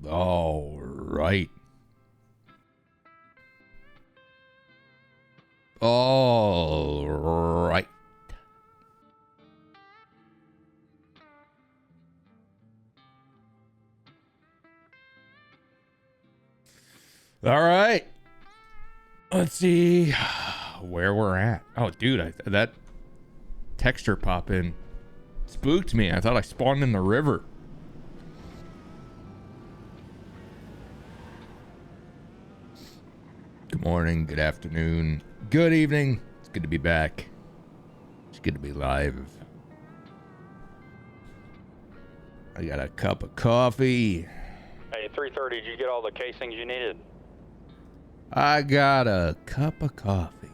All right. All right. All right. Let's see where we're at. Oh, dude, that texture pop in spooked me. I thought I spawned in the river. Good morning, good afternoon, good evening. It's good to be back. It's good to be live. I got a cup of coffee. Hey, 3:30, did you get all the casings you needed? I got a cup of coffee.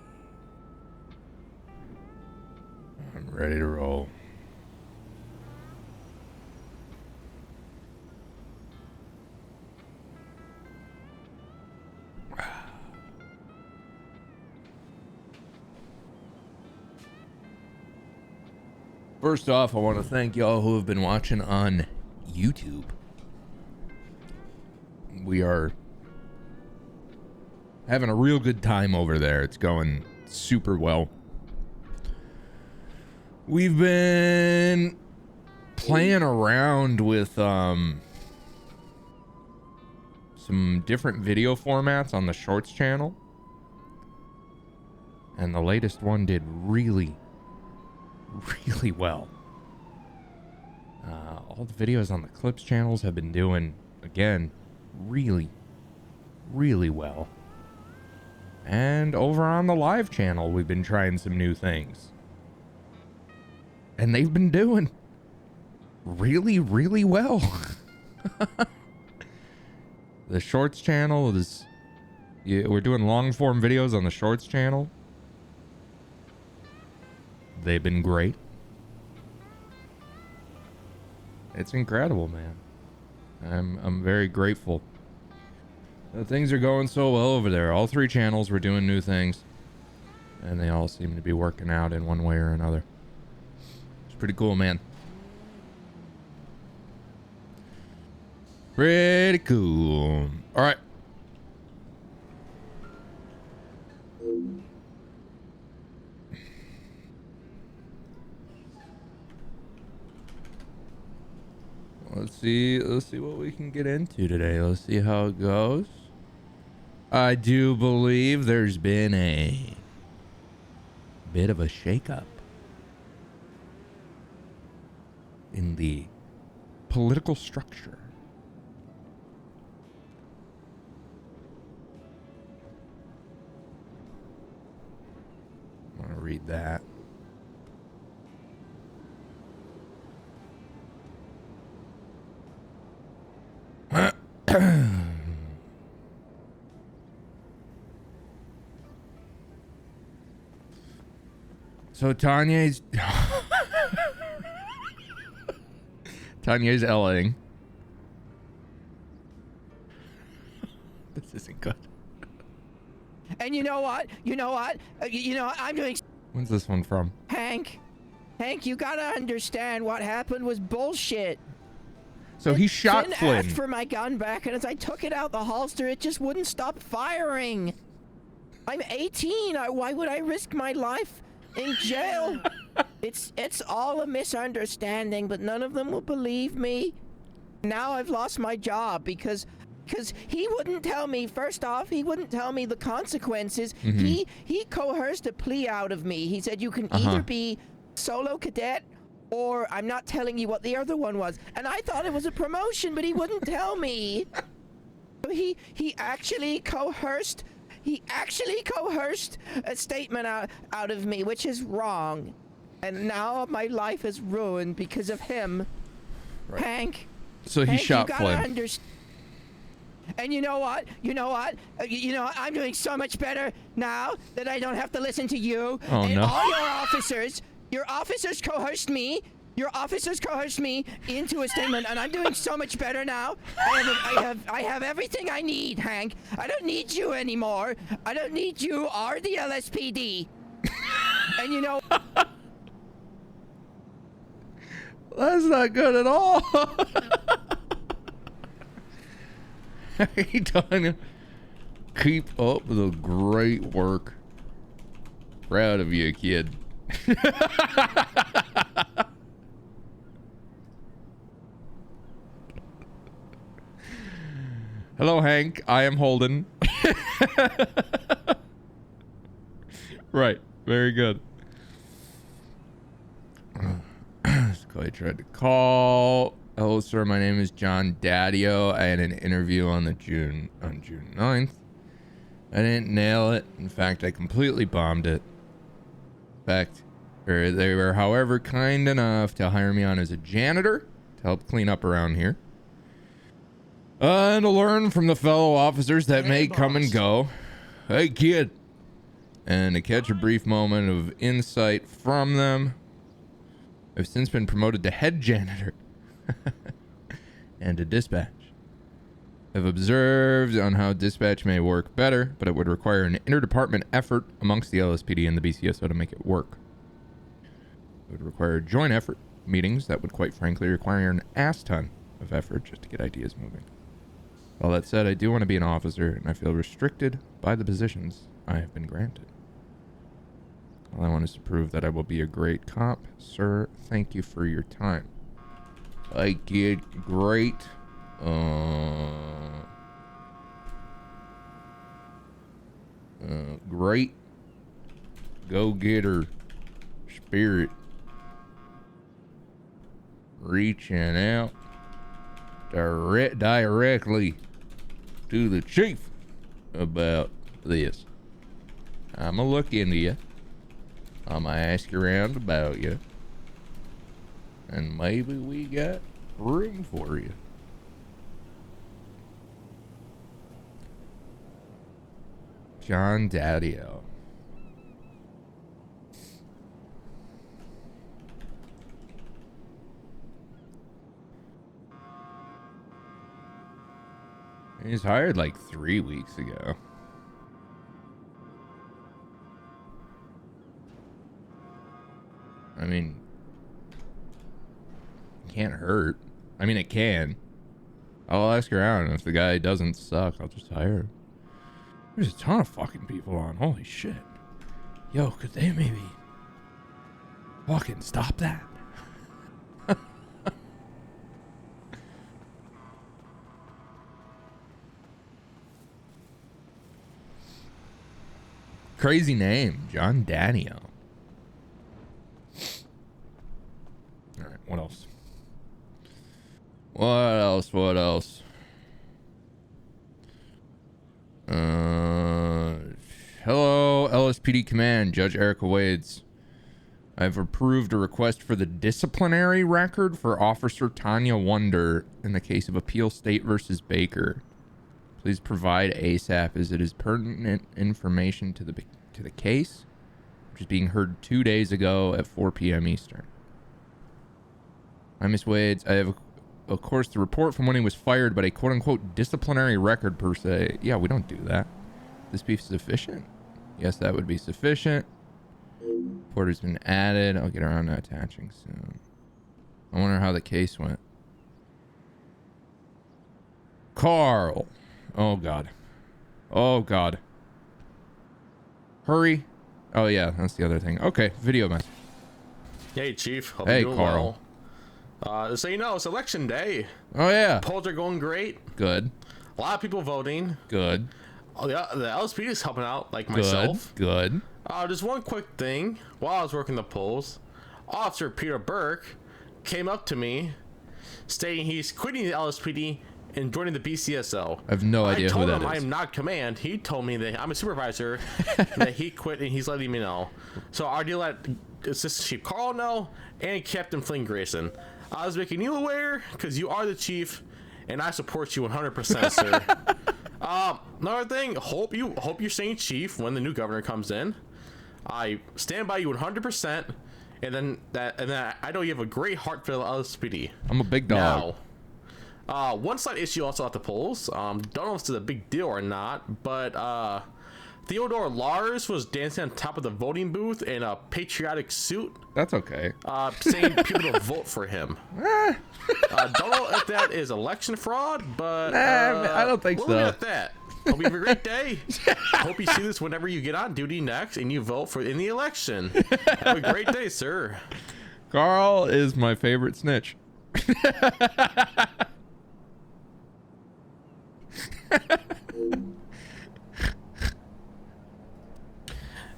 I'm ready to roll. First off, I want to thank y'all who have been watching on YouTube. We are having a real good time over there. It's going super well. We've been playing around with some different video formats on the Shorts channel. And the latest one did really well. All the videos on the Clips channels have been doing, again, really well. And over on the Live channel, we've been trying some new things. And they've been doing really well. The Shorts channel is... we're doing long form videos on the Shorts channel. They've been great. It's incredible, man. I'm very grateful. Things are going so well over there. All 3 channels were doing new things, and they all seem to be working out in one way or another. It's pretty cool, man. Pretty cool. All right. Let's see what we can get into today. Let's see how it goes. I do believe there's been a bit of a shakeup in the political structure. I want to read that. So Tanya's LAing. This isn't good. And you know what? I'm doing... When's this one from? Hank, you gotta understand what happened was bullshit. So he shot Finn Flynn. asked for my gun back, and as I took it out the holster, it just wouldn't stop firing. I'm 18. Why would I risk my life in jail? It's all a misunderstanding, but none of them will believe me. Now I've lost my job because he wouldn't tell me. First off, he wouldn't tell me the consequences. Mm-hmm. He coerced a plea out of me. He said you can either be solo cadet or I'm not telling you what the other one was. And I thought it was a promotion, but he wouldn't tell me. He actually coerced a statement out of me, which is wrong. And now my life is ruined because of him. Right. Hank. So he shot Flynn. And you know what? I'm doing so much better now that I don't have to listen to you. Oh, and no. all your officers coerced me. Your officers coerced me into a statement, and I'm doing so much better now. I have everything I need, Hank. I don't need you anymore. I don't need you or the LSPD. And you know... That's not good at all. Hey, Tanya. Keep up the great work. Proud of you, kid. Hello, Hank. I am Holden. Right. Very good. I tried to call. Hello, sir. My name is John Daddio. I had an interview on June 9th. I didn't nail it. In fact, I completely bombed it. In fact, they were, however, kind enough to hire me on as a janitor to help clean up around here. And to learn from the fellow officers that may come and go. Hey, kid. And to catch a brief moment of insight from them. I've since been promoted to head janitor and to dispatch. I've observed on how dispatch may work better, but it would require an interdepartment effort amongst the LSPD and the BCSO to make it work. It would require joint effort meetings that would quite frankly require an ass ton of effort just to get ideas moving. All that said, I do want to be an officer, and I feel restricted by the positions I have been granted. All I want is to prove that I will be a great cop. Sir, thank you for your time. Hey, kid. Great. Great go-getter spirit. Reaching out directly to the chief about this. I'm gonna look into you. I'm gonna ask around about you. And maybe we got room for you. John Daddio. He was hired like 3 weeks ago. I mean, it can't hurt. I mean, it can. I'll ask around, and if the guy doesn't suck, I'll just hire him. There's a ton of fucking people on. Holy shit. Yo, could they maybe fucking stop that? Crazy name, John Daniel. All right, what else? What else? What else? Hello, LSPD Command, Judge Erica Wades. I've approved a request for the disciplinary record for Officer Tanya Wonder in the case of Appeal State versus Baker. Please provide ASAP as it is pertinent information to the case, which is being heard 2 days ago at 4 p.m. Eastern. Hi, Miss Wades. I have, of course, the report from when he was fired, but a quote-unquote disciplinary record per se. Yeah, we don't do that. This be sufficient? Yes, that would be sufficient. Reporter's been added. I'll get around to attaching soon. I wonder how the case went. Carl. Oh, God. Oh, God. Hurry. Oh, yeah, that's the other thing. Okay, video message. Hey, Chief. Hope Hey, you're doing Carl. well. So, you know, it's election day. Oh, yeah. Polls are going great. Good. A lot of people voting. Good. Oh, the LSPD is helping out, like myself. Good. Just one quick thing. While I was working the polls, Officer Peter Burke came up to me stating he's quitting the LSPD and joining the BCSO. I have no idea who that is. I told him I am not command. He told me that I'm a supervisor, that he quit, and he's letting me know. So I'll let Assistant Chief Carl know and Captain Flynn Grayson. I was making you aware because you are the chief, and I support you 100%, sir. Another thing, hope you're staying chief when the new governor comes in. I stand by you 100%, and then I know you have a great heart for the LSPD. I'm a big dog. Now, one slight issue also at the polls. Don't know if it's a big deal or not, but Theodore Lars was dancing on top of the voting booth in a patriotic suit. That's okay. Saying people to vote for him. Don't know if that is election fraud, but I don't think we'll so. leave it at that. Hope you have a great day. Hope you see this whenever you get on duty next and you vote in the election. Have a great day, sir. Carl is my favorite snitch.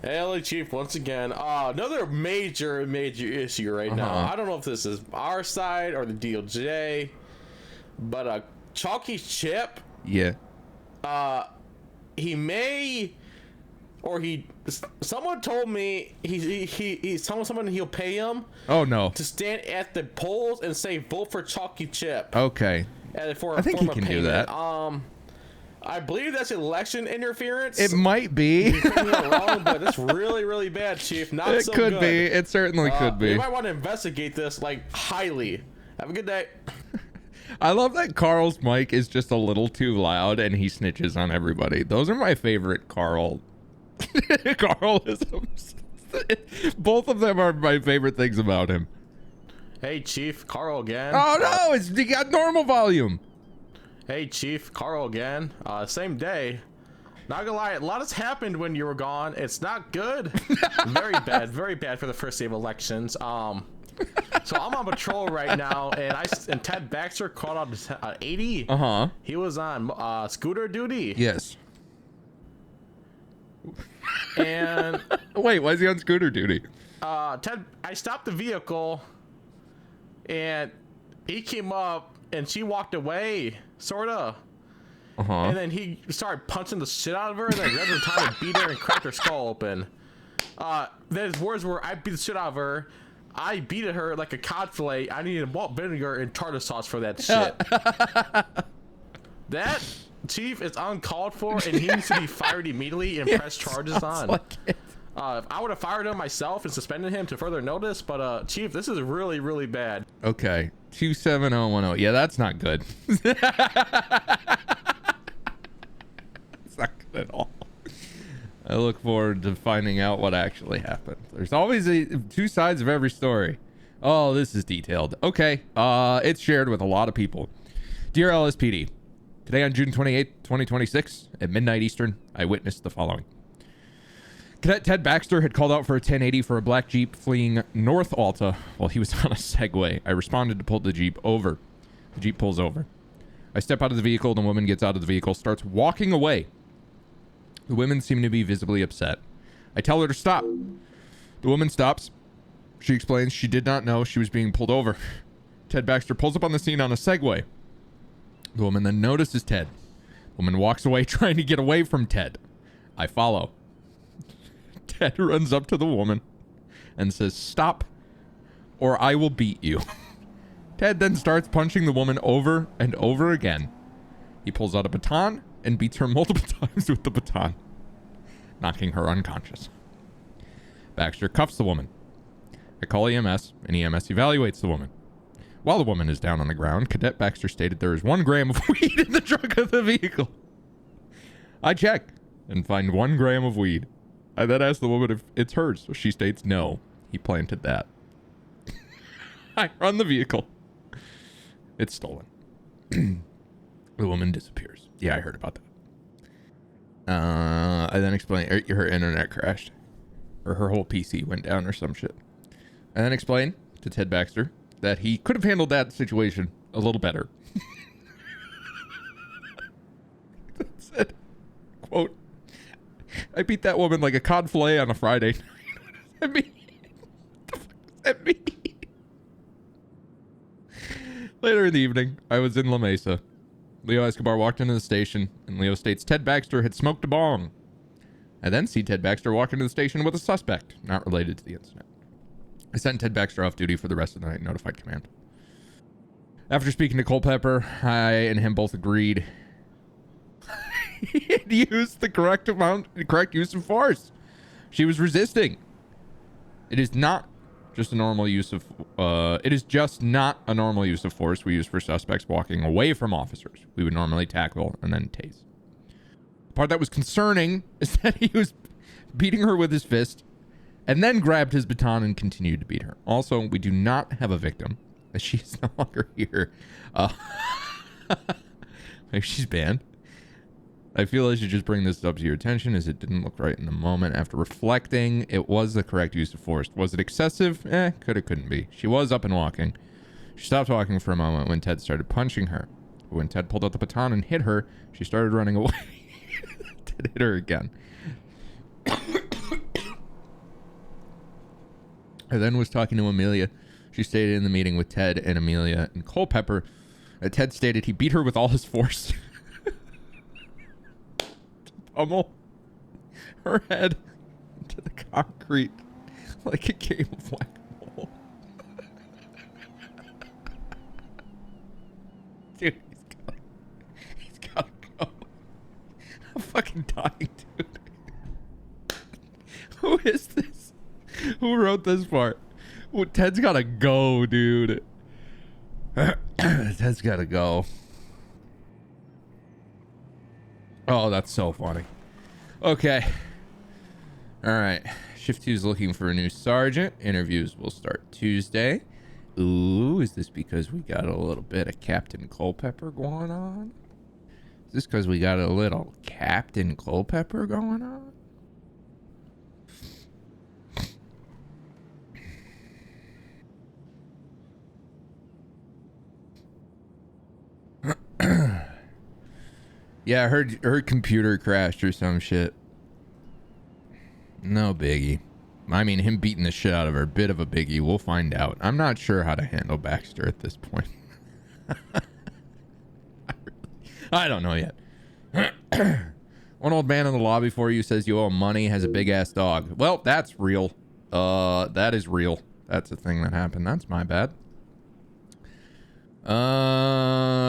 Hey, LA Chief, once again. Another major issue right now. I don't know if this is our side or the DOJ, but Chalky Chip. Yeah. He may, or someone told me he's telling someone he'll pay him. Oh no. To stand at the polls and say vote for Chalky Chip. Okay. For I think he can do that. I believe that's election interference. It might be. Wrong, but it's really, really bad, Chief. Not it so could good. be. It certainly could be. You might want to investigate this highly. Have a good day. I love that Carl's mic is just a little too loud and he snitches on everybody. Those are my favorite Carlisms. Both of them are my favorite things about him. Hey, Chief. Carl again. Oh, no. You got normal volume. Hey, Chief. Carl again. Same day. Not gonna lie, a lot has happened when you were gone. It's not good. Very bad. Very bad for the first day of elections. So I'm on patrol right now, and Ted Baxter called out 80. He was on scooter duty. Yes. And wait, why is he on scooter duty? Ted, I stopped the vehicle, and he came up, and she walked away, sorta. And then he started punching the shit out of her, and then grabbed her time and beat her and cracked her skull open. Then his words were, "I beat the shit out of her. I beat her like a cod fillet. I needed malt vinegar and tartar sauce for that shit." That, Chief, is uncalled for, and he needs to be fired immediately and press charges on. Like I would have fired him myself and suspended him to further notice, but Chief, this is really, really bad. Okay, 27010. Yeah, that's not good. at all. I look forward to finding out what actually happened. There's always two sides of every story. Oh, this is detailed. Okay, it's shared with a lot of people. Dear LSPD, today on June 28th, 2026, at midnight Eastern, I witnessed the following. Cadet Ted Baxter had called out for a 1080 for a black Jeep fleeing North Alta while he was on a Segway. I responded to pull the Jeep over. The Jeep pulls over. I step out of the vehicle. The woman gets out of the vehicle, starts walking away. The women seem to be visibly upset. I tell her to stop. The woman stops. She explains she did not know she was being pulled over. Ted Baxter pulls up on the scene on a Segway. The woman then notices Ted. The woman walks away trying to get away from Ted. I follow. Ted runs up to the woman and says, "Stop, or I will beat you." Ted then starts punching the woman over and over again. He pulls out a baton and beats her multiple times with the baton, knocking her unconscious. Baxter cuffs the woman. I call EMS, and EMS evaluates the woman. While the woman is down on the ground, Cadet Baxter stated there is 1 gram of weed in the trunk of the vehicle. I check and find 1 gram of weed. I then ask the woman if it's hers. She states no. He planted that. I run the vehicle. It's stolen. The woman disappears. Yeah, I heard about that. I then explain her internet crashed. Or her whole PC went down or some shit. I then explain to Ted Baxter that he could have handled that situation a little better. That's it. Quote, I beat that woman like a cod fillet on a Friday night. What does that mean? What the fuck does that mean? Later in the evening, I was in La Mesa. Leo Escobar walked into the station, and Leo states Ted Baxter had smoked a bong. I then see Ted Baxter walk into the station with a suspect, not related to the incident. I sent Ted Baxter off duty for the rest of the night and notified command. After speaking to Culpepper, I and him both agreed he had used the correct use of force. She was resisting. It is not just a normal use of force we use for suspects walking away from officers. We would normally tackle and then tase. The part that was concerning is that he was beating her with his fist and then grabbed his baton and continued to beat her. Also, we do not have a victim, as she is no longer here. Maybe she's banned. I feel I should just bring this up to your attention as it didn't look right in the moment. After reflecting, it was the correct use of force. Was it excessive? Could or couldn't be. She was up and walking. She stopped walking for a moment when Ted started punching her. But when Ted pulled out the baton and hit her, she started running away. Ted hit her again. I then was talking to Amelia. She stated in the meeting with Ted and Amelia and Culpepper that Ted stated he beat her with all his force. Pummel her head into the concrete like a game of whack-a-mole. Dude, he's gotta go. I'm fucking dying, dude. Who is this? Who wrote this part? Well, Ted's gotta go, dude. Ted's gotta go. Oh, that's so funny. Okay. All right. Shift 2 is looking for a new sergeant. Interviews will start Tuesday. Ooh, is this because we got a little bit of Captain Culpepper going on? Is this because we got a little Captain Culpepper going on? Yeah, her computer crashed or some shit. No biggie. I mean, him beating the shit out of her, bit of a biggie. We'll find out. I'm not sure how to handle Baxter at this point. I don't know yet. One old man in the lobby for you says you owe him money, has a big ass dog. Well, that's real. That is real. That's a thing that happened. That's my bad.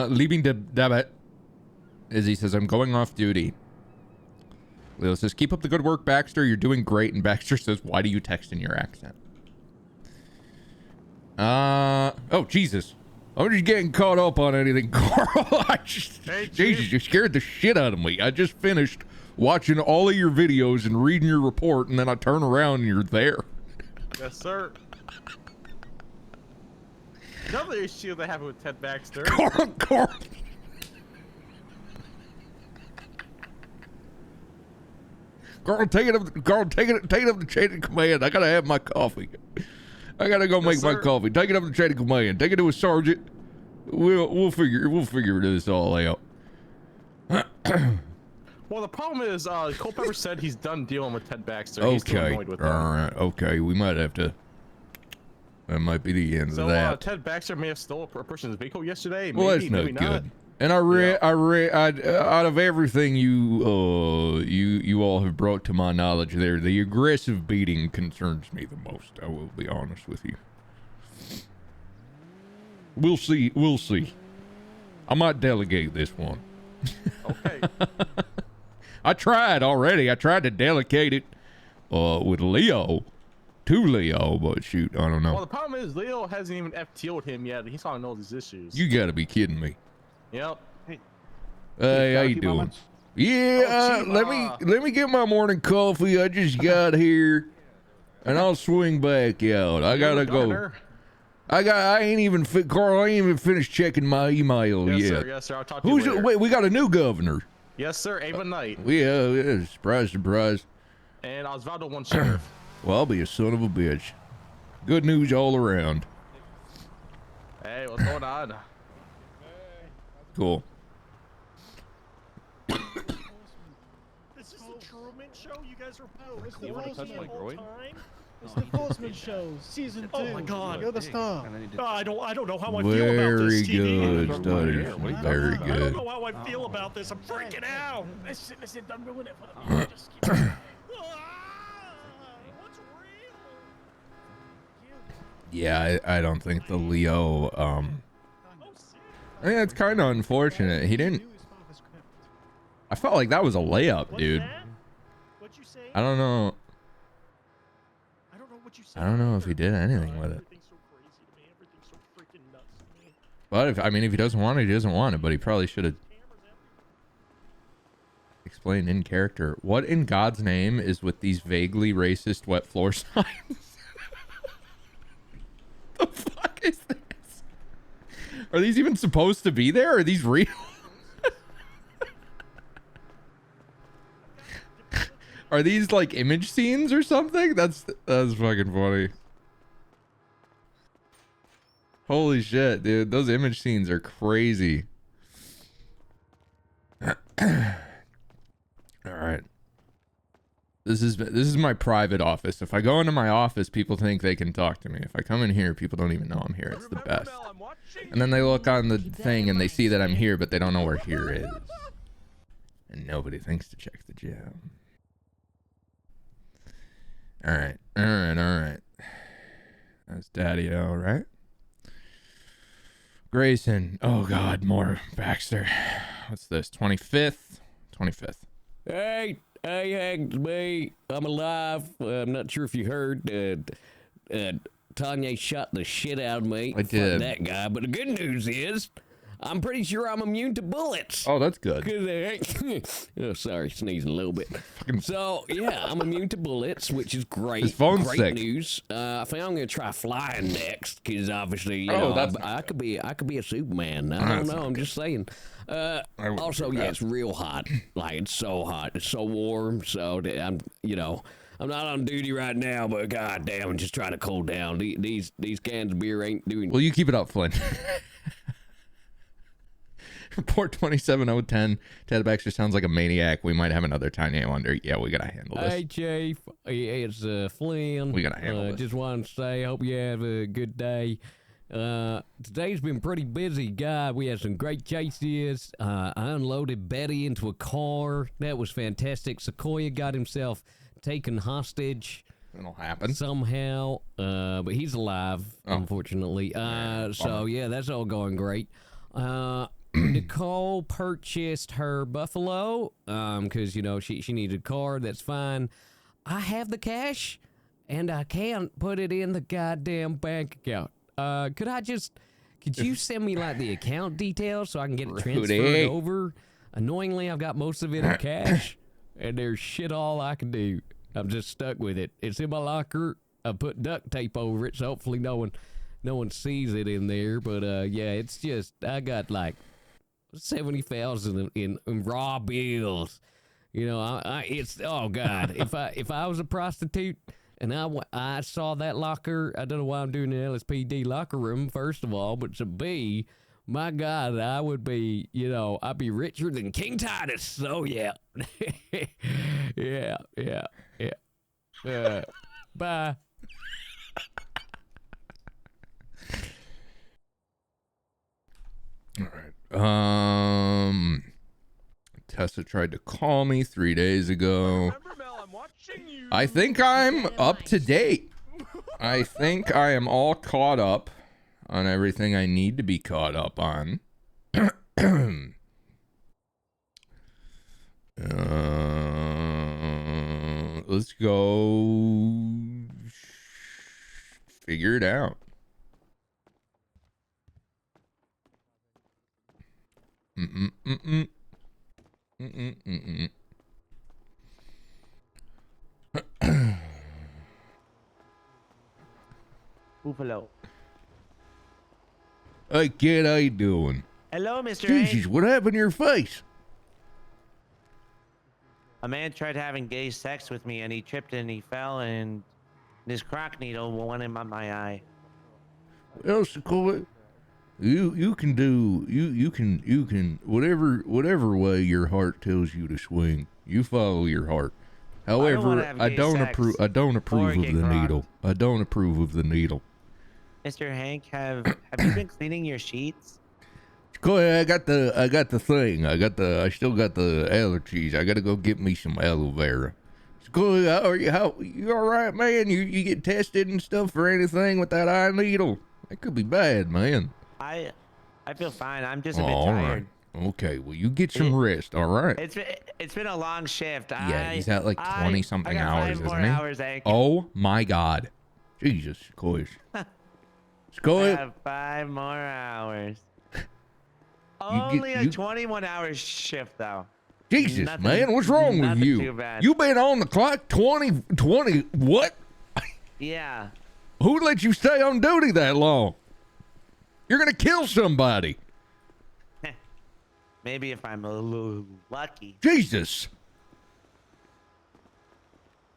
Leaving the debit. Izzy says, I'm going off duty. Leo says, keep up the good work, Baxter. You're doing great. And Baxter says, why do you text in your accent? Oh, Jesus. I'm just getting caught up on anything, Carl. Jesus, you scared the shit out of me. I just finished watching all of your videos and reading your report, and then I turn around and you're there. Yes, sir. Another issue that happened with Ted Baxter. Carl. Carl, take it up the chain of command. I gotta have my coffee. I gotta go make my coffee. Take it up the chain of command. Take it to a sergeant. We'll figure this all out. Well, the problem is, Culpepper said he's done dealing with Ted Baxter. He's too Okay. annoyed with All him. right. Okay. We might have to. That might be the end So of that. Ted Baxter may have stolen a person's vehicle yesterday. Well, maybe, that's maybe not not. good. And out of everything you all have brought to my knowledge there, the aggressive beating concerns me the most. I will be honest with you. We'll see. I might delegate this one. Okay. I tried already. I tried to delegate it with Leo. To Leo, but shoot, I don't know. Well, the problem is Leo hasn't even FTO'd him yet. He's gonna know these issues. You gotta be kidding me. Yep. Hey, how you doing? Yeah, let me get my morning coffee. I just got here, and I'll swing back out. I gotta go. I ain't even Carl. I ain't even finished checking my email yet. Yes, sir. I'll talk to you later. Wait, we got a new governor. Yes, sir. Ava Knight. Yeah. Surprise. And Osvaldo one sheriff. Well, I'll be a son of a bitch. Good news all around. Hey, what's going on? Cool. This is the Truman Show. You guys are. It's the Postman time. It's the Postman Show, season 2. Oh my God! You're the star. I don't know how I feel about this. Very good, Stutters. Very I don't good. know how I feel about this. I'm freaking out. Listen, don't ruin it for the people. Just keep what's real? Yeah, I don't think the Leo. I mean, it's kind of unfortunate. He didn't. I felt like that was a layup, dude. What you say? I don't know. I don't know if he did anything with it. Everything's so crazy to me. Everything's so freaking nuts to me. But if he doesn't want it, he doesn't want it. But he probably should have explained in character. What in God's name is with these vaguely racist wet floor signs? The fuck is this? Are these even supposed to be there? Are these real? Are these like image scenes or something? That's fucking funny. Holy shit, dude. Those image scenes are crazy. All right. This is my private office. If I go into my office, people think they can talk to me. If I come in here, people don't even know I'm here. It's the best. And then they look on the thing and they see that I'm here, but they don't know where here is. And nobody thinks to check the gym. All right. That's Daddy-O, right? Grayson. Oh, God, more Baxter. What's this? 25th? 25th. Hey, it's me. I'm alive. I'm not sure if you heard. Tanya shot the shit out of me. I did. Fuck that guy. But the good news is, I'm pretty sure I'm immune to bullets. Oh, that's good. Oh, sorry, sneezing a little bit. So, yeah, I'm immune to bullets, which is great. His phone's great sick. news. I think I'm gonna try flying next, because obviously, you Oh, know, that's I could be a Superman. I don't know. I'm just saying. Also, yeah, it's real hot. Like, it's so hot. It's so warm. So I'm not on duty right now, but goddamn, I'm just trying to cool down. These cans of beer ain't doing. Well, you keep it up, Flynn. Report 27010. Ted Baxter sounds like a maniac. We might have another Tiny Wonder. Yeah, we gotta handle this. Hey, Chief. It's Flynn. We gotta handle this. Just wanted to say, hope you have a good day. Today's been pretty busy. God, we had some great chases. I unloaded Betty into a car. That was fantastic. Sequoia got himself taken hostage. It'll happen. Somehow. But he's alive, unfortunately. So, yeah, that's all going great. Nicole purchased her Buffalo because, you know, she needed a car. That's fine. I have the cash, and I can't put it in the goddamn bank account. Could you send me, like, the account details so I can get it transferred over? Annoyingly, I've got most of it in cash. and there's shit all I can do. I'm just stuck with it. It's in my locker. I put duct tape over it, so hopefully no one sees it in there. But yeah, it's just I got like 70,000 in raw bills. You know, it's oh god. if I was a prostitute and I saw that locker, I don't know why I'm doing the LSPD locker room first of all, but to B, my God, I would be, you know, I'd be richer than King Titus. So yeah, yeah. Bye. All right. Tessa tried to call me 3 days ago. I think I'm up to date. I think I am all caught up on everything I need to be caught up on. Let's go figure it out. Buffalo. Hey kid, how you doing? Hello, Mr. Jesus, Hank. what happened to your face? A man tried having gay sex with me, and he tripped and he fell, and this croc needle went in my eye. Well, Sequoia, you can do you can whatever way your heart tells you to swing. You follow your heart. However, I don't approve of the needle. I don't approve of the needle. Mr. Hank, have you been cleaning your sheets? Sequoia, I got the thing. I still got the allergies. I gotta go get me some aloe vera. Sequoia, how you all right, man? You get tested and stuff for anything with that eye needle? That could be bad, man. I feel fine. I'm just a bit tired. Right. Okay, well, you get some rest, all right? It's been a long shift. Yeah, he's at like 20-something hours, isn't he? Hours, Hank. Oh, my God. Jesus, Sequoia. I Sequoia. have 5 more hours. Only a 21-hour shift, though. Jesus, man, what's wrong with you? Too bad. You been on the clock 20, what? Yeah. Who let you stay on duty that long? You're going to kill somebody. Maybe if I'm a little lucky. Jesus.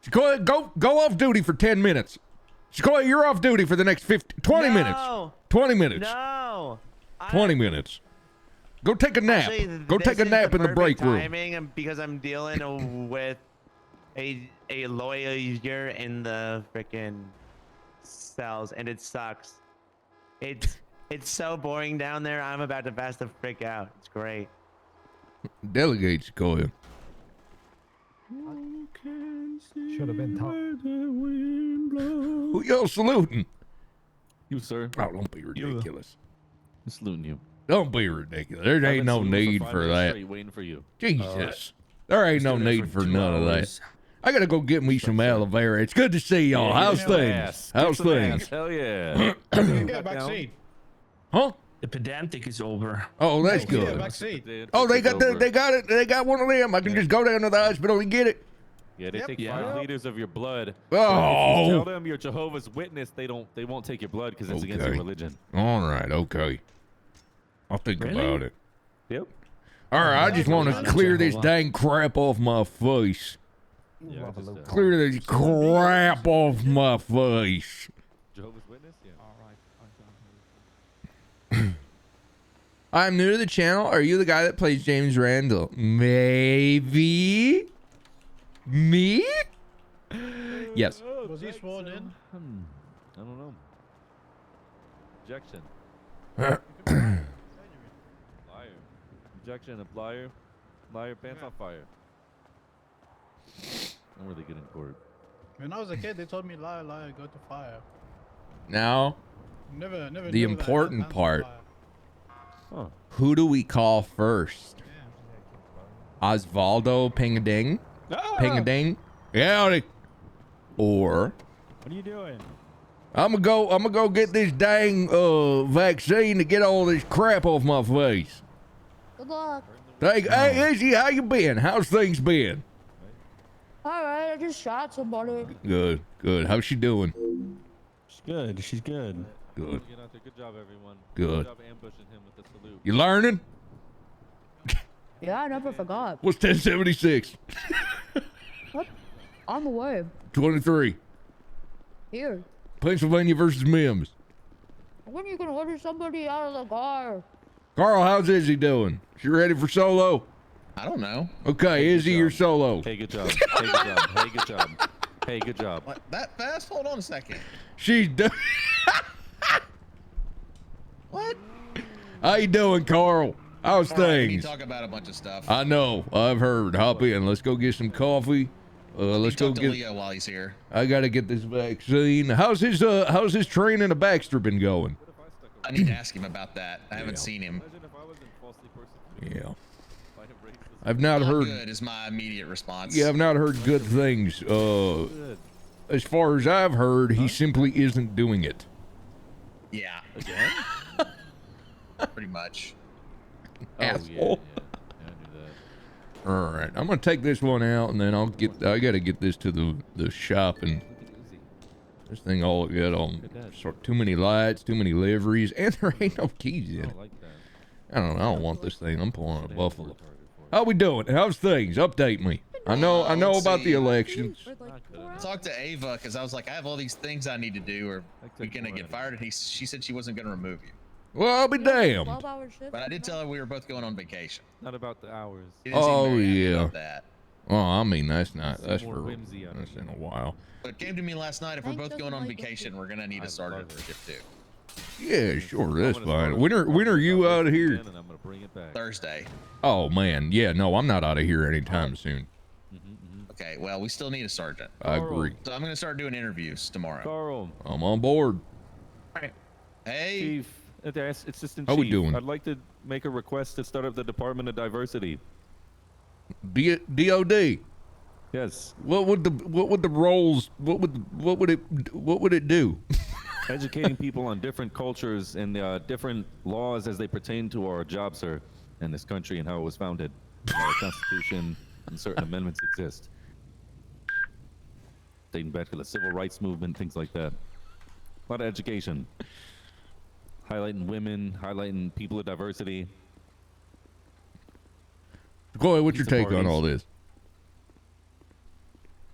Sequoia, go off duty for 10 minutes. Sequoia, you're off duty for the next 20 minutes. 20 minutes. No. 20 minutes. Go take a nap. Actually, Go take a nap in the break room. Timing because I'm dealing with a lawyer in the freaking cells, and it sucks. It's so boring down there. I'm about to pass the frick out. It's great. Delegate, Sequoia. Should have been top. Who y'all saluting? You, sir. Oh, don't be ridiculous. I'm saluting you. Don't be ridiculous. There ain't no need for that. Waiting for you. Jesus. There ain't no need for none of that. I gotta go get me some aloe vera. It's good to see y'all. How's things? How's things? Hell yeah. Yeah, vaccine. Huh? The pedantic is over. Oh, that's Yeah, good. vaccine. Oh, they got it. They got one of them. I can just go down to the hospital and get it. Yeah, they take 5 liters of your blood. Oh. If you tell them you're Jehovah's Witness, they won't take your blood because it's against your religion. All right, okay. I'll think about it. Yep. All right, I just want to clear this dang crap off my face. Yeah, Clear this crap off my face. Jehovah's Witness? Yeah. I'm new to the channel. Are you the guy that plays James Randall? Maybe. Me? Yes. Was he sworn in? I don't know. Objection. Liar. Objection. A liar. Liar. Pants on fire. I'm really good in court. When I was a kid, they told me lie, go to fire. Now, Never. the important part. Huh. Who do we call first? Osvaldo Pingading? Pingading? Yeah. Or What are you doing? I'm gonna go get this dang vaccine to get all this crap off my face. Good luck. Hey, Izzy, how you been? How's things been? All right, I just shot somebody. Good, good. How's she doing? She's good. She's good. Good. Good job, everyone. Good. Good job ambushing him with the salute. You learning? Yeah, I never forgot. What's 1076? What? On the way. 23. Here. Pennsylvania versus Mims. When are you gonna order somebody out of the car? Carl, how's Izzy doing? She ready for solo? I don't know. Okay, Izzy, you're solo. Hey, good job. Hey, good job. Hey, good job. Hey, good job. What, that fast? Hold on a second. She's done. What? How you doing, Carl? How's All right, we things? talk about a bunch of stuff. I know. I've heard. Hop in. Let's go get some coffee. Let's go talk to get. Leo while he's here. I gotta get this vaccine. How's his training at Baxter been going? I need to ask him about that. I haven't seen him. Yeah. I've not heard. Good is my immediate response. Yeah, I've not heard good things. As far as I've heard, he simply isn't doing it. Yeah. Again? Pretty much. Asshole. All right, I'm gonna take this one out, and then I gotta get this to the shop, and this thing all got on too many lights, too many liveries, and there ain't no keys in it. I don't want this thing. I'm pulling a Buffalo. How we doing? How's things? Update me. I know about the elections. Talk to Ava because I was like, I have all these things I need to do, or we're gonna get fired, and she said she wasn't gonna remove you. Well, I'll be damned. But I did tell her we were both going on vacation. Not about the hours. She didn't seem Oh very happy yeah. about that. Well, I mean that's more for whimsy on that's in a while. But it came to me last night. If we're both going on vacation, we're gonna need a sergeant for shift 2. Yeah, sure, that's fine. When are you out of here? And I'm gonna bring it back. Thursday. Oh man, yeah, no, I'm not out of here anytime soon. Okay, well, we still need a sergeant. I agree. So I'm gonna start doing interviews tomorrow. Carl. I'm on board. Hey. Chief, Assistant How Chief, we doing? I'd like to make a request to start up the Department of Diversity. DOD. Yes. What would the roles? What would it do? Educating people on different cultures and different laws as they pertain to our job, sir, and this country and how it was founded. Our Constitution and certain amendments exist. Dating back to the Civil Rights Movement, things like that. A lot of education. Highlighting women, highlighting people of diversity. Sequoia, what's your take on all this?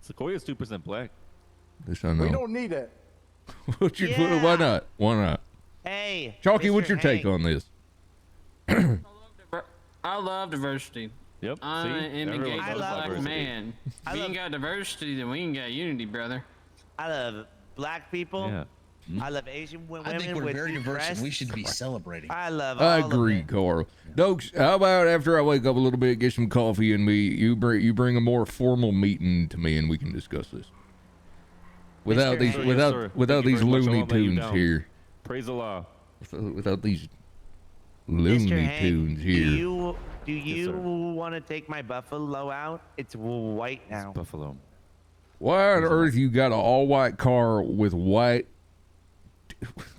Sequoia's 2% black. This I know. We don't need it. What's your why not? Why not? Hey, Chalky, Mr. what's your take Hank. on this? I love diversity. Yep. I am Everyone engaged loves black diversity. man. If we ain't got diversity, then we ain't got unity, brother. I love black people. Yeah. I love Asian women. I think we're with very deep diverse, and breasts. we should be celebrating. I love. I all agree, Of it. Carl. Dokes, how about after I wake up a little bit, get some coffee, and you bring a more formal meeting to me, and we can discuss this. Without Mr. these Hank. Yes, sir. without Thank you these very much. I Looney won't let you Tunes down. here. Praise the law. Without these Mr. Looney Hank, Tunes here. Do you sir. want to take my buffalo out? It's white now. Buffalo. Why on earth you got an all-white car with white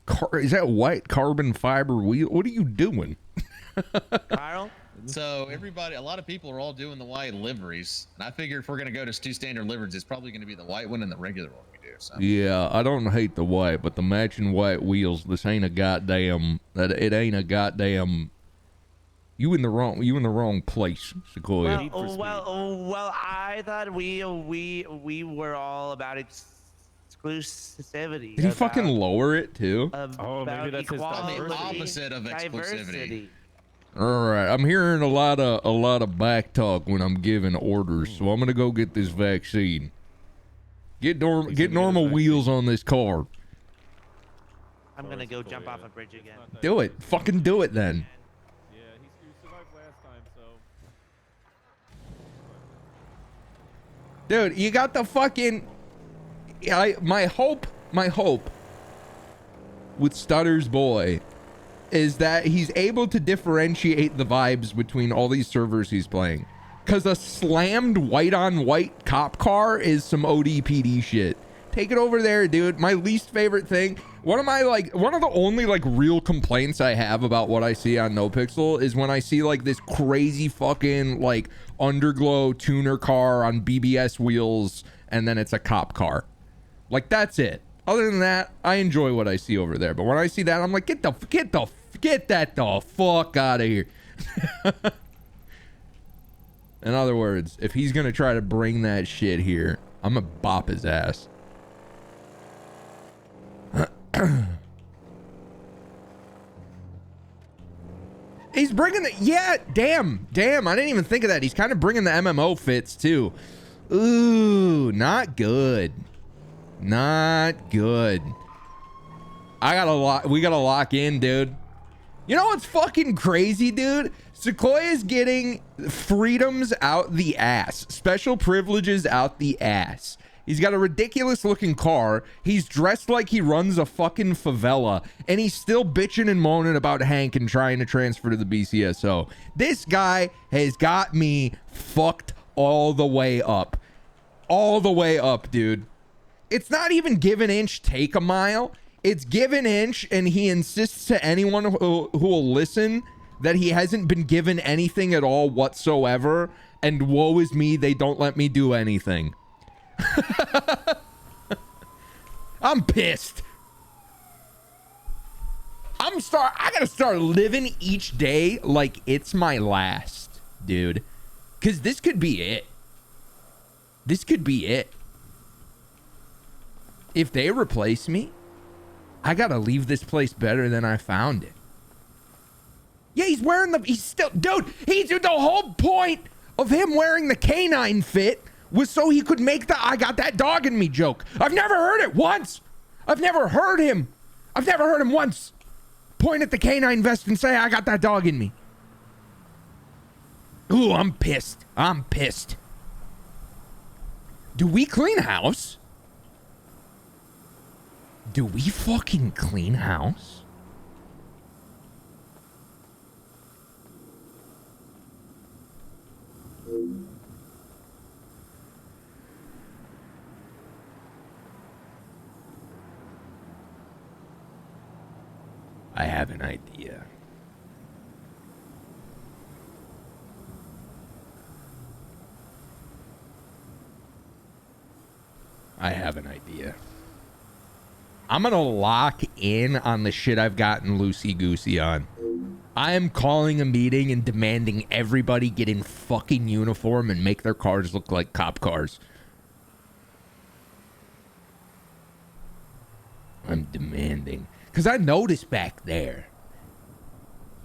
car? Is that white carbon fiber wheel? What are you doing? Carl? So a lot of people are all doing the white liveries, and I figure if we're gonna go to 2 standard liveries, it's probably gonna be the white one and the regular one we do. So. Yeah, I don't hate the white, but the matching white wheels. This ain't a goddamn. It ain't a goddamn. You in the wrong place, Sequoia. Well, I thought we were all about exclusivity. Did he fucking lower it too? Oh, maybe that's his I'm the equality, opposite of exclusivity. diversity. All right, I'm hearing a lot of back talk when I'm giving orders, so I'm gonna go get this vaccine. Get normal wheels on this car. I'm gonna go jump off a bridge again. Do it, fucking do it then. Yeah, he survived last time, so. Dude, you got the fucking. My hope with Stutter's boy is that he's able to differentiate the vibes between all these servers he's playing. Cause a slammed white on white cop car is some ODPD shit. Take it over there, dude. My least favorite thing One of the only like real complaints I have about what I see on NoPixel is when I see like this crazy fucking like underglow tuner car on BBS wheels and then it's a cop car. Like that's it. Other than that, I enjoy what I see over there. But when I see that, I'm like, get that the fuck out of here. In other words, if he's gonna try to bring that shit here, I'm gonna bop his ass. He's bringing the, yeah, damn, I didn't even think of that. He's kind of bringing the MMO fits too. Ooh, not good. Not good. We gotta lock in, dude. You know what's fucking crazy, dude? Sequoia's getting freedoms out the ass. Special privileges out the ass. He's got a ridiculous looking car. He's dressed like he runs a fucking favela. And he's still bitching and moaning about Hank and trying to transfer to the BCSO. This guy has got me fucked all the way up. All the way up, dude. It's not even give an inch, take a mile. It's give an inch, and he insists to anyone who will listen that he hasn't been given anything at all whatsoever. And woe is me, they don't let me do anything. I'm pissed. I gotta start living each day like it's my last, dude. Cause this could be it. This could be it. If they replace me, I gotta leave this place better than I found it. Yeah, he's still, dude, the whole point of him wearing the canine fit was so he could make the I got that dog in me joke. I've never heard it once. I've never heard him once point at the canine vest and say, I got that dog in me. Ooh, I'm pissed. Do we clean house? Do we fucking clean house? I have an idea. I'm gonna lock in on the shit I've gotten loosey-goosey on. I am calling a meeting and demanding everybody get in fucking uniform and make their cars look like cop cars. I'm demanding. Because I noticed back there,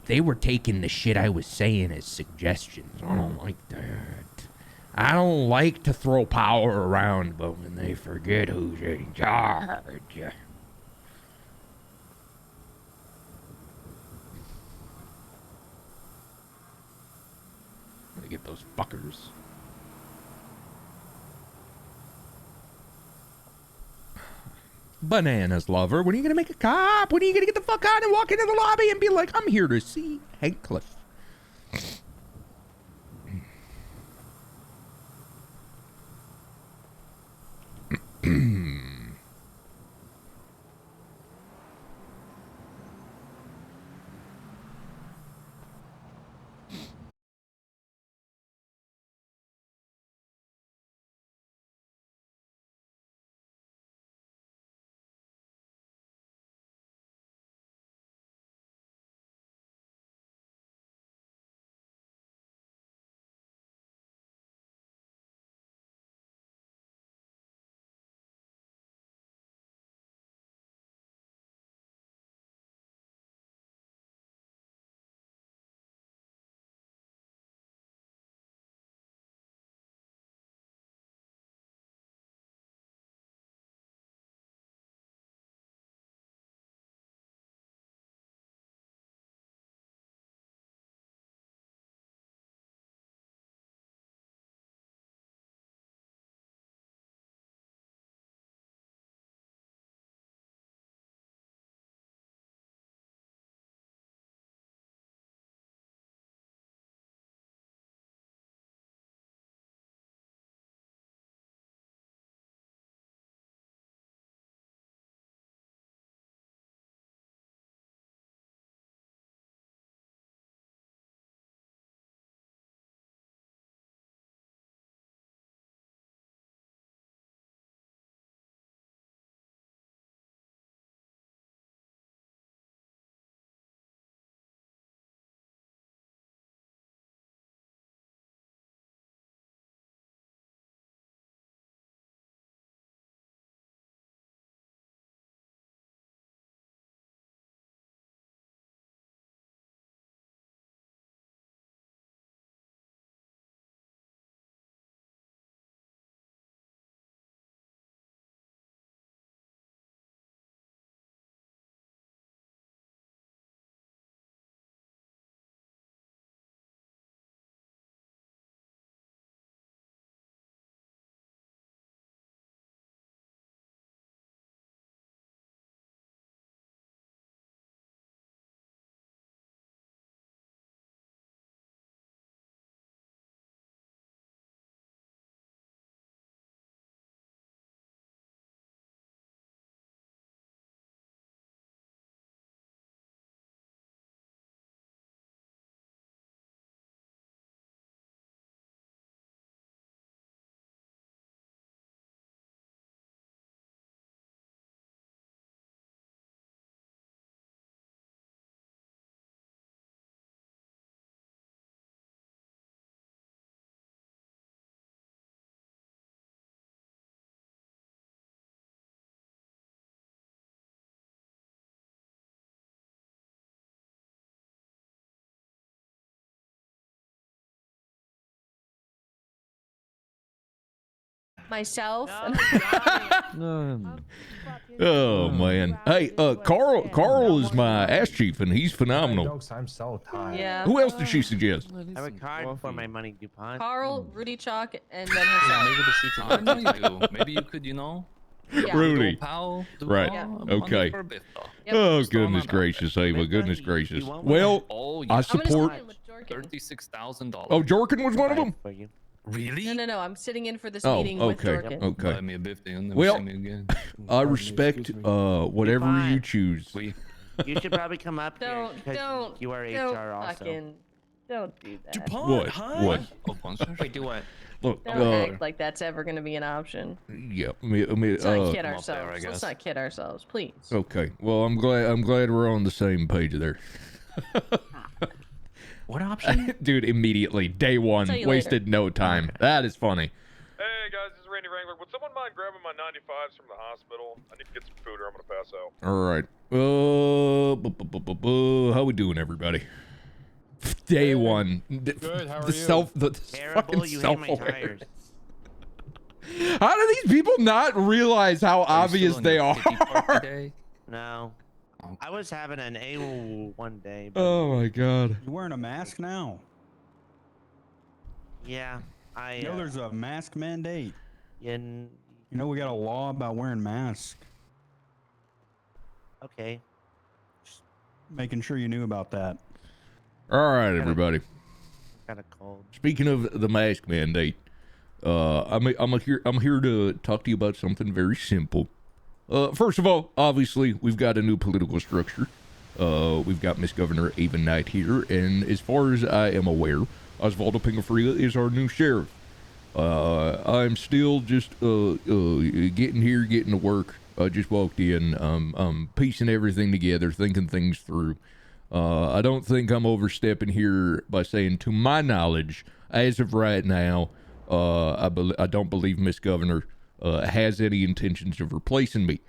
they were taking the shit I was saying as suggestions. I don't like that. I don't like to throw power around, but when they forget who's in charge. I'm gonna get those fuckers. Bananas lover, when are you gonna make a cop? When are you gonna get the fuck out and walk into the lobby and be like, I'm here to see Hank Cliff? myself. Oh man. Hey, Carl is my ass chief, and he's phenomenal. I'm so tired. Yeah. Who else did she suggest? I have a card for my money, DuPont. Carl, Rudy Chalk, and then herself. Maybe the seats are not you do. Maybe you could, Yeah. Rudy. Right. Okay. Oh, goodness gracious, Ava. Goodness gracious. Well, I support. $36,000. Oh, Jorkin was one of them? Really? No. I'm sitting in for this Oh, meeting with okay. Jorkin. Okay. Buy me a biffy and then Well, see me again. I respect whatever you choose. You should probably come up here because Don't. you are Don't HR also. fucking. Don't do that. DuPont, What? huh? What? Wait, do what? Look, Don't act like that's ever going to be an option. yeah. Let's not kid I ourselves. guess. Let's not kid ourselves, please. Okay. Well, I'm glad we're on the same page there. What option? Dude, immediately, day one, Tell you wasted no time. That is funny. Hey guys, this is Randy Wrangler. Would someone mind grabbing my 95s from the hospital? I need to get some food or I'm gonna pass out. All right. How we doing, everybody? Day one. Good, how are the you? The Terrible, fucking you hate my self-awareness. tires. How do these people not realize how obvious they are? No. I was having an A one day. But Oh my god. You're wearing a mask now. yeah, I. You know there's a mask mandate. You know we got a law about wearing masks. Okay. Just making sure you knew about that. All right, everybody. Kind of cold. Speaking of the mask mandate, I'm here to talk to you about something very simple. First of all, obviously, we've got a new political structure. We've got Miss Governor Ava Knight here, and as far as I am aware, Osvaldo Pingafria is our new sheriff. I'm still just getting here, getting to work. I just walked in, piecing everything together, thinking things through. I don't think I'm overstepping here by saying, to my knowledge, as of right now, I don't believe Miss Governor has any intentions of replacing me.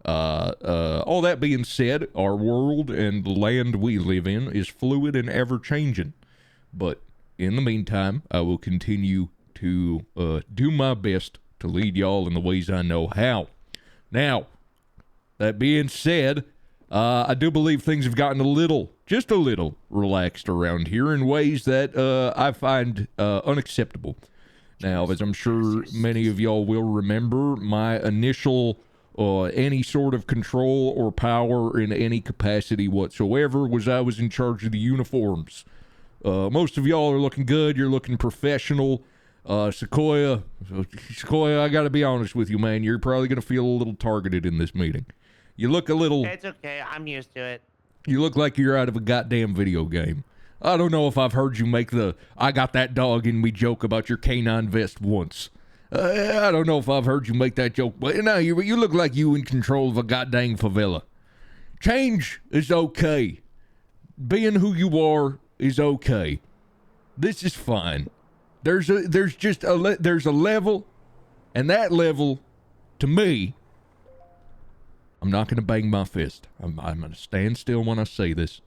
All that being said, our world and the land we live in is fluid and ever-changing. But in the meantime, I will continue to do my best to lead y'all in the ways I know how. Now, that being said, I do believe things have gotten just a little relaxed around here in ways that I find unacceptable. Now, as I'm sure many of y'all will remember, my initial any sort of control or power in any capacity whatsoever was I was in charge of the uniforms. Most of y'all are looking good. You're looking professional. Sequoia, I got to be honest with you, man. You're probably going to feel a little targeted in this meeting. You look a little... It's okay. I'm used to it. You look like you're out of a goddamn video game. I don't know if I've heard you make the "I got that dog in me" joke about your canine vest once. I don't know if I've heard you make that joke, but no, you look like you in control of a goddamn favela. Change is okay. Being who you are is okay. This is fine. There's a level, and that level, to me, I'm not going to bang my fist. I'm going to stand still when I say this.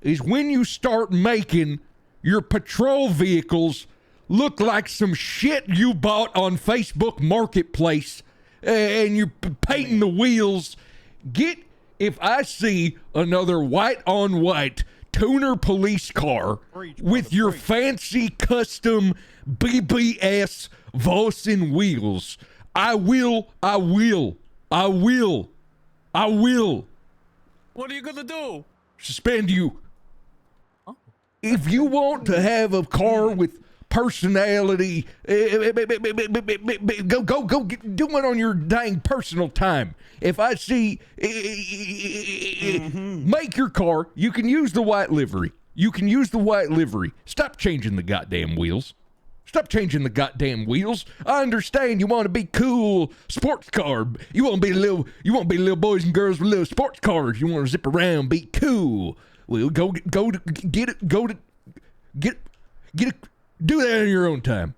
Is when you start making your patrol vehicles look like some shit you bought on Facebook Marketplace, and you're painting the wheels. If I see another white-on-white tuner police car with your fancy custom BBS VODS and wheels, I will. What are you gonna do? Suspend you. If you want to have a car with personality, go do it on your dang personal time. If I see, make your car, you can use the white livery. Stop changing the goddamn wheels. I understand you want to be cool sports car. You want to be little boys and girls with little sports cars. You want to zip around, be cool. Well, do that in your own time.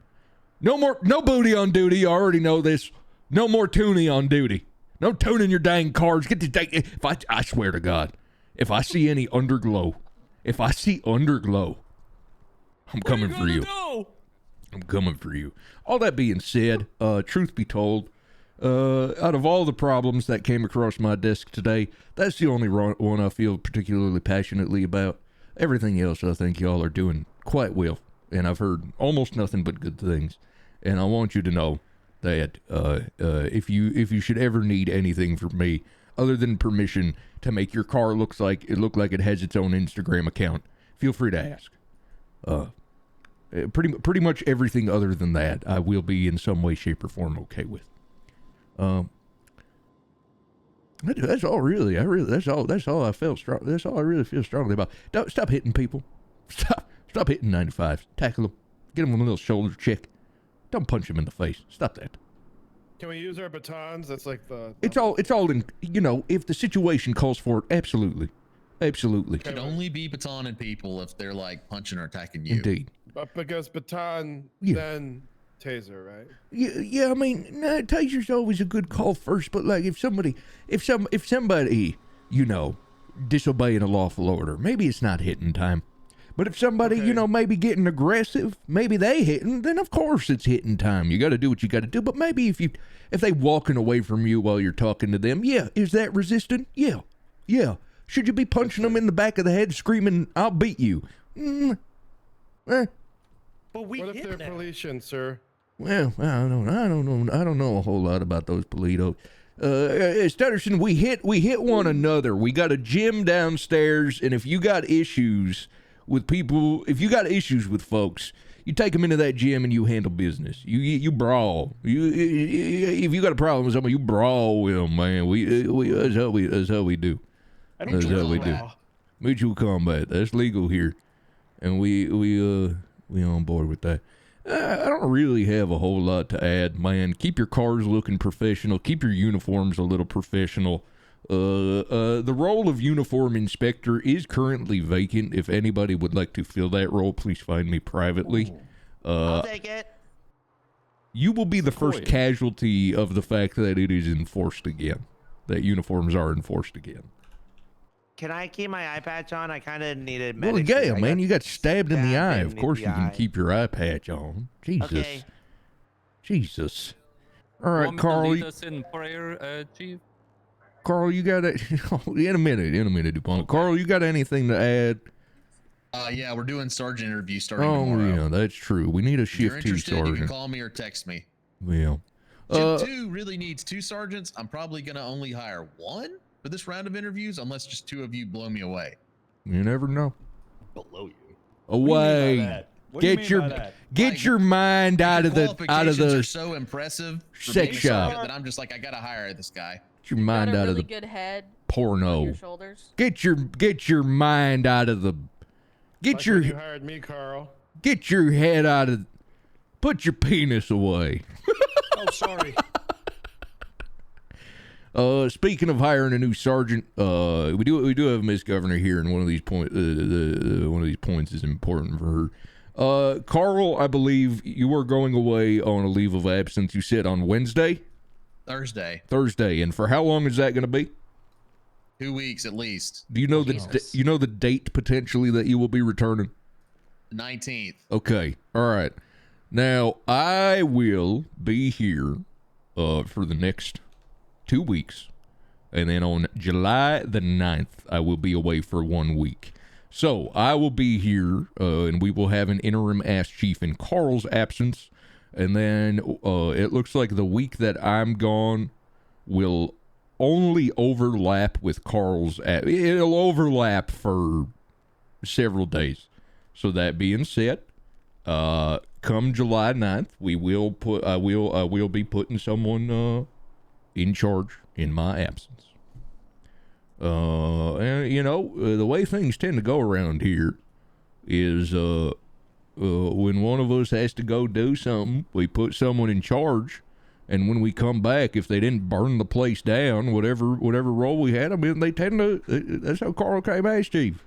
No booty on duty. You already know this. No more tuning on duty. No tuning your dang cars. Get the I swear to God, if I see any underglow, I'm coming for you. I'm coming for you. All that being said, truth be told, out of all the problems that came across my desk today, that's the only one I feel particularly passionately about. Everything else, I think y'all are doing quite well, and I've heard almost nothing but good things. And I want you to know that if you should ever need anything from me, other than permission to make your car look like it has its own Instagram account, feel free to ask. Pretty much everything other than that, I will be in some way, shape, or form okay with. That's all really. That's all I felt strong. That's all I really feel strongly about. Stop hitting people. Stop hitting 95s. Tackle them. Get them with a little shoulder check. Don't punch them in the face. Stop that. Can we use our batons? That's like the. It's all in. You know, if the situation calls for it, absolutely. It could only be batoning people if they're like punching or attacking you. Indeed. But because baton, Yeah. then taser, right? Yeah. I mean, no, taser's always a good call first, but like if somebody, you know, disobeying a lawful order, maybe it's not hitting time. But if somebody, you know, maybe getting aggressive, maybe they hitting, then of course it's hitting time. You got to do what you got to do. But maybe if they walking away from you while you're talking to them, yeah, is that resistant? Yeah. Should you be punching them in the back of the head, screaming, "I'll beat you"? But what if they're Polynesian, sir? Well, I don't know a whole lot about those Politos. Stutterson, we hit one another. We got a gym downstairs, and if you got issues with people, if you got issues with folks, you take them into that gym and you handle business. You brawl. If you got a problem with someone, you brawl with them, man. That's how we do. That's how we do. Mutual combat. That's legal here, and we on board with that. I don't really have a whole lot to add, man. Keep your cars looking professional. Keep your uniforms a little professional. The role of uniform inspector is currently vacant. If anybody would like to fill that role, please find me privately. I'll take it. You will be the first casualty of the fact that it is enforced again. That uniforms are enforced again. Can I keep my eye patch on? I kind of needed Well, medicine. yeah, man, you got stabbed in the eye. in Of course the you can eye. keep your eye patch on. Jesus. Okay. Jesus. All right, Want me to Carl. lead us in prayer, Chief? Carl, you got it. in a minute, DuPont. Carl, you got anything to add? Yeah, we're doing sergeant interview starting Oh, tomorrow. yeah, that's true. We need a If you're shift 2 interested, you can sergeant. call me or text me. Well, Shift 2 really needs 2 sergeants. I'm probably going to only hire 1 for this round of interviews, unless just 2 of you blow me away. you never know. Below you? Away. Get your mind out of the Qualifications are so impressive for being sex a shop. sergeant that I'm just like, I gotta hire this guy. Get your mind got a out really of the good head porno. on your shoulders. Get your mind out of the. Get Like your when you hired me, Carl. get your head out of. Put your penis away. Oh, sorry. Speaking of hiring a new sergeant, we do have Miss Governor here, and one of these points is important for her. Carl, I believe you are going away on a leave of absence. You said on Wednesday, Thursday. and for how long is that going to be? 2 weeks at least. Do you know the date potentially that you will be returning? 19th. Okay, all right. Now I will be here for the next 2 weeks, and then on July the 9th, I will be away for 1 week. So I will be here, and we will have an interim ass chief in Carl's absence, and then it looks like the week that I'm gone will only overlap with Carl's. It'll overlap for several days. So that being said, come July 9th, I will be putting someone in charge in my absence. And you know, the way things tend to go around here is when one of us has to go do something, we put someone in charge, and when we come back, if they didn't burn the place down, whatever role we had them in, they tend to. That's how Carl came as chief.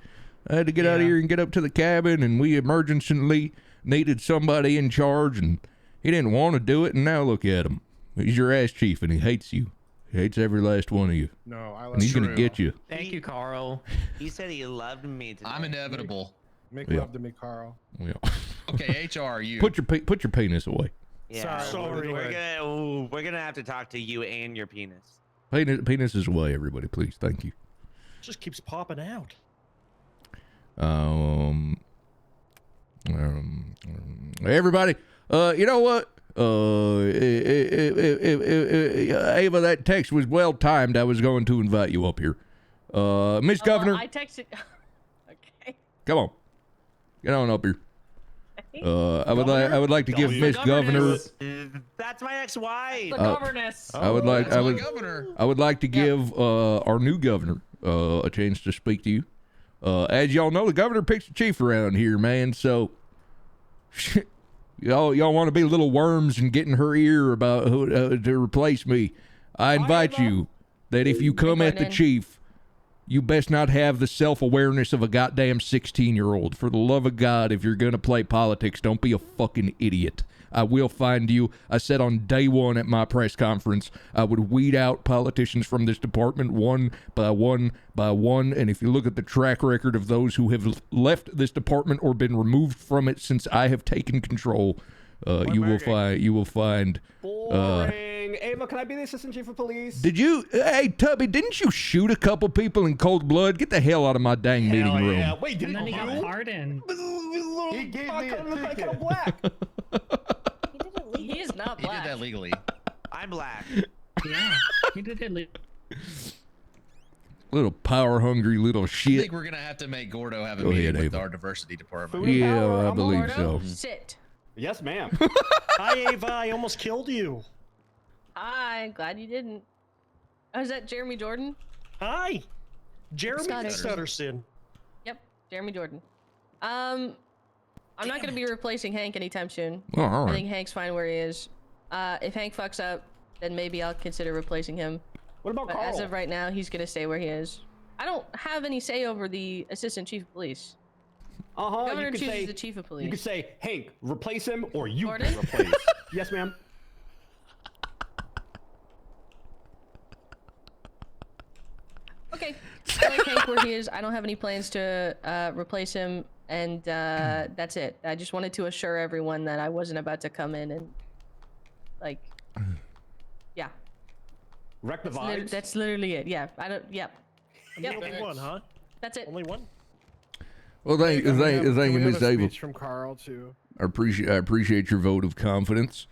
I had to get out of here and get up to the cabin, and we emergently needed somebody in charge, and he didn't want to do it, and now look at him. He's your ass chief, and he hates you. He hates every last one of you. No, I and he's going to get you. Thank you, Carl. He said he loved me today. I'm inevitable. Make Yeah. love to me, Carl. Yeah. Okay, HR, you. Put your penis away. Yeah, Sorry. we're gonna have to talk to you and your penis. Penis is away, everybody, please. Thank you. Just keeps popping out. Everybody, you know what? Ava, that text was well timed. I was going to invite you up here. Miss Governor. I texted. Okay. Come on. Get on up here. I would like to give Miss Governor. That's my ex-wife. The governess. I would like to give our new governor a chance to speak to you. As y'all know, the governor picks the chief around here, man. So y'all want to be little worms and get in her ear about who to replace me. I invite you that if you come at the chief, you best not have the self-awareness of a goddamn 16-year-old. For the love of God, if you're going to play politics, don't be a fucking idiot. I will find you. I said on day one at my press conference, I would weed out politicians from this department one by one by one. And if you look at the track record of those who have left this department or been removed from it since I have taken control, you will find. Boring. Ava, can I be the assistant chief of police? Hey Tubby, didn't you shoot a couple people in cold blood? Get the hell out of my dang meeting room. Yeah. Wait, didn't he got pardoned? He gave me a ticket. Black. He is not He black. did that legally. I'm black. Yeah, he did it. Little power hungry little I shit. think we're gonna have to make Gordo have a Go meeting ahead, with Ava. our diversity department. Yeah, I believe Gordo, so. sit. Yes, ma'am. Hi, Ava. I almost killed you. Hi, glad you didn't. Oh, is that Jeremy Jordan? Hi. Jeremy Stutterson. Stutterson. Yep, Jeremy Jordan. I'm not gonna be replacing Hank anytime soon. Oh, all right. I think Hank's fine where he is. If Hank fucks up, then maybe I'll consider replacing him. What about But Carl? as of right now, he's gonna stay where he is. I don't have any say over the assistant chief of police. Governor You could chooses say the chief of police. You could say, Hank, replace him, or you Gordon? replace. Yes, ma'am. Okay, I like Hank where he is. I don't have any plans to replace him, and that's it. I just wanted to assure everyone that I wasn't about to come in and, like, yeah. Wreck the vibes. That's literally it. Yeah, I don't. Yep. Yep. Only one, huh? That's it. Only one? Well, thank you, Miss Ava. From Carl too. I appreciate your vote of confidence.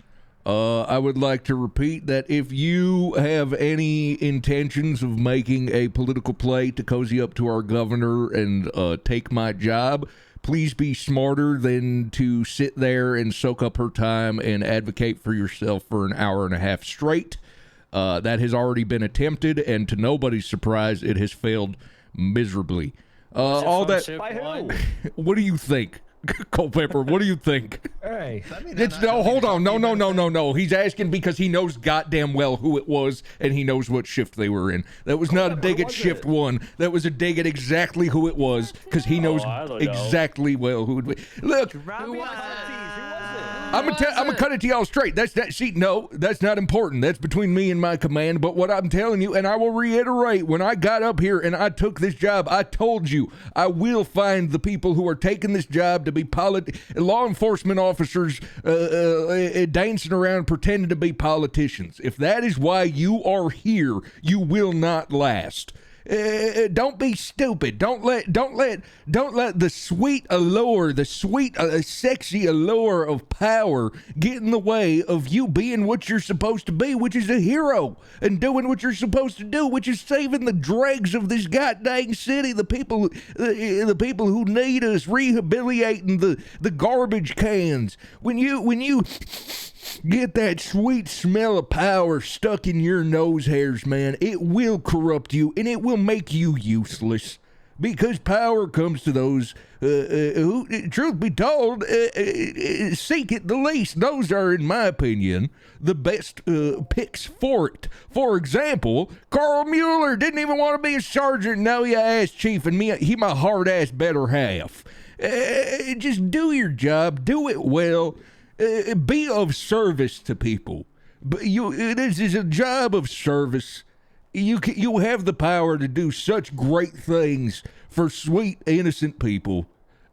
I would like to repeat that if you have any intentions of making a political play to cozy up to our governor and take my job, please be smarter than to sit there and soak up her time and advocate for yourself for an hour and a half straight. That has already been attempted, and to nobody's surprise, it has failed miserably. All that. By who? What do you think, Culpepper? What do you think? Hey. Hold on. No. He's asking because he knows goddamn well who it was, and he knows what shift they were in. That was not a dig at shift one. That was a dig at exactly who it was, because he knows exactly well who it was. Look, Who was it? I'm gonna cut it to y'all straight. That's not important. That's between me and my command. But what I'm telling you, and I will reiterate, when I got up here and I took this job, I told you I will find the people who are taking this job to be law enforcement officers dancing around pretending to be politicians. If that is why you are here, you will not last. Don't be stupid. Don't let the sweet allure, the sweet, sexy allure of power get in the way of you being what you're supposed to be, which is a hero, and doing what you're supposed to do, which is saving the dregs of this goddamn city, the people who need us, rehabilitating the garbage cans. When you get that sweet smell of power stuck in your nose hairs, man, it will corrupt you and it will make you useless. Because power comes to those who, truth be told, seek it the least. Those are, in my opinion, the best picks for it. For example, Carl Mueller didn't even want to be a sergeant. Now he ass chief, and he my hard ass better half. Just do your job. Do it well. Be of service to people. But this is a job of service. You have the power to do such great things for sweet, innocent people.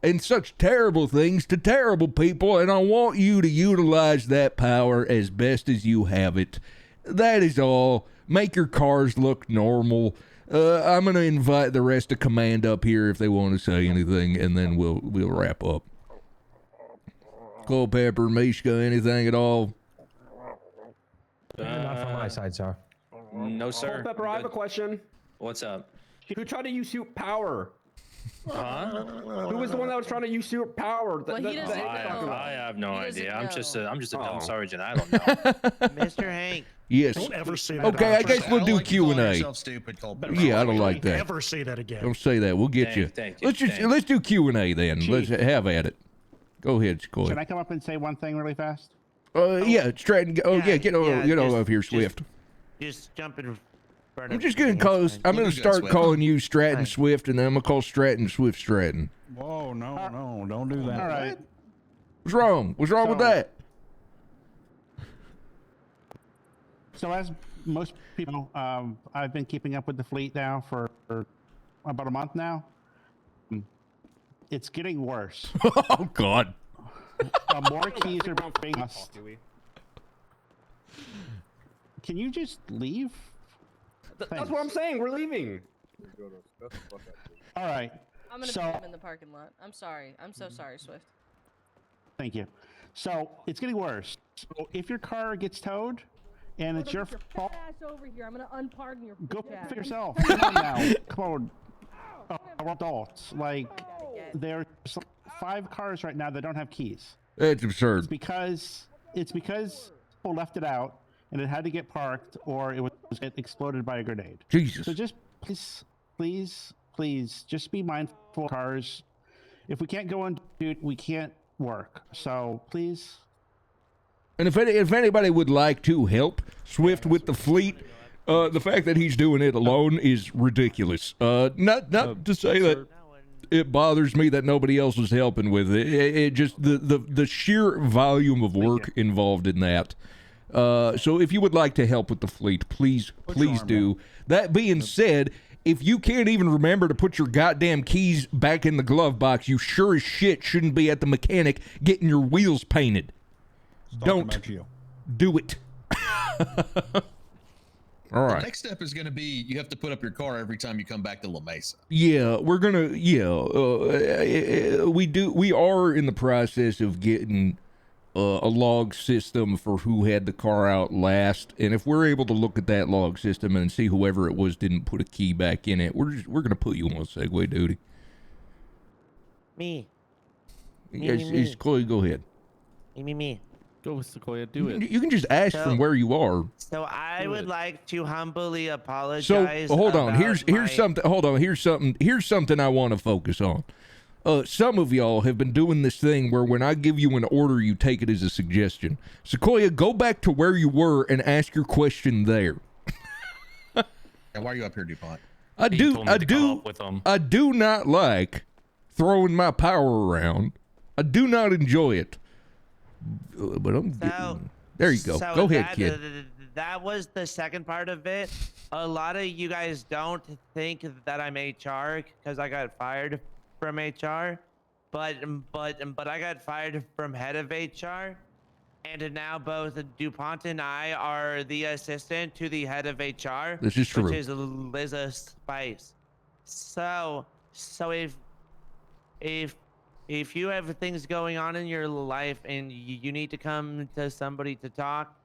and such terrible things to terrible people, and I want you to utilize that power as best as you have it. That is all. Make your cars look normal. I'm going to invite the rest of command up here if they want to say anything, and then we'll wrap up. Culpepper, Mishka, anything at all? Not from my side, sir. No, sir. Pepper, I have a question. What's up? Who tried to usurp power? Huh? Who was the one that was trying to usurp power? Well, he doesn't know. I have no idea. I'm just a dumb Oh. sergeant. I don't know. Mr. Hank. Yes. Don't ever say that. Okay, I guess we'll do Q&A. Stupid, Culpepper. Yeah, I don't like that. Never say that again. Don't say that. We'll get you. Thank you. Let's do Q&A then. Chief. Let's have at it. Go ahead, Skoy. Can I come up and say one thing really fast? Yeah, Stratton. Get over here, Swift. Just jump in front I'm of just me, gonna call. it's fine. I'm gonna start calling you Stratton Swift, and then I'm gonna call Stratton Swift Stratton. Whoa, no, don't do that. All right. What's wrong? What's wrong with that? So as most people, I've been keeping up with the fleet now for about a month now. It's getting worse. Oh God. More keys are being lost. Can you just leave? That's what I'm saying. We're leaving. All right. I'm gonna So- put him in the parking lot. I'm sorry. I'm so sorry, Swift. Thank you. So it's getting worse. So if your car gets towed, and it's your fault, Ass over here. I'm gonna unpardon your. go bitch ass. for yourself. Come on now. Come on. We're adults. Like, there's 5 cars right now that don't have keys. That's absurd. It's because people left it out, and it had to get parked, or it was get exploded by a grenade. Jesus. So just please, just be mindful of cars. If we can't go in, dude, we can't work. So please. And if anybody would like to help Swift with the fleet, the fact that he's doing it alone is ridiculous. Not to say that it bothers me that nobody else is helping with it. It just the sheer volume of work involved in that. So if you would like to help with the fleet, please do. That being said, if you can't even remember to put your goddamn keys back in the glove box, you sure as shit shouldn't be at the mechanic getting your wheels painted. Don't do it. All right. The next step is going to be you have to put up your car every time you come back to La Mesa. Yeah, we're gonna. We are in the process of getting a log system for who had the car out last, and if we're able to look at that log system and see whoever it was didn't put a key back in it, we're gonna put you on Segway duty. Me. Yes, Chloe, go ahead. Me. Go with Sequoia, do it. You can just ask from where you are. So I would like to humbly So apologize. hold on. about Here's my- something. Hold on. Here's something I want to focus on. Some of y'all have been doing this thing where when I give you an order, you take it as a suggestion. Sequoia, go back to where you were and ask your question there. Yeah, why are you up here, DuPont? I do not like throwing my power around. I do not enjoy it. But I'm getting... There you go. Go ahead, kid. That was the second part of it. A lot of you guys don't think that I'm HR because I got fired from HR, but I got fired from head of HR, and now both DuPont and I are the assistant to the head of HR. This is true. Which is Liza Spice. So if you have things going on in your life and you need to come to somebody to talk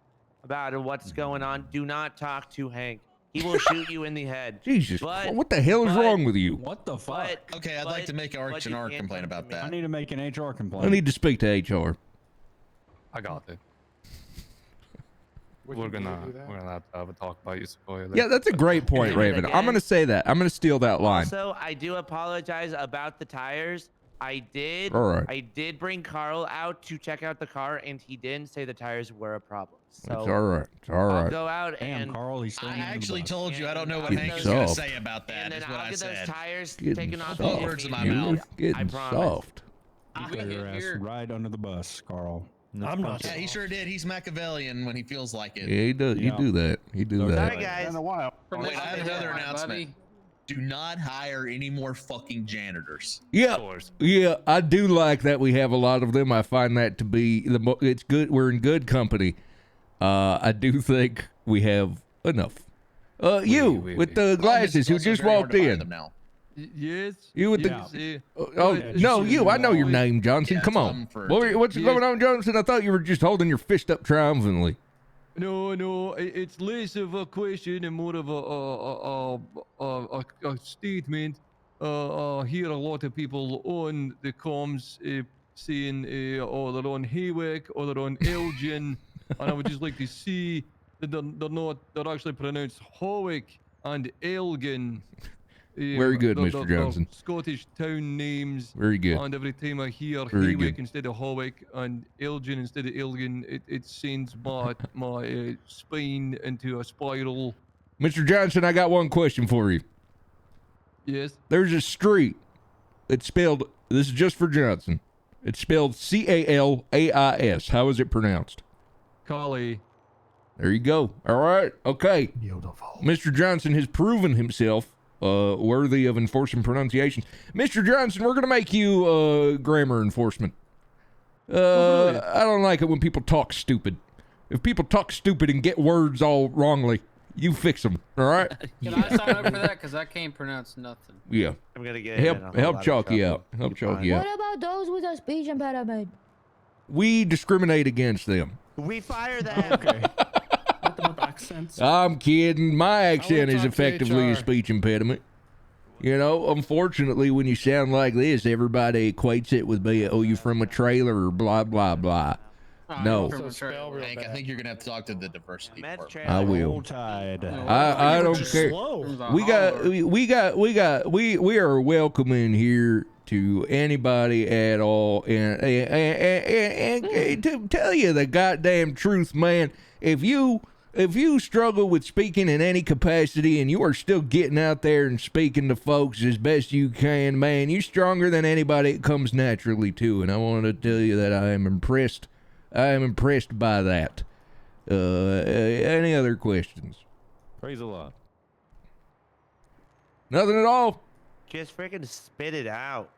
about what's going on, do not talk to Hank. He will shoot you in the head. Jesus, what the hell is wrong with you? What the fuck? Okay, I'd like to make an R complaint about that. I need to make an HR complaint. I need to speak to HR. I got it. We're gonna have a talk about you, Sequoia. Yeah, that's a great point, Raven. I'm gonna say that. I'm gonna steal that line. Also, I do apologize about the tires. I did. All right. I did bring Carl out to check out the car, and he didn't say the tires were a problem. So It's all right. It's all I'll right. go out and Carl, he's I actually told you I don't know what Getting Hank's going to soft. say about that. And Is then what I'll I get said. those tires Getting taken off. soft. of words in my You're mouth. getting promise. soft. You got your ass right under the bus, Carl. I'm not. Yeah, he sure did. He's Machiavellian when he feels like it. Yeah, he does. You do that. You do Sorry, that. guys. Been a while. Wait, I have another announcement. Do not hire any more fucking janitors. Yeah, I do like that we have a lot of them. I find that to be it's good. We're in good company. I do think we have enough. With the glasses who just walked in. Yes. You with the no, you. I know your name, Johnson. Come on. What's going on, Johnson? I thought you were just holding your fist up triumphantly. No, it's less of a question and more of a statement. I hear a lot of people on the comms saying, they're on Haywick or they're on Elgin, and I would just like to see that they're actually pronounced Hawick and Elgin. Very good, Mr. Johnson. Scottish town names. Very good. And every time I hear Very Haywick good. instead of Hawick and Elgin instead of Elgin, it sends my spine into a spiral. Mr. Johnson, I got one question for you. Yes. There's a street. It's spelled. This is just for Johnson. It's spelled Calais. How is it pronounced? Calais. There you go. All right. Okay. Beautiful. Mr. Johnson has proven himself worthy of enforcing pronunciations. Mr. Johnson, we're going to make you grammar enforcement. Really? I don't like it when people talk stupid. If people talk stupid and get words all wrongly, you fix them, all right? Can I sign up for that? Because I can't pronounce nothing. Yeah. I'm going to get help chalk you out. Help chalk you out. What about those with a speech impediment? We discriminate against them. We fire them. Okay. Accents. I'm kidding. My accent is talk to effectively a HR. speech impediment. You know, unfortunately, when you sound like this, everybody equates it with being, oh, you from a trailer or blah, blah, blah. No. Hank, I think you're gonna have to talk to the diversity department. I will. Tide. I don't care. We are welcoming here to anybody at all, and to tell you the goddamn truth, man, if you struggle with speaking in any capacity and you are still getting out there and speaking to folks as best you can, man, you're stronger than anybody it comes naturally to, and I want to tell you that I am impressed. I am impressed by that. Any other questions? Praise the Lord. Nothing at all? Just freaking spit it out.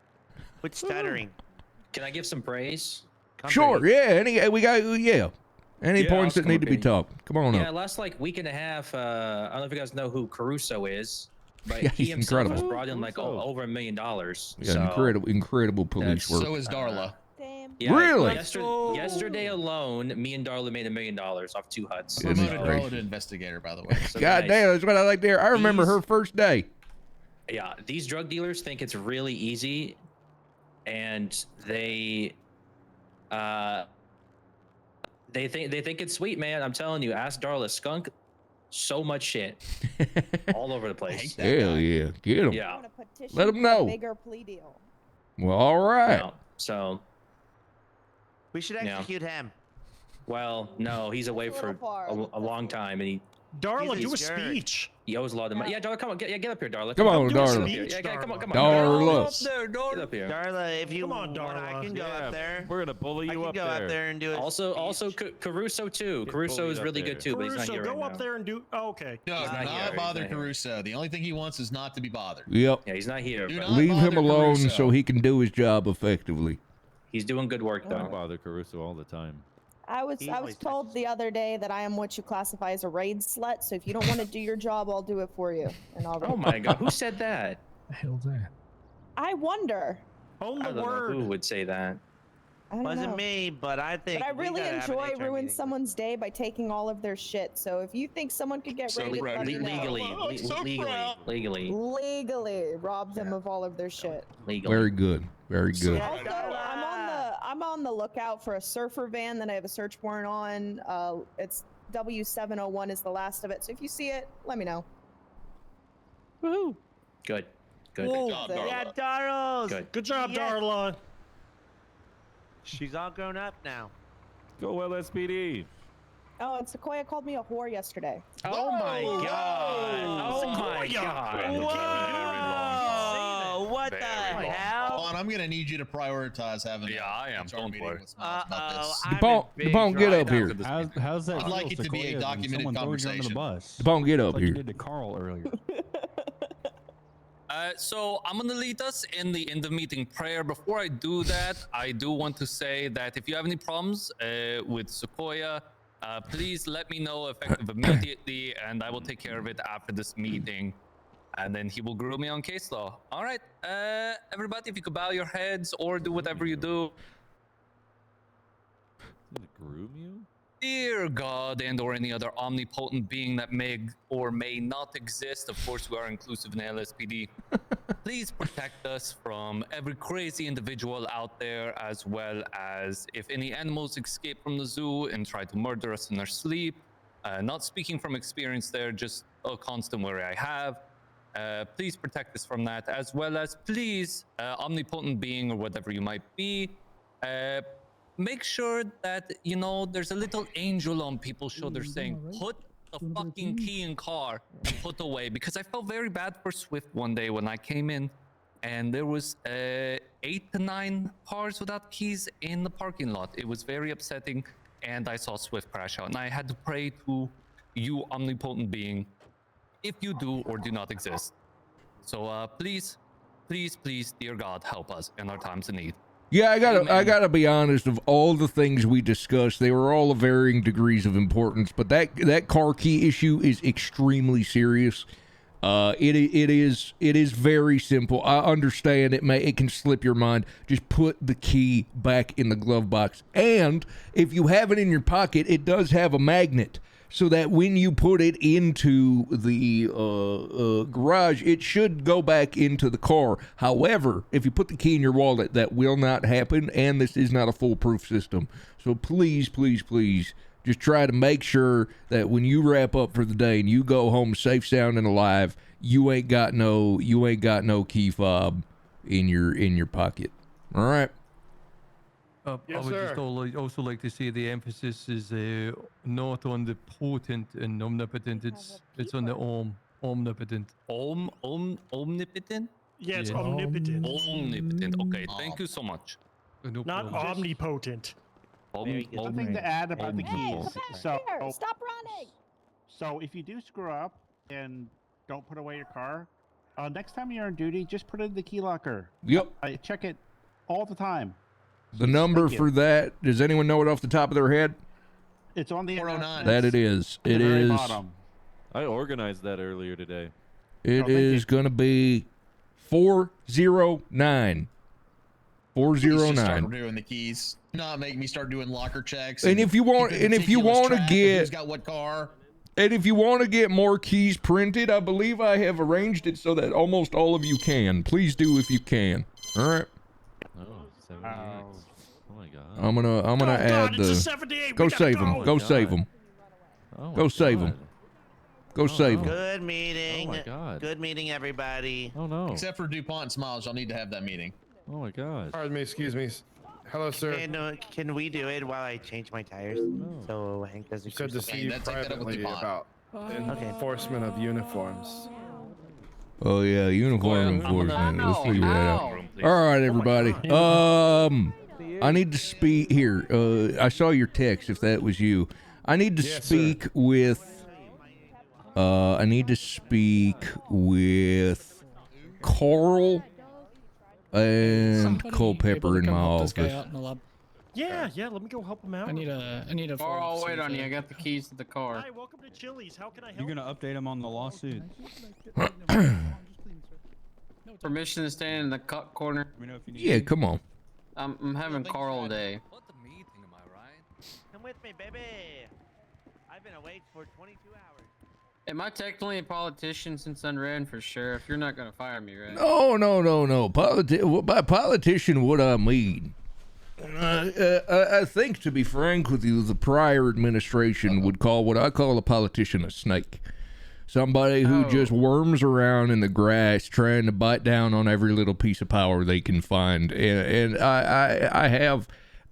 Quit stuttering. Can I give some praise? Sure, yeah. Any points that need to be talked. Come on Yeah, up. last like week and a half, I don't know if you guys know who Caruso is, but Yeah, he he's himself incredible. has brought in like over $1 million. Yeah, So, incredible police work. So is Darla. yeah, Really? Yesterday alone, me and Darla made $1 million off 2 huts. Goodness Promoted gracious. Darla to investigator, by the way. So God nice. damn, that's what I like there. I remember her first day. Yeah, these drug dealers think it's really easy, and they think it's sweet, man. I'm telling you, ask Darla. Skunk, so much shit, all over the place. Hell yeah, get him. Yeah. Let him know. Bigger plea deal. Well, all right. Yeah, so. We should execute him. Well, no, he's away for a long time, and Darla, do a speech. he owes a lot of money. Yeah, Darla, come on, get up here, Darla. Come on, do a Darla. speech, Yeah, come on. Darla. Get up here. Darla, if you Come on, want, Darla. I can go up there. We're gonna bully you up I can go there. up there and do it. Also, Caruso too. Caruso is bullied up really there. good too, but he's not Caruso, here go right up now. there and do. Oh, okay. No, He's do not not here. bother He's not here. Caruso. The only thing he wants is not to be bothered. Yep. Yeah, he's not here. Do But not Leave him bother alone Caruso. so he can do his job effectively. he's doing good work I though. bother Caruso all the time. I was told the other day that I am what you classify as a raid slut. So if you don't want to do your job, I'll do it for you. And I'll. Oh my God, who said that? The hell's that? I wonder. On I the don't know word. who would say that. I don't Wasn't know. me, but I think. But I we really gotta have an enjoy HR ruining meeting. someone's day by taking all of their shit. So if you think someone could get So raided, let me know. Legally rob them of all of their shit. Legally. Very good. Very good. Also, I'm on the lookout for a surfer van that I have a search warrant on. It's W701 is the last of it. So if you see it, let me know. Woohoo! Good. Good. Whoa, Good job, Darla. yeah, Darla. Good job, Yes. Darla. She's all grown up now. Go LSPD. Oh, and Sequoia called me a whore yesterday. Oh my God. Oh my God. Whoa! What the hell? Vaughn, I'm gonna need you to prioritize having. Yeah, I am. Don't worry. DePong, get up here. How's that? I'd like feel, it to be a Sequoia, when documented someone throws you under the conversation. bus? DePong, get up Like you here. did to Carl earlier. So I'm gonna lead us in the end of meeting prayer. Before I do that, I do want to say that if you have any problems with Sequoia, please let me know effective immediately, and I will take care of it after this meeting. And then he will groom me on case law. All right, everybody, if you could bow your heads or do whatever you do. Gonna groom you? Dear God and or any other omnipotent being that may or may not exist, of course we are inclusive in LSPD, please protect us from every crazy individual out there, as well as if any animals escape from the zoo and try to murder us in their sleep. Not speaking from experience there, just a constant worry I have. Please protect us from that, as well as please, omnipotent being or whatever you might be, make sure that, you know, there's a little angel on people's shoulders saying, put the fucking key in car and put away. Because I felt very bad for Swift one day when I came in and there was 8 to 9 cars without keys in the parking lot. It was very upsetting, and I saw Swift crash out. And I had to pray to you, omnipotent being, if you do or do not exist. So please, please, please, dear God, help us in our times of need. Yeah, I gotta be honest. Of all the things we discussed, they were all of varying degrees of importance. But that car key issue is extremely serious. It is very simple. I understand it can slip your mind. Just put the key back in the glove box, and if you have it in your pocket, it does have a magnet, so that when you put it into the garage, it should go back into the car. However, if you put the key in your wallet, that will not happen, and this is not a foolproof system. So please, please, please, just try to make sure that when you wrap up for the day and you go home safe, sound, and alive, you ain't got no key fob in your pocket. All right. I would just also like to say the emphasis is not on the potent and omnipotent. It's on the omnipotent. Omnipotent? Yeah, it's omnipotent. Omnipotent. Okay, thank you so much. Not omnipotent. Something to add about the keys. So Stop running! So if you do screw up and don't put away your car, next time you're on duty, just put it in the key locker. Yep. I check it all the time. The number for that, does anyone know it off the top of their head? It's on the 409. That it is. It is. I organized that earlier today. It is going to be 409. 409. Start doing the keys. Not make me start doing locker checks. And if you want, to get, who's got what car. And if you want to get more keys printed, I believe I have arranged it so that almost all of you can. Please do if you can. All right. Oh, 78. Oh my God. I'm gonna add the. Go save them. Go save them. Go save them. Go save them. Good meeting. Oh my God. Good meeting, everybody. Oh no. Except for DuPont and Smiles, y'all need to have that meeting. Oh my God. Pardon me, excuse me. Hello, sir. Can we do it while I change my tires? So Hank doesn't. You said to see you privately about enforcement of uniforms. Oh yeah, uniform enforcement. Let's figure that out. All right, everybody. I need to speak here. I saw your text. If that was you, I need to speak with. I need to speak with Carl and Culpepper in my office. Yeah, let me go help him out. I need a. Carl, wait on you. I got the keys to the car. Hi, welcome to Chili's. How can I help? You're gonna update him on the lawsuit. Permission to stand in the cut corner. Yeah, come on. I'm having Carl day. Come with me, baby. I've been awake for 22 hours. Am I technically a politician since I ran for sheriff? You're not gonna fire me, right? No. By politician, what I mean. I think, to be frank with you, the prior administration would call what I call a politician a snake. Somebody who just worms around in the grass trying to bite down on every little piece of power they can find. And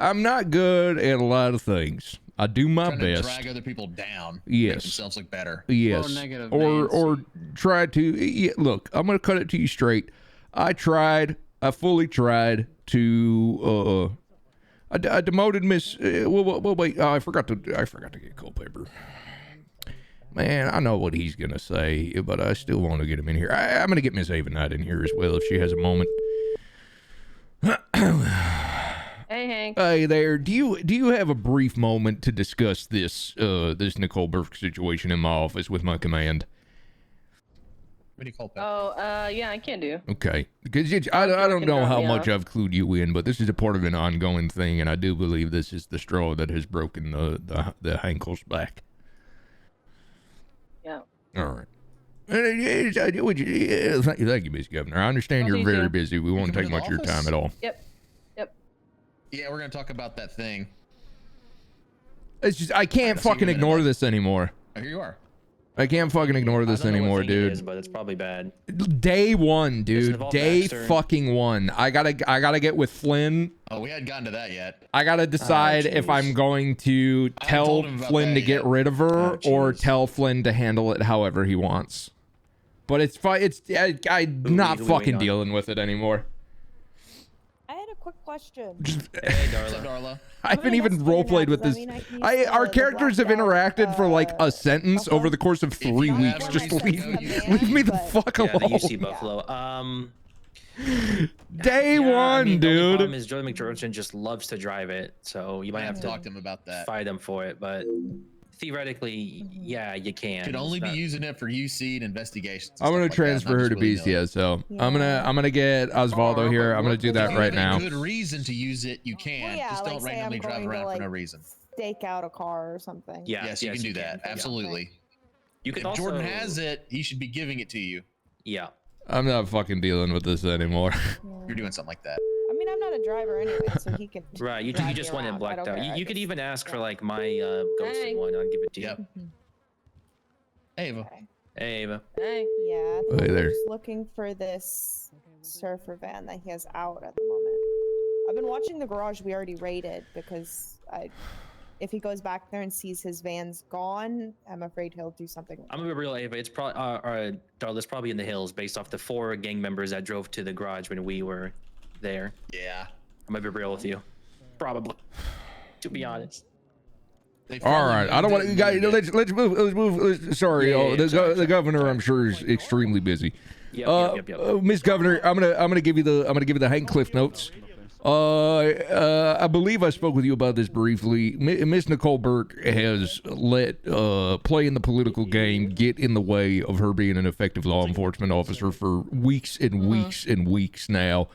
I'm not good at a lot of things. I do my best. Drag other people down. Yes. Make themselves look better. Yes. Or try to, look, I'm going to cut it to you straight. I fully tried to, I demoted Miss, wait, I forgot to get Culpepper. Man, I know what he's gonna say, but I still want to get him in here. I'm gonna get Miss Ava Knight in here as well if she has a moment. Hey, Hank. Hey there. Do you have a brief moment to discuss this this Nicole Burke situation in my office with my command? Oh, yeah, I can do. Okay, because I don't know how much I've clued you in, but this is a part of an ongoing thing, and I do believe this is the straw that has broken the Hankel's back. Yeah. All right. Thank you, Miss Governor. I understand you're very busy. We won't take much of your time at all. Yep. Yeah, we're gonna talk about that thing. It's just I can't fucking ignore this anymore. Oh, here you are. I can't fucking ignore this anymore, dude. It is, but it's probably bad. Day one, dude. Day Baxter. fucking one. I gotta get with Flynn. Oh, we hadn't gotten to that yet. I gotta decide if I'm going to tell Flynn to get rid of her or tell Flynn to handle it however he wants. But it's fine. I'm not fucking dealing with it anymore. I had a quick question. Hey, Darla. I haven't even roleplayed with this. Our characters have interacted for like a sentence over the course of 3 weeks. Just leave me the fuck alone. The UC Buffalo. Day one, The only dude. problem is Joey McJordan just loves to drive it, so you might have to talk to him about that. Fight him for it, but theoretically, yeah, you can. Could only be using it for UC and investigations. I'm gonna transfer her to BCS, so I'm gonna get Osvaldo here. I'm gonna do that right now. Good reason to use it, you can. Just don't randomly drive around for no reason. Stake out a car or something. Yes, you can do that. Absolutely. You could if also... Jordan has it, he should be giving it to you. Yeah. I'm not fucking dealing with this anymore. You're doing something like that. I mean, I'm not a driver anyway, so he can. Right, you just went and blacked out. You could even ask for like my ghosted one. I'll give it to you. Hey, Ava. Hey, Ava. Hey. Yeah. I Hey think there. I'm just looking for this surfer van that he has out at the moment. I've been watching the garage we already raided because if he goes back there and sees his van's gone, I'm afraid he'll do something. I'm gonna be real, Ava. It's probably Darla's probably in the hills based off the 4 gang members that drove to the garage when we were there. Yeah. I'm gonna be real with you. Probably. To be honest. All right, I don't want to. Guys, let's move. Sorry, the governor, I'm sure, is extremely busy. Yep. Miss Governor, I'm gonna give you the Hank Cliff notes. I believe I spoke with you about this briefly. Miss Nicole Burke has let playing the political game get in the way of her being an effective law enforcement officer for weeks and weeks and weeks now.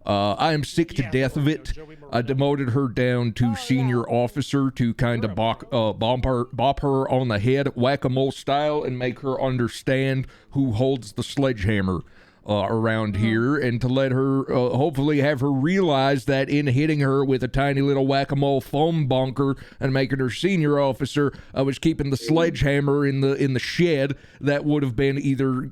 I am sick to death of it. I demoted her down to senior officer to kind of bop her on the head, whack-a-mole style, and make her understand who holds the sledgehammer around here, and to let her hopefully have her realize that in hitting her with a tiny little whack-a-mole foam bunker and making her senior officer, I was keeping the sledgehammer in the shed that would have been either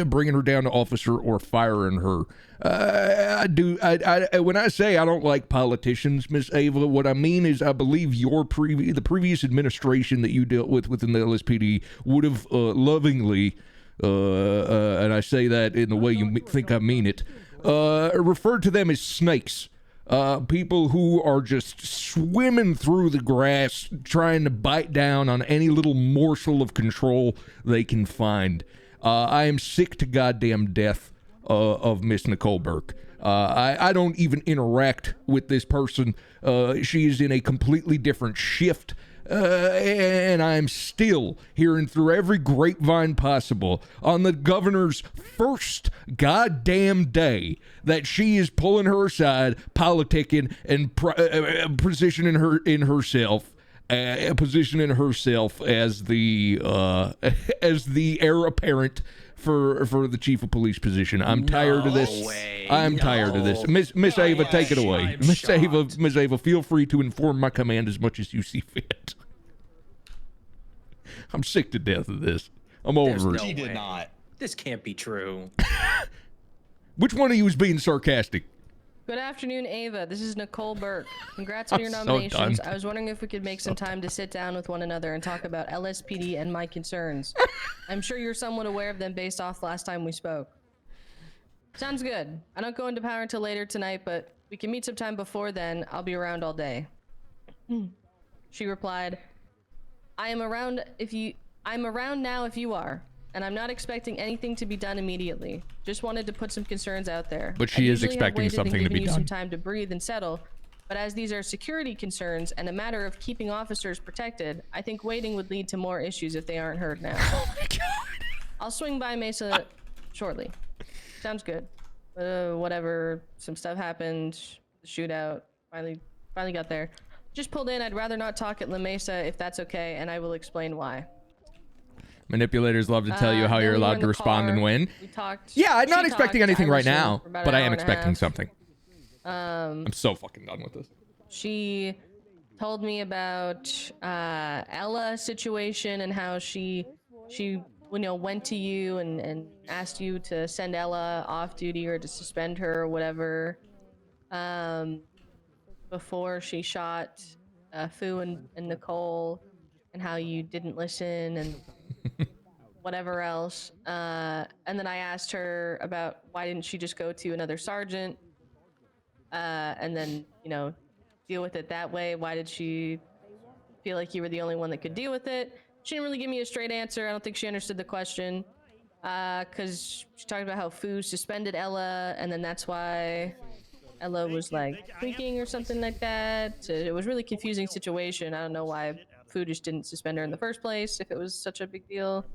bringing her down to officer or firing her. When I say I don't like politicians, Miss Ava, what I mean is I believe the previous administration that you dealt with within the LSPD would have lovingly, and I say that in the way you think I mean it, referred to them as snakes. People who are just swimming through the grass, trying to bite down on any little morsel of control they can find. I am sick to goddamn death of Miss Nicole Burke. I don't even interact with this person. She is in a completely different shift. And I'm still hearing through every grapevine possible on the governor's first goddamn day that she is pulling her aside, politicking, and positioning herself as the heir apparent for the chief of police position. I'm tired of this. I'm tired of this. Miss Ava, take it away. Miss Ava, feel free to inform my command as much as you see fit. I'm sick to death of this. I'm over it. She did not. This can't be true. Which one of you is being sarcastic? Good afternoon, Ava. This is Nicole Burke. Congrats on your I'm so nominations. done. I was wondering if we could make some time to sit down with one another and talk about LSPD and my concerns. I'm sure you're somewhat aware of them based off last time we spoke. Sounds good. I don't go into power until later tonight, but we can meet sometime before then. I'll be around all day. She replied, I am around if you I'm around now if you are, and I'm not expecting anything to be done immediately. Just wanted to put some concerns out there. But she is expecting something to be you done. some time to breathe and settle. But as these are security concerns and a matter of keeping officers protected, I think waiting would lead to more issues if they aren't heard now. Oh my god. I'll swing by Mesa shortly. Sounds good. Whatever. Some stuff happened. The shootout. Finally got there. Just pulled in. I'd rather not talk at La Mesa if that's okay, and I will explain why. Manipulators love to tell you how then you're we were allowed in to the respond and car. win. We talked. Yeah, I'm not She expecting talked. anything I right listened now, for about but an I am hour and a expecting half. something. I'm so fucking done with this. She told me about Ella situation and how she went to you and asked you to send Ella off duty or to suspend her or whatever before she shot Fu and Nicole, and how you didn't listen and whatever else. And then I asked her about why didn't she just go to another sergeant and then deal with it that way. Why did she feel like you were the only one that could deal with it? She didn't really give me a straight answer. I don't think she understood the question. Because she talked about how Fu suspended Ella, and then that's why Ella was like tweaking or something like that. So it was a really confusing situation. I don't know why Fu just didn't suspend her in the first place if it was such a big deal.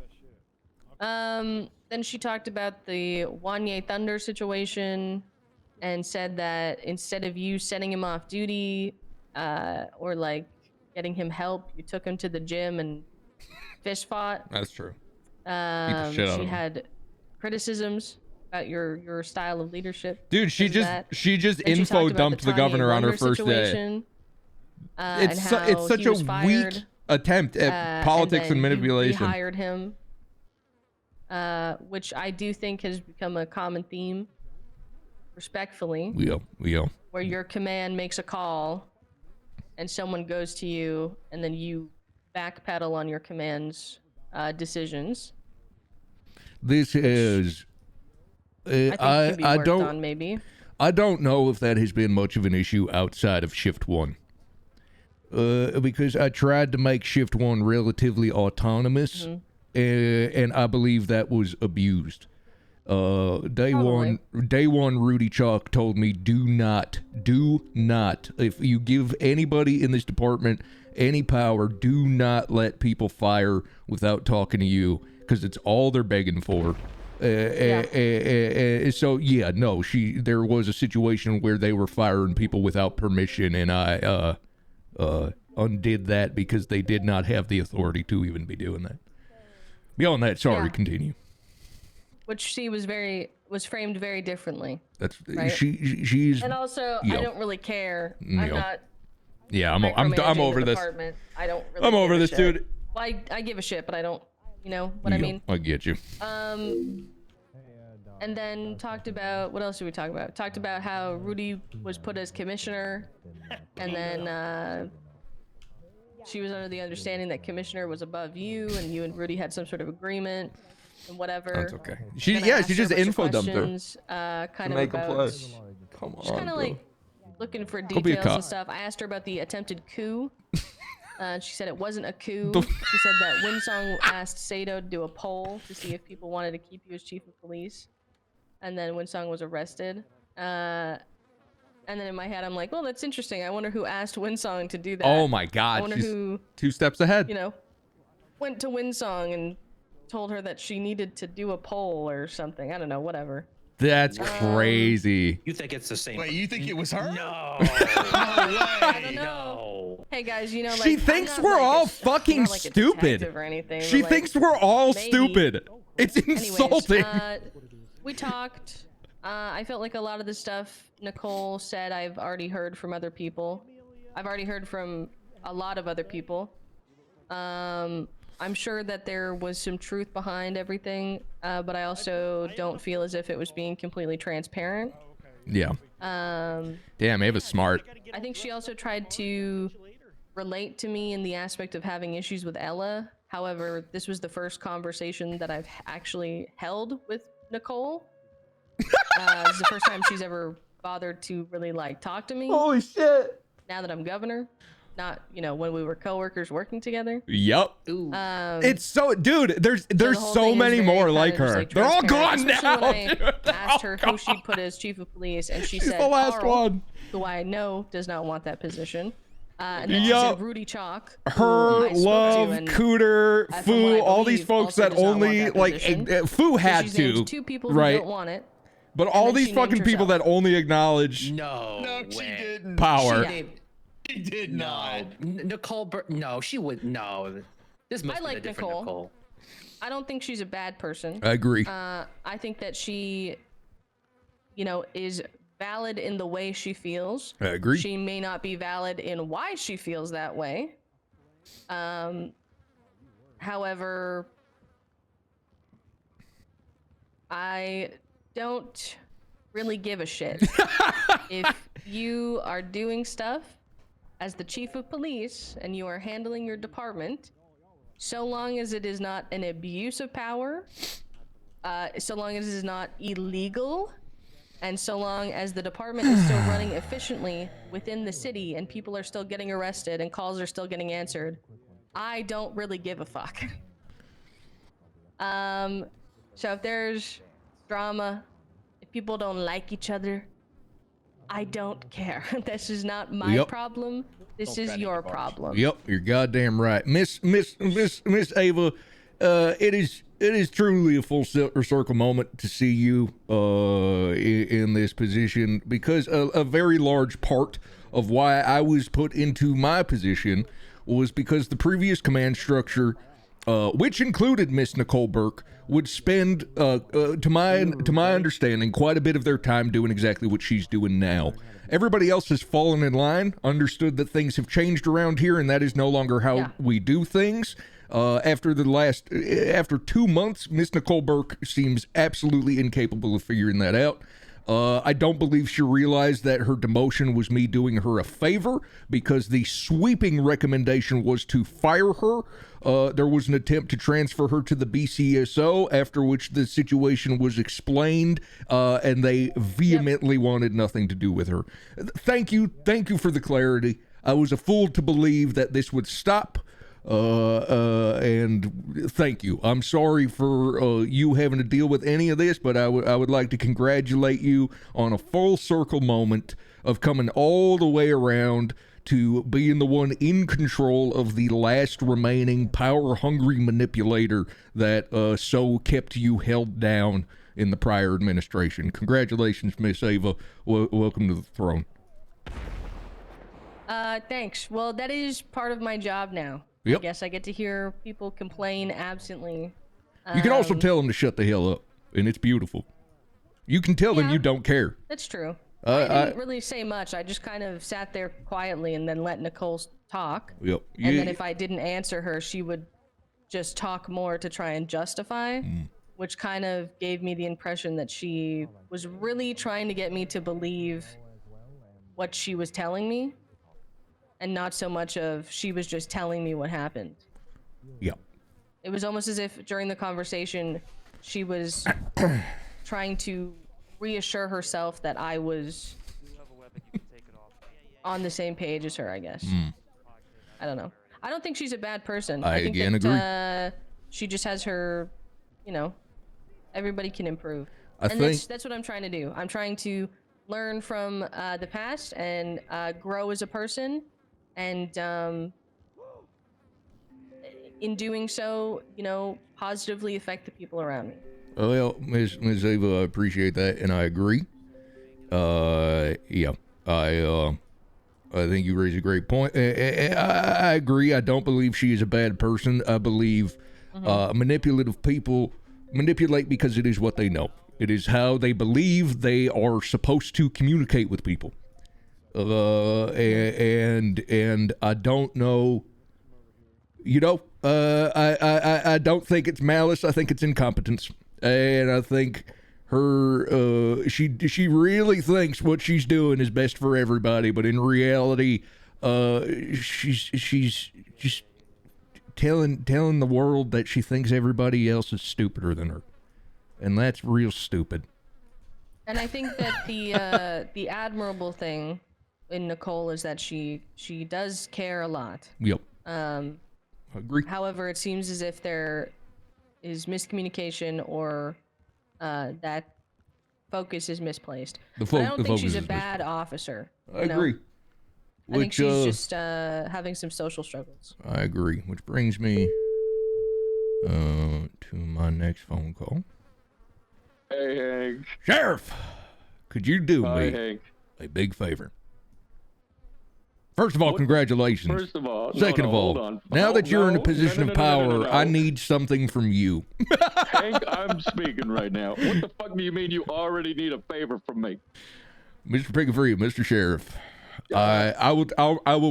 Then she talked about the Wanye Thunder situation and said that instead of you sending him off duty or like getting him help, you took him to the gym and fist fought. That's true. Beat the shit out of She him. had criticisms about your style of leadership. Dude, she because of just that. she just Then she info talked about dumped the Tanya governor on her Wonder first day. situation, and It's how it's such he a was fired, weak attempt at politics and then manipulation. You rehired him, which I do think has become a common theme. Respectfully, We all. where your command makes a call, and someone goes to you, and then you backpedal on your command's decisions. This is. I think can be worked on, maybe. I don't know if that has been much of an issue outside of Shift 1. Because I tried to make Shift 1 relatively autonomous, and I believe that was abused. Day one, Rudy Chalk told me, do not, if you give anybody in this department any power, do not let people fire without talking to you, because it's all they're begging for. So yeah, no, there was a situation where they were firing people without permission, and I undid that because they did not have the authority to even be doing that. Beyond that, sorry, continue. Which she was framed very differently. That's right? she's. And also, yeah. I don't really care. I'm Yeah. not. Yeah, I'm over the this. department. I don't really I'm give over a this, shit. dude. Well, I give a shit, but I don't. You know what I Yeah, mean? I get you. And then talked about, what else did we talk about? Talked about how Rudy was put as commissioner, and then she was under the understanding that commissioner was above you, and you and Rudy had some sort of agreement, and whatever. That's okay. And She I asked her just a bunch of info dumped her. questions, kind of make a about, play. Come just on, kind of bro. like looking for Go be a details cop. and stuff. I asked her about the attempted coup. She said it wasn't a coup. She said that Winsong asked Sato to do a poll to see if people wanted to keep you as chief of police, and then Winsong was arrested. And then in my head, I'm like, well, that's interesting. I wonder who asked Winsong to do that. Oh my I God, wonder she's who, 2 steps ahead. went to Winsong and told her that she needed to do a poll or something. I don't know, whatever. That's crazy. You think it's the same? Wait, you think it was her? No. I don't know. Hey guys, like, She thinks we're all fucking stupid. Or anything, She but, thinks we're all maybe. stupid. It's insulting. Anyways, we talked. I felt like a lot of the stuff Nicole said I've already heard from other people. I've already heard from a lot of other people. I'm sure that there was some truth behind everything, but I also don't feel as if it was being completely transparent. Yeah. Damn, Ava's smart. I think she also tried to relate to me in the aspect of having issues with Ella. However, this was the first conversation that I've actually held with Nicole. This is the first time she's ever bothered to really talk to me. Holy shit! Now that I'm governor. not, you know, when we were coworkers working together. Yep. It's so, dude. There's the whole so thing is many very more kind like of just, her. like, They're all transparent, gone especially now. when Dude. I asked her who she'd put as chief of police, and she She's said the last Carl, one. who I know does not want that position. And then she Yup. said Rudy Chalk. Her, Love, Cooter, Foo, all these folks that only like Foo had she's named to, 2 people who right? don't want it. But and all then these she named fucking people that only acknowledge No, she didn't. power. She did not. Nicole, no, she would. No, this must I have like been a different Nicole. I don't think she's a bad person. I agree. I think that she, you know, is valid in the way she feels. I agree. She may not be valid in why she feels that way. However, I don't really give a shit. If you are doing stuff as the chief of police and you are handling your department, so long as it is not an abuse of power, so long as it is not illegal, and so long as the department is still running efficiently within the city and people are still getting arrested and calls are still getting answered, I don't really give a fuck. So if there's drama, if people don't like each other, I don't care. This is not my problem. This is your problem. Yep, you're goddamn right, Miss Ava. It is truly a full circle moment to see you in this position, because a very large part of why I was put into my position was because the previous command structure, which included Miss Nicole Burke, would spend, to my understanding, quite a bit of their time doing exactly what she's doing now. Everybody else has fallen in line, understood that things have changed around here, and that is no longer how we do things. After 2 months, Miss Nicole Burke seems absolutely incapable of figuring that out. I don't believe she realized that her demotion was me doing her a favor, because the sweeping recommendation was to fire her. There was an attempt to transfer her to the BCSO, after which the situation was explained, and they vehemently wanted nothing to do with her. Thank you for the clarity. I was a fool to believe that this would stop. And thank you. I'm sorry for you having to deal with any of this, but I would like to congratulate you on a full circle moment of coming all the way around to being the one in control of the last remaining power-hungry manipulator that so kept you held down in the prior administration. Congratulations, Miss Ava. Welcome to the throne. Thanks. Well, that is part of my job now. Yep. I guess I get to hear people complain absently. You can also tell them to shut the hell up, and it's beautiful. You can tell them you don't care. That's true. I didn't really say much. I just kind of sat there quietly and then let Nicole talk. Yep. And then if I didn't answer her, she would just talk more to try and justify, which kind of gave me the impression that she was really trying to get me to believe what she was telling me, and not so much of she was just telling me what happened. Yep. It was almost as if during the conversation, she was trying to reassure herself that I was on the same page as her, I guess. I don't know. I don't think she's a bad person. I think again that, agree. She just has her, you know, everybody can improve. I think that's what I'm trying to do. I'm trying to learn from the past and grow as a person. And in doing so, you know, positively affect the people around me. Well, Ms. Ava, I appreciate that, and I agree. Yeah, I think you raise a great point. I agree. I don't believe she is a bad person. I believe manipulative people manipulate because it is what they know. It is how they believe they are supposed to communicate with people. And I don't know, you know, I don't think it's malice. I think it's incompetence. And I think her, she really thinks what she's doing is best for everybody, but in reality, she's just telling the world that she thinks everybody else is stupider than her. And that's real stupid. And I think that the admirable thing in Nicole is that she does care a lot. Yep. Agree. However, it seems as if there is miscommunication or that focus is misplaced. But I don't think she's a bad officer. I agree. I think she's just having some social struggles. I agree. Which brings me to my next phone call. Hey, Hank. Sheriff, could you do Hi, me Hank. a big favor? First of all, congratulations. First of all, Second of all, hold on. now that you're in a position of power, no. I need something from you. Hank, I'm speaking right now. What the fuck do you mean you already need a favor from me? Mr. Pigafree, Mr. Sheriff, I will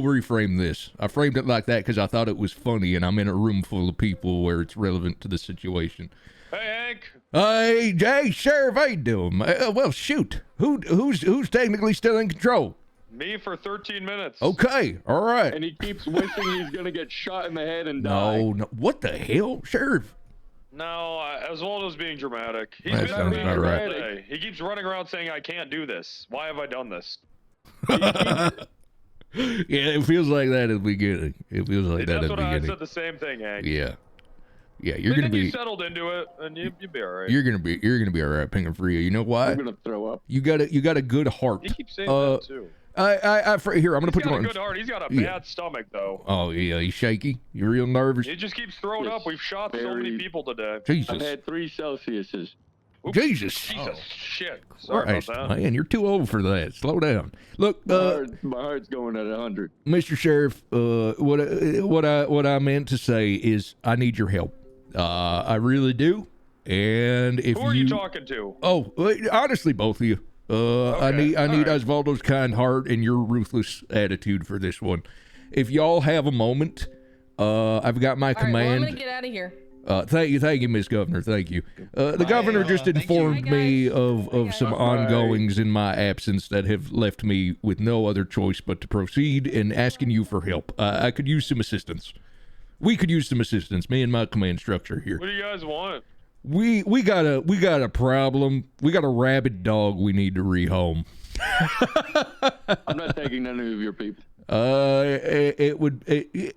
reframe this. I framed it like that because I thought it was funny, and I'm in a room full of people where it's relevant to the situation. Hey, Hank. Hey, Sheriff, how you doing? Well, shoot. Who's technically still in control? Me for 13 minutes. Okay, all right. And he keeps wishing he's gonna get shot in the head and die. No, what the hell, Sheriff? No, Oswaldo's was being dramatic. He's That been sounds being about right. dramatic. He keeps running around saying, I can't do this. Why have I done this? Yeah, it feels like that at the beginning. It feels like that at the That's what I beginning. said the same thing, Hank. Yeah, you're But gonna then you be. settled into it, and you'd be all right. You're gonna be all right, Pigafree. You know why? I'm gonna throw up. You got a good heart. He keeps saying that too. Here, I'm gonna put He's you got on. a good heart. He's got a Yeah. bad stomach, though. Oh yeah, he's shaky. You're real nervous. He just keeps throwing up. We've shot so many people today. Jesus. I've had 3 Celsiuses. Oops. Jesus. Jesus. Shit. Sorry Christ, about that. man, you're too old for that. Slow down. Look, My heart's going at 100. Mr. Sheriff, what I meant to say is I need your help. I really do. And if Who are you talking to? Oh, honestly, both of you. I need Osvaldo's kind heart and your ruthless attitude for this one. If y'all have a moment, I've got my All right, well, I'm command. gonna get out of here. Thank you, Miss Governor. Thank you. The governor just informed me of some ongoings in my absence that have left me with no other choice but to proceed in asking you for help. I could use some assistance. We could use some assistance. Me and my command structure here. What do you guys want? We got a problem. We got a rabid dog we need to rehome. I'm not taking none of your people.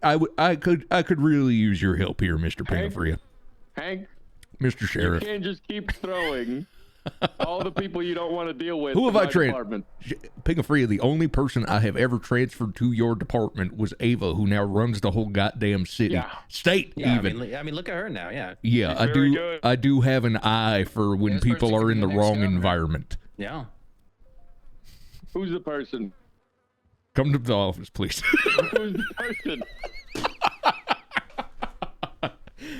I could really use your help here, Mr. Pigafree. Hank, Mr. Sheriff. you can't just keep throwing all the people you don't want to deal with. Who have to I my transferred? Pigafree, the only person I have ever transferred to your department was Ava, who now runs the whole goddamn city, state, Yeah, even. I mean, look at her now. Yeah. Yeah, She's I do have an eye for when people are in the wrong environment. Yeah. Who's the person? Come to the office, please. Who's the person?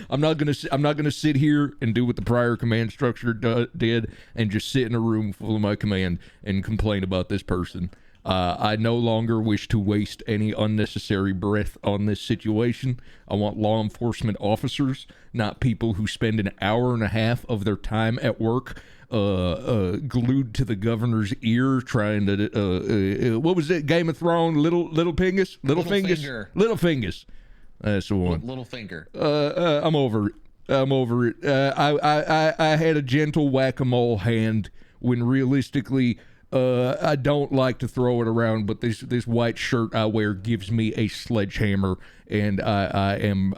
I'm not gonna sit here and do what the prior command structure did and just sit in a room full of my command and complain about this person. I no longer wish to waste any unnecessary breath on this situation. I want law enforcement officers, not people who spend an hour and a half of their time at work glued to the governor's ear trying to what was it, Game of Thrones, little Pingus? Little Fingus. That's the one. Little finger. I'm over it. I had a gentle whack-a-mole hand when realistically I don't like to throw it around, but this white shirt I wear gives me a sledgehammer, and I am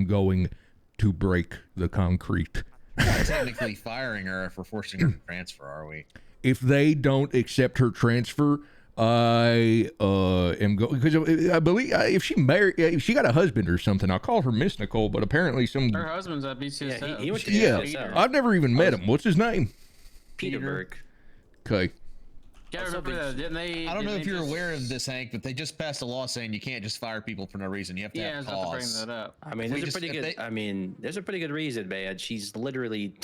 going to break the concrete. We're not technically firing her if we're forcing her to transfer, are we? If they don't accept her transfer, I am going, because I believe if she got a husband or something, I'll call her Miss Nicole, but apparently Her husband's at BCSF. Yeah, he went to yeah, I've never even met him. What's his name? Peterberg. Okay. Yeah, remember that, didn't they? I don't know didn't if they you're just- aware of this, Hank, but they just passed a law saying you can't just fire people for no reason. You have to Yeah, I have was about to bring cause. that up. I mean, We there's a just- pretty if good. they- I mean, there's a pretty good reason, man. She's literally.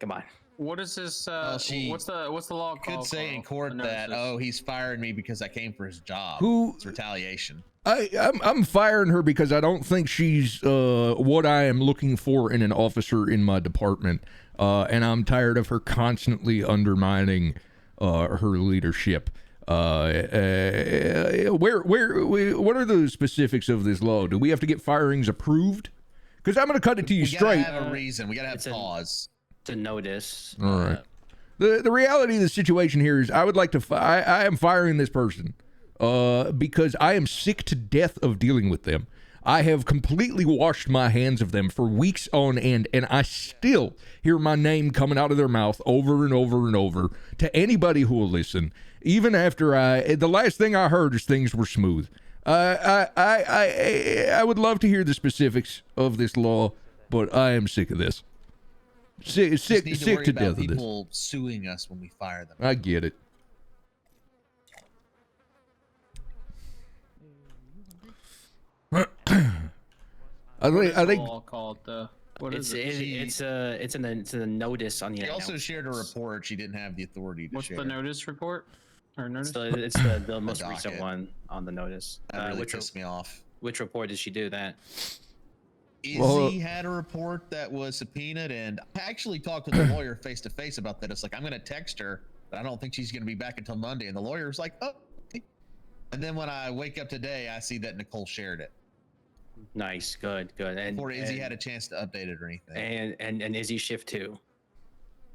Come on. What is this? Well, she what's the law called? Could say in Carl? court I that, noticed oh, he's firing me because I came for his job. Who- It's retaliation. I'm firing her because I don't think she's what I am looking for in an officer in my department, and I'm tired of her constantly undermining her leadership. What are the specifics of this law? Do we have to get firings approved? Because I'm going to cut it to you We straight. gotta have a reason. We gotta have cause. To notice. All right. The reality of the situation here is I would like to I am firing this person. because I am sick to death of dealing with them. I have completely washed my hands of them for weeks on end, and I still hear my name coming out of their mouth over and over and over to anybody who will listen. Even after the last thing I heard is things were smooth. I would love to hear the specifics of this law, but I am sick of this. Sick to death of this. People suing us when we fire them. I get it. I think All called what it's is it? it's in the notice on the. She also shared a report. She didn't have the authority to What's share. the notice report? Or notice? It's the most recent one on the notice. That really which pissed me off. Which report did she do that? Izzy had a report that was subpoenaed, and I actually talked with the lawyer face to face about that. It's like, I'm going to text her, but I don't think she's going to be back until Monday. And the lawyer's like, oh. And then when I wake up today, I see that Nicole shared it. Nice, good. And before Izzy had a chance to update it or anything. And Izzy shift 2.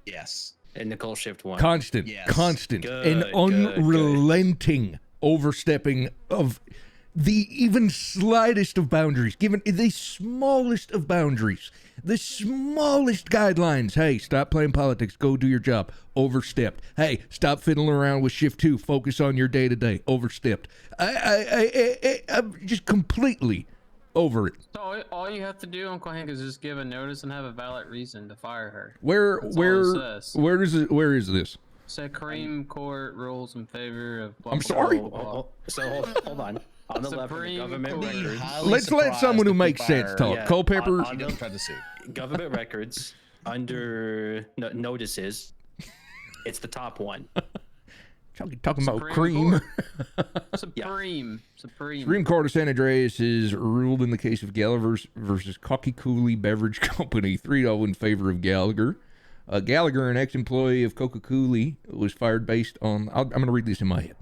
Yes. And Nicole shift 1. Constant, Good, and unrelenting overstepping of the even slightest of boundaries, given the smallest of boundaries, the smallest guidelines. Hey, stop playing politics. Go do your job. Overstepped. Hey, stop fiddling around with shift 2. Focus on your day-to-day. Overstepped. I'm just completely over it. So all you have to do, Uncle Hank, is just give a notice and have a valid reason to fire her. Where is this? Supreme Court rules in favor of. I'm sorry. So hold on. On the left, government records. Let's let someone who makes sense talk. Yeah, Culpepper. on government records under notices. It's the top one. Talking about cream. Supreme Court of San Andreas has ruled in the case of Gallagher versus Cocky Cooley Beverage Company 3-0 in favor of Gallagher. Gallagher, an ex-employee of Coca-Cola, was fired based on. I'm going to read this in my head,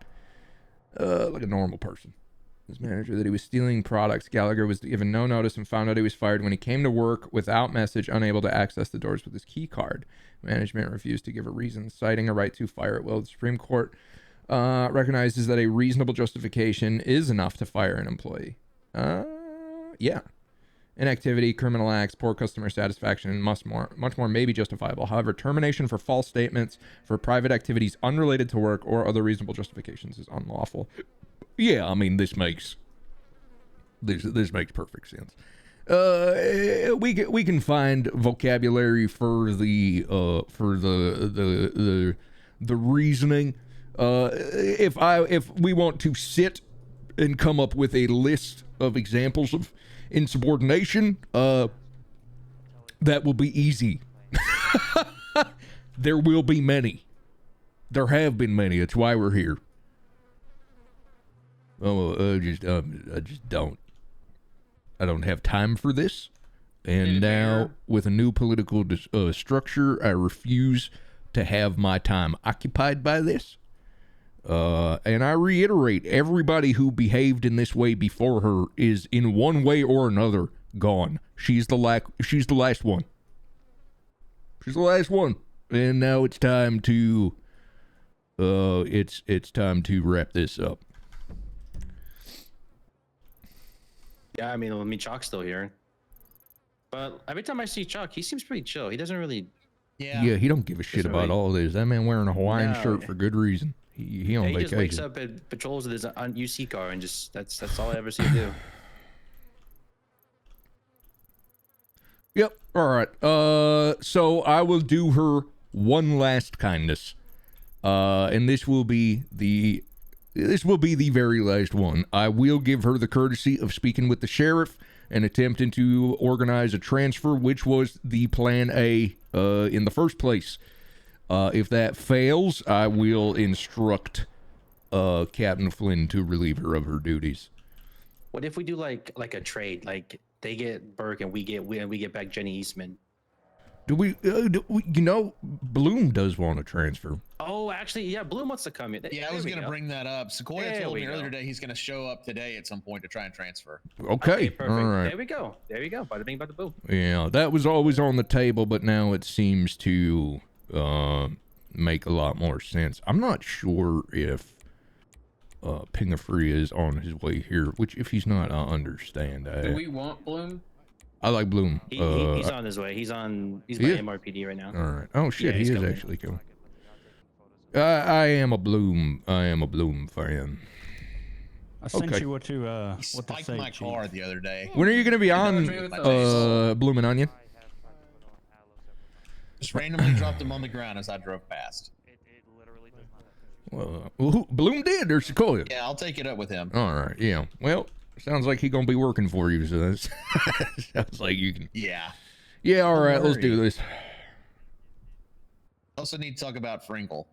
like a normal person. His manager that he was stealing products. Gallagher was given no notice and found out he was fired when he came to work without message, unable to access the doors with his key card. Management refused to give a reason, citing a right to fire at will. The Supreme Court recognizes that a reasonable justification is enough to fire an employee. Yeah. Inactivity, criminal acts, poor customer satisfaction, and much more may be justifiable. However, termination for false statements for private activities unrelated to work or other reasonable justifications is unlawful. Yeah, I mean, this makes perfect sense. We can find vocabulary for the reasoning. If we want to sit and come up with a list of examples of insubordination, that will be easy. There will be many. There have been many. It's why we're here. I just don't. I don't have time for this. And now, with a new political structure, I refuse to have my time occupied by this. And I reiterate, everybody who behaved in this way before her is, in one way or another, gone. She's the last one. She's the last one. And now it's time to it's time to wrap this up. Yeah, I mean, Chalk's still here. But every time I see Chalk, he seems pretty chill. He doesn't really. Yeah, he don't give a shit about all this. That man wearing a Hawaiian shirt for good reason. He on vacation. He just wakes up and patrols with his UC car, and just that's all I ever see him do. Yep. All right. So I will do her one last kindness, and this will be the very last one. I will give her the courtesy of speaking with the sheriff and attempting to organize a transfer, which was the plan A in the first place. If that fails, I will instruct Captain Flynn to relieve her of her duties. What if we do like a trade? Like they get Burke and we get back Jenny Eastman. Do we Bloom does want to transfer. Oh, actually, yeah, Bloom wants to come in. Yeah, I was going to bring that up. Sequoia told me earlier today he's going to show up today at some point to try and transfer. Okay, perfect. All right. There we go. Bada bing, bada boom. Yeah, that was always on the table, but now it seems to make a lot more sense. I'm not sure if Pingafria is on his way here, which if he's not, I understand. Do we want Bloom? I like Bloom. He's on his way. He's by MRPD right now. All right. Oh shit, Yeah, he is coming. actually coming. I am a Bloom fan. I sent Okay. you what to He what to spiked say, my Chief. car the other day. When are you gonna be on Bloom and Onion? Just randomly dropped him on the ground as I drove past. Well, Bloom did or Sequoia? Yeah, I'll take it up with him. All right. Yeah. Well, sounds like he gonna be working for you. So that sounds like you can. Yeah. Yeah. All right. Let's worry. do this. Also need to talk about Frinkle.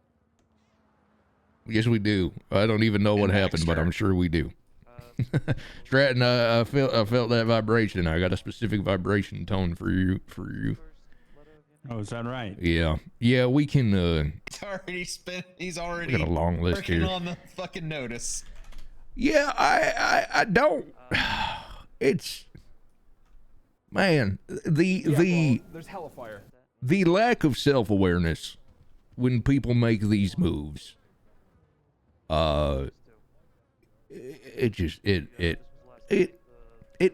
Yes, we do. I don't even know what happened, but I'm sure we do. Stratton, I felt that vibration. I got a specific vibration tone for you. Oh, is that right? Yeah. Yeah, we can. He's already got a long list working here. on the fucking notice. Yeah, I don't. It's man, the There's hellfire. the lack of self-awareness when people make these moves. It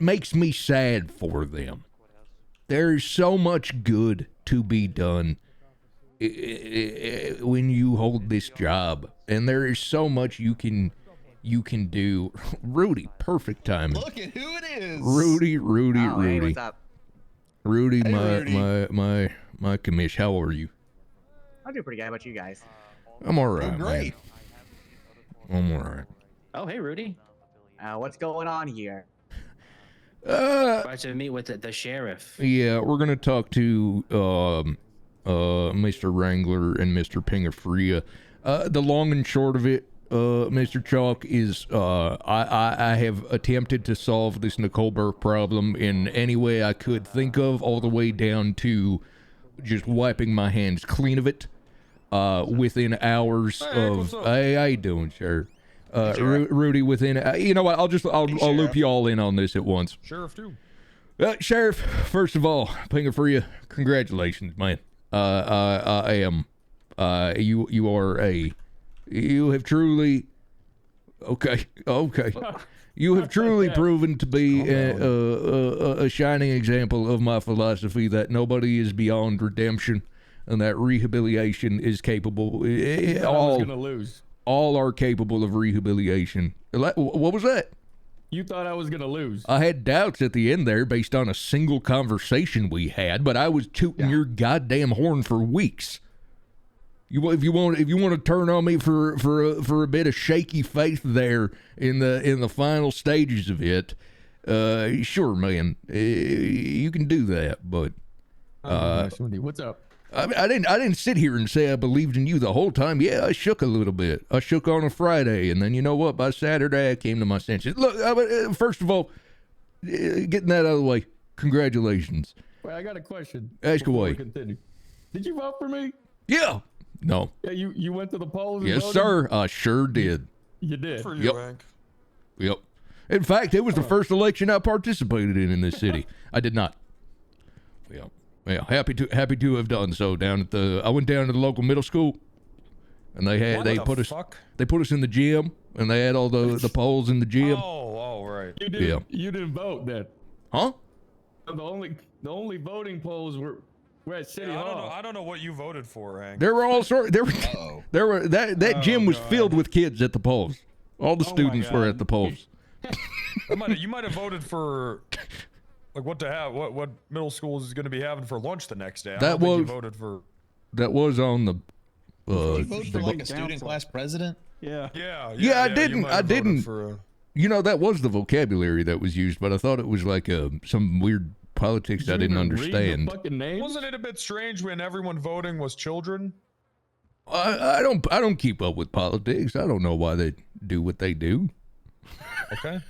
makes me sad for them. There's so much good to be done when you hold this job, and there is so much you can do. Rudy, perfect timing. Look at who it is. Rudy. Oh, hey, what's up? Rudy, Hey, my commish. How are you? I'm doing pretty good. How about you guys? I'm all right, great. man. I'm all right. Oh, hey, Rudy. What's going on here? About to meet with the sheriff. Yeah, we're gonna talk to Mr. Wrangler and Mr. Pingafria. The long and short of it, Mr. Chalk, is I have attempted to solve this Nicole Burke problem in any way I could think of, all the way down to just wiping my hands clean of it within hours of. Hey, how you doing, Sheriff? Rudy, within you know what? I'll loop you all in on this at once. Sheriff too. Sheriff, first of all, Pingafria, congratulations, man. I am. You have truly. Okay. You have truly proven to be a shining example of my philosophy that nobody is beyond redemption, and that rehabilitation is capable. All are capable of rehabilitation. What was that? You thought I was gonna lose. I had doubts at the end there based on a single conversation we had, but I was tooting your goddamn horn for weeks. If you want to turn on me for a bit of shaky faith there in the final stages of it, sure, man, you can do that. But What's up? I didn't sit here and say I believed in you the whole time. Yeah, I shook a little bit. I shook on a Friday, and then you know what? By Saturday, I came to my senses. Look, first of all, getting that out of the way, congratulations. Wait, I got a question. Ask before away. we continue. Did you vote for me? Yeah. No. Yeah, you went to the polls. And Yes, voted? sir. I sure did. You did. For Yep. you, Hank. Yep. In fact, it was the first election I participated in this city. I did not. Yeah. Happy to have done so. I went down to the local middle school, and they put us in the gym, and they had all the polls in the gym. Oh, right. You didn't vote then. Huh? The only voting polls were at City Hall. I don't know what you voted for, Hank. There were all sorts. That gym was filled with kids at the polls. All the students were at the polls. You might have voted for like what middle school is going to be having for lunch the next day. I don't think you voted for. That was on the. You voted for like a student class president? Yeah, I didn't. You know, that was the vocabulary that was used, but I thought it was like some weird politics I didn't understand. Wasn't it a bit strange when everyone voting was children? I don't keep up with politics. I don't know why they do what they do. Okay.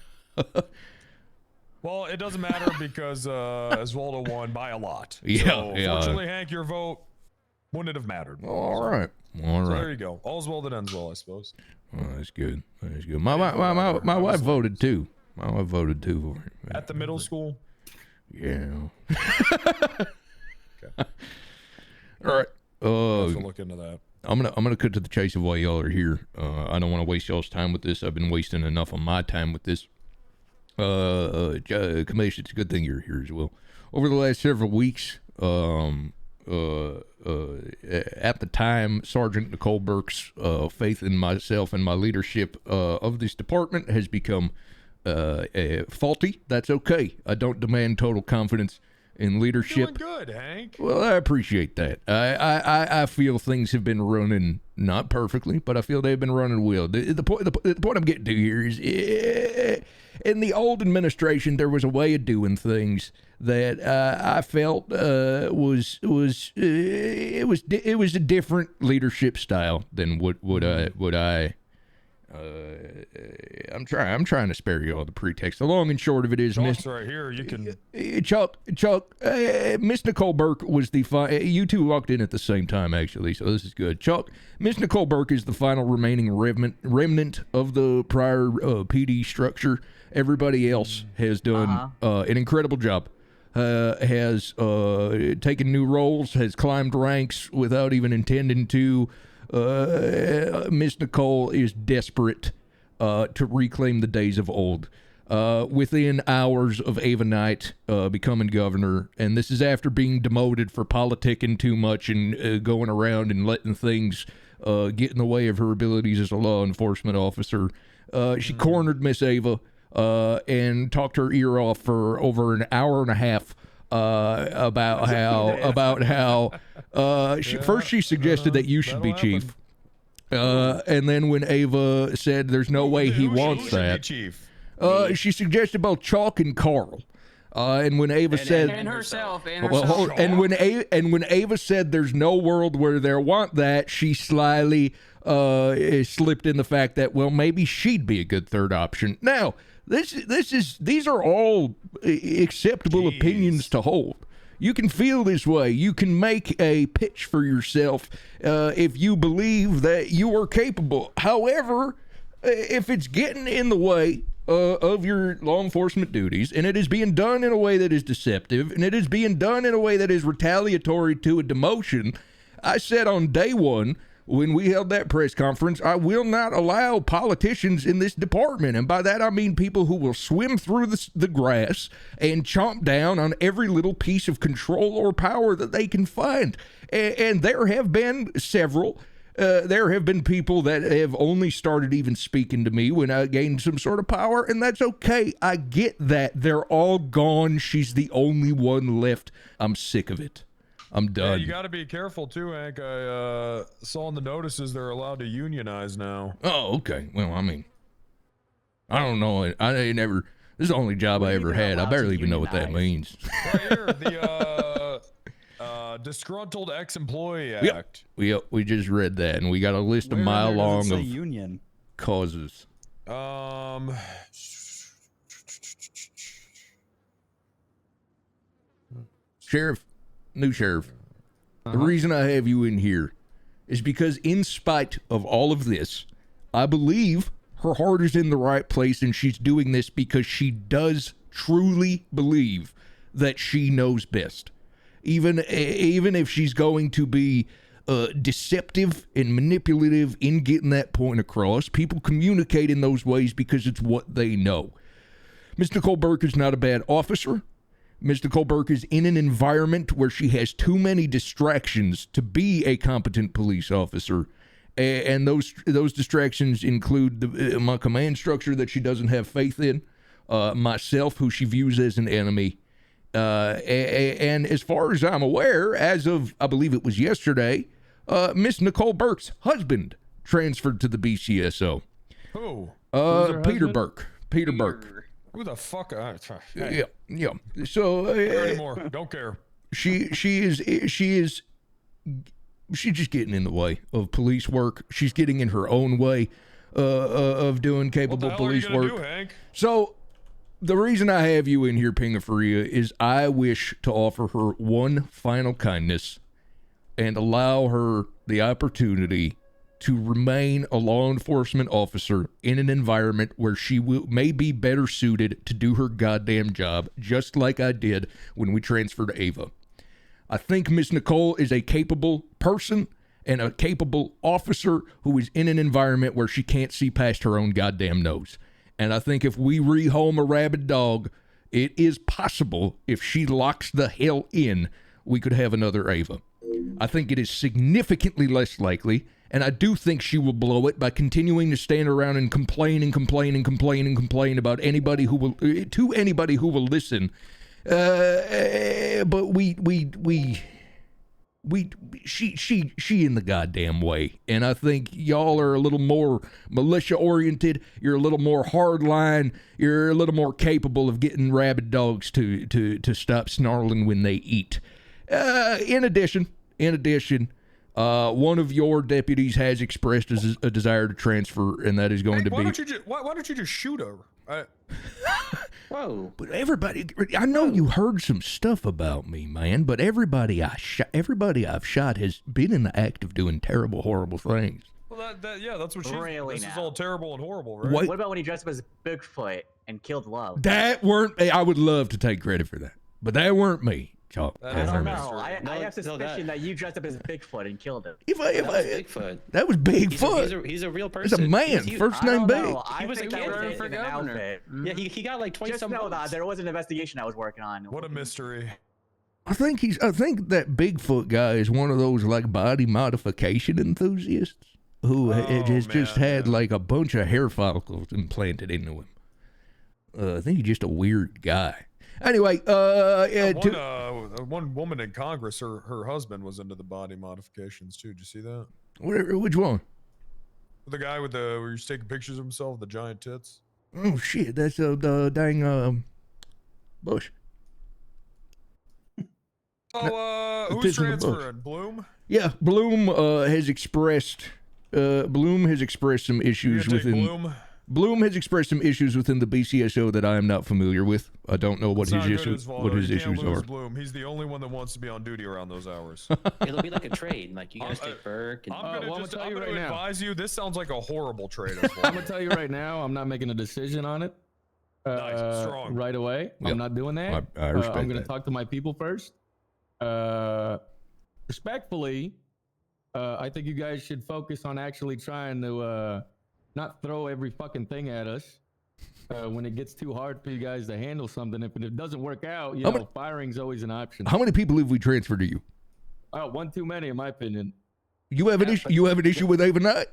Well, it doesn't matter because Oswaldo won by a lot. So, fortunately, Hank, your vote wouldn't have mattered. All right. So there you go. All's well that ends well, I suppose. Oh, that's good. That's good. My wife voted too. My wife voted too for it. At the middle school? Yeah. Okay. All right. I'll have to look into that. I'm gonna cut to the chase of why y'all are here. I don't want to waste y'all's time with this. I've been wasting enough of my time with this. Kamash, it's a good thing you're here as well. Over the last several weeks, at the time, Sergeant Nicole Burke's faith in myself and my leadership of this department has become faulty. That's okay. I don't demand total confidence in leadership. Doing good, Hank. Well, I appreciate that. I feel things have been running not perfectly, but I feel they've been running well. The point I'm getting to here is, in the old administration, there was a way of doing things that I felt was a different leadership style than what I. I'm trying to spare you all the pretext. The long and short of it is, Chalk's right here. You can. Chuck, Miss Nicole Burke was the you two walked in at the same time, actually, so this is good. Chuck, Miss Nicole Burke is the final remaining remnant of the prior PD structure. Everybody else has done an incredible job. Has taken new roles, has climbed ranks without even intending to. Miss Nicole is desperate to reclaim the days of old. Within hours of Ava Knight becoming governor, and this is after being demoted for politicking too much and going around and letting things get in the way of her abilities as a law enforcement officer. She cornered Miss Ava and talked her ear off for over an hour and a half about how she suggested that you should be chief, and then when Ava said there's no way he wants that, she suggested both Chalk and Carl. And when Ava said, and herself, and when Ava said there's no world where they want that, she slyly slipped in the fact that, well, maybe she'd be a good third option. Now, these are all acceptable opinions to hold. You can feel this way. You can make a pitch for yourself if you believe that you are capable. However, if it's getting in the way of your law enforcement duties, and it is being done in a way that is deceptive, and it is being done in a way that is retaliatory to a demotion, I said on day one, when we held that press conference, I will not allow politicians in this department. And by that, I mean people who will swim through the grass and chomp down on every little piece of control or power that they can find. And there have been several. There have been people that have only started even speaking to me when I gained some sort of power, and that's okay. I get that. They're all gone. She's the only one left. I'm sick of it. I'm done. Yeah, you got to be careful too, Hank. I saw in the notices they're allowed to unionize now. Oh, okay. Well, I mean, I don't know. I ain't never. This is the only job I ever had. I barely even know what that means. Right here, the Disgruntled Ex-Employee Act. Yep, we just read that, and we got a list a mile long of union causes. Sheriff. New sheriff, the reason I have you in here is because in spite of all of this, I believe her heart is in the right place, and she's doing this because she does truly believe that she knows best. Even if she's going to be deceptive and manipulative in getting that point across, people communicate in those ways because it's what they know. Miss Nicole Burke is not a bad officer. Ms. Nicole Burke is in an environment where she has too many distractions to be a competent police officer. And those distractions include my command structure that she doesn't have faith in, myself, who she views as an enemy. And as far as I'm aware, as of, I believe it was yesterday, Miss Nicole Burke's husband transferred to the BCSO. Who? Peter Burke. Peter Burke. Who the fuck? Hey. Yeah. So anymore. Don't care. She's just getting in the way of police work. She's getting in her own way of doing capable police work. Do, Hank? So the reason I have you in here, Pingafaria, is I wish to offer her one final kindness and allow her the opportunity to remain a law enforcement officer in an environment where she may be better suited to do her goddamn job, just like I did when we transferred to Ava. I think Miss Nicole is a capable person. and a capable officer who is in an environment where she can't see past her own goddamn nose. And I think if we rehome a rabid dog, it is possible, if she locks the hell in, we could have another Ava. I think it is significantly less likely, and I do think she will blow it by continuing to stand around and complain about anybody who will, to anybody who will listen. But she in the goddamn way, and I think y'all are a little more militia oriented. You're a little more hardline. You're a little more capable of getting rabid dogs to stop snarling when they eat. In addition, one of your deputies has expressed a desire to transfer, and that is going to be. Why don't you just shoot her? Whoa! But everybody, I know you heard some stuff about me, man. But everybody I've shot has been in the act of doing terrible, horrible things. Well, yeah, that's what she's. Really this now. is all terrible and horrible, right? What about when he dressed up as Bigfoot and killed Love? That weren't. I would love to take credit for that, but that weren't me. Chalk. I don't know. I have suspicion that you dressed up as Bigfoot and killed him. Bigfoot. That was Bigfoot. He's a real He's a person. man. First name Big. He was a kid for governor. Yeah, he got like 20 Just some know votes. that there was an investigation I was working on. What a mystery. I think that Bigfoot guy is one of those like body modification enthusiasts who has just had like a bunch of hair follicles implanted into him. I think he's just a weird guy. Anyway, one woman in Congress, her husband was into the body modifications too. Did you see that? Which one? The guy with where he's taking pictures of himself, the giant tits. Oh shit, that's the dang Bush. Oh, who's transferring? Bloom? Yeah, Bloom has expressed some issues within. Bloom has expressed some issues within the BCSO that I am not familiar with. I don't know what his issues are. Bloom. He's the only one that wants to be on duty around those hours. It'll be like a trade. Like you guys take Burke. And... I'm gonna tell you right now. Advise you. This sounds like a horrible trade. I'm gonna tell you right now. I'm not making a decision on it. Nice, strong. Right away. Yep. I'm not doing that. I respect I'm gonna that. talk to my people first. Respectfully, I think you guys should focus on actually trying to not throw every fucking thing at us when it gets too hard for you guys to handle something. If it doesn't work out, firing's always an option. How many people have we transferred to you? One too many, in my opinion. You have an issue. You have an issue with Ava Knight?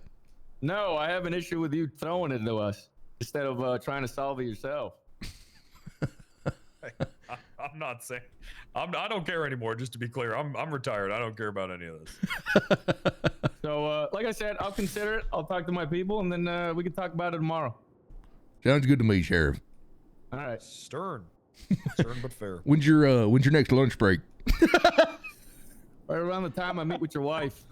No, I have an issue with you throwing it to us instead of trying to solve it yourself. I'm not saying. I don't care anymore. Just to be clear, I'm retired. I don't care about any of this. So, like I said, I'll consider it. I'll talk to my people, and then we can talk about it tomorrow. Sounds good to me, Sheriff. All right. Stern but fair. When's your next lunch break? Right around the time I meet with your wife.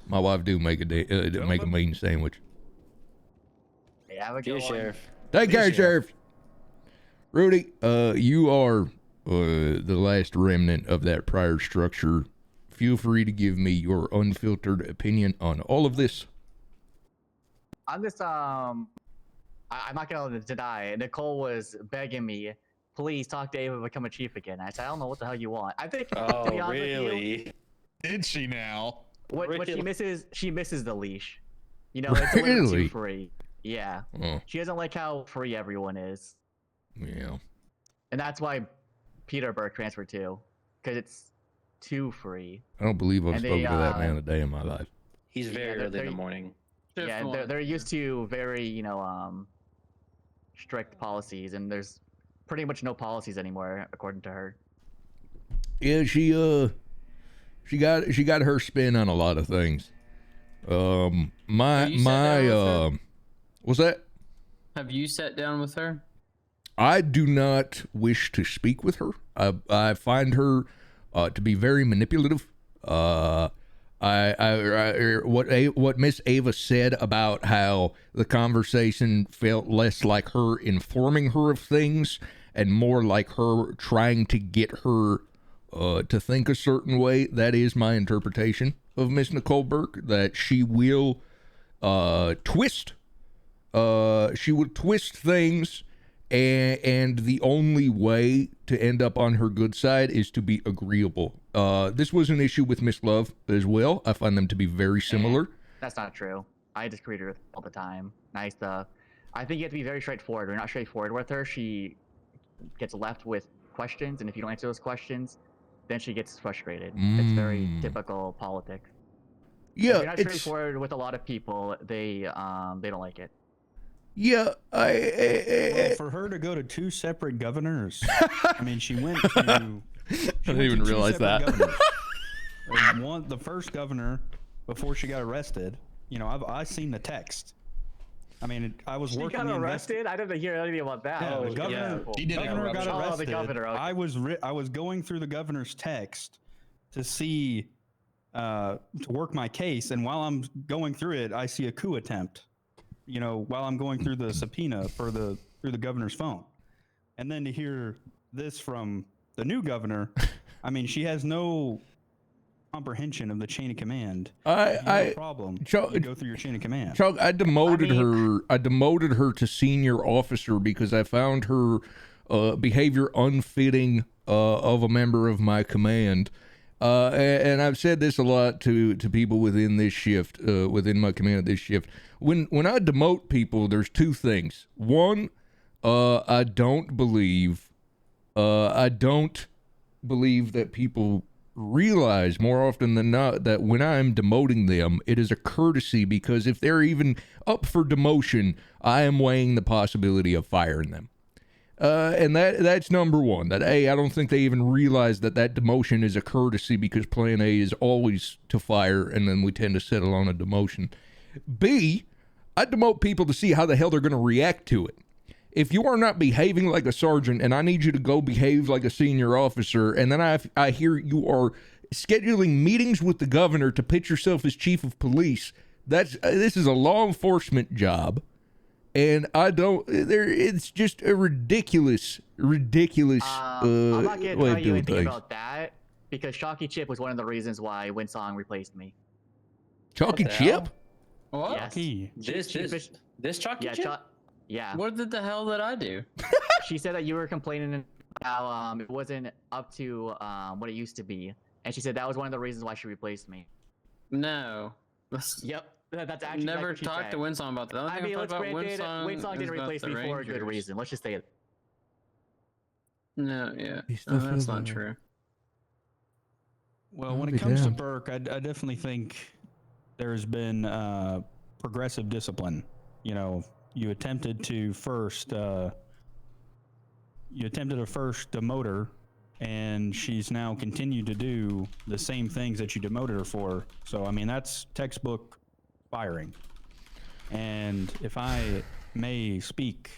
My wife do make a mean sandwich. Hey, have a good one. Sheriff. Take care, Sheriff. Rudy, you are the last remnant of that prior structure. Feel free to give me your unfiltered opinion on all of this. I'm just I'm not gonna deny. Nicole was begging me, please talk to Ava, become a chief again. I said, I don't know what the hell you want. I think. Oh, to be honest really? with you, Did she now? what she misses the leash. You know, it's a little too free. Yeah. Oh. She doesn't like how free everyone is. Yeah. And that's why Peter Burke transferred too, because it's too free. I don't believe I've spoken to that man a day in my life. He's very early in the morning. Yeah, they're used to very, strict policies, and there's pretty much no policies anymore, according to her. Yeah, she got her spin on a lot of things. What's that? Have you sat down with her? I do not wish to speak with her. I find her to be very manipulative. What Miss Ava said about how the conversation felt less like her informing her of things and more like her trying to get her to think a certain way. That is my interpretation of Miss Nicole Burke, that she will twist. She will twist things and the only way to end up on her good side is to be agreeable. This was an issue with Miss Love as well. I find them to be very similar. That's not true. I disagree with her all the time. Nice stuff. I think you have to be very straightforward. If you're not straightforward with her, she gets left with questions, and if you don't answer those questions, then she gets frustrated. It's very typical politics. Yeah, if you're not straightforward with a lot of people, they don't like it. Yeah, well, for her to go to 2 separate governors, I mean, she went to. I didn't even realize that. The first governor, before she got arrested, you know, I've seen the text. I mean, I was working. She got arrested? I didn't hear anything about that. Yeah, the governor, governor got arrested. Oh, the governor. Okay. I was going through the governor's text to see, to work my case, and while I'm going through it, I see a coup attempt. You know, while I'm going through the subpoena through the governor's phone, and then to hear this from the new governor, I mean, she has no comprehension of the chain of command. No problem. You go through your chain of command. Chuck, I demoted her. I demoted her to senior officer because I found her behavior unfitting of a member of my command. And I've said this a lot to people within this shift, within my command of this shift. When I demote people, there's 2 things. One, I don't believe that people realize more often than not that when I'm demoting them, it is a courtesy, because if they're even up for demotion, I am weighing the possibility of firing them. And that's number one. That A, I don't think they even realize that demotion is a courtesy, because plan A is always to fire, and then we tend to settle on a demotion. B, I demote people to see how the hell they're going to react to it. If you are not behaving like a sergeant and I need you to go behave like a senior officer, and then I hear you are scheduling meetings with the governor to pitch yourself as chief of police, this is a law enforcement job. And it's just a ridiculous I'm not going to way tell of you doing anything things. about that, because Shocky Chip was one of the reasons why Winsong replaced me. Chalky Chip? What? Yes. This Chalky Chip? Yeah. What the hell did I do? She said that you were complaining how it wasn't up to what it used to be, and she said that was one of the reasons why she replaced me. No. Yep. That's actually Never talked to Winsong about that. I mean, let's granted, Winsong didn't replace me for a good reason. Let's just say it. No, yeah. No, that's not true. Well, when it comes to Burke, I definitely think there's been progressive discipline. You know, you attempted to first demote her, and she's now continued to do the same things that you demoted her for. So, I mean, that's textbook firing. And if I may speak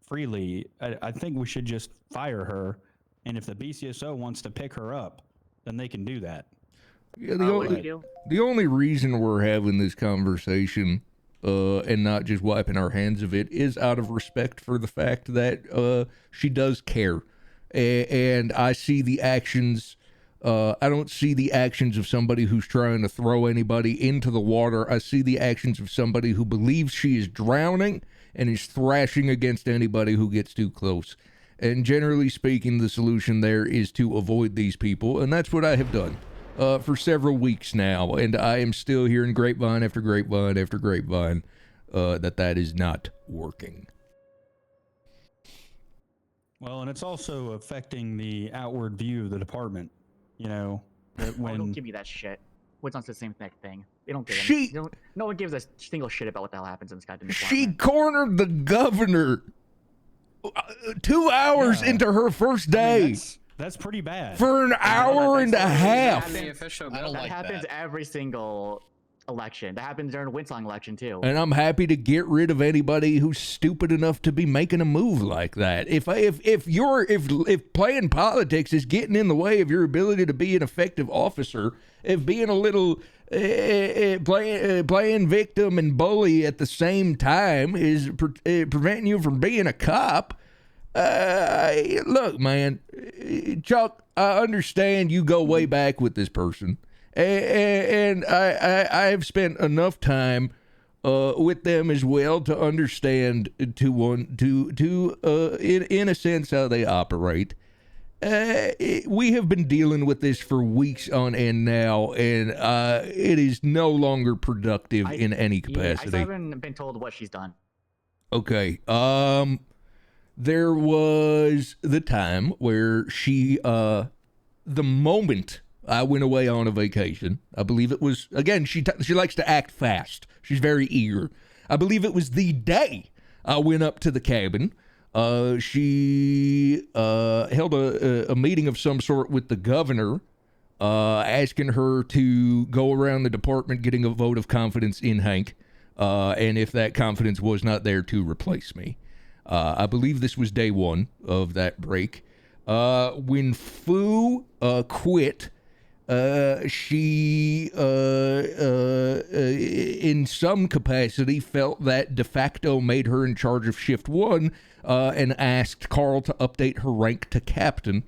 freely, I think we should just fire her. And if the BCSO wants to pick her up, then they can do that. Yeah, the only reason we're having this conversation and not just wiping our hands of it is out of respect for the fact that she does care. And I see the actions. I don't see the actions of somebody who's trying to throw anybody into the water. I see the actions of somebody who believes she is drowning and is thrashing against anybody who gets too close. And generally speaking, the solution there is to avoid these people, and that's what I have done for several weeks now. And I am still hearing grapevine after grapevine after grapevine that is not working. Well, and it's also affecting the outward view of the department. You know, don't give me that shit. Winsong's the same thing. They don't give no one gives a single shit about what the hell happens in this goddamn department. She cornered the governor 2 hours into her first day. I mean, that's pretty bad. For an hour and a half. That happens every single election. That happens during the Winsong election too. And I'm happy to get rid of anybody who's stupid enough to be making a move like that. If playing politics is getting in the way of your ability to be an effective officer, if being a little playing victim and bully at the same time is preventing you from being a cop, look, man, Chuck, I understand you go way back with this person. And I have spent enough time with them as well to understand in a sense how they operate. We have been dealing with this for weeks on end now, and it is no longer productive in any capacity. I still haven't been told what she's done. Okay. There was the time where she, the moment I went away on a vacation, I believe it was, again, she likes to act fast. She's very eager. I believe it was the day I went up to the cabin. She held a meeting of some sort with the governor, asking her to go around the department getting a vote of confidence in Hank, and if that confidence was not there, to replace me. I believe this was day one of that break. When Fu quit, she in some capacity felt that de facto made her in charge of shift 1, and asked Carl to update her rank to captain.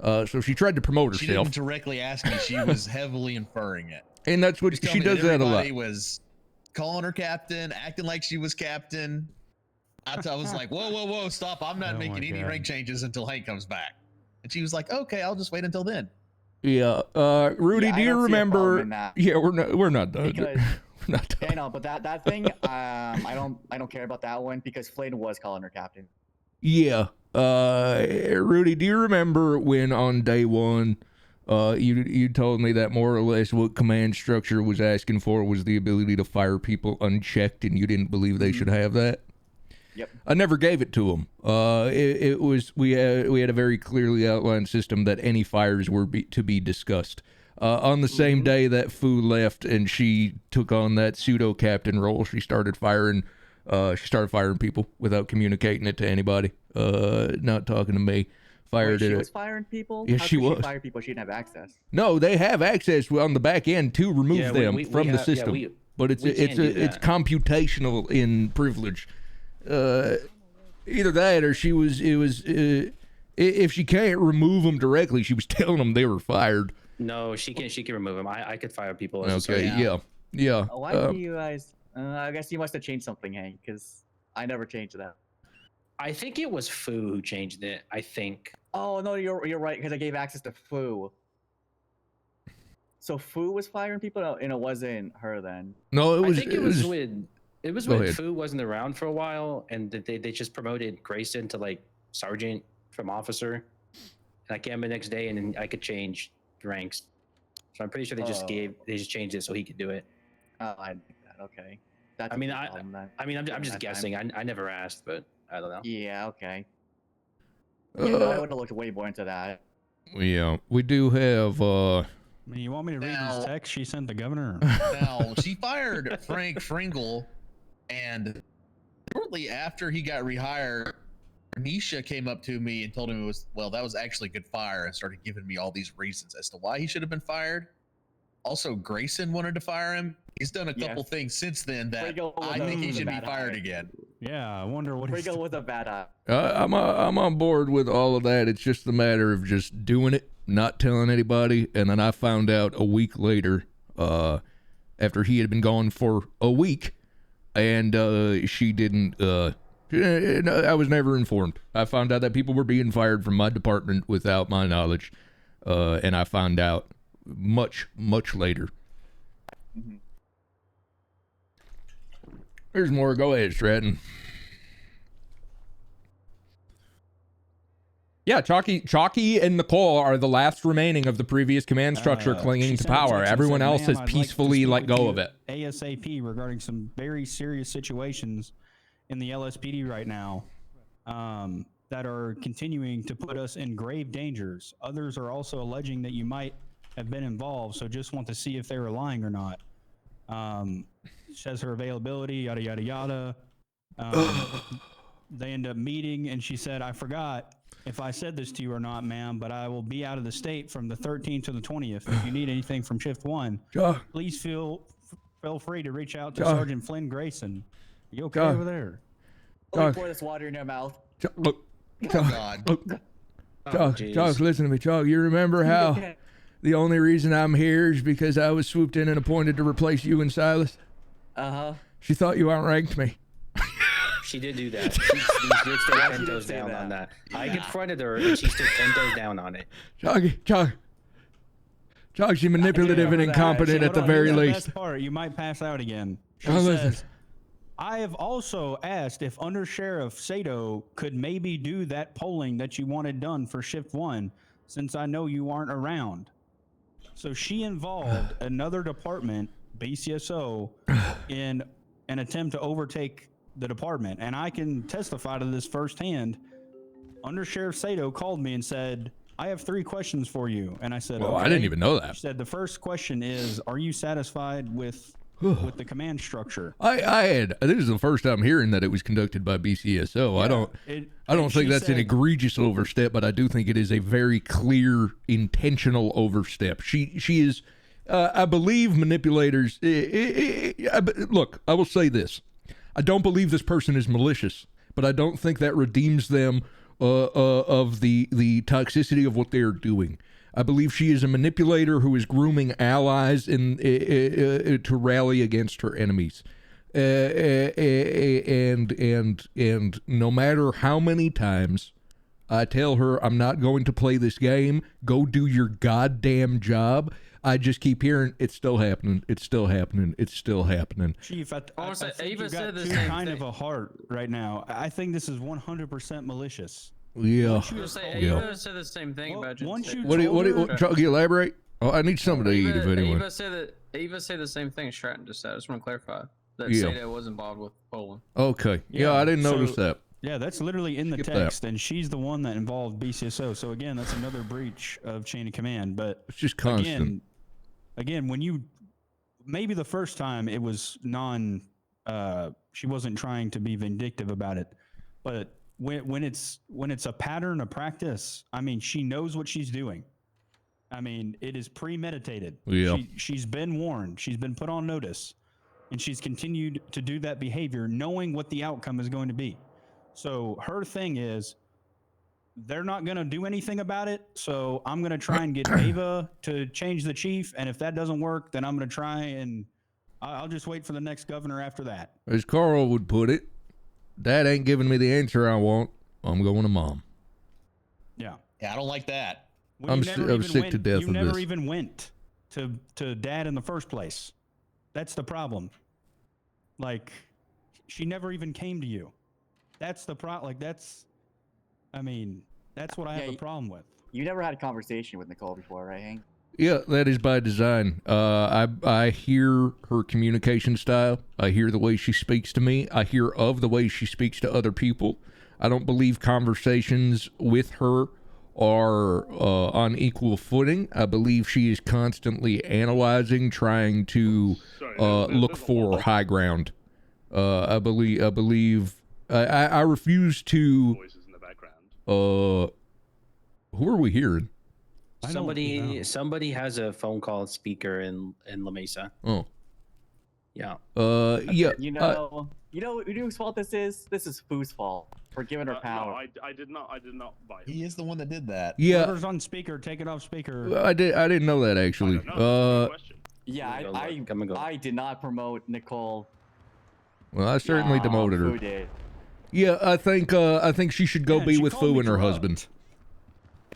So she tried to promote herself. She didn't directly ask me. She was heavily inferring it. And that's what she does that a lot. Everybody was calling her captain, acting like she was captain. I was like, whoa, stop. I'm not making any rank changes until Hank comes back. And she was like, okay, I'll just wait until then. Yeah. Rudy, do you remember? Yeah, we're not done. Because, we're not done. Yeah, I know, but that thing, I don't care about that one because Flynn was calling her captain. Yeah. Rudy, do you remember when on day one, you told me that more or less what command structure was asking for was the ability to fire people unchecked, and you didn't believe they should have that? Yep. I never gave it to them. It was we had a very clearly outlined system that any fires were to be discussed. On the same day that Fu left and she took on that pseudo captain role, she started firing people without communicating it to anybody. Not talking to me. Wait, she was firing people? Yeah, How she could was. She fire people she didn't have access. No, they have access on the back end to remove them from the system. But it's computational in privilege. Either that or if she can't remove them directly, she was telling them they were fired. No, she can remove them. I could fire people. Okay, yeah. Why do you guys? I guess you must have changed something, Hank, because I never changed that. I think it was Fu who changed it. I think. Oh no, you're right because I gave access to Fu. So Fu was firing people, and it wasn't her then. No, I think it was when ahead. Fu wasn't around for a while, and they just promoted Grayson to like sergeant from officer. And I came the next day, and then I could change ranks. So I'm pretty sure they just changed it so he could do it. Oh, I think that. Okay. That's I'm just guessing. I never asked, but I don't know. Yeah. Okay. Yeah, I would have looked way more into that. Yeah, we do have. You want me to read this text she sent the governor? Now, she fired Frank Fringle, and shortly after he got rehired, Nisha came up to me and told him that was actually good fire, and started giving me all these reasons as to why he should have been fired. Also, Grayson wanted to fire him. He's done a couple things since then that I think he should be fired again. Yeah, I wonder what Fringle was a bad eye. I'm on board with all of that. It's just a matter of just doing it, not telling anybody. And then I found out a week later, after he had been gone for a week, and she didn't. I was never informed. I found out that people were being fired from my department without my knowledge, and I found out much later. Mm-hmm. There's more. Go ahead, Stratton. Yeah, Chalky and Nicole are the last remaining of the previous command structure clinging to power. Everyone else has peacefully let go of it. ASAP regarding some very serious situations in the LSPD right now that are continuing to put us in grave dangers. Others are also alleging that you might have been involved, so just want to see if they were lying or not. Says her availability, yada, yada, yada. They end up meeting, and she said, I forgot if I said this to you or not, ma'am, but I will be out of the state from the 13th to the 20th. If you need anything from Shift 1, please feel free to reach out to Sergeant Flynn Grayson. Are you okay over there? Pour this water in your mouth. Chuck, listen to me, Chuck. You remember how the only reason I'm here is because I was swooped in and appointed to replace you and Silas? Uh-huh. She thought you outranked me. She did do that. She did stay 10 toes down on that. I confronted her, and she stood 10 toes down on it. Chog, she's manipulative and incompetent at the very Here's least. best part, you might pass out again. She Oh, listen. says, I have also asked if Under Sheriff Sato could maybe do that polling that you wanted done for Shift 1, since I know you aren't around. So she involved another department, BCSO, in an attempt to overtake the department. And I can testify to this firsthand. Under Sheriff Sato called me and said, I have 3 questions for you. And I said, Well, okay. I didn't even know that. She said, the first question is, are you satisfied with the command structure? This is the first time hearing that it was conducted by BCSO. I don't and think she that's an said- egregious overstep, but I do think it is a very clear, intentional overstep. She is, I believe manipulators. Look, I will say this: I don't believe this person is malicious, but I don't think that redeems them of the toxicity of what they are doing. I believe she is a manipulator who is grooming allies to rally against her enemies. And no matter how many times I tell her I'm not going to play this game, go do your goddamn job, I just keep hearing it's still happening, it's still happening, it's still happening. Chief, I Honestly, think Ava you said got the too same kind thing. of a heart right now. I think this is 100% malicious. Yeah. Ava said the same thing about once you What do you elaborate? Oh, I need something to eat if anyone. Ava said the same thing Stratton just said. I just want to clarify that Yeah. Sato was involved with Poland. Okay. Yeah, I didn't notice that. Yeah, that's literally in the Skip text, that. and she's the one that involved BCSO. So again, that's another breach of chain of command. But it's just constant. Again, when you maybe the first time it was she wasn't trying to be vindictive about it, but when it's a pattern, a practice, I mean, she knows what she's doing. I mean, it is premeditated. Yeah. She's been warned. She's been put on notice, and she's continued to do that behavior, knowing what the outcome is going to be. So her thing is, they're not going to do anything about it. So I'm going to try and get Ava to change the chief, and if that doesn't work, then I'm going to try and I'll just wait for the next governor after that. As Carl would put it, Dad ain't giving me the answer I want. I'm going to Mom. Yeah. Yeah, I don't like that. Well, I'm you never even sick to went- death You of never this. even went to Dad in the first place. That's the problem. Like, she never even came to you. That's the problem. Like, that's what I have a problem with. You never had a conversation with Nicole before, right, Hank? Yeah, that is by design. I hear her communication style. I hear the way she speaks to me. I hear of the way she speaks to other people. I don't believe conversations with her are on equal footing. I believe she is constantly analyzing, trying to look for high ground. I refuse to. Who are we hearing? Somebody has a phone call speaker in La Mesa. Oh. Yeah. Yeah. You know whose fault this is? This is Foo's fault for giving her power. No, I did not buy it. He is the one that did that. Yeah. Whoever's on speaker, take it off speaker. I didn't know that actually. Yeah, I did not promote Nicole. Well, I certainly demoted her. Foo did. Yeah, I think she should go be she with called Fu me and her corrupt. husband.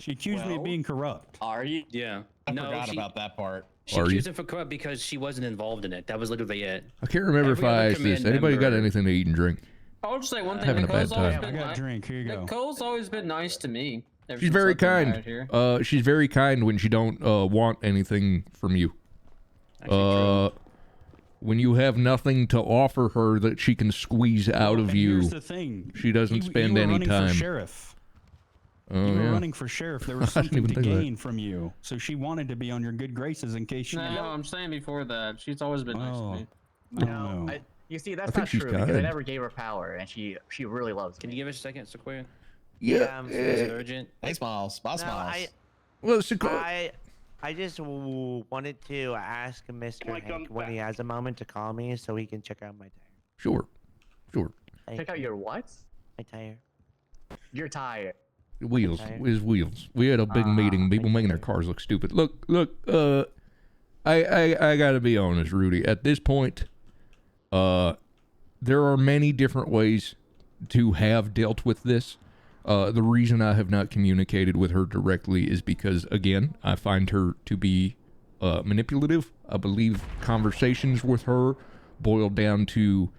She accused me of being corrupt. Are you? Yeah. I forgot about that part. She accused him for corrupt because she wasn't involved in it. That was literally it. I can't remember if Every I other asked this. command Anybody got member- anything to eat and drink? I'll just say one thing. Having a Nicole's bad always time. been I got a drink. Here you go. Nicole's always been nice to me. ever She's since very I've been kind. out here. She's very kind when she don't want anything from you. When you have nothing to offer her that she can squeeze out of And you, here's the thing. she doesn't You spend were any running time. For sheriff. Oh, You were yeah. running for sheriff. There was I didn't something even to think of that. gain from you, so she wanted to be on your good graces in case she. No, I'm saying before that. She's always been nice to me. No, you see, that's I think not she's true because I kind. never gave her power, and she really loves. Can you give us a second, Sequoia? Yeah. Is it urgent? Hey, Smiles. Bye, Smiles. Well, I just wanted to ask Mr. Hank when he has a moment to call me so he can check out my tire. Sure. Check out your what? My tire. Your tire. Wheels. Okay. His wheels. We had a big meeting. People making their cars look stupid. Look. I gotta be honest, Rudy. At this point, there are many different ways to have dealt with this. The reason I have not communicated with her directly is because, again, I find her to be manipulative. I believe conversations with her boil down to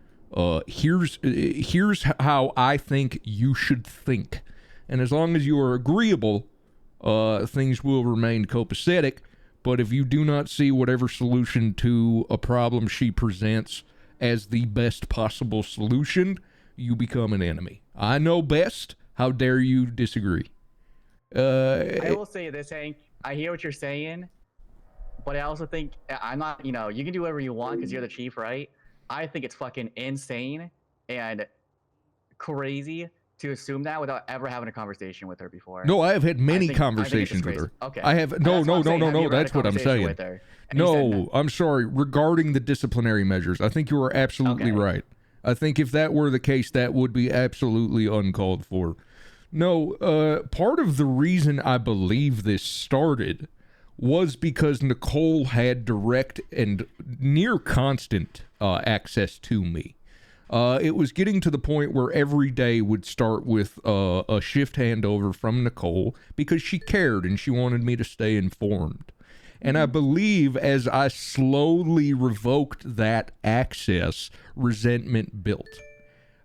here's how I think you should think. And as long as you are agreeable, things will remain copacetic. But if you do not see whatever solution to a problem she presents as the best possible solution, you become an enemy. I know best. How dare you disagree? I will say this, Hank. I hear what you're saying, but I also think I'm not. You know, you can do whatever you want because you're the chief, right? I think it's fucking insane and crazy to assume that without ever having a conversation with her before. No, I have had many conversations with her. Okay. I have no. That's what I'm saying. No, I'm sorry. Regarding the disciplinary measures, I think you are absolutely right. I think if that were the case, that would be absolutely uncalled for. No, part of the reason I believe this started was because Nicole had direct and near constant access to me. It was getting to the point where every day would start with a shift handover from Nicole because she cared and she wanted me to stay informed. And I believe as I slowly revoked that access, resentment built.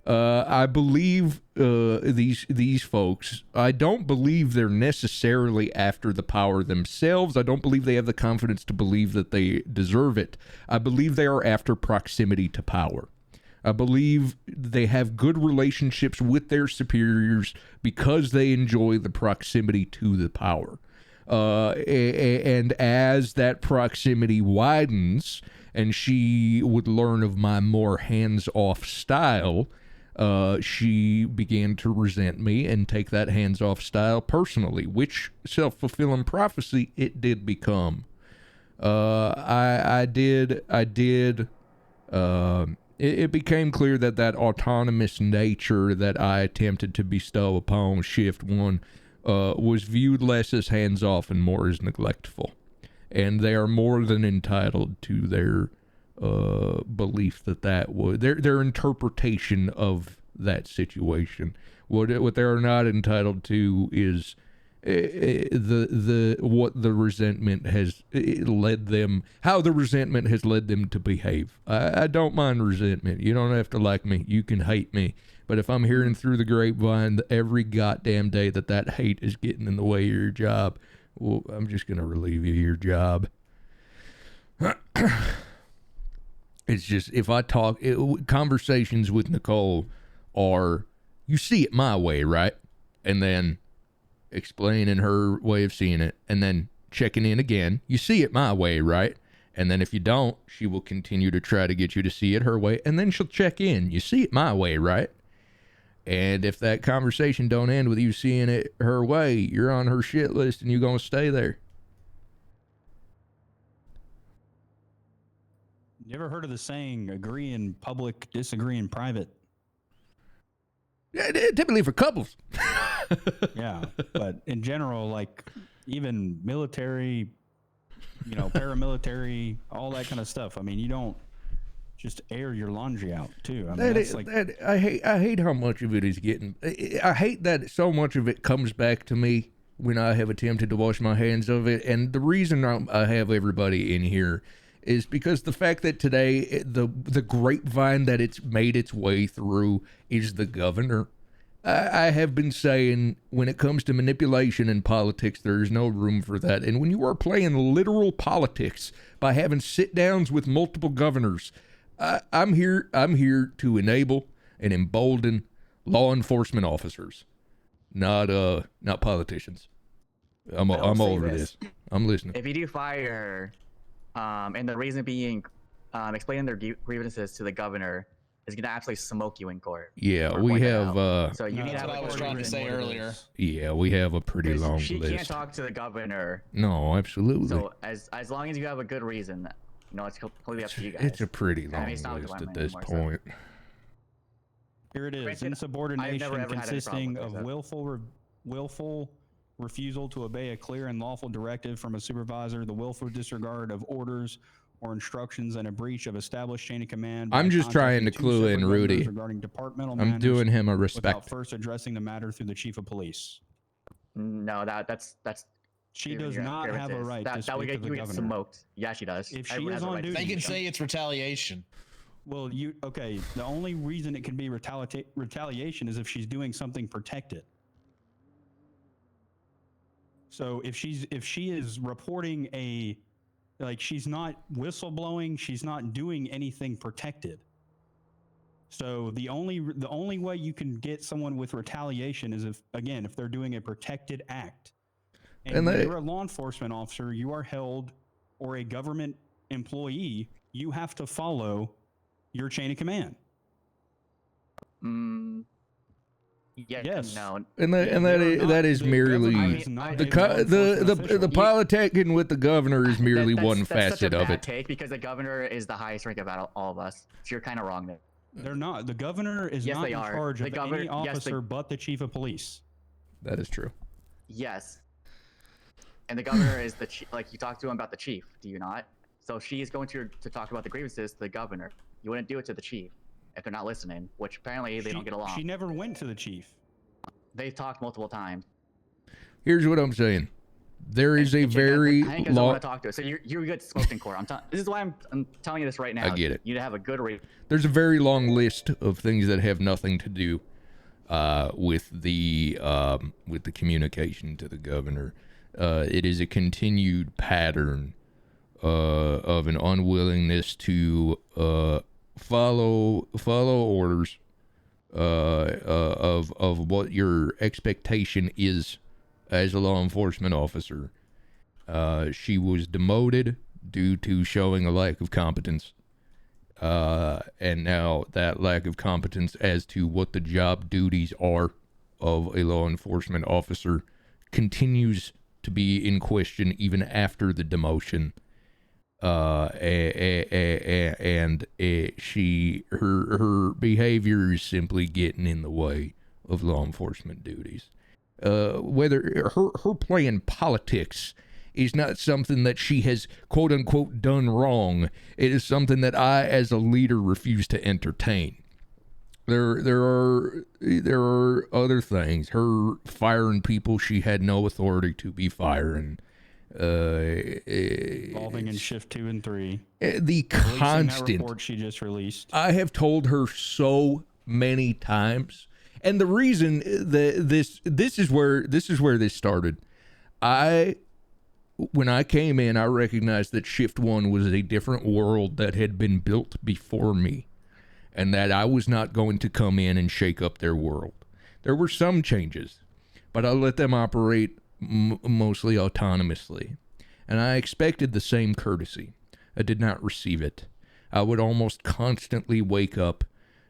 I believe these folks, I don't believe they're necessarily after the power themselves. I don't believe they have the confidence to believe that they deserve it. I believe they are after proximity to power. I believe they have good relationships with their superiors because they enjoy the proximity to the power. And as that proximity widens and she would learn of my more hands-off style, she began to resent me and take that hands-off style personally, which self-fulfilling prophecy it did become. It became clear that that autonomous nature that I attempted to bestow upon Shift 1 was viewed less as hands-off and more as neglectful. And they are more than entitled to their belief that was their interpretation of that situation. What they are not entitled to is what the resentment has led them, how the resentment has led them to behave. I don't mind resentment. You don't have to like me. You can hate me. But if I'm hearing through the grapevine every goddamn day that hate is getting in the way of your job, well, I'm just going to relieve you of your job. It's just, if I talk, conversations with Nicole are, you see it my way, right? And then explaining her way of seeing it, and then checking in again. You see it my way, right? And then if you don't, she will continue to try to get you to see it her way, and then she'll check in. You see it my way, right? And if that conversation don't end with you seeing it her way, you're on her shit list and you're going to stay there. You ever heard of the saying, agree in public, disagree in private? Yeah, typically for couples. Yeah, but in general, like even military, paramilitary, all that kind of stuff. I mean, you don't just air your laundry out too. I mean, I hate how much of it is getting. I hate that so much of it comes back to me when I have attempted to wash my hands of it. And the reason I have everybody in here is because the fact that today the grapevine that it's made its way through is the governor. I have been saying when it comes to manipulation in politics, there is no room for that. And when you are playing literal politics by having sit-downs with multiple governors, I'm here to enable and embolden law enforcement officers, not politicians. I'm over this. I'm listening. If you do fire her, and the reason being, explaining their grievances to the governor is gonna absolutely smoke you in court. Yeah, we have. So you need to have what I was trying to say earlier. Yeah, we have a pretty long she list. Can't talk to the governor. No, absolutely. So as long as you have a good reason, it's completely up to you guys. It's a pretty long list at this point. Here it is: Granted, insubordination consisting of willful refusal to obey a clear and lawful directive from a supervisor, the willful disregard of orders or instructions and a breach of established chain of command. by I'm just trying to contacting two clue in separate governors Rudy. regarding departmental I'm matters doing him a without respect. first addressing the matter through the chief of police. No, that's. She giving does your not have a appearances. right that, to that would speak get to the you get governor. smoked. Yeah, she does. If she Everyone is has a on right to duty, They can speak. say it's retaliation. Well, okay. The only reason it can be retaliation is if she's doing something protected. So if she is reporting she's not whistleblowing, she's not doing anything protected. So the only way you can get someone with retaliation is if they're doing a protected act. And when you're a law enforcement officer, you are held, or a government employee, you have to follow your chain of command. Yes. No. And that is merely the politicking with the governor is merely one That's facet such a of bad it. take because the governor is the highest rank of all of us. So you're kind of wrong there. They're not. The governor is Yes, not they in are. charge The of governor- any yes, officer but the chief of police. That is true. Yes. And the governor is the chief. Like, you talk to him about the chief, do you not? So she is going to talk about the grievances to the governor. You wouldn't do it to the chief if they're not listening, which apparently they don't get along. She never went to the chief. They've talked multiple times. Here's what I'm saying. There is a very I don't want to talk to it. So you're good smoking core. This is why I'm telling you this right now. I get it. You need to have a good reason. There's a very long list of things that have nothing to do with the communication to the governor. It is a continued pattern of an unwillingness to follow orders of what your expectation is as a law enforcement officer. She was demoted due to showing a lack of competence. And now that lack of competence as to what the job duties are of a law enforcement officer continues to be in question even after the demotion. And her behavior is simply getting in the way of law enforcement duties. Whether her playing politics is not something that she has quote unquote done wrong. It is something that I, as a leader, refuse to entertain. There are other things. Her firing people she had no authority to be firing. Involving in shift 2 and 3. The constant that report she just released. I have told her so many times, and the reason that this is where this started. When I came in, I recognized that shift 1 was a different world that had been built before me, and that I was not going to come in and shake up their world. There were some changes, but I let them operate mostly autonomously, and I expected the same courtesy. I did not receive it. I would almost constantly wake up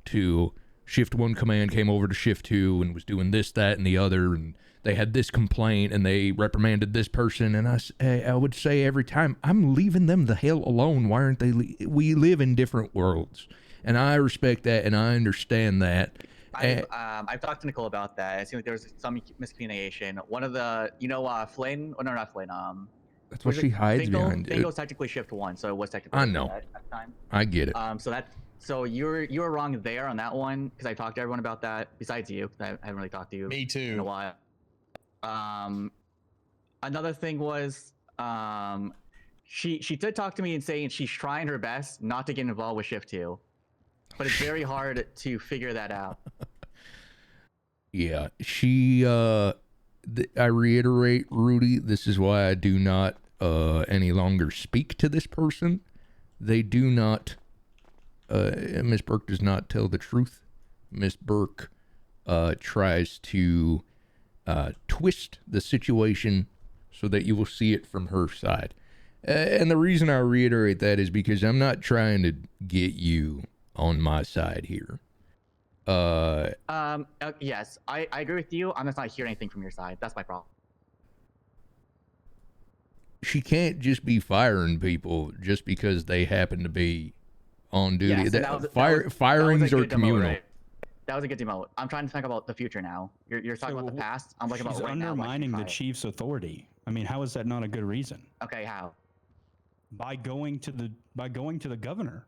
to shift 1 command came over to shift 2 and was doing this, that, and the other, and they had this complaint and they reprimanded this person, and I would say every time, I'm leaving them the hell alone. Why aren't they? We live in different worlds, and I respect that and I understand that. I've talked to Nicole about that. It seems like there was some miscommunication. One of the, Flynn, or no, not Flynn. That's what she hides behind. Fingal's technically shift 1, so it was technically. I know. At the time. I get it. So you were wrong there on that one, because I talked to everyone about that besides you. I haven't really talked to you. Me too. In a while. Another thing was, she did talk to me and saying she's trying her best not to get involved with shift 2. But it's very hard to figure that out. Yeah, I reiterate, Rudy, this is why I do not any longer speak to this person. They do not, Miss Burke does not tell the truth. Miss Burke tries to twist the situation so that you will see it from her side. And the reason I reiterate that is because I'm not trying to get you on my side here. Yes, I agree with you. I'm just not hearing anything from your side. That's my problem. She can't just be firing people just because they happen to be on duty. Yes, firings are communal. Right? That was a good demo. I'm trying to think about the future now. You're talking about the past. I'm talking about right now. She's undermining the chief's authority. I mean, how is that not a good reason? Okay, how? by going to the governor.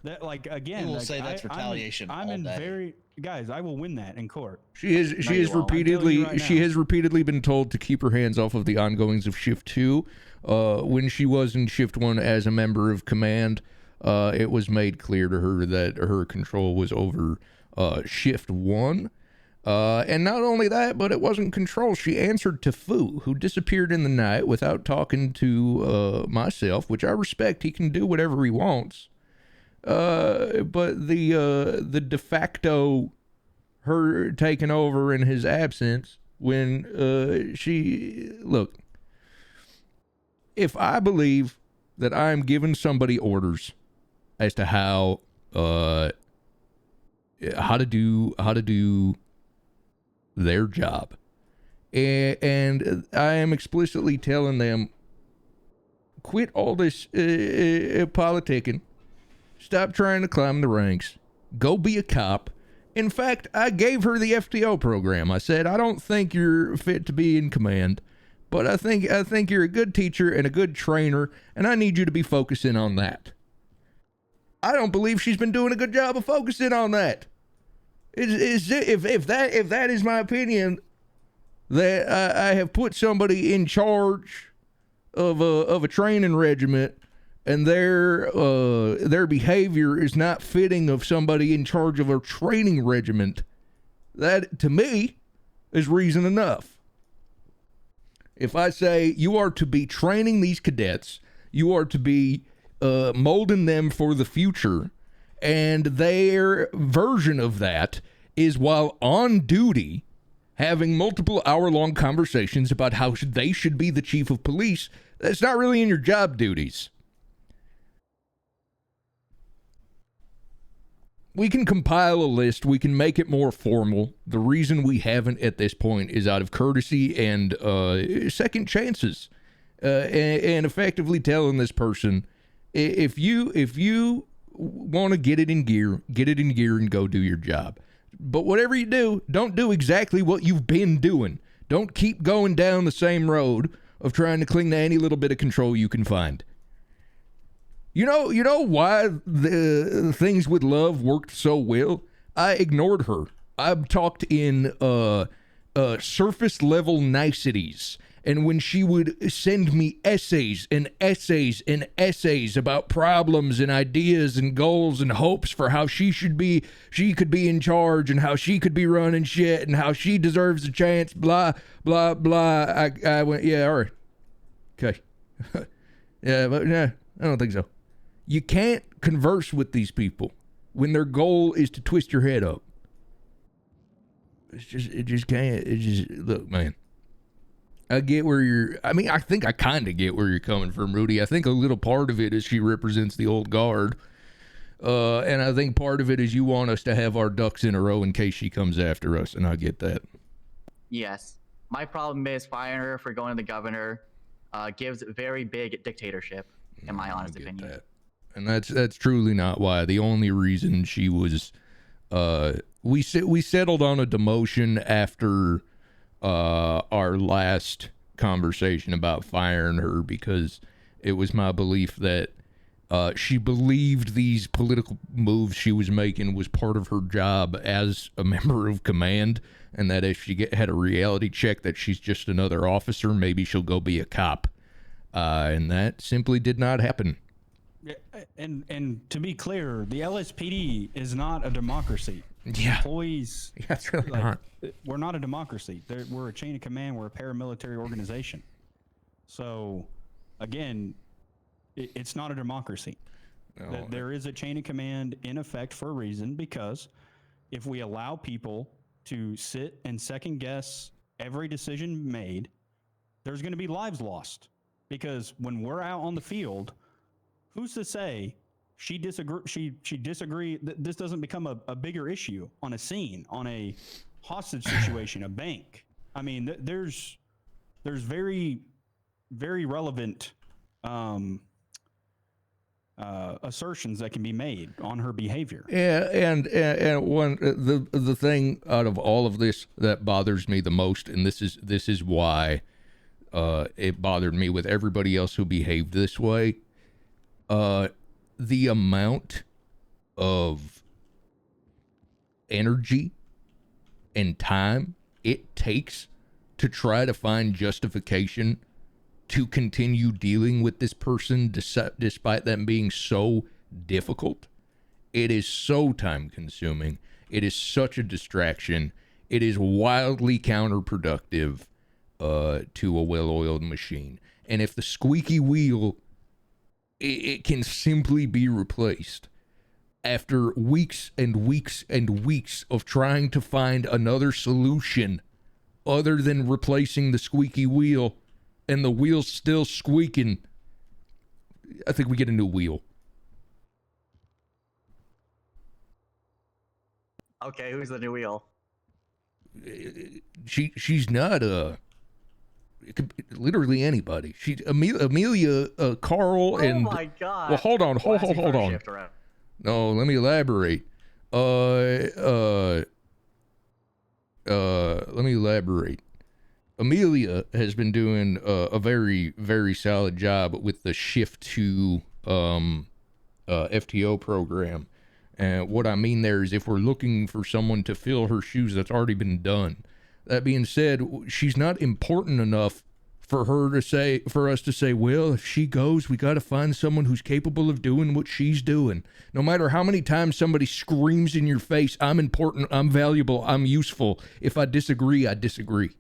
That, like, again, He will like, say that's retaliation I'm all in day. very guys. I will win that in court. She has repeatedly been told to keep her hands off of the ongoings of Shift 2. When she was in Shift 1 as a member of command, it was made clear to her that her control was over Shift 1. And not only that, but it wasn't control. She answered to Fu, who disappeared in the night without talking to myself, which I respect. He can do whatever he wants. But the de facto her taking over in his absence when look, if I believe that I am giving somebody orders as to how to do their job, and I am explicitly telling them, quit all this politicking, stop trying to climb the ranks, go be a cop. In fact, I gave her the FTO program. I said, I don't think you're fit to be in command, but I think you're a good teacher and a good trainer, and I need you to be focusing on that. I don't believe she's been doing a good job of focusing on that. If that is my opinion, that I have put somebody in charge of a training regiment, and their behavior is not fitting of somebody in charge of a training regiment, that to me is reason enough. If I say you are to be training these cadets, you are to be molding them for the future, and their version of that is while on duty having multiple hour-long conversations about how they should be the chief of police, that's not really in your job duties. We can compile a list. We can make it more formal. The reason we haven't at this point is out of courtesy and second chances, and effectively telling this person, if you want to get it in gear and go do your job. But whatever you do, don't do exactly what you've been doing. Don't keep going down the same road of trying to cling to any little bit of control you can find. You know why the things with love worked so well? I ignored her. I've talked in surface level niceties. And when she would send me essays and essays and essays about problems and ideas and goals and hopes for how she could be in charge and how she could be running shit and how she deserves a chance, blah, blah, blah. I went, yeah, all right. Okay. Yeah, but nah, I don't think so. You can't converse with these people when their goal is to twist your head up. It just can't. Look, man. I get where I think I kind of get where you're coming from, Rudy. I think a little part of it is she represents the old guard. And I think part of it is you want us to have our ducks in a row in case she comes after us, and I get that. Yes. My problem is firing her for going to the governor gives very big dictatorship, in my honest opinion. That. And that's truly not why. The only reason she was, we settled on a demotion after our last conversation about firing her because it was my belief that she believed these political moves she was making was part of her job as a member of command, and that if she had a reality check that she's just another officer, maybe she'll go be a cop. And that simply did not happen. And to be clear, the LSPD is not a democracy. Yeah. Employees. Yeah, it's really not. We're not a democracy. We're a chain of command. We're a paramilitary organization. So, again, it's not a democracy. No. There is a chain of command in effect for a reason, because if we allow people to sit and second guess every decision made, there's going to be lives lost. Because when we're out on the field, who's to say she disagree that this doesn't become a bigger issue on a scene, on a hostage situation, a bank? I mean, there's very, very relevant assertions that can be made on her behavior. Yeah, and one the thing out of all of this that bothers me the most, and this is why it bothered me with everybody else who behaved this way. The amount of energy and time it takes to try to find justification to continue dealing with this person despite them being so difficult. It is so time consuming. It is such a distraction. It is wildly counterproductive to a well-oiled machine. And if the squeaky wheel, it can simply be replaced after weeks and weeks and weeks of trying to find another solution other than replacing the squeaky wheel, and the wheel's still squeaking, I think we get a new wheel. Okay, who's the new wheel? She's not it could be literally anybody. She's Amelia, Carl, and Oh my god. Well, hold on. No, let me elaborate. Let me elaborate. Amelia has been doing a very, very solid job with the Shift to FTO program. And what I mean there is if we're looking for someone to fill her shoes, that's already been done. That being said, she's not important enough for us to say, well, if she goes, we got to find someone who's capable of doing what she's doing. No matter how many times somebody screams in your face, I'm important, I'm valuable, I'm useful. If I disagree, I disagree.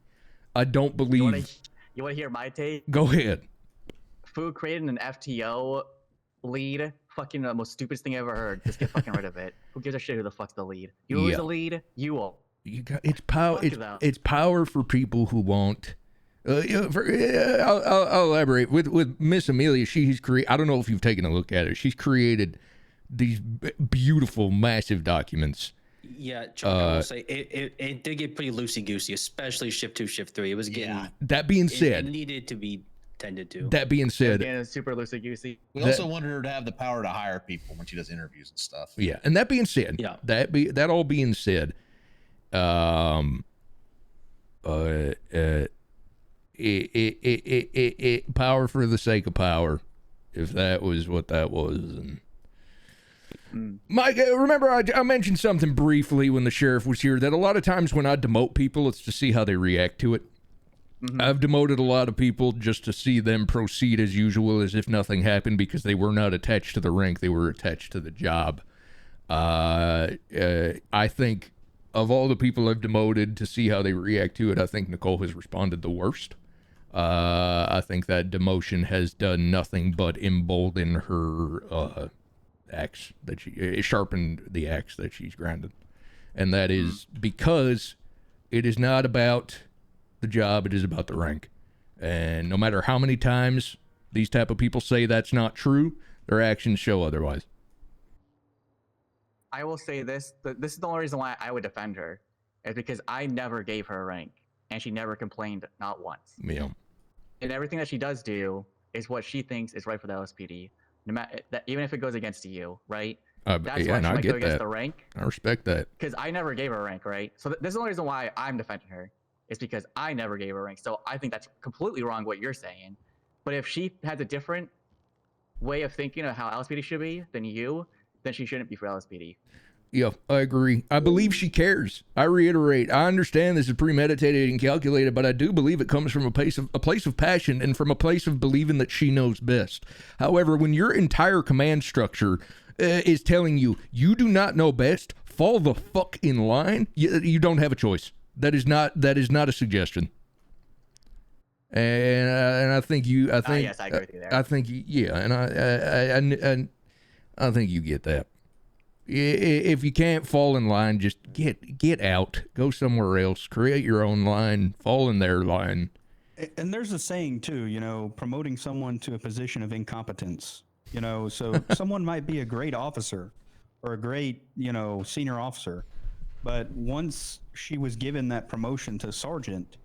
I don't believe. You want to hear my take? Go ahead. Fu created an FTO lead. Fucking the most stupidest thing I ever heard. Just get fucking rid of it. Who gives a shit who the fuck's the lead? You is the lead. You all. It's power. It's power for people who won't. I'll elaborate with Miss Amelia. She's created. I don't know if you've taken a look at it. She's created these beautiful, massive documents. Yeah, Chuck, I will say it did get pretty loosey goosey, especially Shift 2, Shift 3. It was getting. That being said, it needed to be tended to. That being said, again, it's super loosey goosey. We also wanted her to have the power to hire people when she does interviews and stuff. Yeah, and that being said, that all being said, power for the sake of power, if that was what that was. And Mike, remember I mentioned something briefly when the sheriff was here that a lot of times when I demote people, it's to see how they react to it. I've demoted a lot of people just to see them proceed as usual, as if nothing happened, because they were not attached to the rank, they were attached to the job. I think of all the people I've demoted to see how they react to it, I think Nicole has responded the worst. I think that demotion has done nothing but embolden her axe that she sharpened the axe that she's grounded, and that is because it is not about the job, it is about the rank. And no matter how many times these type of people say that's not true, their actions show otherwise. I will say this. This is the only reason why I would defend her, is because I never gave her a rank, and she never complained, not once. Yeah. And everything that she does do is what she thinks is right for the LSPD, no matter that, even if it goes against you, right? That's why she might go against the rank. I respect that. Because I never gave her a rank, right? So this is the only reason why I'm defending her, is because I never gave her a rank. So I think that's completely wrong what you're saying. But if she has a different way of thinking of how LSPD should be than you, then she shouldn't be for LSPD. Yeah, I agree. I believe she cares. I reiterate, I understand this is premeditated and calculated, but I do believe it comes from a place of passion and from a place of believing that she knows best. However, when your entire command structure is telling you, you do not know best, fall the fuck in line, you don't have a choice. That is not a suggestion. And I think you. I think. Yes, I agree with you there. I think yeah, and I think you get that. If you can't fall in line, just get out. Go somewhere else. Create your own line. Fall in their line. And there's a saying too, promoting someone to a position of incompetence. So someone might be a great officer or a great, senior officer, but once she was given that promotion to sergeant,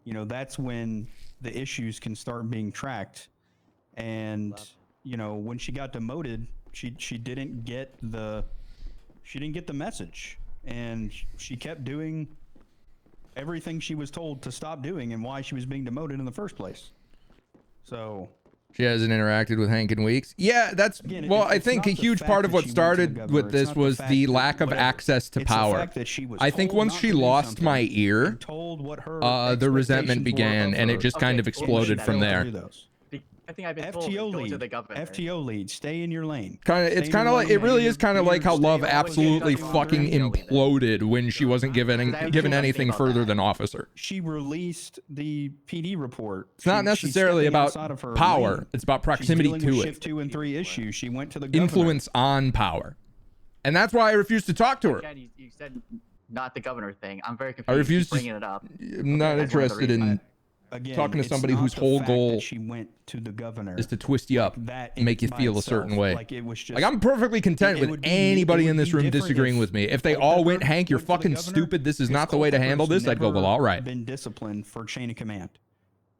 that's when the issues can start being tracked. And when she got demoted, she didn't get the message, and she kept doing everything she was told to stop doing and why she was being demoted in the first place. So She hasn't interacted with Hank in weeks. Yeah, that's well. I think a huge part of what started with this was the lack of access to power. I think once she lost my ear, the resentment began, and it just kind of exploded from there. I think I've been told to go to the governor. FTO lead, stay in your lane. It's kind of like, it really is kind of like how Love absolutely fucking imploded when she wasn't given anything further than officer. She released the PD report. It's not necessarily about power. It's about proximity to it. Shift 2 and 3 issues. She went to the governor. Influence on power. And that's why I refused to talk to her. Again, you said not the governor thing. I'm very confused. I refuse bringing it up. I'm not interested in talking to somebody whose whole goal she went to the governor is to twist you up, make you feel a certain way. Like, it was just, like I'm perfectly content with anybody in this room disagreeing with me. If they all went, Hank, you're fucking stupid. This is not the way to handle this. I'd go, well, all right. Been disciplined for chain of command.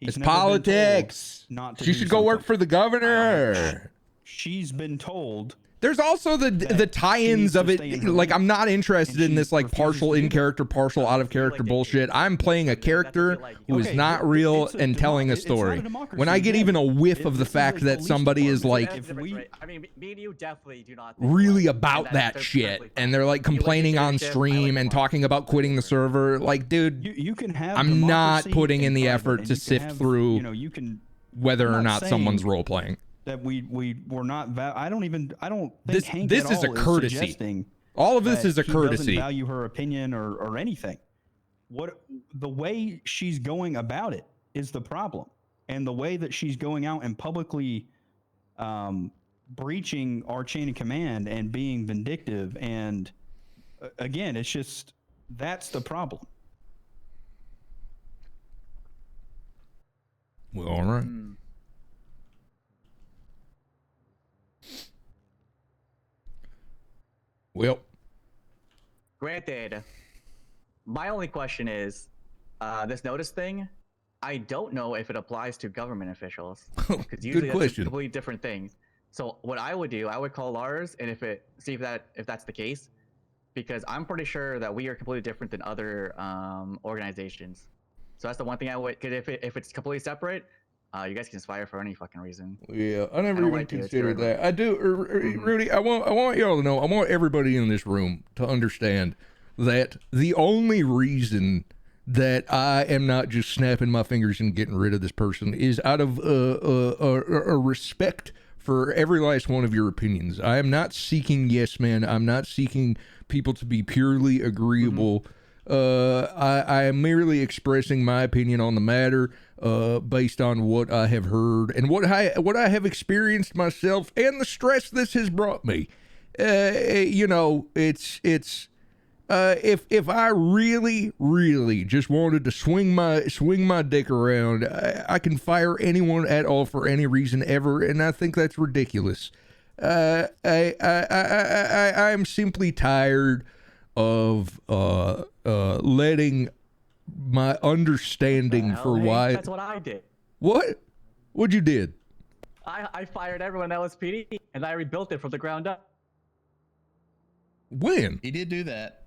It's politics. She should go work for the governor. She's been told. There's also the tie-ins of it. Like, I'm not interested in this like partial in character, partial out of character bullshit. I'm playing a character who is not real and telling a story. When I get even a whiff of the fact that somebody is like, I mean, me and you definitely do not really about that shit, and they're like complaining on stream and talking about quitting the server, like, dude, you can have. I'm not putting in the effort to sift through whether or not someone's role playing. That we're not. I don't think Hank this at is a all courtesy. All of this is a courtesy. He doesn't value her opinion or anything. The way she's going about it is the problem, and the way that she's going out and publicly breaching our chain of command and being vindictive, and again, it's just that's the problem. Well, all right. Well, granted, my only question is, this notice thing, I don't know if it applies to government officials. Because usually that's completely different things. So what I would do, I would call Lars and see if that's the case, because I'm pretty sure that we are completely different than other organizations. So that's the one thing I would, because if it's completely separate, you guys can just fire for any fucking reason. Yeah, I never even considered that. I do, Rudy. I want y'all to know. I want everybody in this room to understand that the only reason that I am not just snapping my fingers and getting rid of this person is out of a respect for every last one of your opinions. I am not seeking yes men. I'm not seeking people to be purely agreeable. I am merely expressing my opinion on the matter based on what I have heard and what I have experienced myself and the stress this has brought me. You know, it's if I really just wanted to swing my dick around, I can fire anyone at all for any reason ever, and I think that's ridiculous. I am simply tired of letting my understanding for why. That's what I did. What'd you did? I fired everyone at LSPD and I rebuilt it from the ground up. When? He did do that.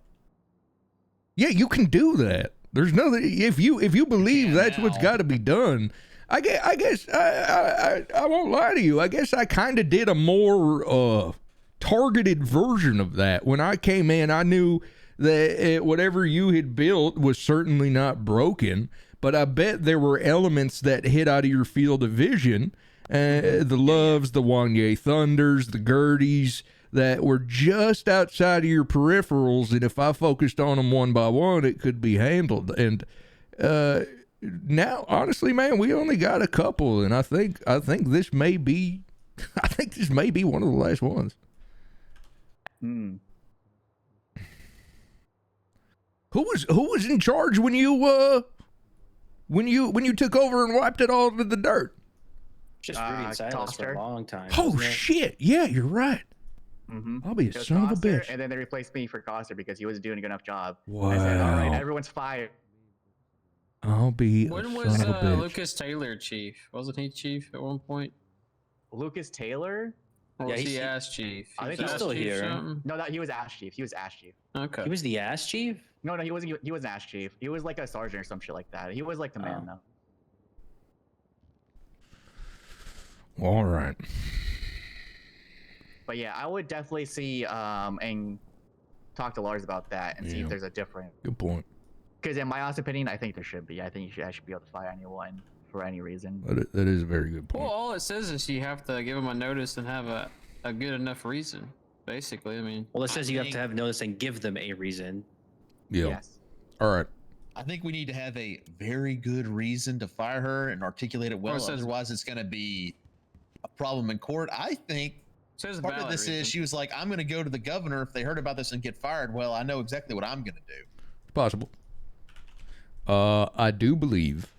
Yeah, you can do that. There's nothing. If you believe that's what's got to be done, I guess I won't lie to you. I guess I kind of did a more targeted version of that. When I came in, I knew that whatever you had built was certainly not broken, but I bet there were elements that hit out of your field of vision. The Loves, the Wanye Thunders, the Gerties, that were just outside of your peripherals, and if I focused on them one by one, it could be handled. And now, honestly, man, we only got a couple, and I think this may be, one of the last ones. Who was in charge when you took over and wiped it all into the dirt? Just Rudy and Silas for a long time. Oh shit! Yeah, you're right. I'll be a son of a bitch. And then they replaced me for Coster because he wasn't doing a good enough job. Wow. I said, all right, everyone's fired. I'll be When a was son of a bitch. Lucas Taylor chief? Wasn't he chief at one point? Lucas Taylor? Or was he ass chief? I think he's still here. No, he was ass chief. He was ass chief. Okay. He was the ass chief? No, he wasn't. He was ass chief. He was like a sergeant or some shit like that. He was like the man though. All right. But yeah, I would definitely see and talk to Lars about that and see Yeah. if there's a different. Good point. Because in my honest opinion, I think there should be. I think I should be able to fire anyone for any reason. That is a very good point. Well, all it says is you have to give them a notice and have a good enough reason. Basically, I mean. Well, it says you have to have notice and give them a reason. Yeah. Yes. All right. I think we need to have a very good reason to fire her and articulate it well. Or it says- Otherwise, it's going to be a problem in court. I think Says part of valid this reason. is she was like, I'm going to go to the governor if they heard about this and get fired. Well, I know exactly what I'm going to do. It's possible. I do believe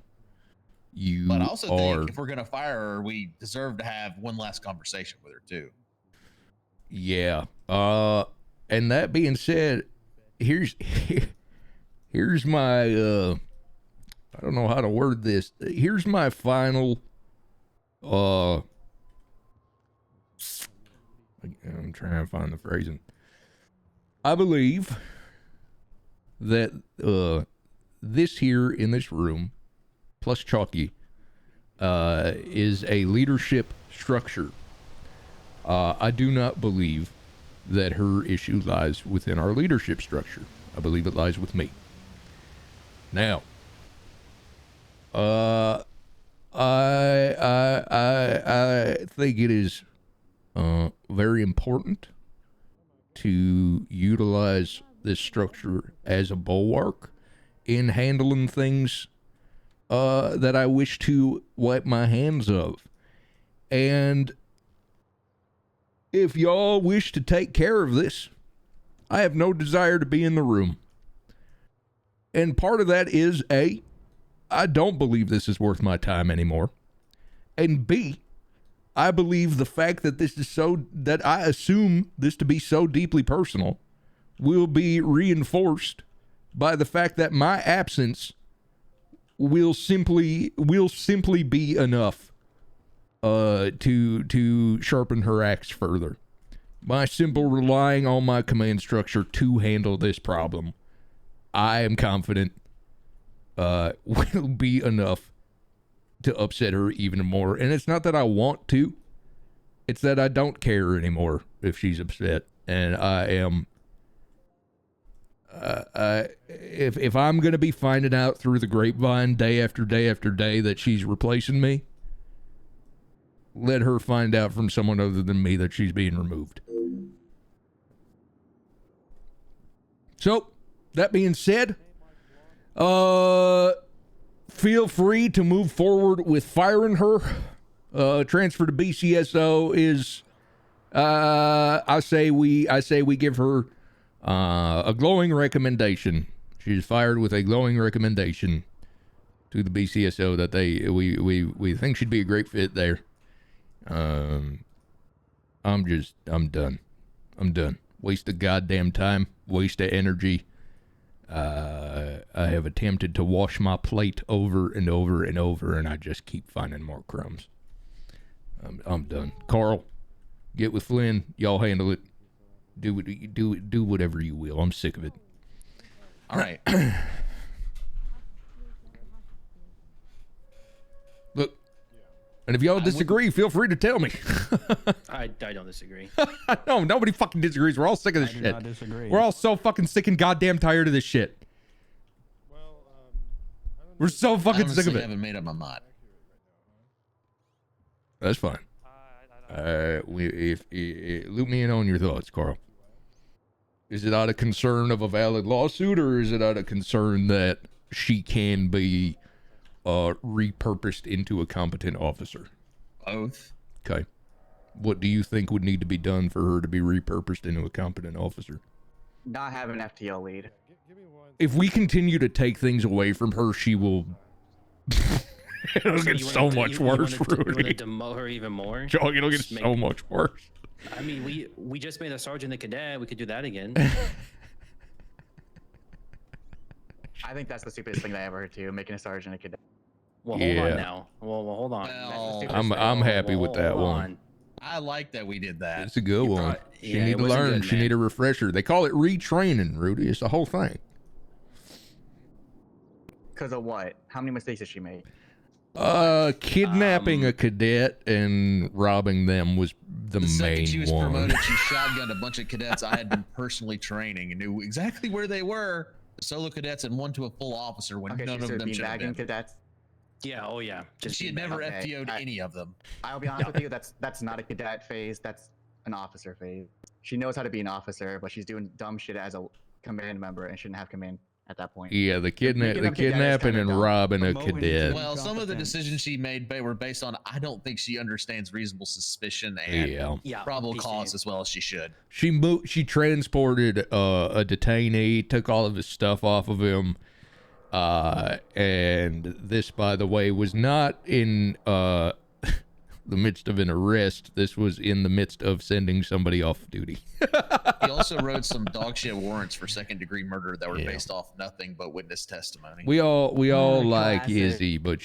you But I also are. think if we're going to fire her, we deserve to have one last conversation with her, too. Yeah. And that being said, here's my I don't know how to word this. Here's my final I'm trying to find the phrasing. I believe that this here in this room plus Chalky is a leadership structure. I do not believe that her issue lies within our leadership structure. I believe it lies with me. Now, I think it is very important to utilize this structure as a bulwark in handling things that I wish to wipe my hands of. And if y'all wish to take care of this, I have no desire to be in the room. And part of that is A, I don't believe this is worth my time anymore. And B, I believe the fact that this is that I assume this to be so deeply personal will be reinforced by the fact that my absence will simply be enough to sharpen her axe further. By simple relying on my command structure to handle this problem, I am confident will be enough to upset her even more. And it's not that I want to, it's that I don't care anymore if she's upset. And I am if I'm gonna be finding out through the grapevine day after day after day that she's replacing me, let her find out from someone other than me that she's being removed. So, that being said, feel free to move forward with firing her. Transfer to BCSO is, I say we give her a glowing recommendation. She's fired with a glowing recommendation to the BCSO that we think she'd be a great fit there. I'm done. Waste of goddamn time, waste of energy. I have attempted to wash my plate over and over and over, and I just keep finding more crumbs. I'm done. Carl, get with Flynn. Y'all handle it. Do whatever you will. I'm sick of it. All right. Look, and if y'all disagree, feel free to tell me. I don't disagree. No, nobody fucking disagrees. We're all sick of this shit. I do not disagree. We're all so fucking sick and goddamn tired of this shit. We're so fucking sick of I it. haven't made up my mind. That's fine. Loop me in on your thoughts, Carl. Is it out of concern of a valid lawsuit, or is it out of concern that she can be repurposed into a competent officer? Both. Okay. What do you think would need to be done for her to be repurposed into a competent officer? Not have an FTO lead. If we continue to take things away from her, she will. It'll So get you so wanna- much you worse, wanna Rudy. demote her even more? Joe, it'll get Just so much worse. I mean, we just made a sergeant a cadet. We could do that again. I think that's the stupidest thing that I ever heard too, making a sergeant a cadet. Well, hold Yeah. on now. Well, hold on. I'm happy with that hold one. on. I like that we did that. It's a good one. She yeah, need it to wasn't learn. good, She man. need a refresher. They call it retraining, Rudy. It's the whole thing. Because of what? How many mistakes did she make? Kidnapping a cadet and robbing them was the The second main she was one. promoted, she shotgunned a bunch of cadets I had been personally training and knew exactly where they were. Solo cadets and one to a full officer when Okay, none she's of them should have beanbagging been. cadets. Yeah. Oh yeah. She had never FTO'd any of them. I'll be honest with you. That's not a cadet phase. That's an officer phase. She knows how to be an officer, but she's doing dumb shit as a command member and shouldn't have command at that point. Yeah, the Making them cadet is kidnapping kinda and dumb. robbing a cadet. Well, some of the decisions she made were based on I don't think she understands reasonable suspicion and probable cause as well as she should. She transported a detainee, took all of his stuff off of him, and this, by the way, was not in the midst of an arrest. This was in the midst of sending somebody off duty. He also wrote some dog shit warrants for second-degree murder that were based off nothing but witness testimony. We all like classic. Izzy, but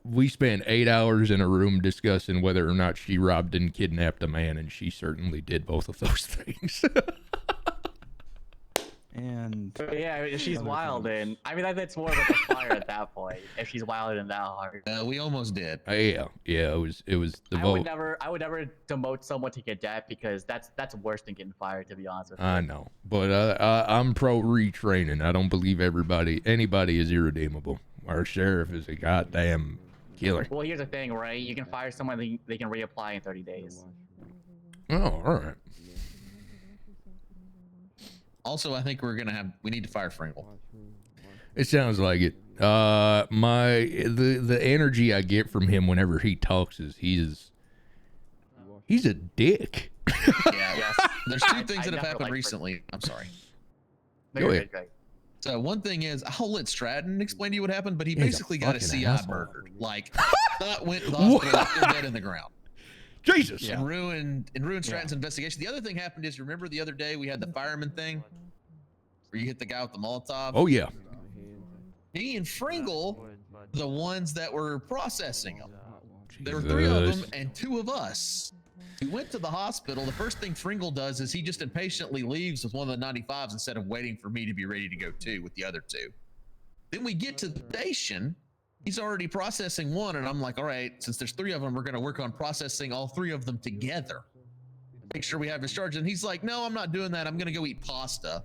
we spent 8 hours in a room discussing whether or not she robbed and kidnapped a man, and she certainly did both of those things. And yeah, if she's wild, and I mean that's more like a fire at that point. If she's wild and that hard, we almost did. Yeah, it was the I vote. would never demote someone to cadet because that's worse than getting fired. To be honest with you. I know, but I'm pro retraining. I don't believe anybody is irredeemable. Our sheriff is a goddamn killer. Well, here's the thing, right? You can fire someone, they can reapply in 30 days. Oh, all right. Also, I think we need to fire Frankel. It sounds like it. The energy I get from him whenever he talks is he's a dick. Yeah. There's two things that have happened recently. I'm sorry. Go ahead. So one thing is, I'll let Stratton explain to you what happened, but he He's a basically got a fucking CI asshole. murdered. Like, not went to the hospital, left him dead in the ground. Jesus. And ruined Stratton's investigation. The other thing happened is, remember the other day we had the fireman thing? Where you hit the guy with the Molotov? Oh, yeah. Me and Fringle, the ones that were processing them. There were 3 of them and 2 of us. We went to the hospital. The first thing Fringle does is he just impatiently leaves with one of the 95s instead of waiting for me to be ready to go too with the other 2. Then we get to the station. He's already processing one, and I'm like, all right, since there's 3 of them, we're going to work on processing all 3 of them together. Make sure we have discharge. And he's like, no, I'm not doing that. I'm going to go eat pasta.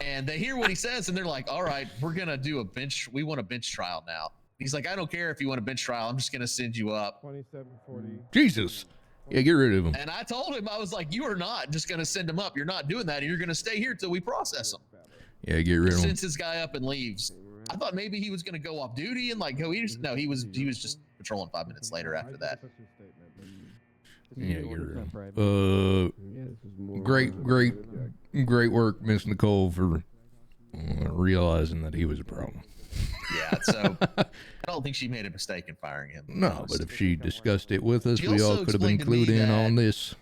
And they hear what he says, and they're like, all right, we're going to do we want a bench trial now. He's like, I don't care if you want a bench trial. I'm just going to send you up. 2740. Jesus. Yeah, get rid of him. And I told him, I was like, you are not just going to send him up. You're not doing that. You're going to stay here till we process him. Yeah, get rid of him. Sends his guy up and leaves. I thought maybe he was going to go off duty and like go eat. No, he was just patrolling 5 minutes later after that. Yeah, get rid of him. Great work, Miss Nicole, for realizing that he was a problem. Yeah, so I don't think she made a mistake in firing him. No, but if she discussed it with us, She we all also could have been explained to me clued in that on this.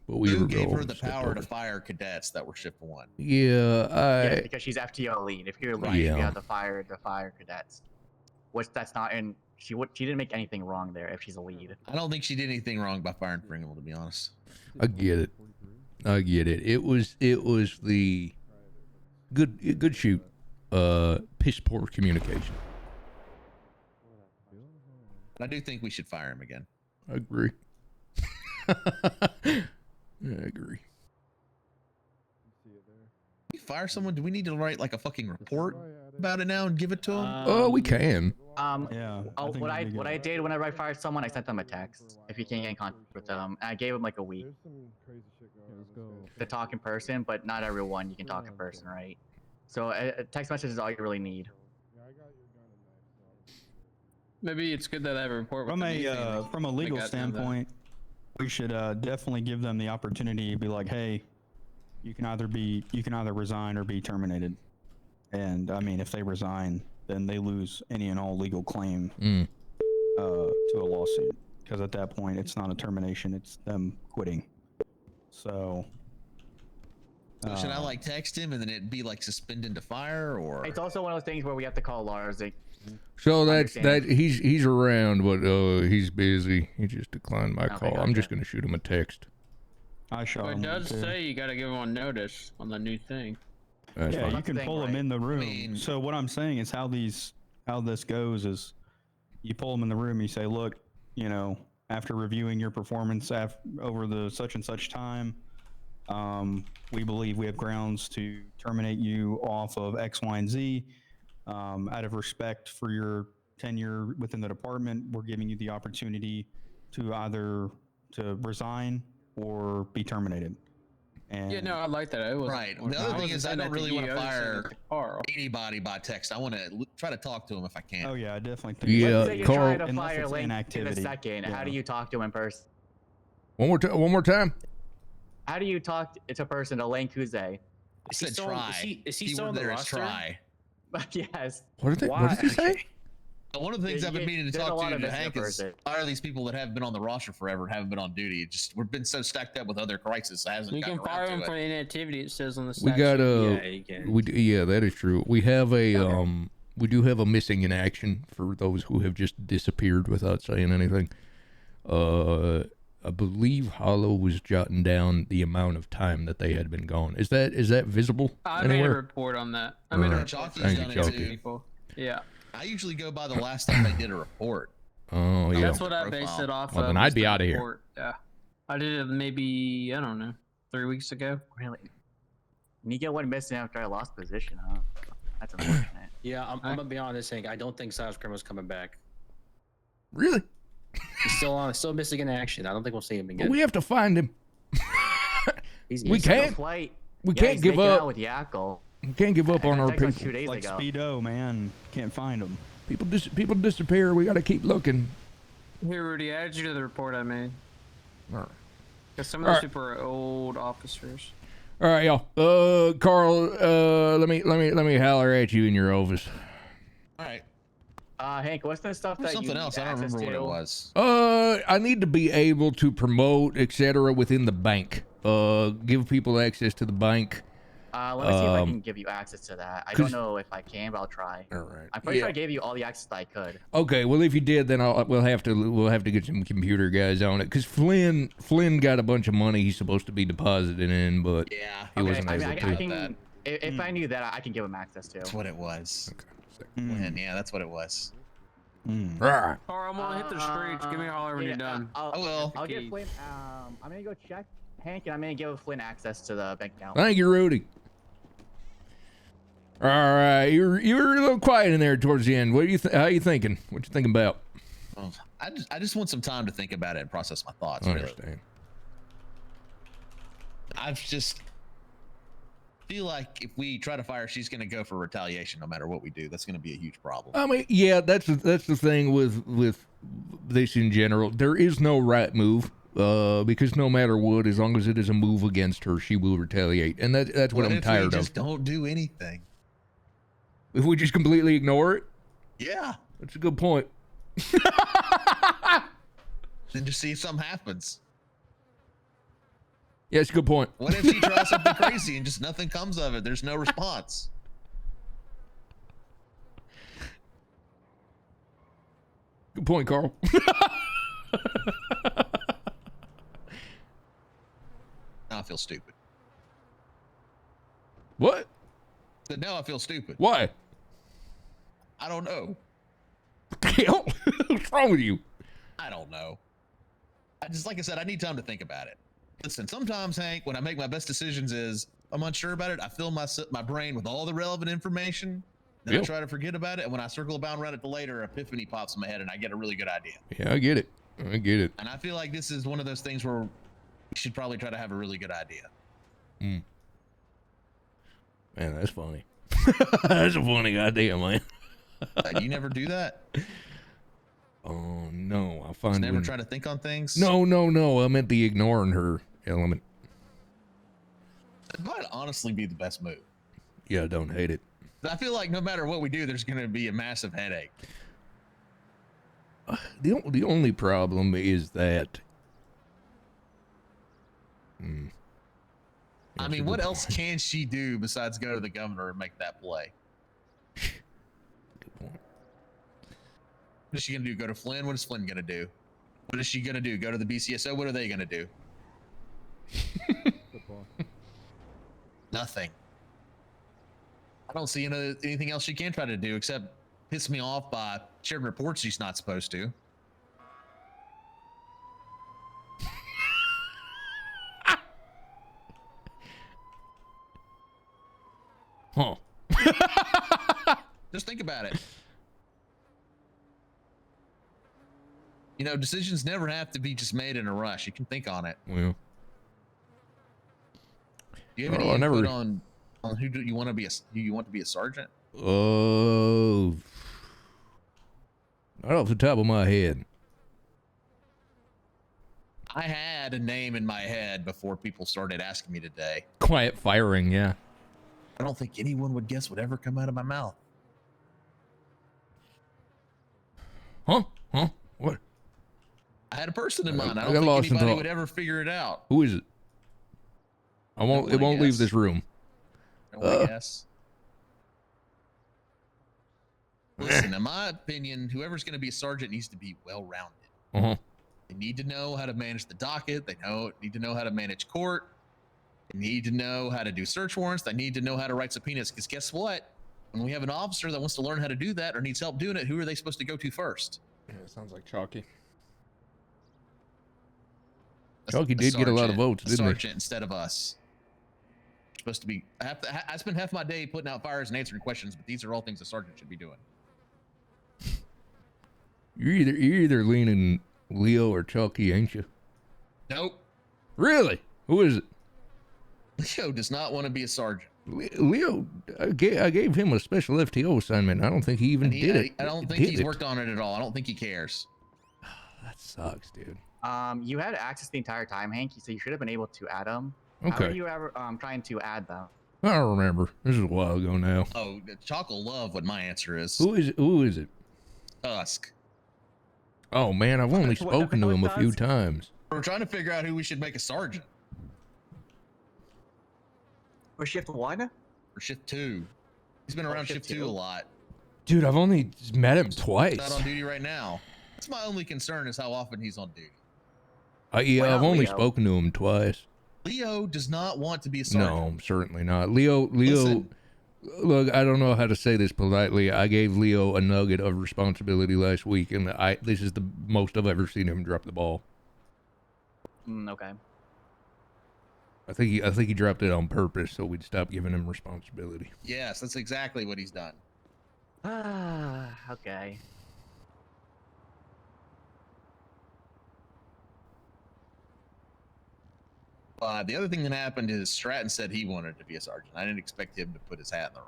But we were gave her all the stepped power to over. fire cadets that were shift 1. Yeah, Because she's FTO lead. If you're lead, Yeah. you have to fire cadets. Which that's not in. She didn't make anything wrong there if she's a lead. I don't think she did anything wrong by firing Pringle, to be honest. I get it. It was the good shoot. Piss poor communication. But I do think we should fire him again. I agree. I agree. We fire someone? Do we need to write like a fucking report about it now and give it to him? Oh, we can. Yeah. What I did whenever I fired someone, I sent them a text if you can't get in contact with them, and I gave them like a week to talk in person. But not everyone you can talk in person, right? So a text message is all you really need. Maybe it's good that I have a report. From with the a meeting. from a legal Like, I know that. standpoint, we should definitely give them the opportunity to be like, hey, you can either resign or be terminated. And I mean, if they resign, then they lose any and all legal claim to a lawsuit, because at that point it's not a termination, it's them quitting. So should I like text him and then it'd be like suspended to fire, or It's also one of those things where we have to call Lars. So he's around, but he's busy. He just declined my call. I'm just gonna shoot him a text. I shot Well, it him does too. say you gotta give them on notice on the new thing. That's Yeah, fine. you can pull them in the room. So what I'm saying is how this goes is you pull them in the room. You say, look, you know, after reviewing your performance over the such and such time, we believe we have grounds to terminate you off of X, Y, and Z. Out of respect for your tenure within the department, we're giving you the opportunity to either to resign or be terminated. And Yeah, no, I like that. It was Right. The other thing is, I don't really want to fire anybody by text. I want to try to talk to him if I can. Oh yeah, I definitely think. Let's Yeah, say you're Carl. trying to fire Link in a second. How do you talk to him in person? One more time. How do you talk to a person to Link Kuze? I said try. Is he still on the roster? Try. Yes. What did he say? One of the things I've been meaning to talk to Hank is fire these people that have been on the roster forever and haven't been on duty. Just we've been so stacked up with other crises. You can fire him for inactivity. It says on the We got statute. yeah, that is true. We have a we do have a missing in action for those who have just disappeared without saying anything. I believe Hollow was jotting down the amount of time that they had been gone. Is that visible I anywhere? made a report on that. I made a report. Chalky's done it too. People. Yeah. I usually go by the last time they did a report. Oh yeah. That's what I based it off of. Well, then I'd be the out of here. report. Yeah. I did it maybe, I don't know, 3 weeks ago. Really? Nico went missing after I lost position, huh? That's unfortunate. Yeah, I'm gonna be honest, Hank. I don't think CyberCriminal's coming back. Really? He's still missing in action. I don't think we'll see him again. But we have to find him. We can't give up. With Yackle. We can't give up on our people. 2 days like ago. Speedo, man, can't find them. People disappear. We got to keep looking. Here, Rudy, I added you to the report I made. All right. Because some of those people are old officers. All right, y'all. Carl, let me holler at you in your office. All right. Hank, what's the stuff that something you else? I don't remember what it was. I need to be able to promote, etc., within the bank. Give people access to the bank. Let me see if I can give you access to that. I don't know if I can, but I'll try. All right. I'm pretty sure I gave you all the access that I could. Okay, well if you did, then we'll have to get some computer guys on it because Flynn got a bunch of money he's supposed to be deposited in, but he wasn't able to. If I knew that, I can give him access to. That's what it was. Okay. Yeah, that's what it was. Right. Carl, I'm gonna hit the streets. Give me a holler when you're done. I will. I'll get Flynn. I'm gonna go check Hank, and I'm gonna give Flynn access to the bank account. Thank you, Rudy. All right, you were a little quiet in there towards the end. What do you how you thinking? What you thinking about? I just want some time to think about it and process my thoughts. I really. understand. I just feel like if we try to fire, she's going to go for retaliation no matter what we do. That's going to be a huge problem. I mean, yeah, that's the thing with this in general. There is no right move. Because no matter what, as long as it is a move against her, she will retaliate, and that's what I'm tired of. Just don't do anything. If we just completely ignore it? Yeah. That's a good point. Then just see if something happens. Yeah, it's a good point. What if she tries something crazy and just nothing comes of it? There's no response. Good point, Carl. Now I feel stupid. What? Now I feel stupid. Why? I don't know. What's wrong with you? I don't know. Like I said, I need time to think about it. Listen, sometimes, Hank, when I make my best decisions is I'm unsure about it. I fill my brain with all the relevant information. Then I try to forget about it. And when I circle around it later, epiphany pops in my head and I get a really good idea. Yeah, I get it. And I feel like this is one of those things where we should probably try to have a really good idea. Man, that's funny. That's a funny idea, man. You never do that? Oh, no. I find never try to think on things? No. I meant the ignoring her element. It might honestly be the best move. Yeah, I don't hate it. I feel like no matter what we do, there's going to be a massive headache. The only problem is that... I mean, what else can she do besides go to the governor and make that play? Good point. What is she going to do? Go to Flynn? What is Flynn going to do? What is she going to do? Go to the BCSO? What are they going to do? Nothing. I don't see anything else she can try to do except piss me off by sharing reports she's not supposed to. Huh. Just think about it. You know, decisions never have to be just made in a rush. You can think on it. Well, Do you have any input on who do you want to be a sergeant? Oh, not off the top of my head. I had a name in my head before people started asking me today. Quiet firing, yeah. I don't think anyone would guess would ever come out of my mouth. Huh? What? I had a person in mind. I got don't lost think in anybody thought. would ever figure it out. Who is it? It won't leave this room. I wanna guess. Listen, in my opinion, whoever's going to be a sergeant needs to be well-rounded. They need to know how to manage the docket. They need to know how to manage court. They need to know how to do search warrants. They need to know how to write subpoenas. Because guess what? When we have an officer that wants to learn how to do that or needs help doing it, who are they supposed to go to first? Yeah, it sounds like Chalky. Chalky did get a lot of votes, didn't he? Sergeant instead of us. Supposed to be. I spend half my day putting out fires and answering questions, but these are all things a sergeant should be doing. You're either leaning Leo or Chalky, ain't you? Nope. Really? Who is it? Leo does not want to be a sergeant. Leo, I gave him a special FTO assignment. I don't think he even did it. I don't think he's worked on it at all. I don't think he cares. That sucks, dude. You had access the entire time, Hanky, so you should have been able to add them. Okay. How are you ever trying to add them? I don't remember. This is a while ago now. Oh, Chalk will love what my answer is. Who is it? Tusk. Oh man, I've only spoken to him a few times. We're trying to figure out who we should make a sergeant. For shift 1? For shift 2. He's been around shift 2 a lot. Dude, I've only met him twice. He's not on duty right now. That's my only concern is how often he's on duty. Yeah, I've only spoken to him twice. Leo does not want to be a sergeant. No, certainly not. Leo, look, I don't know how to say this politely. I gave Leo a nugget of responsibility last week, and this is the most I've ever seen him drop the ball. Okay. I think he dropped it on purpose so we'd stop giving him responsibility. Yes, that's exactly what he's done. Okay. The other thing that happened is Stratton said he wanted to be a sergeant. I didn't expect him to put his hat in the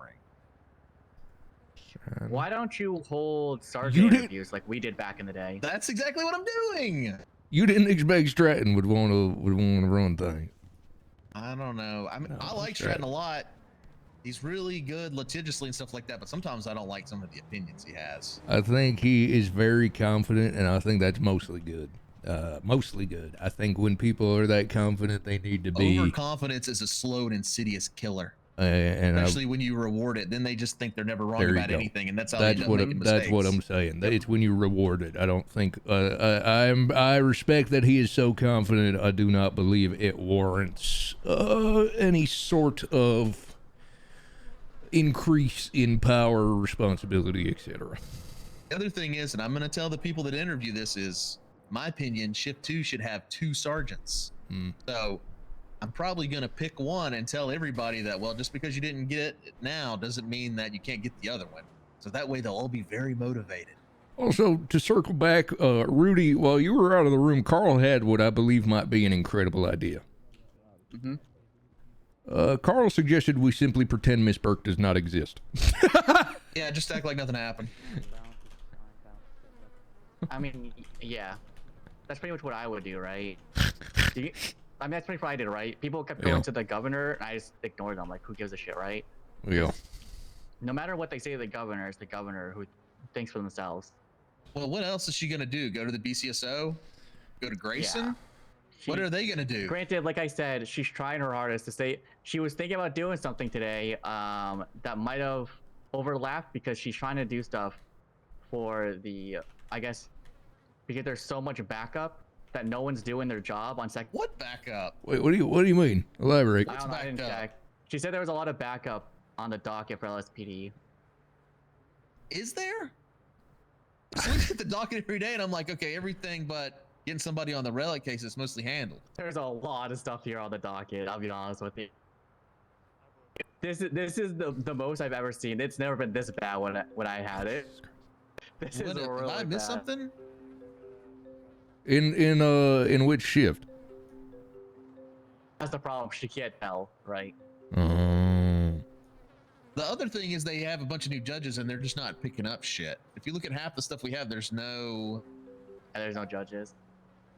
ring. Why don't you hold sergeant interviews like we did back in the day? That's exactly what I'm doing. You didn't expect Stratton would want to run things. I don't know. I mean, I like Stratton a lot. He's really good litigiously and stuff like that, but sometimes I don't like some of the opinions he has. I think he is very confident, and I think that's mostly good. Mostly good. I think when people are that confident, they need to be. Overconfidence is a slow and insidious killer. And especially when you reward it, then they just think they're never wrong about anything, and that's how they end up making mistakes. That's what I'm saying. It's when you reward it. I don't think. I respect that he is so confident. I do not believe it warrants any sort of increase in power, responsibility, etc. The other thing is, and I'm going to tell the people that interview this is, my opinion, shift 2 should have 2 sergeants. So I'm probably going to pick one and tell everybody that, well, just because you didn't get it now doesn't mean that you can't get the other one. So that way they'll all be very motivated. Also, to circle back, Rudy, while you were out of the room, Carl had what I believe might be an incredible idea. Carl suggested we simply pretend Miss Burke does not exist. Yeah, just act like nothing happened. I mean, yeah. That's pretty much what I would do, right? I mean, that's pretty much what I did, right? People kept going to the governor, and I just ignored them. Like, who gives a shit, right? Yeah. No matter what they say to the governor, it's the governor who thinks for themselves. Well, what else is she going to do? Go to the BCSO? Go to Grayson? Yeah. What are they going to do? Granted, like I said, she's trying her hardest to say she was thinking about doing something today that might have overlapped because she's trying to do stuff for the, I guess, because there's so much backup that no one's doing their job on second. What backup? Wait, what do you mean? Elaborate. I don't know, I didn't check. She said there was a lot of backup on the docket for LSPD. Is there? So we look at the docket every day, and I'm like, okay, everything but getting somebody on the relic case is mostly handled. There's a lot of stuff here on the docket. I'll be honest with you. This is the most I've ever seen. It's never been this bad when I had it. This is really Did I miss bad. something? In which shift? That's the problem. She can't tell, right? The other thing is they have a bunch of new judges, and they're just not picking up shit. If you look at half the stuff we have, there's no judges.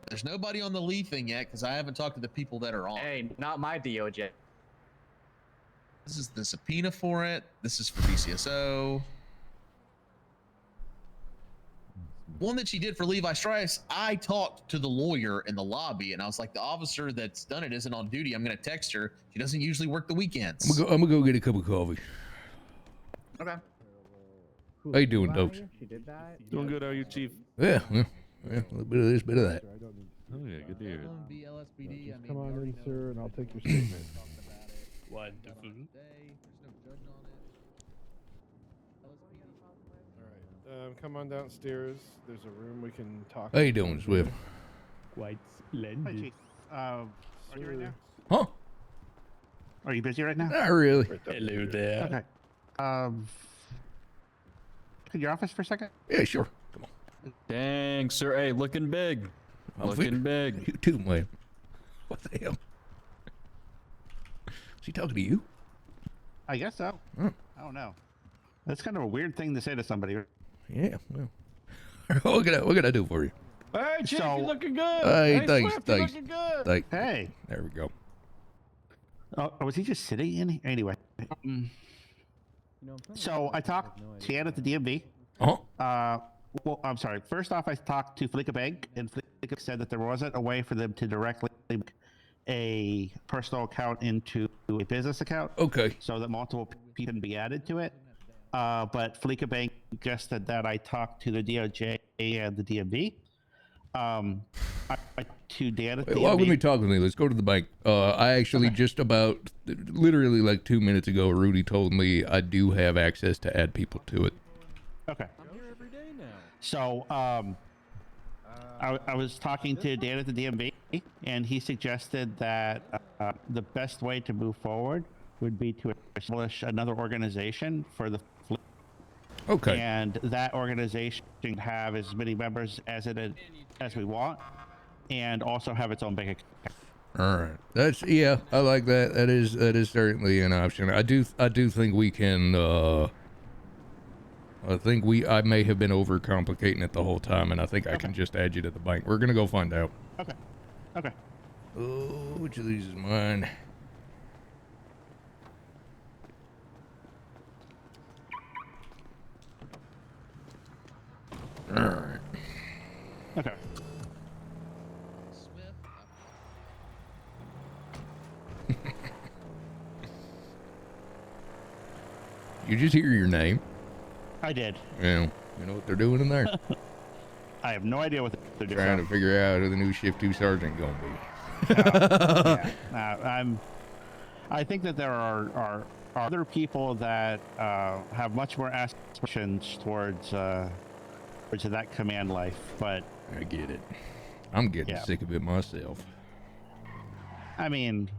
There's nobody on the lead thing yet because I haven't talked to the people that are on. Hey, not my DOJ. This is the subpoena for it. This is for BCSO. One that she did for Levi Strauss, I talked to the lawyer in the lobby, and I was like, the officer that's done it isn't on duty. I'm going to text her. She doesn't usually work the weekends. I'm gonna go get a cup of coffee. Okay. How you doing, Dokes? She did that? Doing good, are you, Chief? Yeah, a little bit of this, bit of that. Oh, yeah, good to hear. Just come on in, sir, and I'll take your statement. Wonderful. Come on downstairs. There's a room we can talk. How you doing, Swift? Quite splendid. Hi, Chief. Are you right now? Huh? Are you busy right now? Not really. Hello there. Okay. Could your office for a second? Yeah, sure. Come on. Dang, sir. Hey, looking big. Looking big. You too, man. What the hell? Is he talking to you? I guess so. I don't know. That's kind of a weird thing to say to somebody. Yeah. Well. what can I do for you? Hey, Chief, So- you're looking good. Hey, thanks, Swift, you're thanks. looking good. Thanks. Hey. There we go. Oh, was he just sitting in? Anyway. So I talked to Ann at the DMV. Well, I'm sorry. First off, I talked to Fleeka Bank, and Fleeka said that there wasn't a way for them to directly link a personal account into a business account. Okay. So that multiple people can be added to it. But Fleeka Bank suggested that I talk to the DOJ and the DMV. To Dan at the Well, let DMV. me talk with me. Let's go to the bank. I actually just about, literally like 2 minutes ago, Rudy told me I do have access to add people to it. Okay. So, I was talking to Dan at the DMV, and he suggested that the best way to move forward would be to establish another organization for the fleet. Okay. And that organization can have as many members as we want, and also have its own bank account. All right. I like that. That is certainly an option. I do think we can. I may have been overcomplicating it the whole time, and I think I can just add you to the bank. We're gonna go find out. Okay. Okay. Oh, which of these is mine? All right. Okay. You just hear your name? I did. Yeah. You know what they're doing in there? I have no idea what they're doing. Trying to figure out who the new Shift 2 sergeant gonna be. I think that there are other people that have much more aspirations towards that command life, but I get it. I'm getting sick of it myself. I mean,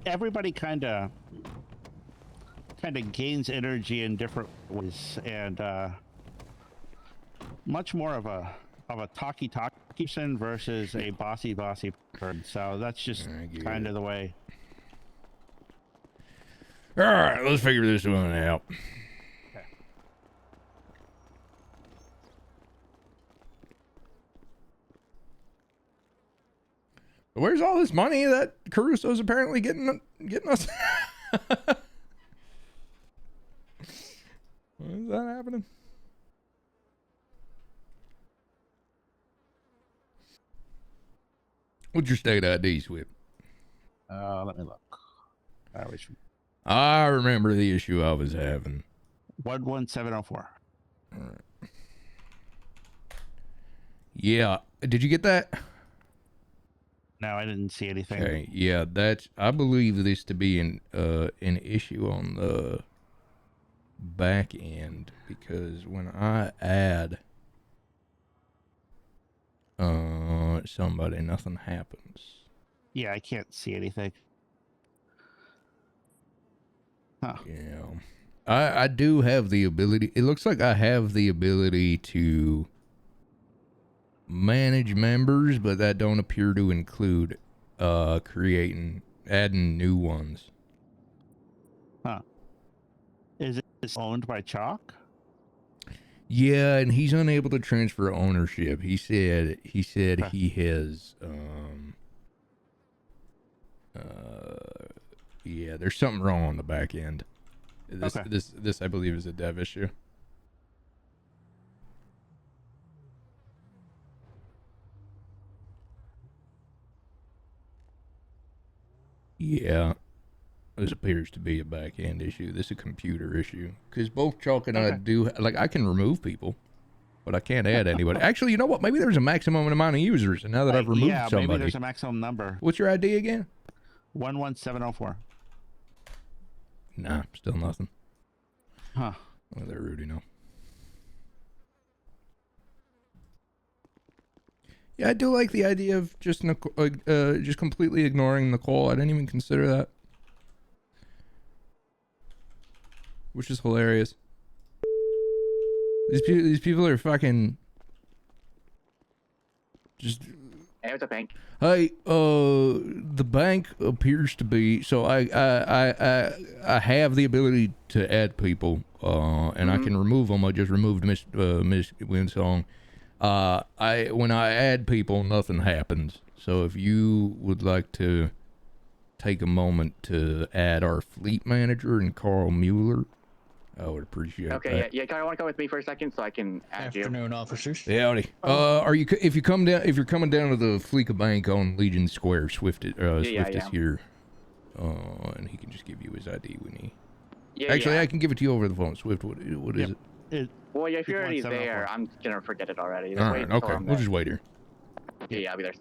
everybody kind of gains energy in different ways, and much more of a talky person versus a bossy person. So that's just kind of the way. All right, let's figure this one out. Where's all this money that Caruso's apparently getting us? Why is that happening? What's your state ID, Swift? Let me look. I remember the issue I was having. 11704. All right. Yeah. Did you get that? No, I didn't see anything. Okay. Yeah, I believe this to be an issue on back end because when I add somebody, nothing happens. Yeah, I can't see anything. Huh. Yeah. I do have the ability. It looks like I have the ability to manage members, but that don't appear to include adding new ones. Huh. Is it owned by Chalk? Yeah, and he's unable to transfer ownership. He said he has yeah, there's something wrong on the back end. This I believe is a dev issue. Yeah. This appears to be a back end issue. This is a computer issue. Because both Chalk and I do, like, I can remove people, but I can't add anybody. Actually, you know what? Maybe there's a maximum amount of users, and now that I've removed somebody. Maybe there's a maximum number. What's your ID again? 11704. Nah, still nothing. Huh. Oh, there, Rudy, no. Yeah, I do like the idea of just completely ignoring Nicole. I didn't even consider that. Which is hilarious. These people are fucking just. Hey, what's up, bank? Hey, the bank appears to be so. I have the ability to add people, and I can remove them. I just removed Miss Winsong. When I add people, nothing happens. So if you would like to take a moment to add our fleet manager and Carl Mueller, I would appreciate that. Okay, yeah, Carl, want to come with me for a second so I can add you? Afternoon, officers. Yeah, howdy. If you're coming down to the Fleeca Bank on Legion Square, Swift is here, and he can just give you his ID when he. Yeah, actually, I can give it to you over the phone. Swift, what is it? Well, yeah, if you're already there, I'm gonna forget it already. All right, okay, we'll just wait here. Yeah, I'll be there.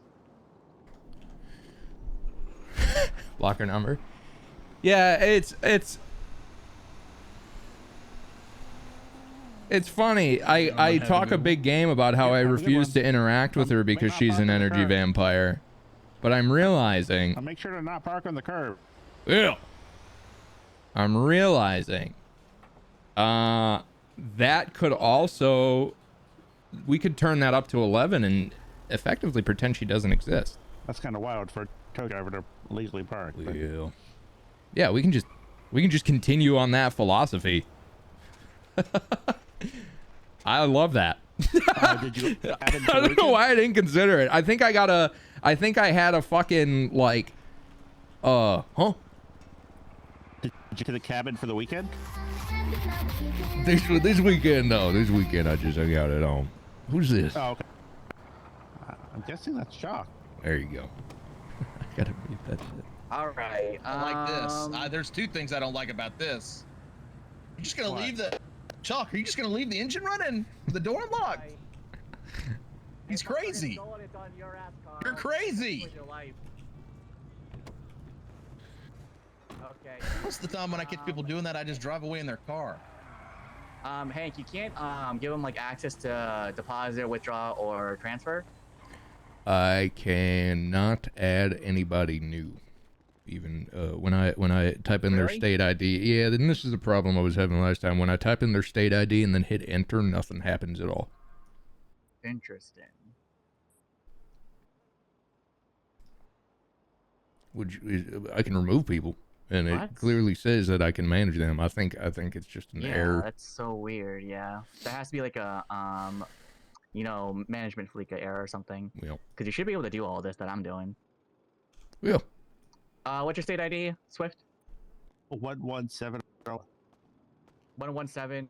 Blocker number. Yeah, it's funny. I talk a big game about how I refuse to interact with her because she's an energy vampire, but I'm realizing. I'll make sure to not park on the curb. Yeah. I'm realizing. That could also, we could turn that up to 11 and effectively pretend she doesn't exist. That's kind of wild for a tow driver to legally park. Yeah, we can just continue on that philosophy. I love that. Did you add it to I don't know why I didn't consider it. I think I had a fucking like, huh? Did you to the cabin for the weekend? This weekend, no. This weekend I just hung out at home. Who's this? Oh, okay. I'm guessing that's Shock. There you go. I gotta read that shit. All right. I like this. There's two things I don't like about this. You're just gonna leave the Chalk. Are you just gonna leave the engine running, the door unlocked? He's crazy. You're crazy. Okay. Most of the time when I catch people doing that, I just drive away in their car. Hank, you can't give them like access to deposit, withdraw, or transfer. I cannot add anybody new, even when I type in their state ID. Yeah, then this is the problem I was having last time. When I type in their state ID and then hit enter, nothing happens at all. Interesting. I can remove people, and it clearly says that I can manage them. I think it's just an error. Yeah, that's so weird. Yeah, there has to be like a management Fleeca error or something. Yeah. Because you should be able to do all this that I'm doing. Yeah. What's your state ID, Swift? 117. 117.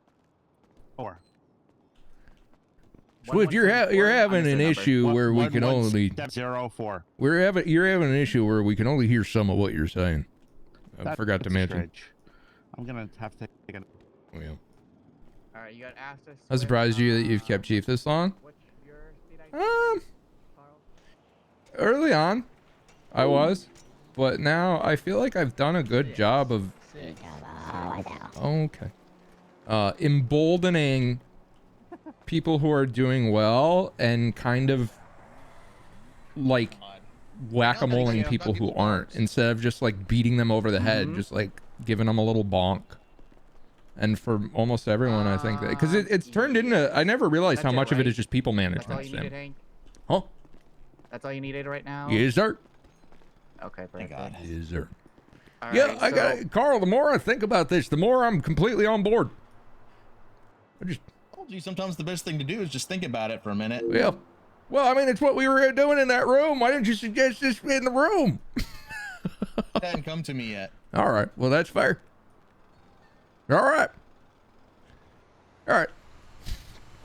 Swift, you're having an issue where we can only 04. You're having an issue where we can only hear some of what you're saying. I forgot to mention. Strange. I'm gonna have to take a. Yeah. All right, you got access. I surprised you that you've kept Chief this long. What's your state ID? Early on, I was, but now I feel like I've done a good job of. Okay. emboldening people who are doing well and kind of like whack-a-moling people who aren't, instead of just like beating them over the head, just like giving them a little bonk. And for almost everyone, I think that because it's turned into, I never realized how much of it is just people management. That's all you needed, Hank? Huh? That's all you needed right now? Yes, sir. Okay, perfect. Yes, sir. All Yeah, right, I got Carl. The more I think about this, the more I'm completely on board. I just told you sometimes the best thing to do is just think about it for a minute. Yeah. Well, I mean, it's what we were doing in that room. Why didn't you suggest this in the room? It hadn't come to me yet. All right. Well, that's fair. All right. All right.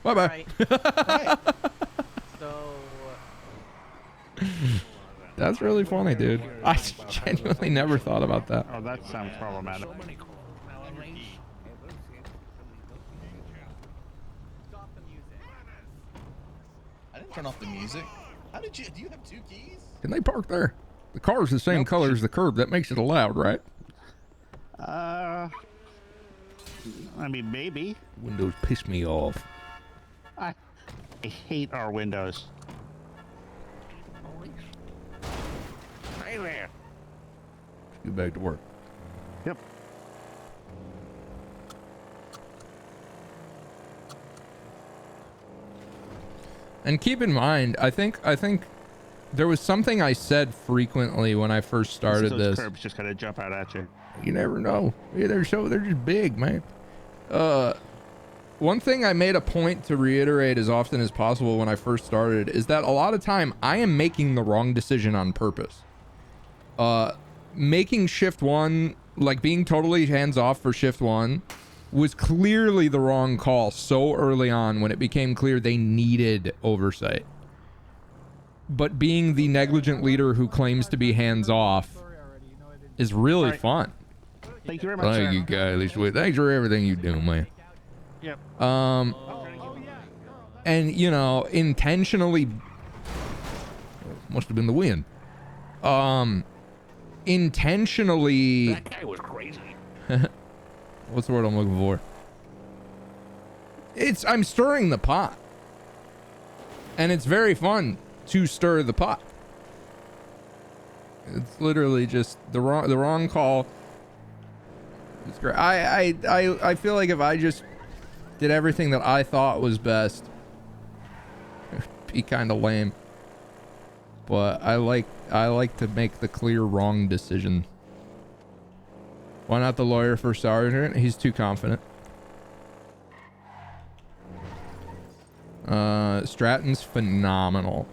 Bye-bye. So... That's really funny, dude. I genuinely never thought about that. Oh, that sounds problematic. I didn't turn off the music. How did you? Do you have 2 keys? Can they park there? The car's the same color as the curb. That makes it allowed, right? I mean, maybe. Windows piss me off. I hate our windows. Hey there. Get back to work. Yep. And keep in mind, I think there was something I said frequently when I first started Those this. curbs just kind of jump out at you. You never know. Yeah, they're just big, man. One thing I made a point to reiterate as often as possible when I first started is that a lot of time I am making the wrong decision on purpose. Making shift 1, like being totally hands off for shift 1, was clearly the wrong call so early on when it became clear they needed oversight. But being the negligent leader who claims to be hands off is really fun. Thank you very much. Thank you guys. Thanks for everything you do, man. Yep. And you know, intentionally, must have been the wind. Intentionally. That guy was crazy. What's the word I'm looking for? I'm stirring the pot. And it's very fun to stir the pot. It's literally just the wrong call. It's great. I feel like if I just did everything that I thought was best, it'd be kind of lame. But I like to make the clear wrong decision. Why not the lawyer for sergeant? He's too confident. Stratton's phenomenal.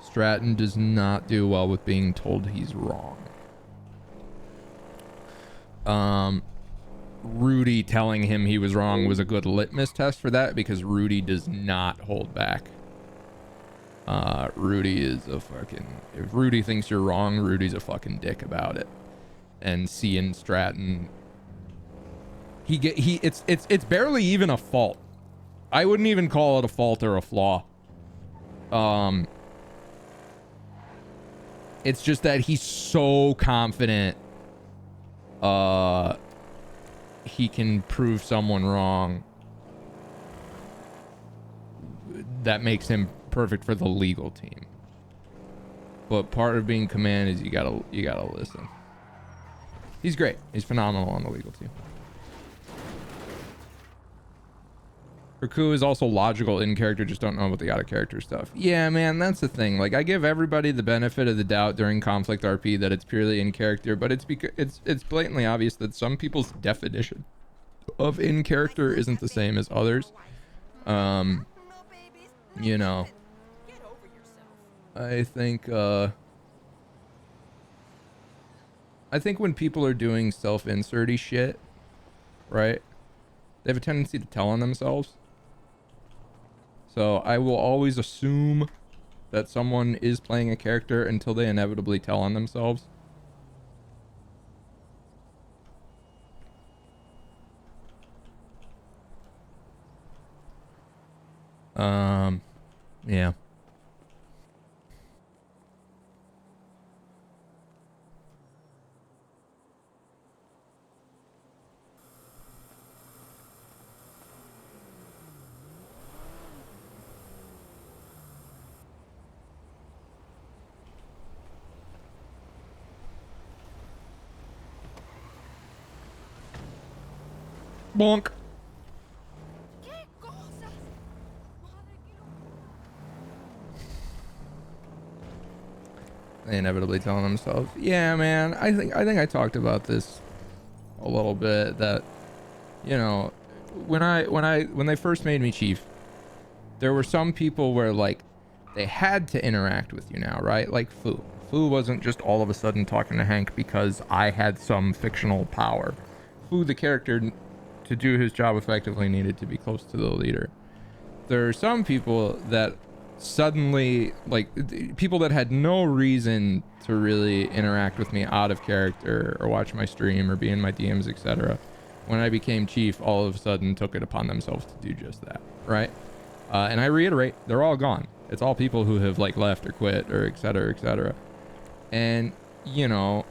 Stratton does not do well with being told he's wrong. Rudy telling him he was wrong was a good litmus test for that, because Rudy does not hold back. Rudy is a fucking... If Rudy thinks you're wrong, Rudy's a fucking dick about it. And seeing Stratton... It's barely even a fault. I wouldn't even call it a fault or a flaw. It's just that he's so confident he can prove someone wrong. That makes him perfect for the legal team. But part of being command is you gotta listen. He's great. He's phenomenal on the legal team. Raku is also logical in character, just don't know about the out of character stuff. Yeah, man, that's the thing. Like, I give everybody the benefit of the doubt during conflict RP that it's purely in character, but it's because it's blatantly obvious that some people's definition of in character isn't the same as others. You know, I think when people are doing self-inserty shit, right, they have a tendency to tell on themselves. So I will always assume that someone is playing a character until they inevitably tell on themselves. Yeah. Bonk. They inevitably telling themselves, yeah, man, I think I talked about this a little bit, that, you know, when they first made me chief, there were some people where, like, they had to interact with you now, right? Like Fu. Fu wasn't just all of a sudden talking to Hank because I had some fictional power. Fu, the character, to do his job effectively, needed to be close to the leader. There are some people that suddenly, like, people that had no reason to really interact with me out of character or watch my stream or be in my DMs, etc. When I became chief, all of a sudden took it upon themselves to do just that, right? And I reiterate, they're all gone. It's all people who have, like, left or quit or etc, etc. And, you know,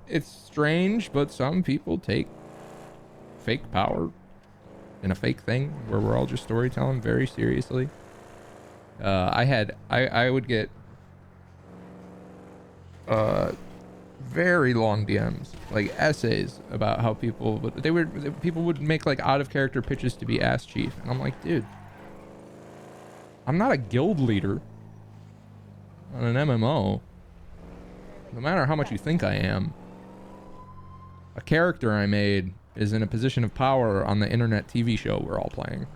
it's strange, but some people take fake power in a fake thing where we're all just storytelling very seriously. I would get very long DMs, like essays about how people would make like out of character pitches to be ass chief, and I'm like, dude, I'm not a guild leader on an MMO. No matter how much you think I am, a character I made is in a position of power on the internet TV show we're all playing.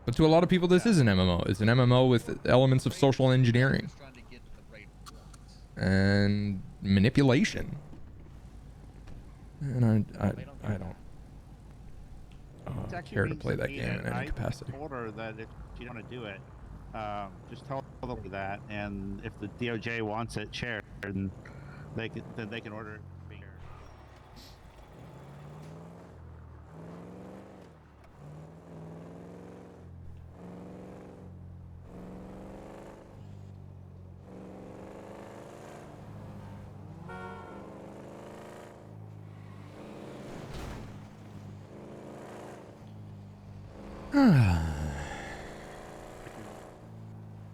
But to a lot of people, this is an MMO. It's an MMO with elements of social engineering and manipulation. And I don't care to play that game in any capacity. I told her that if you don't want to do it, just tell them that, and if the DOJ wants it shared, then they can order it.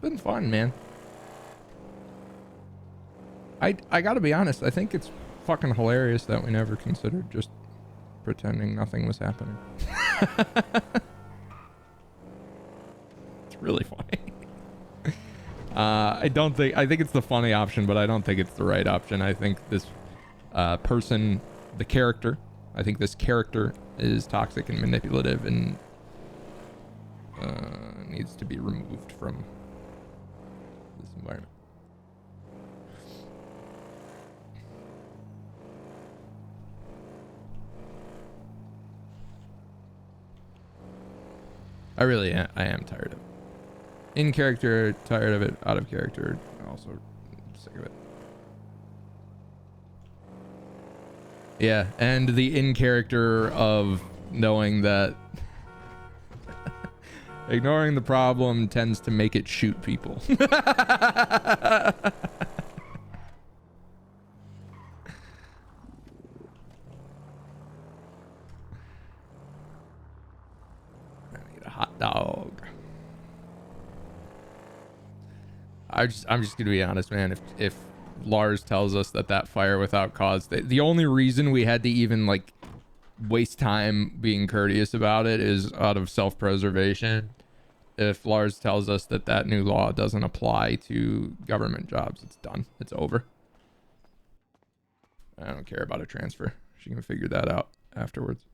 Been fun, man. I gotta be honest, I think it's fucking hilarious that we never considered just pretending nothing was happening. It's really funny. I think it's the funny option, but I don't think it's the right option. I think this person, the character, I think this character is toxic and manipulative and needs to be removed from this environment. I am tired of it. In character, tired of it. Out of character, also sick of it. Yeah, and the in character of knowing that ignoring the problem tends to make it shoot people. I need a hot dog. I'm just gonna be honest, man. If Lars tells us that fire without cause, the only reason we had to even like waste time being courteous about it is out of self-preservation. If Lars tells us that new law doesn't apply to government jobs, it's done. It's over. I don't care about a transfer. She can figure that out afterwards.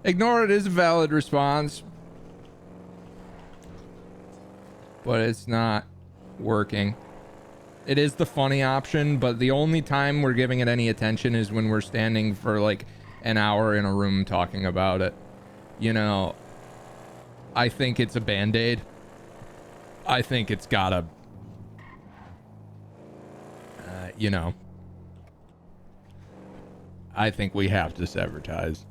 Ignore it is a valid response, but it's not working. It is the funny option, but the only time we're giving it any attention is when we're standing for like an hour in a room talking about it. You know, I think it's a band-aid. I think it's gotta, you know, I think we have to advertise.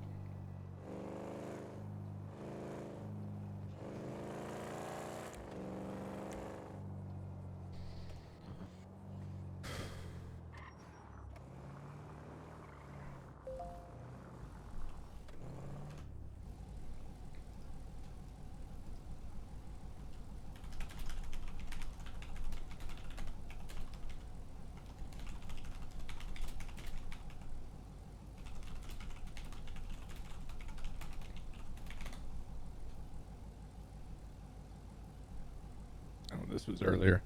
This was earlier.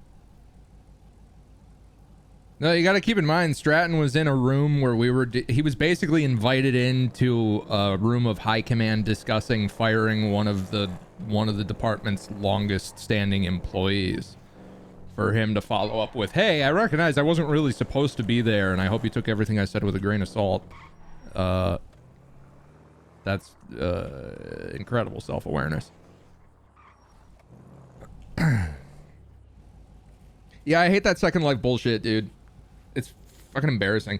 No, you got to keep in mind, Stratton was in a room where he was basically invited into a room of high command discussing firing one of the department's longest standing employees, for him to follow up with, hey, I recognize I wasn't really supposed to be there, and I hope you took everything I said with a grain of salt. That's incredible self-awareness. Yeah, I hate that Second Life bullshit, dude. It's fucking embarrassing.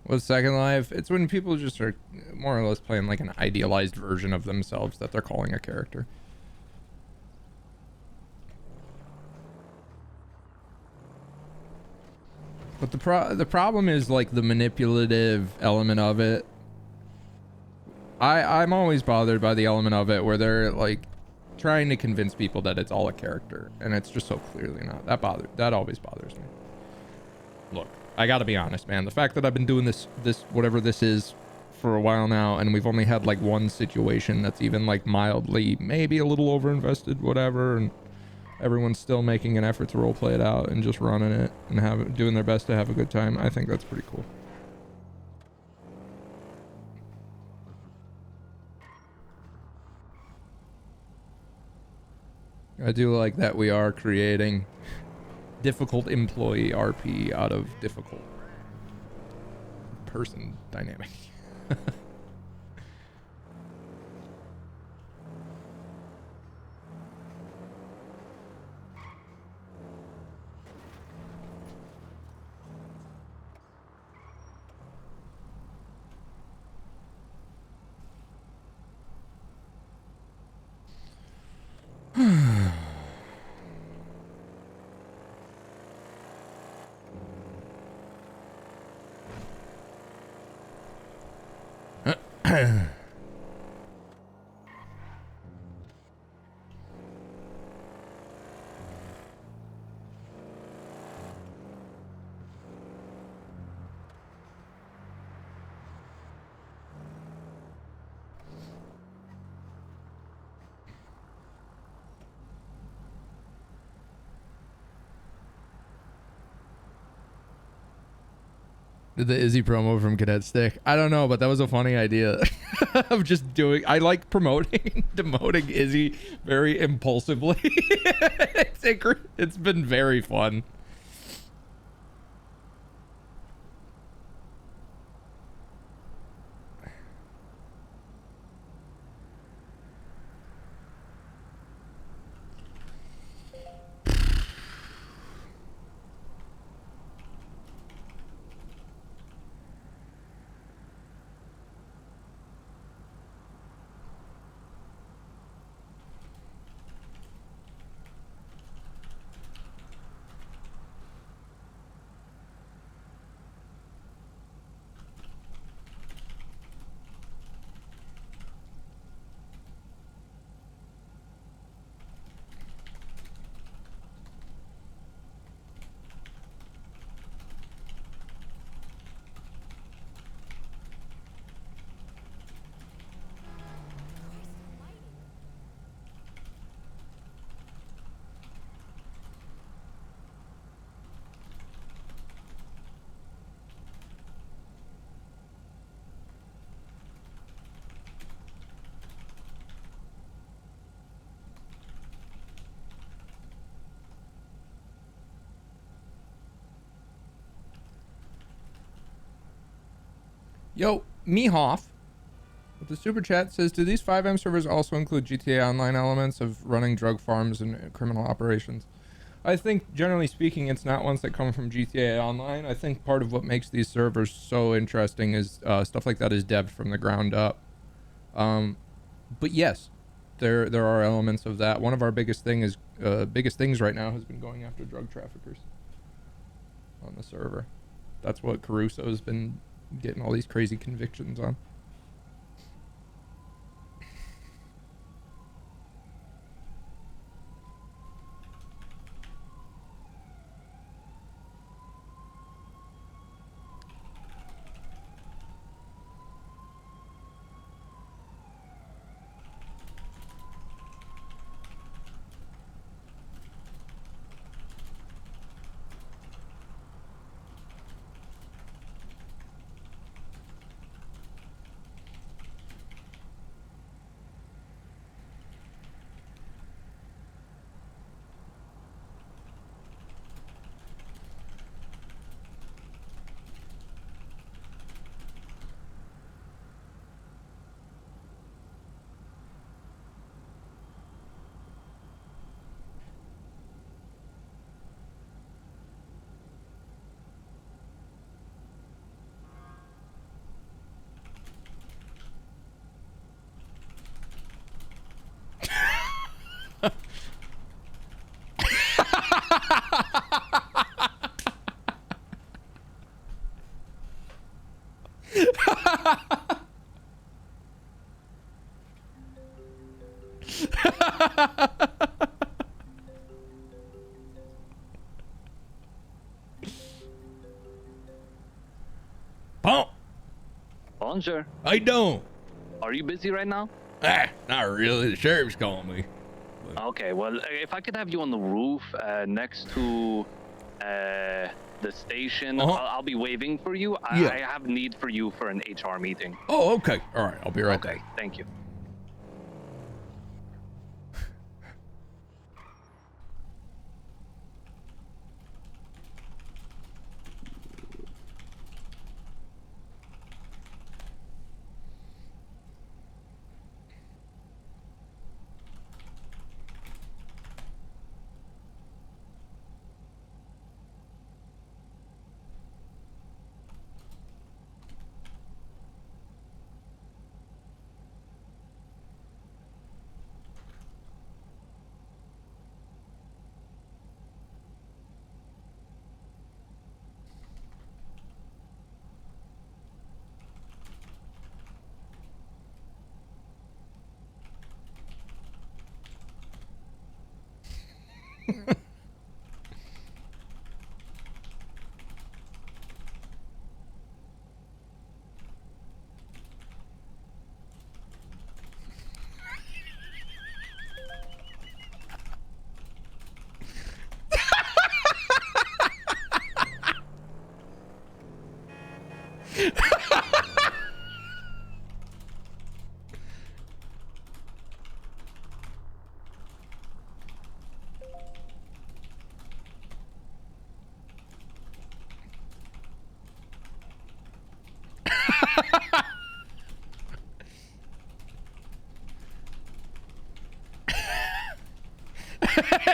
With Second Life, it's when people just are more or less playing like an idealized version of themselves that they're calling a character. But the problem is like the manipulative element of it. I'm always bothered by the element of it where they're like trying to convince people that it's all a character, and it's just so clearly not. That always bothers me. Look, I gotta be honest, man. The fact that I've been doing this whatever this is for a while now, and we've only had like one situation that's even like mildly, maybe a little overinvested, whatever, and everyone's still making an effort to roleplay it out and just running it and doing their best to have a good time. I think that's pretty cool. I do like that we are creating difficult employee RP out of difficult person dynamic. Did the Izzy promo from Cadet Stick? I don't know, but that was a funny idea of just doing. I like demoting Izzy very impulsively. It's been very fun. Yo, Mehoff with the super chat says, do these 5M servers also include GTA Online elements of running drug farms and criminal operations? I think, generally speaking, it's not ones that come from GTA Online. I think part of what makes these servers so interesting is stuff like that is devved from the ground up. But yes, there are elements of that. One of our biggest things right now has been going after drug traffickers on the server. That's what Caruso's been getting all these crazy convictions on. Bonjour. I don't. Are you busy right now? Not really. The sheriff's calling me. Okay, well, if I could have you on the roof next to the station, I'll be waiting for you. Yeah. I have need for you for an HR meeting. Oh, okay. All right. I'll be right there. Okay, thank you.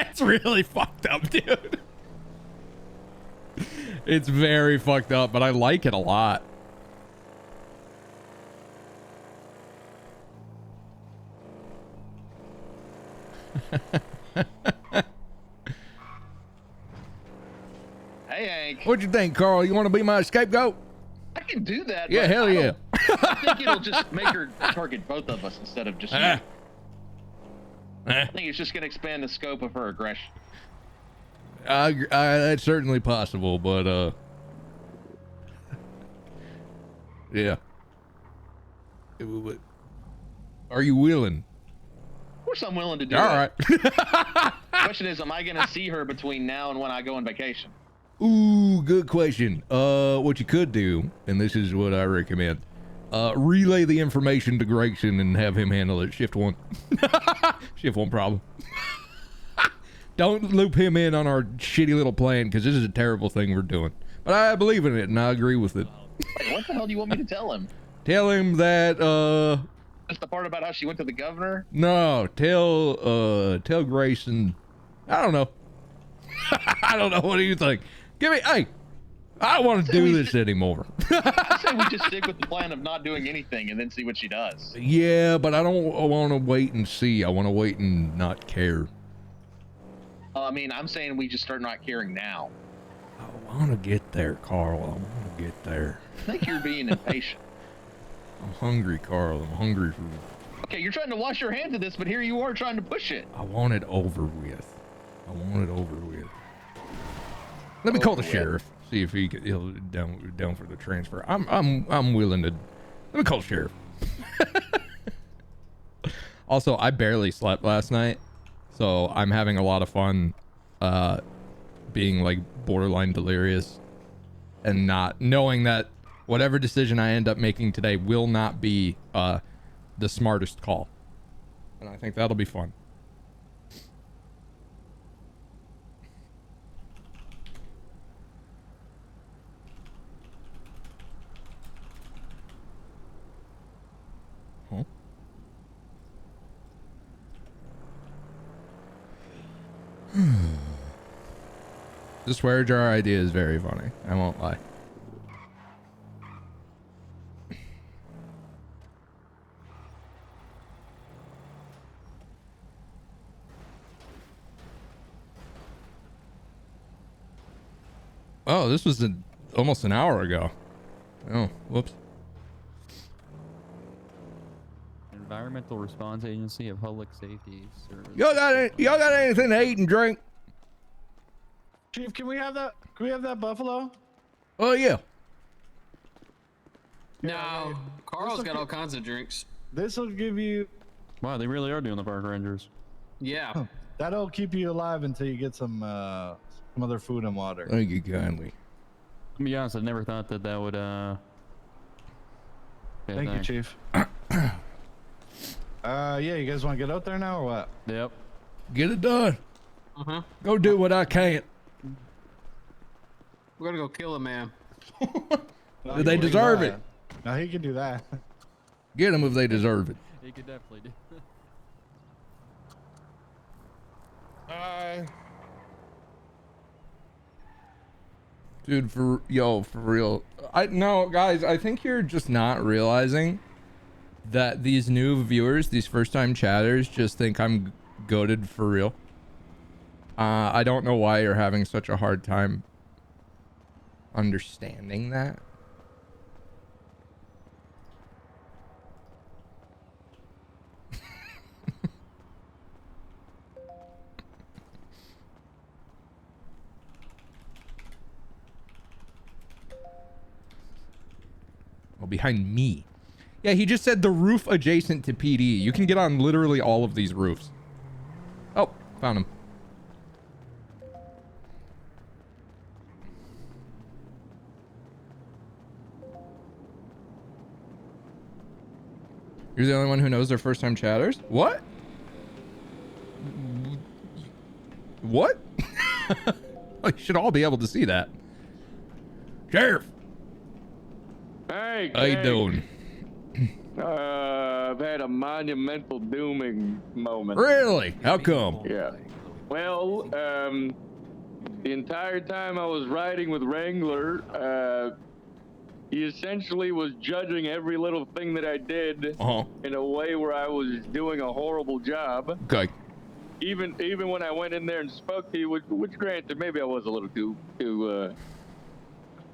It's really fucked up, dude. It's very fucked up, but I like it a lot. Hey, Hank. What'd you think, Carl? You want to be my scapegoat? I can do that. Yeah, but hell I yeah. I think it'll just make her target both of us instead of just you. I think it's just going to expand the scope of her aggression. That's certainly possible, but yeah. Are you willing? Of course I'm willing to do All it. right. Question is, am I going to see her between now and when I go on vacation? Ooh, good question. What you could do, and this is what I recommend, relay the information to Gregson and have him handle it. Shift one. Shift one problem. Don't loop him in on our shitty little plan, because this is a terrible thing we're doing. But I believe in it, and I agree with it. Wait, What the hell do you want me to tell him? Tell him that Just the part about how she went to the governor? no, tell Grayson. I don't know. I don't know. What do you think? Hey, I don't want to do this anymore. I say we just stick with the plan of not doing anything and then see what she does. Yeah, but I don't want to wait and see. I want to wait and not care. I mean, I'm saying we just start not caring now. I want to get there, Carl. I want to get there. I think you're being impatient. I'm hungry, Carl. I'm hungry for... Okay, you're trying to wash your hands of this, but here you are trying to push it. I want it over with. I want it over with. Let me call the sheriff. See if he'll down for the transfer. I'm willing to. Let me call the sheriff. Also, I barely slept last night, so I'm having a lot of fun, being like borderline delirious, and not knowing that whatever decision I end up making today will not be the smartest call, and I think that'll be fun. Huh? The swear jar idea is very funny. I won't lie. Oh, this was almost an hour ago. Oh, whoops. Environmental Response Agency of Public Safety. Y'all got anything to eat and drink? Chief, can we have that? Can we have that buffalo? Oh yeah. No, Carl's got all kinds of drinks. This will give you. Wow, they really are doing the park rangers. Yeah. That'll keep you alive until you get some other food and water. Thank you kindly. To be honest, I never thought that would Thank you, Chief. Yeah, you guys want to get out there now or what? Yep. Get it done. Uh-huh. Go do what I can't. We're gonna go kill a man. Do they deserve it? No, he can do that. Get them if they deserve it. He could definitely do. Dude, for real. No, guys, I think you're just not realizing that these new viewers, these first-time chatters, just think I'm goated for real. I don't know why you're having such a hard time understanding that. Oh, behind me. Yeah, he just said the roof adjacent to PD. You can get on literally all of these roofs. Oh, found him. You're the only one who knows they're first-time chatters? What? What? You should all be able to see that. Sheriff! Hey, how you doing? I've had a monumental dooming moment. Really? How come? Yeah. Well, the entire time I was riding with Wrangler, he essentially was judging every little thing that I did in a way where I was doing a horrible job. Okay. Even when I went in there and spoke to you, which granted, maybe I was a little too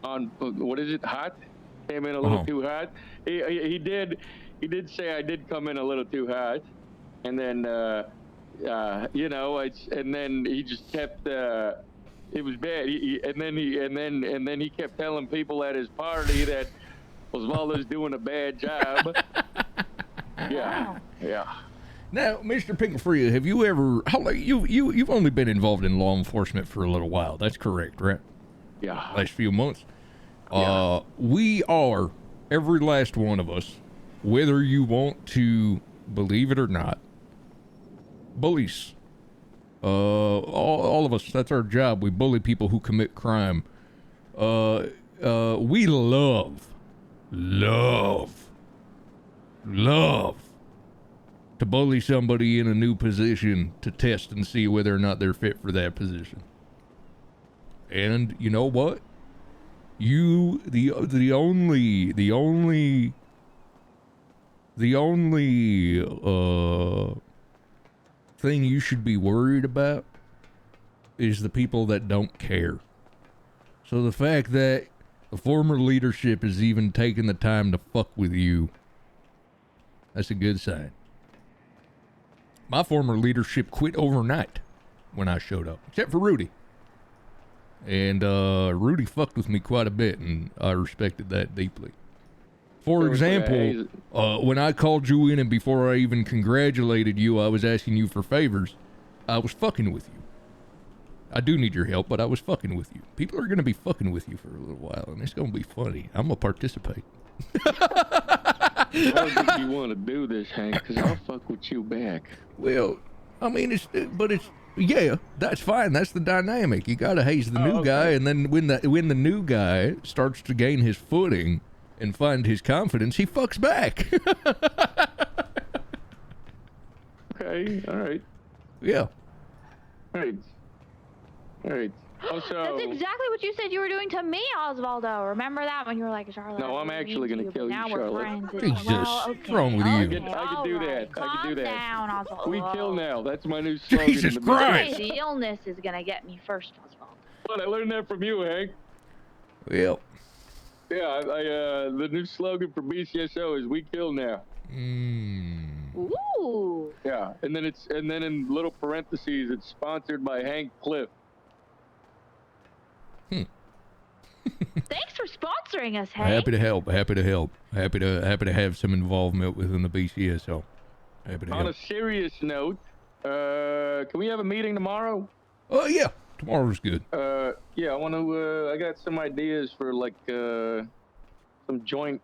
on, what is it, hot? Came in a little too hot. He did say I did come in a little too hot, and then you know, and then he just kept it was bad. And then he kept telling people at his party that Osvaldo's doing a bad job. Yeah. Now, Mr. Pinklefree, have you ever? You've only been involved in law enforcement for a little while. That's correct, right? Yeah. Last few months. We are, every last one of us, whether you want to believe it or not, bullies. All of us, that's our job. We bully people who commit crime. We love love to bully somebody in a new position to test and see whether or not they're fit for that position. And you know what? The only thing you should be worried about is the people that don't care. So the fact that the former leadership is even taking the time to fuck with you, that's a good sign. My former leadership quit overnight when I showed up, except for Rudy. And Rudy fucked with me quite a bit, and I respected that deeply. For example, when I called you in and before I even congratulated you, I was asking you for favors, I was fucking with you. I do need your help, but I was fucking with you. People are going to be fucking with you for a little while, and it's going to be funny. I'm going to participate. I don't think you want to do this, Hank, because I'll fuck with you back. Well, I mean, yeah, that's fine. That's the dynamic. You got to haze the new guy, and then when the new guy starts to gain his footing and find his confidence, he fucks back. Okay, all right. Yeah. All right. Also, that's exactly what you said you were doing to me, Osvaldo. Remember that when you were like, Charlotte? No, I'm actually going to kill you, Charlotte. Jesus, what's wrong with you? I can do that. I can do that. Down, Osvaldo. We kill now. That's my new slogan. Jesus Christ! The illness is going to get me first, Osvaldo. But I learned that from you, Hank. Well. Yeah, the new slogan for BCSO is "We kill now." Ooh. Yeah, and then in little parentheses, it's sponsored by Hank Cliff. Thanks for sponsoring us, Hank. Happy to help. Happy to have some involvement within the BCSO. Happy to On help. a serious note, can we have a meeting tomorrow? Oh yeah, tomorrow's good. Yeah, I want to. I got some ideas for like some joint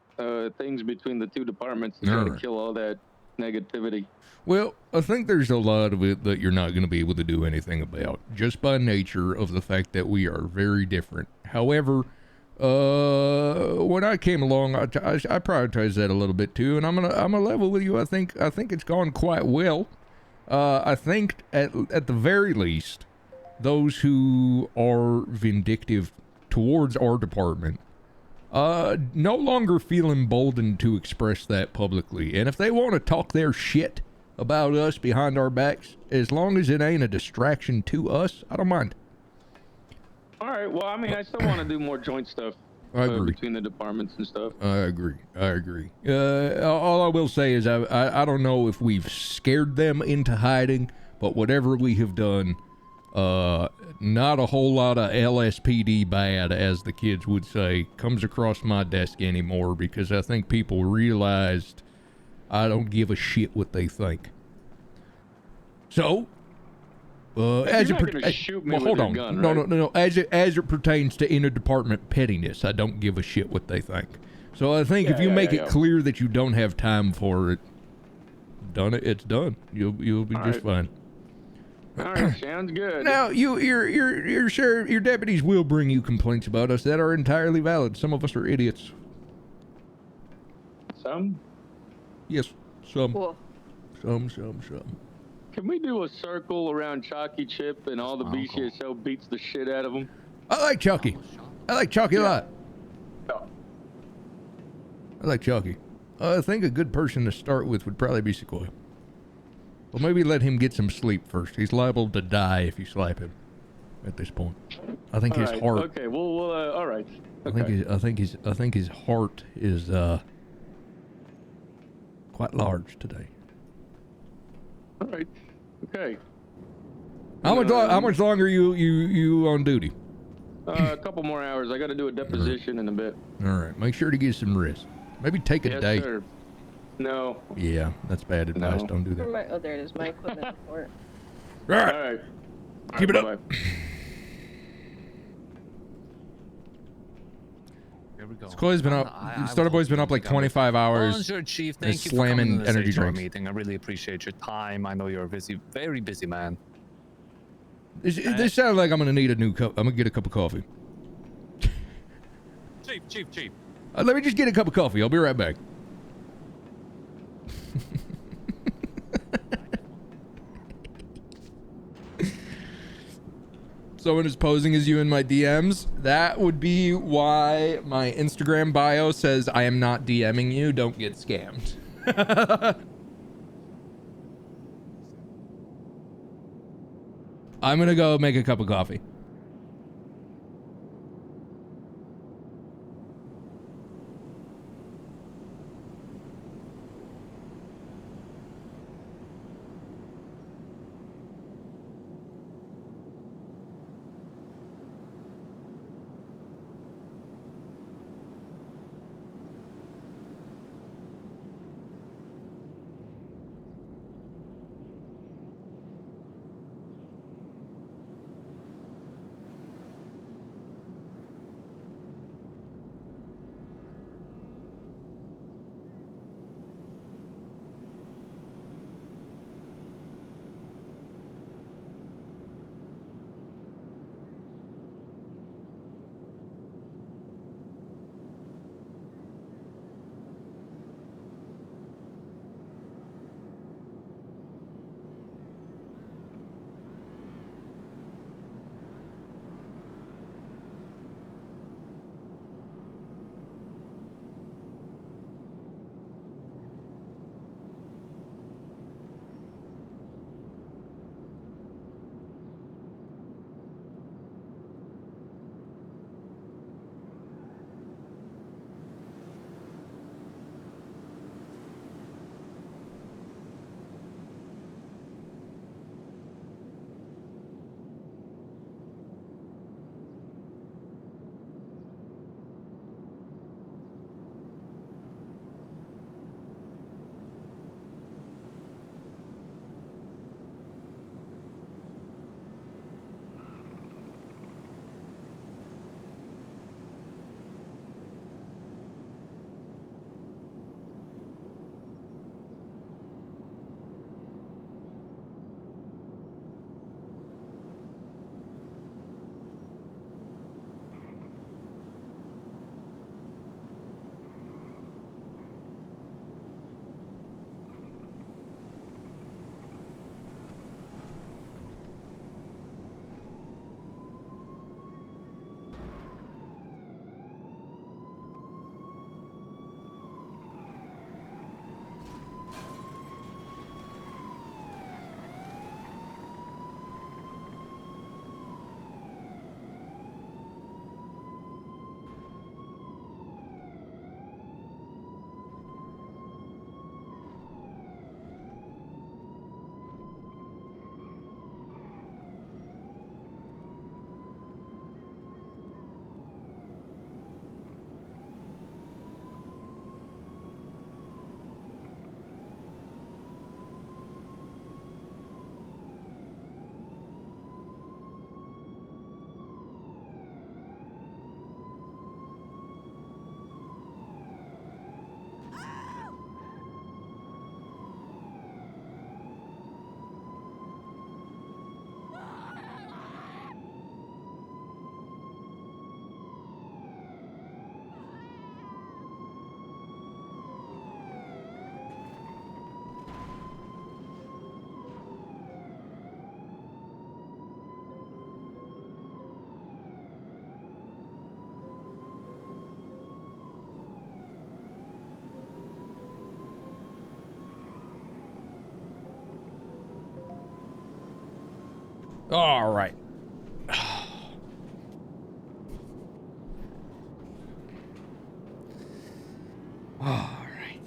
things between the two departments to try to kill all that negativity. Well, I think there's a lot of it that you're not going to be able to do anything about, just by nature of the fact that we are very different. However, when I came along, I prioritized that a little bit too, and I'm gonna level with you. I think it's gone quite well. I think at the very least, those who are vindictive towards our department no longer feel emboldened to express that publicly. And if they want to talk their shit about us behind our backs, as long as it ain't a distraction to us, I don't mind. All right. Well, I mean, I still want to do more joint stuff I agree. between the departments and stuff. I agree. All I will say is I don't know if we've scared them into hiding, but whatever we have done, not a whole lot of LSPD bad, as the kids would say, comes across my desk anymore, because I think people realized I don't give a shit what they think. So, as it shoot me well, hold with on, a gun, no, right? no. As it pertains to interdepartment pettiness, I don't give a shit what they think. So I think if you make it clear that you don't have time for it, it's done. You'll be just fine. All right, sounds good. Now, your deputies will bring you complaints about us that are entirely valid. Some of us are idiots. Some? Yes, some. Cool. Some. Can we do a circle around Chalky Chip and all the BCSO beats the shit out of them? I like Chalky. I like Chalky a lot. I like Chalky. I think a good person to start with would probably be Sequoia. Well, maybe let him get some sleep first. He's liable to die if you slap him at this point. I think his heart. Okay, well, all right. Okay. I think his heart is quite large today. All right. Okay. How much longer you on duty? A couple more hours. I got to do a deposition in a bit. All right. Make sure to get some rest. Maybe take a day. Sir. No. Yeah, that's bad advice. No. Don't do that. Oh, there it is. My equipment report. All right. All right. Keep it up. Here we go. Sequoia's been up. Starterboy's been up like 25 hours. Bonjour, Chief. and Thank you for coming slamming to this energy HR drinks. meeting. I really appreciate your time. I know you're a busy, very busy man. This sounds like I'm gonna need a new cup. I'm gonna get a cup of coffee. Chief. Let me just get a cup of coffee. I'll be right back. Someone is posing as you in my DMs. That would be why my Instagram bio says I am not DMing you. Don't get scammed. I'm gonna go make a cup of coffee. All right. All right.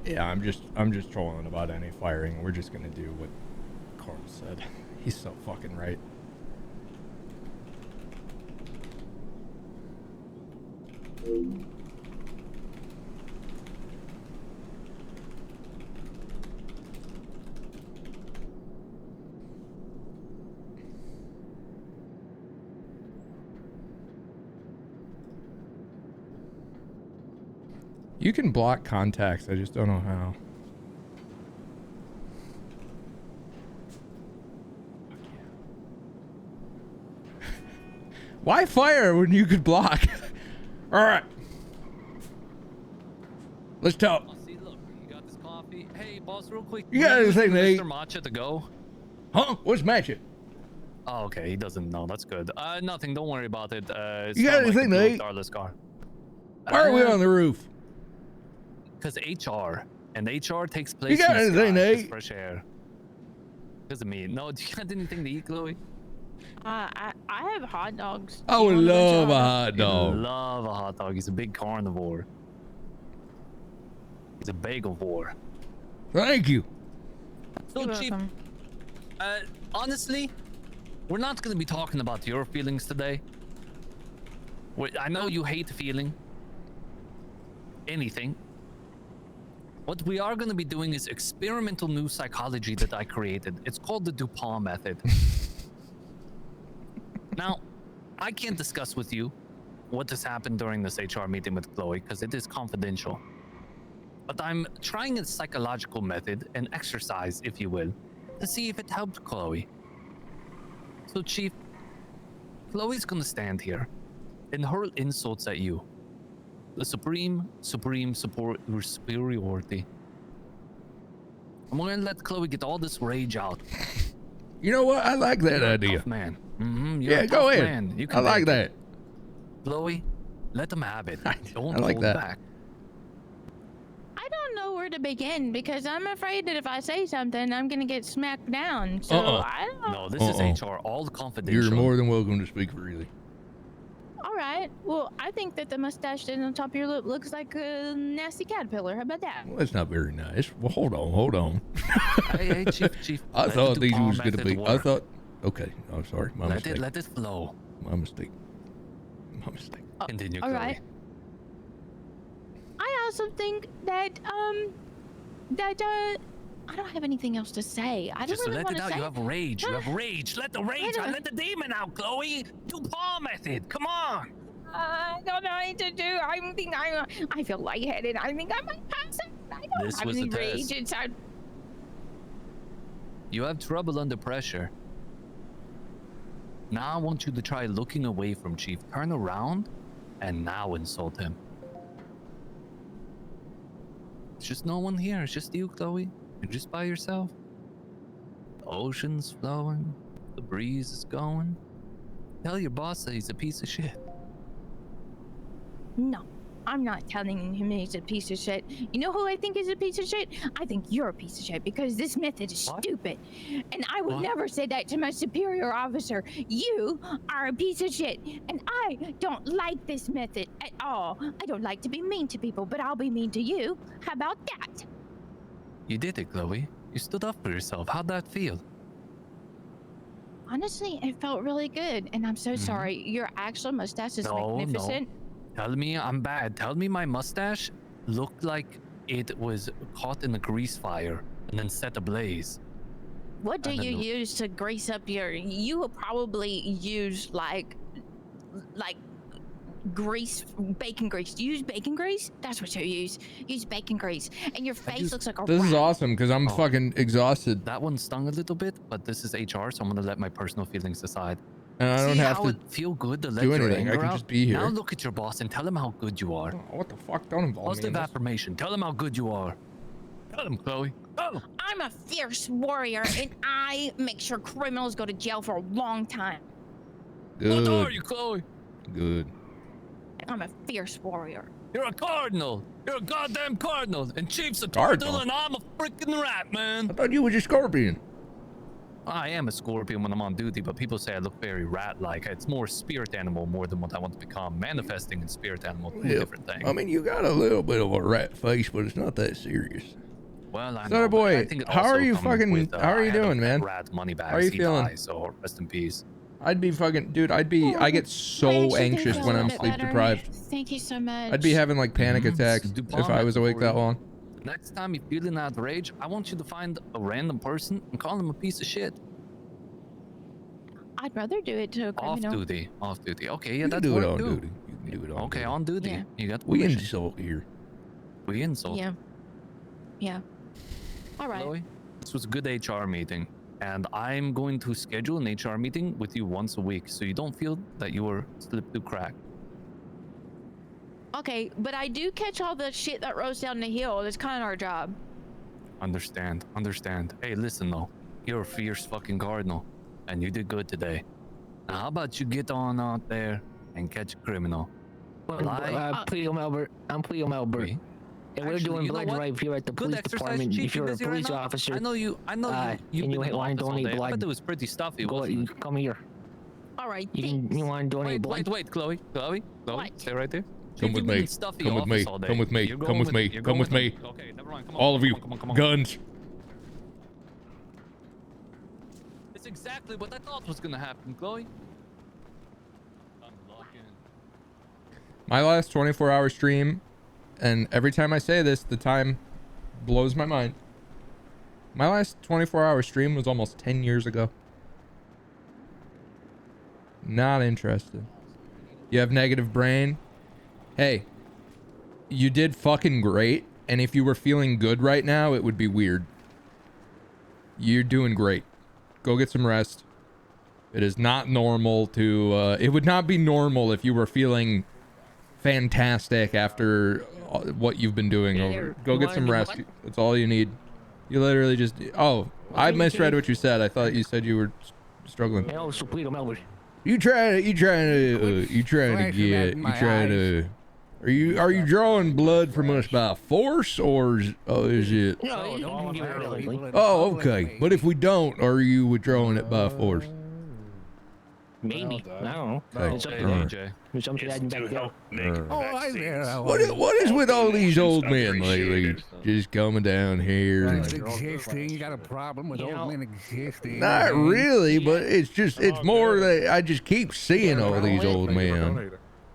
Yeah, I'm just trolling about any firing. We're just gonna do what Carl said. He's so fucking right. You can block contacts, I just don't know how. Why fire when you could block? All right. Let's talk. Oh, see, look, you got this coffee. Hey, boss, real quick. You got anything to eat? Mr. Matcha to go? Huh? What's matcha? Oh, okay. He doesn't know. That's good. Nothing. Don't worry about it. It's You got not like anything the to blue eat? Starless car. Why are we on the roof? Because HR. And HR takes place You got in the anything sky. to It's eat? fresh air. Doesn't mean. No, do you got anything to eat, Chloe? I have hot dogs. I would love a hot You dog. love a hot dog. He's a big carnivore. He's a bagel-vor. Thank you. So, Chief, honestly, we're not going to be talking about your feelings today. I know you hate feeling anything. What we are going to be doing is experimental new psychology that I created. It's called the DuPont method. Now, I can't discuss with you what has happened during this HR meeting with Chloe because it is confidential. But I'm trying a psychological method, an exercise, if you will, to see if it helped Chloe. So, Chief, Chloe's gonna stand here and hurl insults at you. The supreme superiority. I'm gonna let Chloe get all this rage out. You know what? I like that You're idea. a tough man. You're Yeah, a go tough ahead. man. You can I like take that. it. Chloe, let them have it. Don't I like hold that. back. I don't know where to begin because I'm afraid that if I say something, I'm gonna get smacked down. So I don't. No, this is HR, all confidential. You're more than welcome to speak freely. All right. Well, I think that the mustache on top of your lip looks like a nasty caterpillar. How about that? Well, that's not very nice. Well, hold on. Hey, Chief. I let thought the these DuPont was gonna method be. I work. thought. Okay. I'm sorry. My mistake. Let it flow. My mistake. My mistake. Continue, All Chloe. right. I also think that I don't have anything else to say. I don't Just really let want it to out. say. You have rage. You have rage. Let the rage out. Let the demon out, Chloe. DuPont method. Come on. I don't know what to do. I feel lightheaded. I think I might pass out. I don't This have was any the rage. test. It's You have trouble under pressure. Now I want you to try looking away from Chief. Turn around and now insult him. It's just no one here. It's just you, Chloe. You're just by yourself. The ocean's flowing. The breeze is going. Tell your boss that he's a piece of shit. No, I'm not telling him he's a piece of shit. You know who I think is a piece of shit? I think you're a piece of shit because this method is stupid. And I would never say that to my superior officer. You are a piece of shit. And I don't like this method at all. I don't like to be mean to people, but I'll be mean to you. How about that? You did it, Chloe. You stood up for yourself. How'd that feel? Honestly, it felt really good. And I'm so sorry. Your actual mustache is magnificent. No. Tell me I'm bad. Tell me my mustache looked like it was caught in a grease fire and then set ablaze. What do you use to grease up your? You will probably use like grease, bacon grease. Do you use bacon grease? That's what you use. Use bacon grease, and your face looks like a. This is rat. awesome because I'm fucking exhausted. That one stung a little bit, but this is HR, so I'm gonna let my personal feelings aside. And I don't have how to it feel good to let do your anything. I anger can out? just be here. Now look at your boss and tell him how good you are. What the fuck? Don't involve me in Positive this. affirmation. Tell him how good you are. Tell him, Chloe. Tell him. I'm a fierce warrior, and I make sure criminals go to jail for a long time. Good. What are you, Chloe? Good. I'm a fierce warrior. You're a cardinal. You're a goddamn cardinal. And Chief's a Cardinal? turtle, and I'm a freaking rat, man. I thought you were just scorpion. I am a scorpion when I'm on duty, but people say I look very rat-like. It's more spirit animal more than what I want to become. Manifesting and spirit animal, two Yeah. different things. I mean, you got a little bit of a rat face, but it's not that serious. Well, I Son know, of but boy, I think it how also are you comes fucking? with, How are I you had a doing, man? Rat money bags. How are you He feeling? died, so rest in peace. I'd be fucking, dude. I get so anxious when I'm sleep deprived. Thank you so much. I'd be having like panic attacks if I was awake that long. Next time you're feeling out of rage, I want you to find a random person and call him a piece of shit. I'd rather do it to a Off criminal. duty. Off duty. Okay, yeah, You that's can do it work on too. duty. You can do it on Okay, duty. on duty. Yeah. You got We permission. insult here. We insult. Yeah. Yeah. All right. Chloe, this was a good HR meeting. And I'm going to schedule an HR meeting with you once a week, so you don't feel that you were slipped through crack. Okay, but I do catch all the shit that rolls down the hill. It's kind of our job. Understand. Hey, listen though, you're a fierce fucking cardinal, and you did good today. Now, how about you get on out there and catch a criminal? Cleo Melbert. I'm Cleo Melbert. And we're doing blood drive here at the police department. If you're a police officer, I know you. and you want to donate blood, I bet it was pretty stuffy. come here. All right. You want to donate blood? Wait, Chloe, stay right there. Come with me. Come with me. Come with me. Come with me. Come with me. Okay, never mind. Come all of you. Guns. It's exactly what I thought was gonna happen, Chloe. My last 24-hour stream, and every time I say this, the time blows my mind. My last 24-hour stream was almost 10 years ago. Not interested. You have negative brain. Hey, you did fucking great, and if you were feeling good right now, it would be weird. You're doing great. Go get some rest. It is not normal to, it would not be normal if you were feeling fantastic after what you've been doing over. Go get some rest. That's all you need. You literally just, oh, I misread what you said. I thought you said you were struggling. You trying to are you drawing blood from us by force, or is it? Oh, okay. But if we don't, are you withdrawing it by force? Maybe. I don't know. It's up to AJ. There's something back there. What is with all these old men lately? Just coming down here. Existing. You got a problem with old men existing? Not really, but it's more that I just keep seeing all these old men.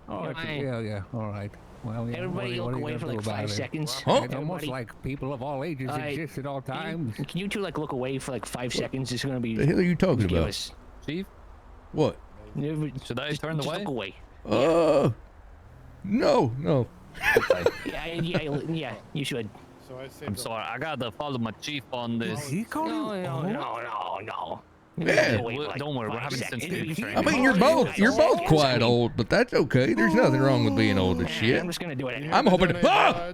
Oh, yeah. All right. Well, yeah, everybody look away for like 5 seconds. Huh? It's almost like people of all ages exist at all times. Can you two like look away for like 5 seconds? It's gonna be. The hell are you talking about? Chief? What? Should I turn the way? Look away. No. Yeah, you should. I'm sorry, I gotta follow my chief on this. No. Yeah. Don't worry, we're having sensitivity training. I mean, you're both quite old, but that's okay. There's nothing wrong with being old as shit. I'm just gonna do it. I'm hoping to. Ah!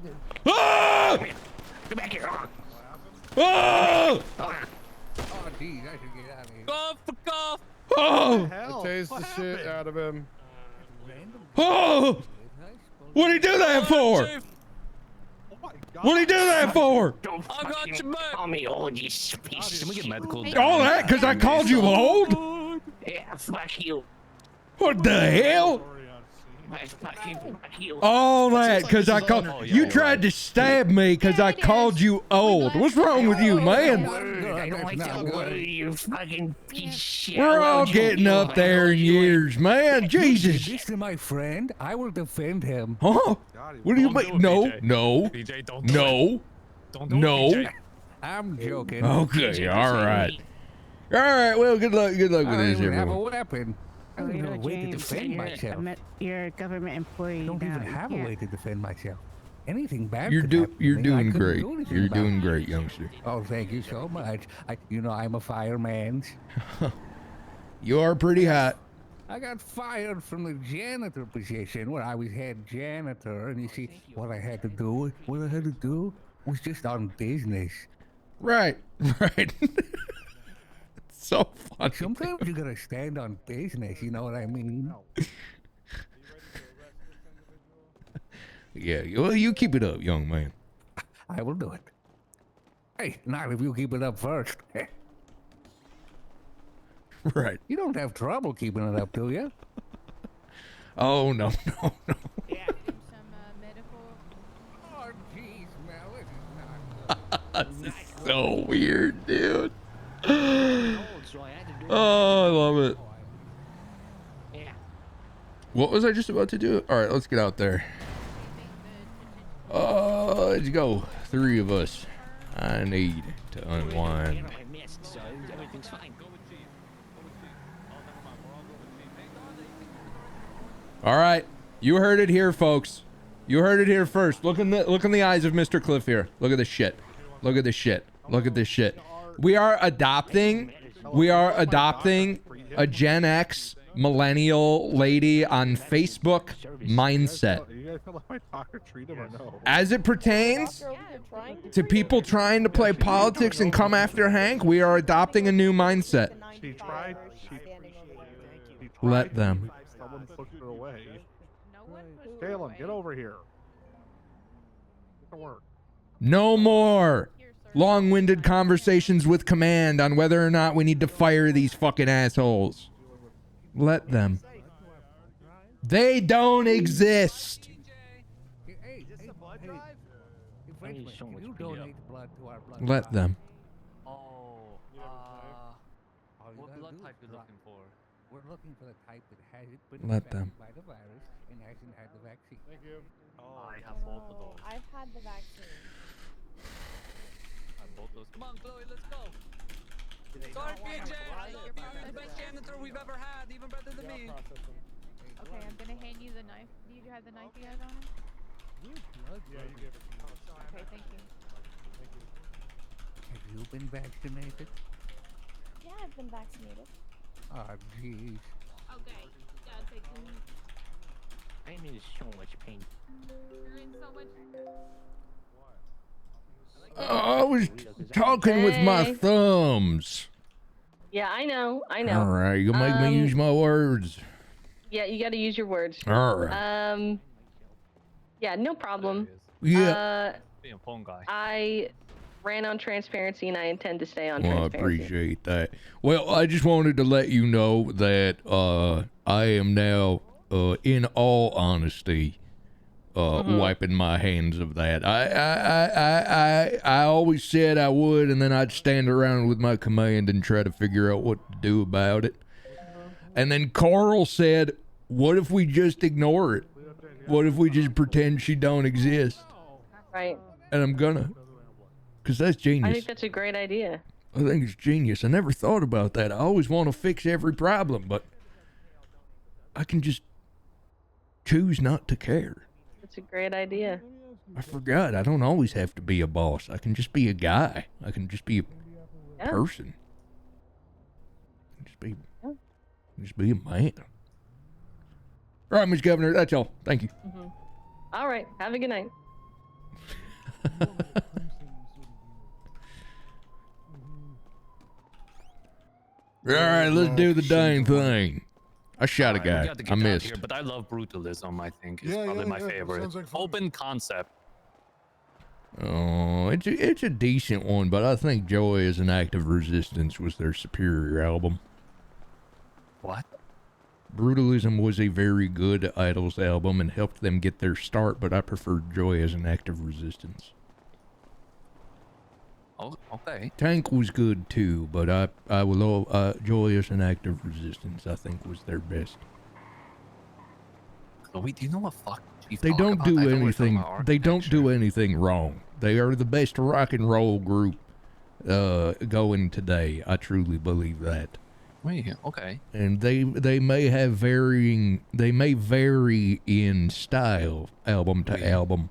Come back here. Ah! Oh, geez, I should get out of here. Golf for golf. Oh! I tased the shit out of him. Oh! What'd he do that for? What'd he do that for? I got your back. Call me old, you piece of Can we get medical? All that because I called you old? Yeah, fuck you. What the hell? Fuck you. All that because I called you. Tried to stab me because I called you old. What's wrong with you, man? I don't like that word, you fucking piece of shit. We're all getting up there in years, man. Jesus. This is my friend. I will defend him. Huh? What do you mean? No. BJ, don't do it. Don't do it, BJ. I'm joking. Okay, all right. All right, well, good luck with this, I don't even have a everyone. weapon. I don't even have a way to defend myself. You're a government employee. I don't now. even have a way to defend myself. Anything bad You're could happen to you're me. I doing couldn't great. do anything You're about doing it. great, youngster. Oh, thank you so much. I'm a fireman. You are pretty hot. I got fired from the janitor position when I was head janitor, and you see what I had to do was just on business. Right. So funny. Sometimes you gotta stand on business, you know what I mean? Yeah, well, you keep it up, young man. I will do it. Hey, not if you keep it up first. Right. You don't have trouble keeping it up, do you? Oh, no. Yeah, some medical. Oh, jeez, Mel, This is so weird, dude. Oh, I love it. What was I just about to do? All right, let's get out there. Let's go. 3 of us. I need to unwind. All right, you heard it here, folks. You heard it here first. Look in the eyes of Mr. Cliff here. Look at this shit. Look at this shit. Look at this shit. We are adopting We are adopting a Gen X millennial lady on Facebook mindset. You guys gonna let my talker treat him or no? As it pertains to people trying to play politics and come after Hank, we are adopting a new mindset. She tried. Let them. Someone pushed her away. Salem, get over here. Get to work. No more long-winded conversations with command on whether or not we need to fire these fucking assholes. Let them. They don't exist. Let them. What blood type you looking for? We're looking for the type that hasn't been Let infected them. by the virus and hasn't had the vaccine. Thank you. I have both of those. I've had the vaccine. I have both those. Come on, Chloe, let's go. Sorry, PJ. You're the best janitor we've ever had, even better than me. Okay, I'm gonna hand you the knife. Do you have the knife you guys on him? Yeah, you gave it to me. Okay, thank you. Have you been vaccinated? Yeah, I've been vaccinated. Oh, jeez. Okay, gotta take some. I'm in so much pain. You're in so much. I was talking with my Hey. thumbs. Yeah, I know. All right, you make me use my words. Yeah, you got to use your words. All right. Yeah, no problem. Yeah. Being a phone guy. I ran on transparency, and I intend to stay on Well, I transparency. appreciate that. Well, I just wanted to let you know that I am now, in all honesty, wiping my hands of that. I always said I would, and then I'd stand around with my command and try to figure out what to do about it. And then Carl said, "What if we just ignore it? What if we just pretend she don't exist?" Right. And I'm gonna, because that's genius. I think that's a great idea. I think it's genius. I never thought about that. I always want to fix every problem, but I can just choose not to care. That's a great idea. I forgot. I don't always have to be a boss. I can just be a guy. I can just be a person. Just be a man. All right, Mr. Governor, that's all. Thank you. All right. Have a good night. All right, let's do the dang thing. I shot a Alright, we guy. got to get I out of missed. Here, but I love brutalism. I think is Yeah, probably yeah, my yeah, favorite. sounds like fun. Open concept. Oh, it's a decent one, but I think Joy as an Act of Resistance was their superior album. What? Brutalism was a very good Idols album and helped them get their start, but I preferred Joy as an Act of Resistance. Oh, okay. Tank was good too, but I will Joy as an Act of Resistance I think was their best. Chloe, do you know what fuck Chief They talk don't about? do I thought we were talking anything. about They don't do anything wrong. They are the best rock and roll group going today. I truly believe that. Wait, okay. And they may have they may vary in style album to album.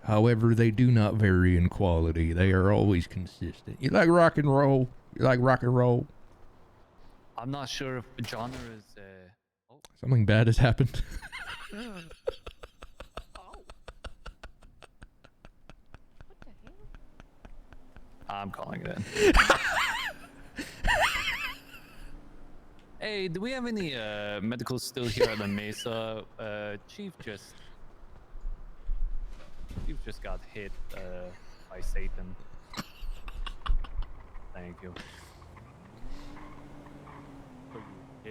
However, they do not vary in quality. They are always consistent. You like rock and roll? You like rock and roll? I'm not sure if the genre is. Something bad has happened. I'm calling it in. Hey, do we have any medicals still here at the Mesa? Chief just got hit by Satan. Thank you.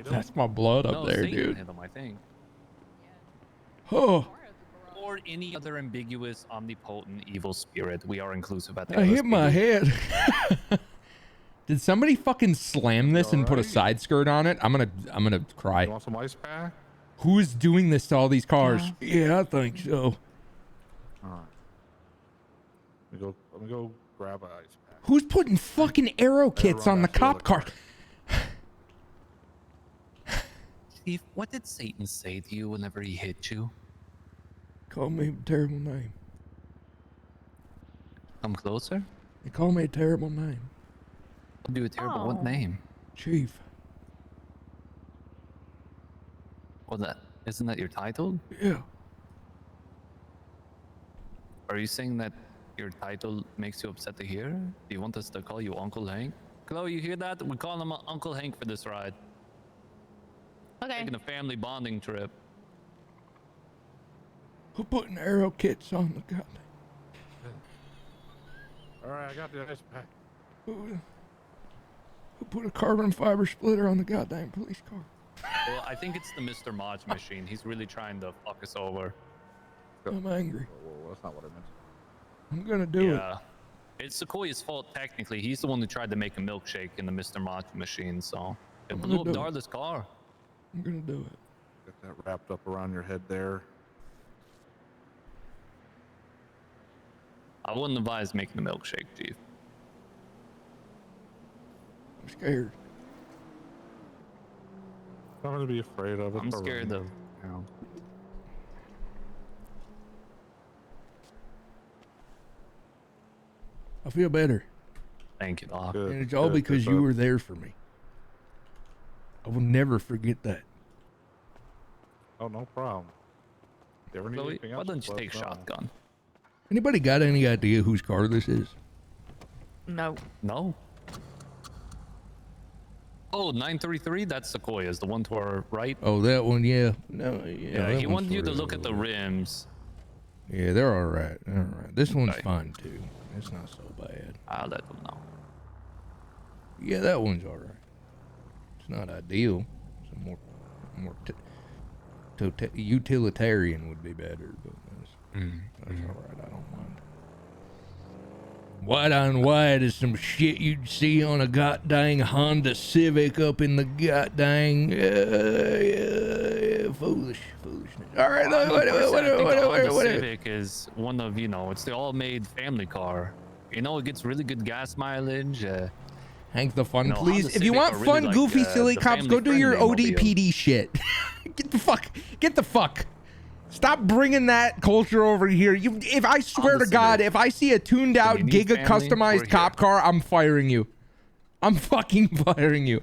That's my blood up No, there, Satan dude. hit him, I think. Oh. Or any other ambiguous, omnipotent, evil spirit. We are inclusive at the I hit LSPD. my head. Did somebody fucking slam this and put a side skirt on it? I'm gonna cry. You want some ice pack? Who is doing this to all these cars? Yeah, I think so. All right. Let me go grab an ice pack. Who's putting fucking arrow kits on the cop car? Chief, what did Satan say to you whenever he hit you? Call me a terrible name. Come closer. They call me a terrible name. Do a terrible. What Oh. name? Chief. Well, isn't that your title? Yeah. Are you saying that your title makes you upset to hear? Do you want us to call you Uncle Hank? Chloe, you hear that? We call him Uncle Hank for this ride. Okay. Taking a family bonding trip. Who putting arrow kits on the goddamn? All right, I got the ice pack. Who put a carbon fiber splitter on the goddamn police car? Well, I think it's the Mr. Modge machine. He's really trying to fuck us over. I'm angry. Whoa, that's not what I meant. I'm gonna do it. Yeah. It's Sequoia's fault, technically. He's the one who tried to make a milkshake in the Mr. Modge machine, so... It blew up Darla's car. I'm gonna do it. Get that wrapped up around your head there. I wouldn't advise making a milkshake, Chief. I'm scared. Nothing to be afraid of. I'm scared of... You know. I feel better. Thank you, Doc. And it's all because you were there for me. I will never forget that. Oh, no problem. You ever need Chloe, anything why else, don't you let take us know. shotgun? Anybody got any idea whose car this is? No. No? Oh, 933? That's Sequoia's, the one to our right. Oh, that one, yeah. No, Yeah, that he one's wanted you to for look at the rims. Yeah, they're all right. They're all right. This one's fine too. It's not so bad. I'll let them know. Yeah, that one's all right. It's not ideal. It's a more utilitarian would be better, but that's all right. I don't mind. White on white is some shit you'd see on a goddamn Honda Civic up in the goddamn foolishness. All right, Honda Civic is one of, it's the all-made family car. It gets really good gas mileage. Hank the fun, Honda please. If you Civic want are really fun, like, goofy, silly the cops, go do your family-friendly mobile. ODPD shit. Get the fuck. Stop bringing that culture over here. If I swear to God, if I see a tuned out, giga customized cop car, I'm firing you. I'm fucking firing you.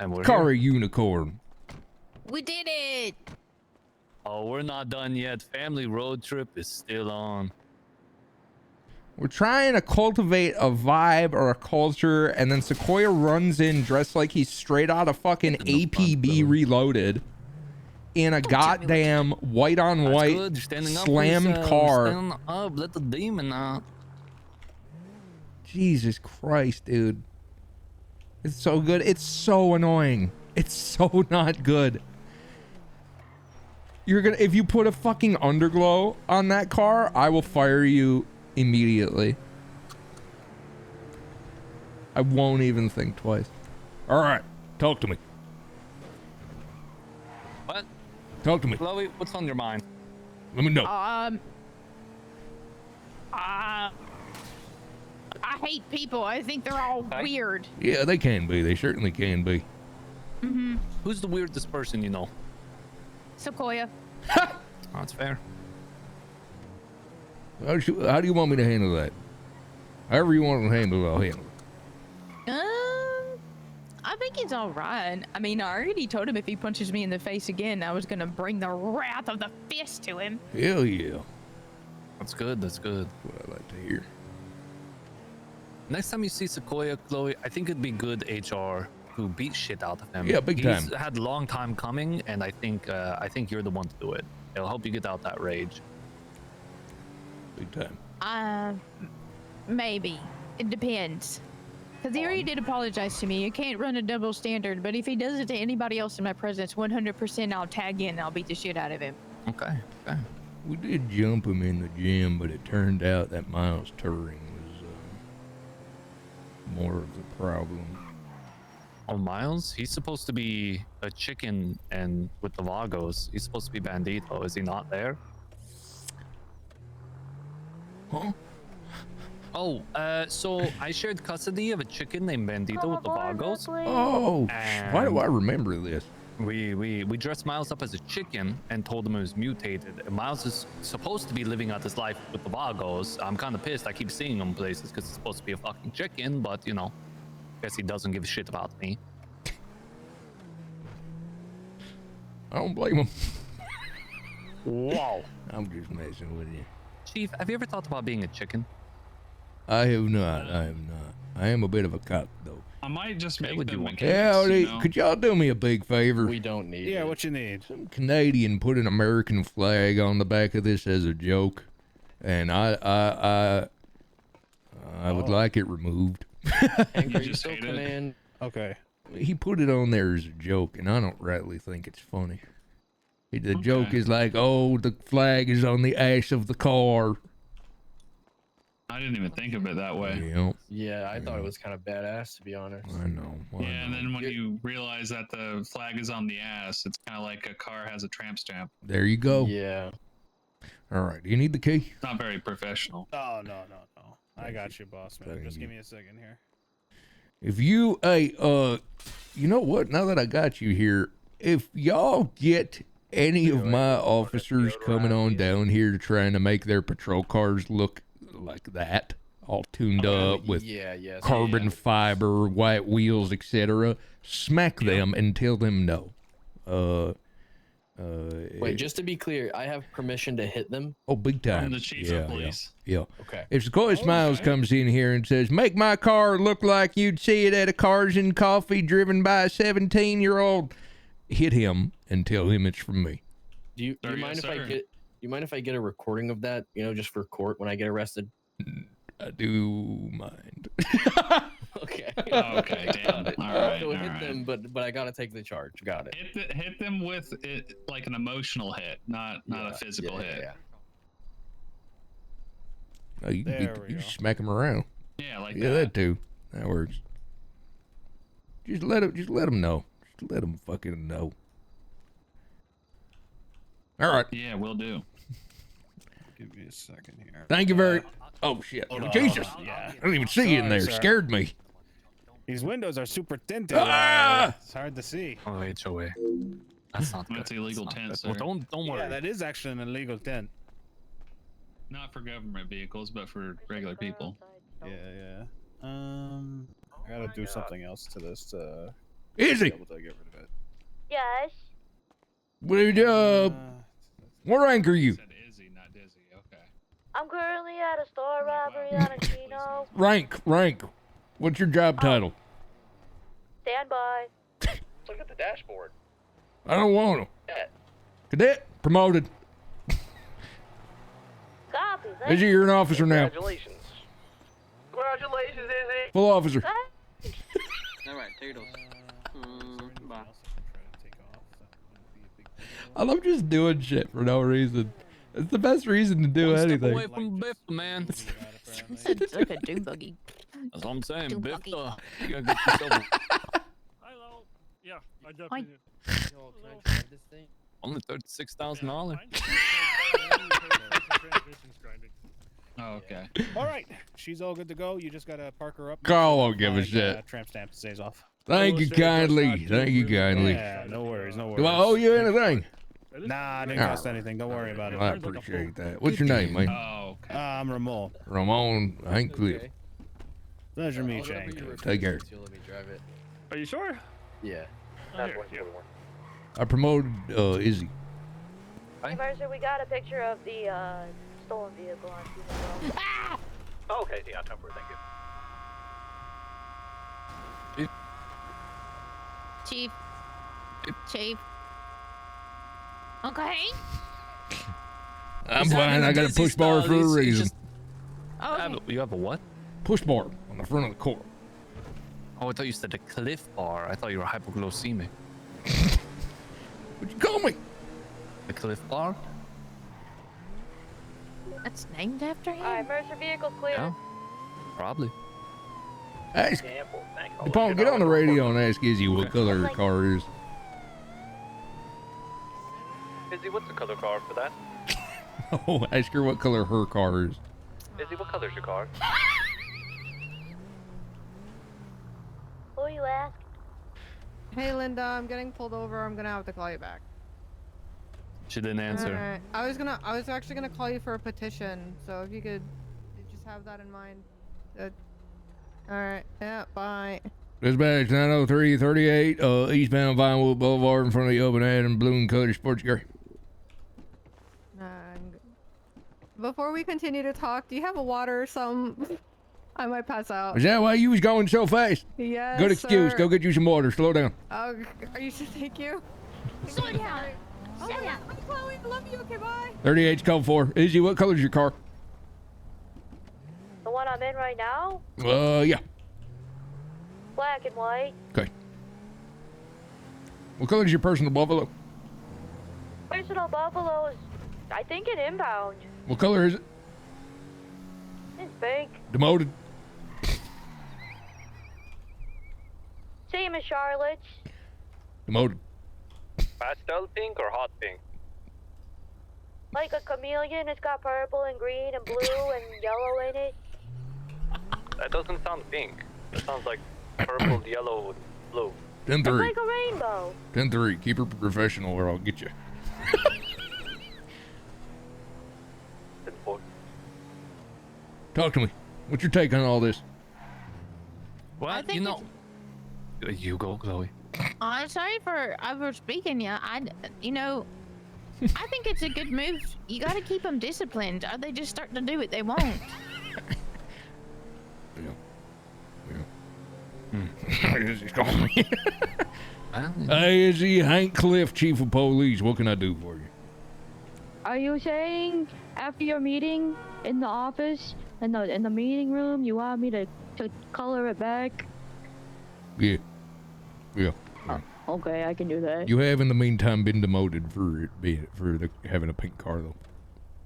And we're Car here. a unicorn. We did it. Oh, we're not done yet. Family road trip is still on. We're trying to cultivate a vibe or a culture, and then Sequoia runs in dressed like he's straight out of fucking APB Reloaded in a goddamn white on white slammed car. Stand up, let the demon out. Jesus Christ, dude. It's so good. It's so annoying. It's so not good. If you put a fucking underglow on that car, I will fire you immediately. I won't even think twice. All right, talk to me. What? Talk to me. Chloe, what's on your mind? Let me know. I hate people. I think they're all weird. Yeah, they can be. They certainly can be. Mm-hmm. Who's the weirdest person you know? Sequoia. Oh, that's fair. How do you want me to handle that? However you want to handle it, I'll handle it. I think he's all right. I mean, I already told him if he punches me in the face again, I was gonna bring the wrath of the fist to him. Hell yeah. That's good. That's good. That's what I like to hear. Next time you see Sequoia, Chloe, I think it'd be good HR who beat shit out of him. Yeah, big time. He's had a long time coming, and I think you're the one to do it. It'll help you get out that rage. Big time. Maybe. It depends. Because he already did apologize to me. You can't run a double standard, but if he does it to anybody else in my presence, 100% I'll tag in and I'll beat the shit out of him. Okay. We did jump him in the gym, but it turned out that Miles Turing was more of the problem. Oh, Miles? He's supposed to be a chicken, and with the Vagos, he's supposed to be Bandito. Is he not there? Huh? Oh, so I shared custody of a chicken named Bandito with the Vagos. Oh, why do I remember this? We dressed Miles up as a chicken and told him it was mutated. And Miles is supposed to be living out his life with the Vagos. I'm kind of pissed. I keep seeing him places because it's supposed to be a fucking chicken, but guess he doesn't give a shit about me. I don't blame him. Wow. I'm just messing with you. Chief, have you ever thought about being a chicken? I have not. I am a bit of a cock, though. I might just make them mechanics, Yeah, could y'all do me a big favor? We don't need Yeah, what you need? Some Canadian put an American flag on the back of this as a joke, and I would like it removed. You just hate it. Okay. He put it on there as a joke, and I don't rightly think it's funny. The joke is like, oh, the flag is on the ash of the car. I didn't even think of it that way. Yep. Yeah, I thought it was kind of badass, to be honest. I know. Yeah, and then when you realize that the flag is on the ass, it's kind of like a car has a tramp stamp. There you go. Yeah. All right. Do you need the key? Not very professional. Oh, no. I got you, boss man. Just give me a second here. If you, hey, you know what? Now that I got you here, if y'all get any of my officers coming on down here trying to make their patrol cars look like that, all tuned up with carbon fiber, white wheels, etc., smack them and tell them no. Wait, just to be clear, I have permission to hit them? Oh, big time. From the chief of police. Yeah. Okay. If Sequoia Smiles comes in here and says, make my car look like you'd see it at a Cars and Coffee driven by a 17-year-old, hit him and tell him it's from me. Do you mind if I get a recording of that, just for court when I get arrested? I do mind. Okay. Okay, damn. All right. So hit them, but I gotta take the charge. Got it. Hit them with it like an emotional hit, not a physical hit. Yeah. Oh, you can smack him around. Yeah, like that too. That works. Just let him know. Just let him fucking know. All right. Yeah, we'll do. Give me a second here. Thank you very. Oh shit! Jesus! Yeah. I didn't even see you in there. Sorry, sir. Scared me. These windows are super tinted. Ah! It's hard to see. Oh, HOA. That's not good. That's illegal tent, sir. Well, don't worry. Yeah, that is actually an illegal tent. Not for government vehicles, but for regular people. Yeah. I gotta do something else to this to Easy. be able to get rid of it. Yes. Good job. What rank are you? Izzy, not Dizzy. Okay. I'm currently at a store robbery on a Chino. Rank. What's your job title? Stand by. Look at the dashboard. I don't want to. Cadet promoted. Copy. Izzy, you're an officer now. Congratulations. Congratulations, Izzy. Full officer. All right, Toodles. Bye. I love just doing shit for no reason. It's the best reason to do Step anything. away from Biff, man. It's like a doom buggy. That's what I'm saying. Doom Biff, buggy. you gotta get yourself Hello. Yeah, I definitely did. Yo, can I drive this thing? only $36,000. Oh, okay. All right, she's all good to go. You just gotta park her up. Carl won't give a shit. Tramp stamp stays off. Thank you kindly. Thank you kindly. Yeah, no worries. Do I owe you anything? Nah, I didn't cost anything. Don't worry about it. I appreciate that. What's your name, man? Oh, okay. I'm Ramon. Ramon Hankliffe. Pleasure to meet you, Hank. Take care. Let me drive it. Are you sure? Yeah. I promoted Izzy. Hey, Mercer, we got a picture of the stolen vehicle on Chino. Ah! Oh, okay, yeah, time for it. Thank you. Chief. Okay. I'm fine. I got a push bar for a reason. You have a what? Push bar on the front of the car. Oh, I thought you said a Cliff Bar. I thought you were hypoglycemic. What'd you call me? The Cliff Bar? That's named after him? Alright, Mercer, vehicle clear. Yeah. Probably. Ask. DePaul, get on the radio and ask Izzy what color her car is. Izzy, what's the color car for that? Oh, ask her what color her car is. Izzy, what color's your car? Who you ask? Hey, Linda, I'm getting pulled over. I'm gonna have to call you back. She didn't answer. Alright. I was actually gonna call you for a petition, so if you could just have that in mind. Alright, yeah, bye. Dispatch 90338, eastbound Vinewood Boulevard in front of the open Adam Blue and Colored Sports Car. Before we continue to talk, do you have a water or something? I might pass out. Is that why you was going so fast? Yes, Good excuse. sir. Go get you some water. Slow down. Are you sure? Thank you. Slow down. Oh, my God. Chloe, I love you. Okay, bye. 38's code 4. Izzy, what color's your car? The one I'm in right now? Yeah. Black and white. Okay. What color's your personal Buffalo? Personal Buffalo is, I think, an inbound. What color is it? It's pink. Demoted. Same as Charlotte's. Demoted. Pastel pink or hot pink? Like a chameleon, it's got purple and green and blue and yellow in it. That doesn't sound pink. That sounds like purple, yellow, blue. 10-3. It's like a rainbow. 10-3. Keep her professional or I'll get you. Talk to me. What's your take on all this? What? You know. You go, Chloe. I'm sorry for speaking you. I think it's a good move. You got to keep them disciplined, or they just start to do what they want. Izzy's calling me. Hey, Izzy, Hank Cliff, Chief of Police. What can I do for you? Are you saying after your meeting in the office, in the meeting room, you want me to color it back? Yeah. Okay, I can do that. You have, in the meantime, been demoted for having a pink car, though.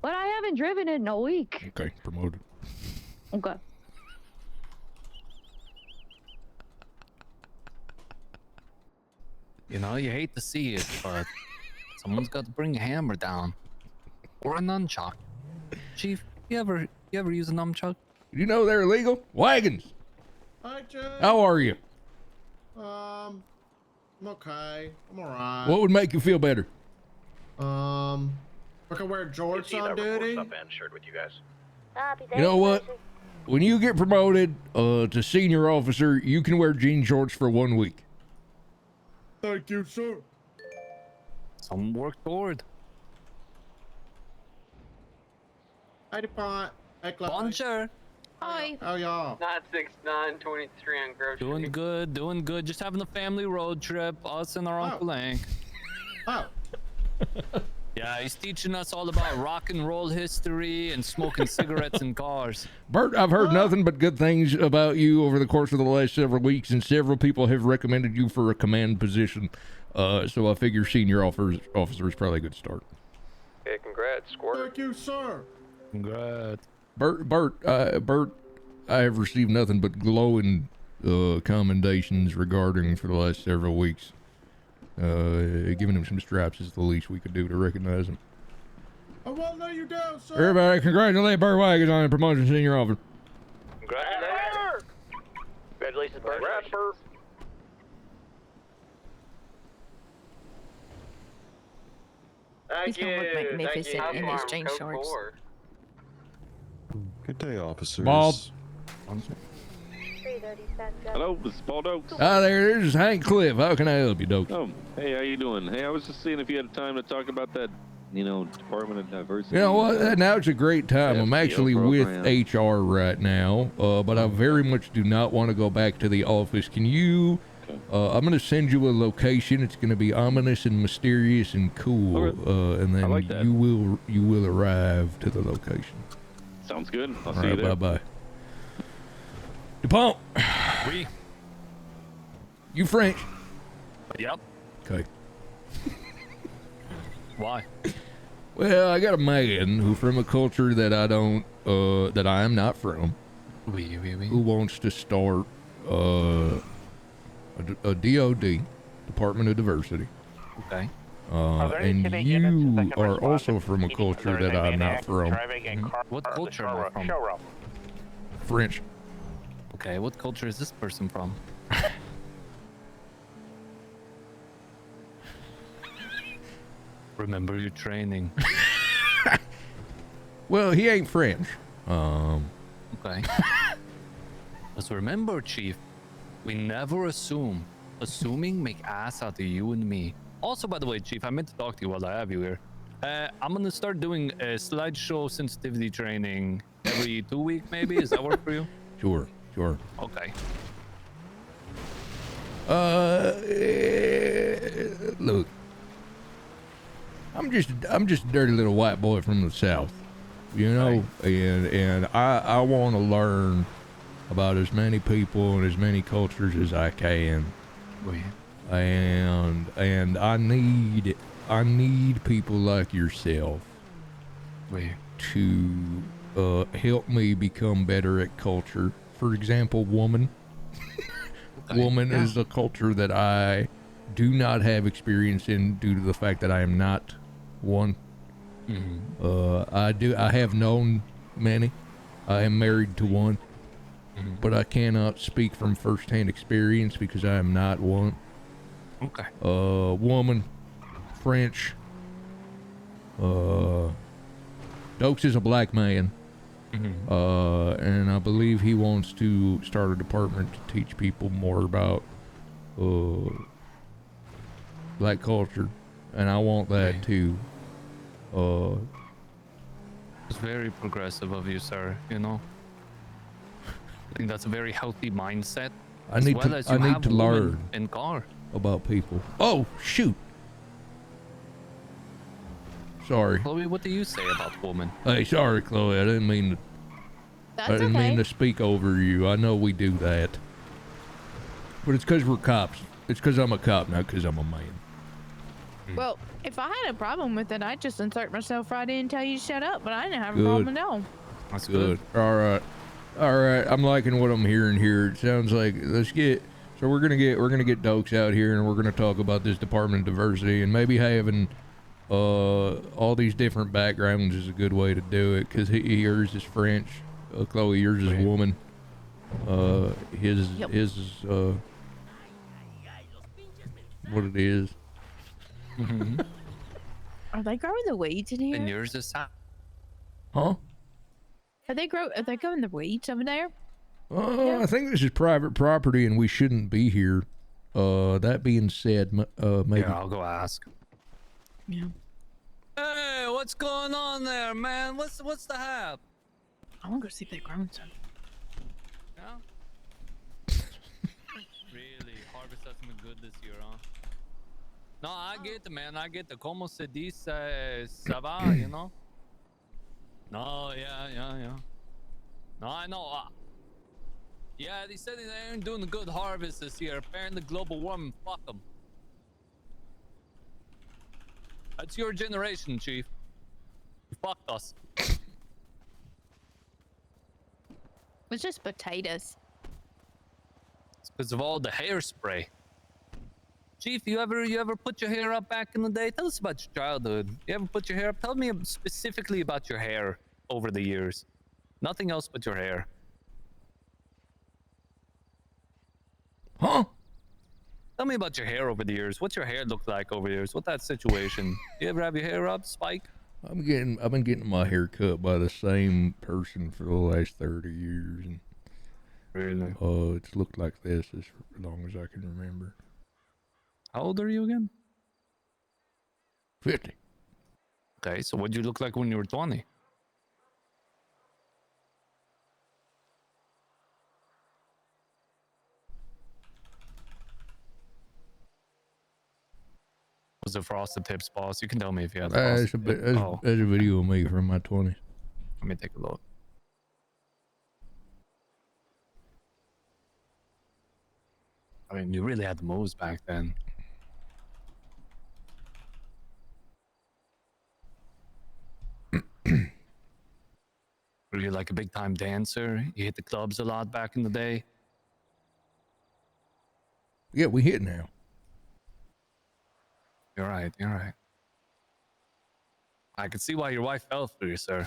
But I haven't driven it in a week. Okay, promoted. Okay. You know, you hate to see it, but someone's got to bring a hammer down. Or a nunchuck. Chief, you ever use a nunchuck? You know they're illegal? Wagons! Hi, Jay. How are you? I'm okay. I'm alright. What would make you feel better? I can wear jorts on duty. Shared with you guys. You know what? When you get promoted to senior officer, you can wear jean shorts for 1 week. Thank you, sir. Some work toward. Hi, DuPont. Hey, Chloe. Bonjour. Hi. How y'all? 96923 on Grove Street. Doing good. Just having a family road trip. Us and our Uncle Hank. Oh. Yeah, he's teaching us all about rock and roll history and smoking cigarettes in cars. Bert, I've heard nothing but good things about you over the course of the last several weeks, and several people have recommended you for a command position. So I figure senior officer is probably a good start. Hey, congrats, Squirt. Thank you, sir. Congrats. Bert, I have received nothing but glowing commendations regarding for the last several weeks. Giving him some stripes is the least we could do to recognize him. I won't let you down, sir. Everybody, congratulate Bert Wagons on the promotion to senior officer. Congratulations. Congratulations, Bert. He's gonna look magnificent in his jean shorts. Good day, officers. Bob. Hello, this is Paul Dokes. Ah, there's Hank Cliff. How can I help you, Dokes? Oh, hey, how you doing? Hey, I was just seeing if you had time to talk about that, Department of Diversity. You know what? Now it's a great time. I'm actually with HR right now, but I very much do not want to go back to the office. Can you? I'm going to send you a location. It's going to be ominous and mysterious and cool, and then like that. you will arrive to the location. Sounds good. I'll All see you right, there. bye bye. DuPont. Oui. You French? Yep. Okay. Why? Well, I got a man who from a culture that I don't, that I am not from. Oui. Who wants to start a DOD, Department of Diversity. Okay. And you are also from a culture that I'm not from. What culture am I from? French. Okay, what culture is this person from? Remember your training. Well, he ain't French. Okay. Let's remember, Chief. We never assume. Assuming make ass out of you and me. Also, by the way, Chief, I meant to talk to you while I have you here. I'm gonna start doing a slideshow sensitivity training every 2 weeks, maybe. Does that work for you? Sure. Okay. Look, I'm just a dirty little white boy from the South, you know, and I want to learn about as many people and as many cultures as I can. And I need people like yourself to help me become better at culture. For example, woman. Woman is a culture that I do not have experience in due to the fact that I am not one. I have known many. I am married to one, but I cannot speak from firsthand experience because I am not one. Okay. Woman, French. Dokes is a black man. And I believe he wants to start a department to teach people more about black culture, and I want that too. It's very progressive of you, sir. You know, I think that's a very healthy mindset. I need to learn in car about people. Oh shoot! Sorry, Chloe. What do you say about women? Hey, sorry, Chloe. I didn't mean to. I didn't mean to speak over you. I know we do that, but it's because we're cops. It's because I'm a cop, not because I'm a man. Well, if I had a problem with it, I'd just insert myself right in and tell you to shut up, but I didn't have a problem at all. That's good. All right. I'm liking what I'm hearing here. It sounds like we're gonna get Dokes out here, and we're gonna talk about this Department of Diversity, and maybe having all these different backgrounds is a good way to do it, because yours is French, Chloe, yours is woman, his is what it is. Are they growing the weeds in here? And yours is Huh? Are they growing the weeds over there? I think this is private property and we shouldn't be here. That being said, maybe. Yeah, I'll go ask. Yeah. Hey, what's going on there, man? What's the hap? I want to go see if they're growing some. Yeah? Really, harvest hasn't been good this year, huh? No, I get it, man. I get it. Como se dice, ça va, you know? No, yeah. No, I know. Yeah, they said they ain't doing a good harvest this year. Apparently, global warming, fuck them. That's your generation, Chief. You fucked us. It's just potatoes. It's because of all the hairspray. Chief, you ever put your hair up back in the day? Tell us about your childhood. You ever put your hair up? Tell me specifically about your hair over the years. Nothing else but your hair. Huh? Tell me about your hair over the years. What's your hair look like over the years? What's that situation? You ever have your hair up, Spike? I've been getting my hair cut by the same person for the last 30 years, and really, it's looked like this as long as I can remember. How old are you again? 50. Okay, so what'd you look like when you were 20? Was it frosted tips, boss? You can tell me if you had frosted tips. There's a video of me from my 20s. Let me take a look. I mean, you really had the moves back then. Were you like a big time dancer? You hit the clubs a lot back in the day? Yeah, we hit now. You're right. I can see why your wife fell for you, sir.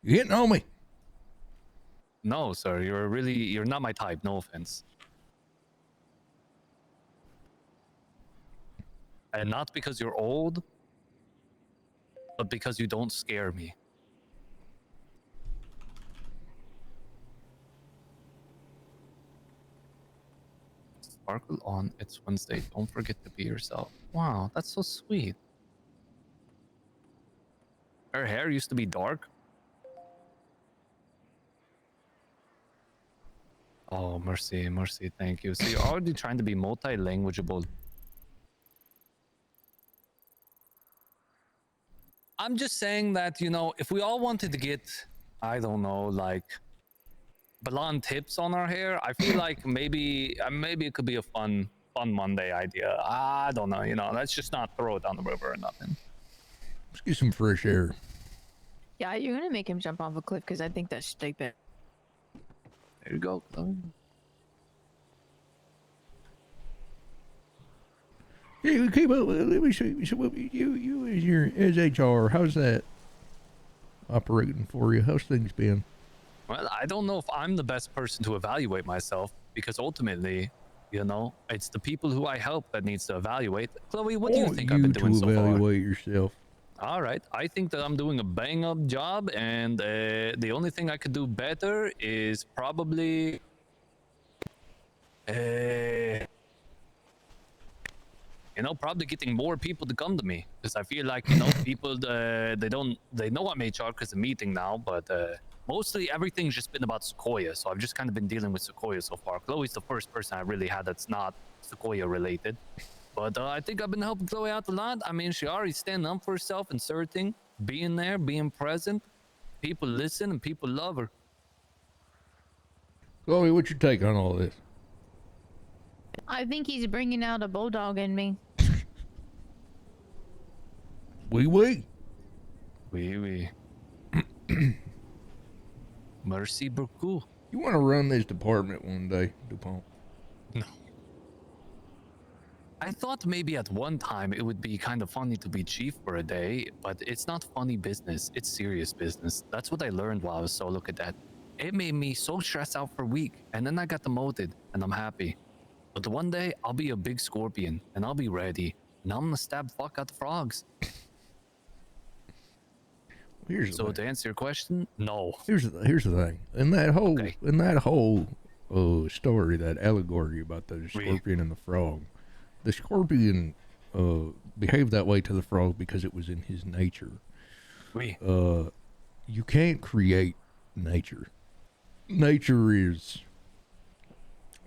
You hitting on me? No, sir. You're not my type. No offense. And not because you're old, but because you don't scare me. sparkle on. It's Wednesday. Don't forget to be yourself. Wow, that's so sweet. Her hair used to be dark. Oh, mercy, mercy. Thank you. So you're already trying to be multi-languageable. I'm just saying that, you know, if we all wanted to get, I don't know, like blonde tips on our hair, I feel like maybe it could be a fun Monday idea. I don't know, you know, let's just not throw it down the river or nothing. Let's get some fresh air. Yeah, you're gonna make him jump off a cliff because I think that's stupid. There you go, Chloe. Yeah, keep up. Let me see. So you as HR, how's that operating for you? How's things been? Well, I don't know if I'm the best person to evaluate myself because ultimately, you know, it's the people who I help that needs to evaluate. Chloe, what do you think I've been doing so far? Evaluate yourself. All right, I think that I'm doing a bang-up job, and the only thing I could do better is probably, you know, probably getting more people to come to me, because I feel like, you know, people they know I'm HR because of meeting now, but mostly everything's just been about Sequoia, so I've just kind of been dealing with Sequoia so far. Chloe's the first person I really had that's not Sequoia related. But I think I've been helping Chloe out a lot. I mean, she already standing up for herself and certain, being there, being present. People listen and people love her. Chloe, what's your take on all this? I think he's bringing out a bulldog in me. Oui. Merci beaucoup. You want to run this department one day, DuPont? No. I thought maybe at one time it would be kind of funny to be chief for a day, but it's not funny business. It's serious business. That's what I learned while I was solo cadet. It made me so stressed out for a week, and then I got demoted, and I'm happy. But one day, I'll be a big scorpion, and I'll be ready, and I'm gonna stab the fuck out the frogs. So to answer your question, no. Here's the thing. In that whole story, that allegory about the scorpion and the frog, the scorpion behaved that way to the frog because it was in his nature. You can't create nature. Nature is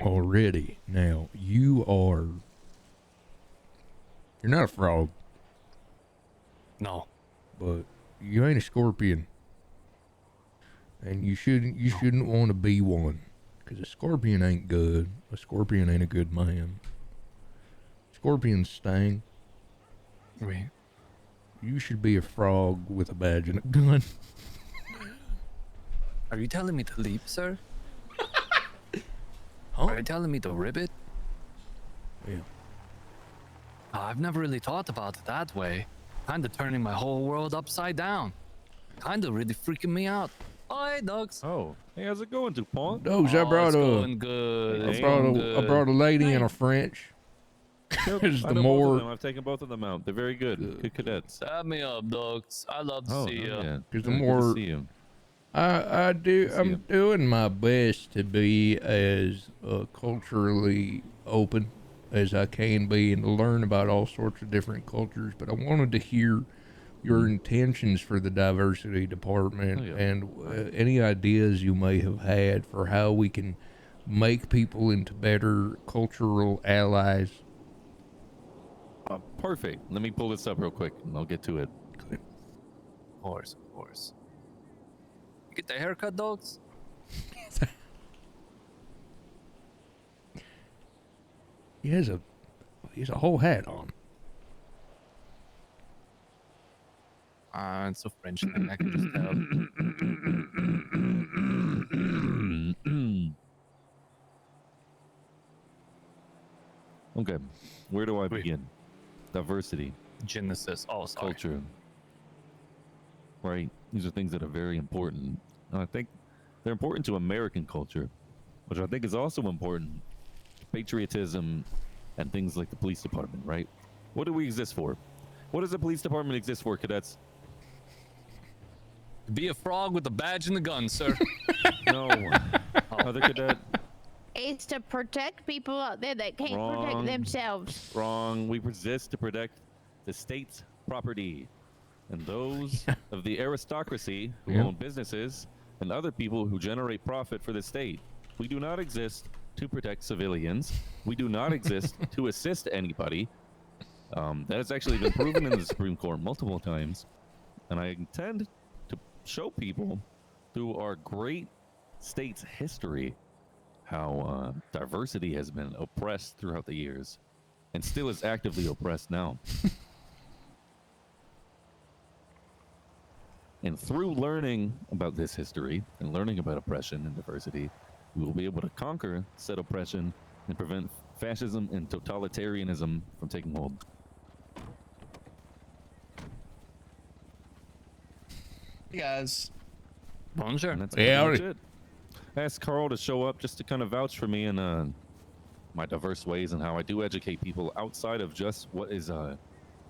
already. Now, you're not a frog. No. But you ain't a scorpion. And you shouldn't want to be one. Because a scorpion ain't good. A scorpion ain't a good man. Scorpions sting. Right. You should be a frog with a badge and a gun. Are you telling me to leap, sir? Are you telling me to ribbit? Yeah. I've never really thought about it that way. Kinda turning my whole world upside down. Kinda really freaking me out. Oh, hey, Dogs. Oh, hey, how's it going, DuPont? Dogs, I brought going good. I brought a lady and a French. It's I the know both of more. them. I've taken both of them out. They're very good. Good cadets. Set me up, Dogs. I love to see you. Yeah. Because the Good to more see you. I'm doing my best to be as culturally open as I can be and to learn about all sorts of different cultures. But I wanted to hear your intentions for the diversity department and any ideas you may have had for how we can make people into better cultural allies. Perfect. Let me pull this up real quick and I'll get to it. Of course. You get the haircut, Dogs? He has a whole hat on. It's a French thing, I can just tell. Okay, where do I begin? Diversity. Genesis. Oh, sorry. Culture. Right. These are things that are very important. And I think they're important to American culture, which I think is also important. Patriotism and things like the police department, right? What do we exist for? What does the police department exist for, cadets? Be a frog with a badge and a gun, sir. No. Other cadet. It's to protect people out there that can't protect Wrong. themselves. Wrong. We exist to protect the state's property and those of the aristocracy who own businesses and other people who generate profit for the state. We do not exist to protect civilians. We do not exist to assist anybody. That has actually been proven in the Supreme Court multiple times. And I intend to show people through our great state's history how diversity has been oppressed throughout the years and still is actively oppressed now. And through learning about this history and learning about oppression and diversity, we will be able to conquer said oppression and prevent fascism and totalitarianism from taking hold. Hey guys. Bonjour. That's pretty much it. I asked Carl to show up just to kind of vouch for me and my diverse ways and how I do educate people outside of just what is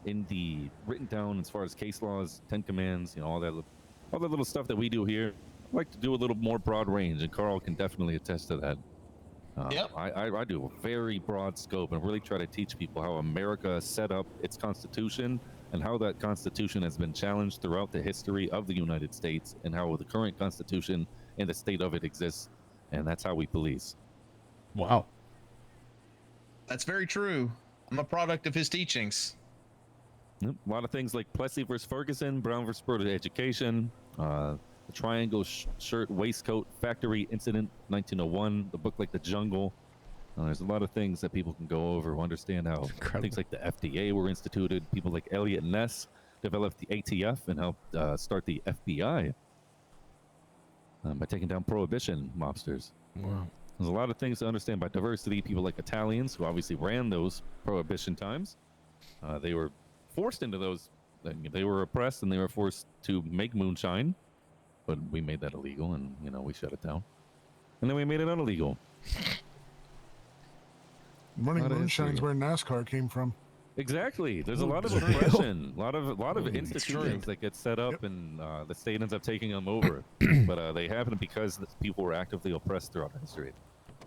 in the written down as far as case laws, 10 commands, you know, all that little stuff that we do here. I like to do a little more broad range, and Carl can definitely attest to that. I do a very broad scope and really try to teach people how America set up its constitution and how that constitution has been challenged throughout the history of the United States and how the current constitution and the state of it exists. And that's how we police. Wow. That's very true. I'm a product of his teachings. Yep. A lot of things like Plessy versus Ferguson, Brown versus Board of Education, the Triangle Shirt Waistcoat Factory Incident, 1901, the book like The Jungle. There's a lot of things that people can go over who understand how things like the FDA were instituted. People like Elliot Ness developed the ATF and helped start the FBI by taking down prohibition mobsters. Wow. There's a lot of things to understand by diversity. People like Italians who obviously ran those prohibition times. They were forced into those. They were oppressed and they were forced to make moonshine, but we made that illegal and, you know, we shut it down. And then we made it illegal. Running moonshine's where NASCAR came from. Exactly. There's a lot of oppression, a lot of institutions that get set up, and the state ends up taking them over. But they happen because people were actively oppressed throughout history.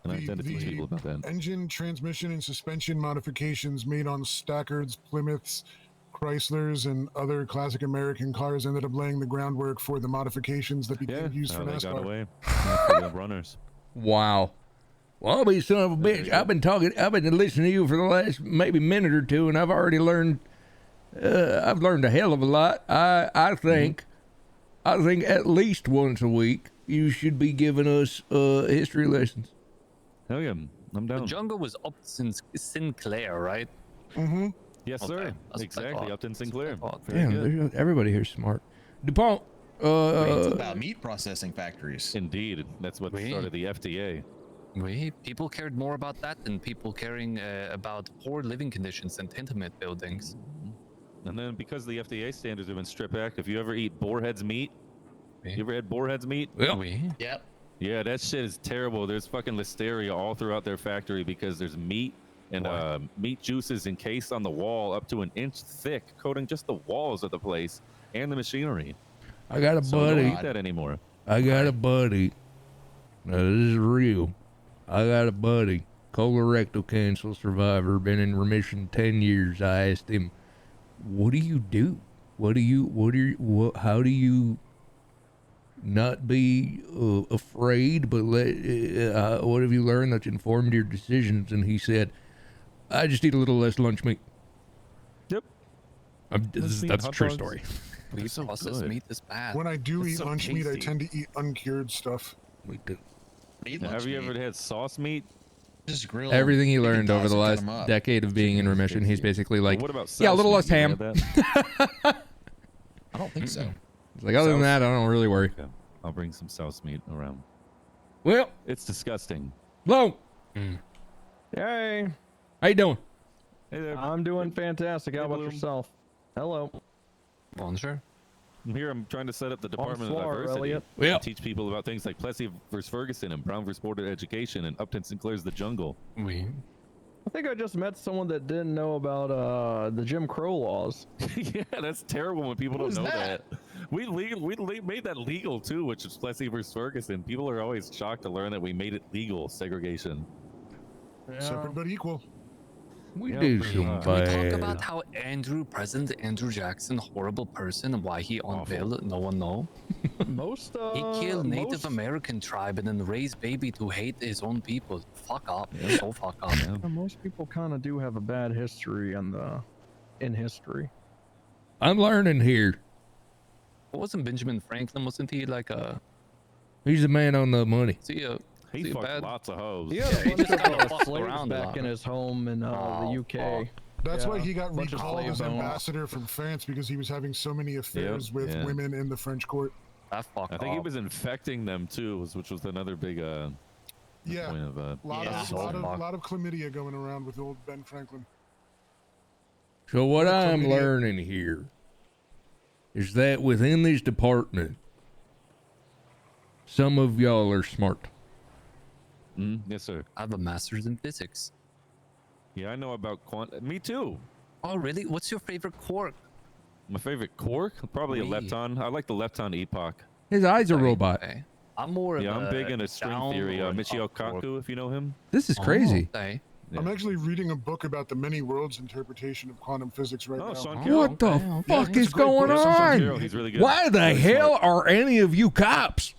And I intend to teach people about that. Engine, transmission, and suspension modifications made on Stackards, Plymouths, Chryslers, and other classic American cars ended up laying the groundwork for the modifications that became used for NASCAR. They got away. For the runners. Wow. Well, I'll be son of a bitch. I've been listening to you for the last maybe minute or two, and I've already learned. I've learned a hell of a lot. I think at least once a week you should be giving us history lessons. Hell yeah, I'm down. The jungle was up since Sinclair, right? Mm-hmm. Yes, sir. Exactly, Upton Sinclair. Damn, everybody here's smart. DuPont. It's about meat processing factories. Indeed, that's what started the FDA. People cared more about that than people caring about poor living conditions and tenement buildings. And then because the FDA standards have been stripped back, if you ever eat boarhead's meat, you ever had boarhead's meat? Yep. Yeah, that shit is terrible. There's fucking listeria all throughout their factory because there's meat and meat juices encased on the wall up to an inch thick, coating just the walls of the place and the machinery. I got a buddy. Don't eat that anymore. I got a buddy. Now this is real. I got a buddy, colorectal cancer survivor, been in remission 10 years. I asked him, "What do you do? How do you not be afraid, but what have you learned that's informed your decisions?" And he said, "I just eat a little less lunch meat." Yep. That's a true story. Processed meat is bad. When I do eat lunch meat, I tend to eat uncured stuff. We do. Have you ever had sauce meat? Just grill. Everything he learned over the last decade of being in remission, he's basically like, yeah, a little less ham. I don't think so. It's like, other than that, I don't really worry. Okay. I'll bring some sauce meat around. Well, it's disgusting. Blow. Hey. How you doing? Hey there. I'm doing fantastic. How about yourself? Hello. Bonjour. I'm here. I'm trying to set up the Department of floor, Diversity. Elliot. Yeah. Teach people about things like Plessy versus Ferguson and Brown versus Board of Education and Upton Sinclair's The Jungle. I think I just met someone that didn't know about the Jim Crow laws. Yeah, that's terrible when people don't know that. We made that legal too, which is Plessy versus Ferguson. People are always shocked to learn that we made it legal, segregation. Separate but equal. We do some Can we talk bad. about how President Andrew Jackson, horrible person, and why he on bail? No one know. Most He killed Native American tribe and then raised baby to hate his own people. Fuck up. So fuck up. Most people kind of do have a bad history in history. I'm learning here. Wasn't Benjamin Franklin? Wasn't he like a? He's a man on the money. He fucked lots of hoes. He had a bunch just of kinda fucked slaves around a back lot. in his home in the UK. That's why Yeah, he got bunch of recalled slave as owners. ambassador from France, because he was having so many affairs with women in the French court. I think he was infecting them too, which was another big Yeah, point of a lot of chlamydia going around with old Ben Franklin. So what I'm learning here is that within this department, some of y'all are smart. Yes, sir. I have a master's in physics. Yeah, I know about Me too. Oh, really? What's your favorite quark? My favorite quark? Probably a lepton. I like the lepton epoch. His eye's a robot. I'm more. Yeah, of I'm a big into string down theory. or an Michio up quark. Kaku, if you know him. This is crazy. Okay. I'm actually reading a book about the many worlds interpretation of quantum physics right now. What the fuck is going on? He's really good. Why the hell are any of you cops?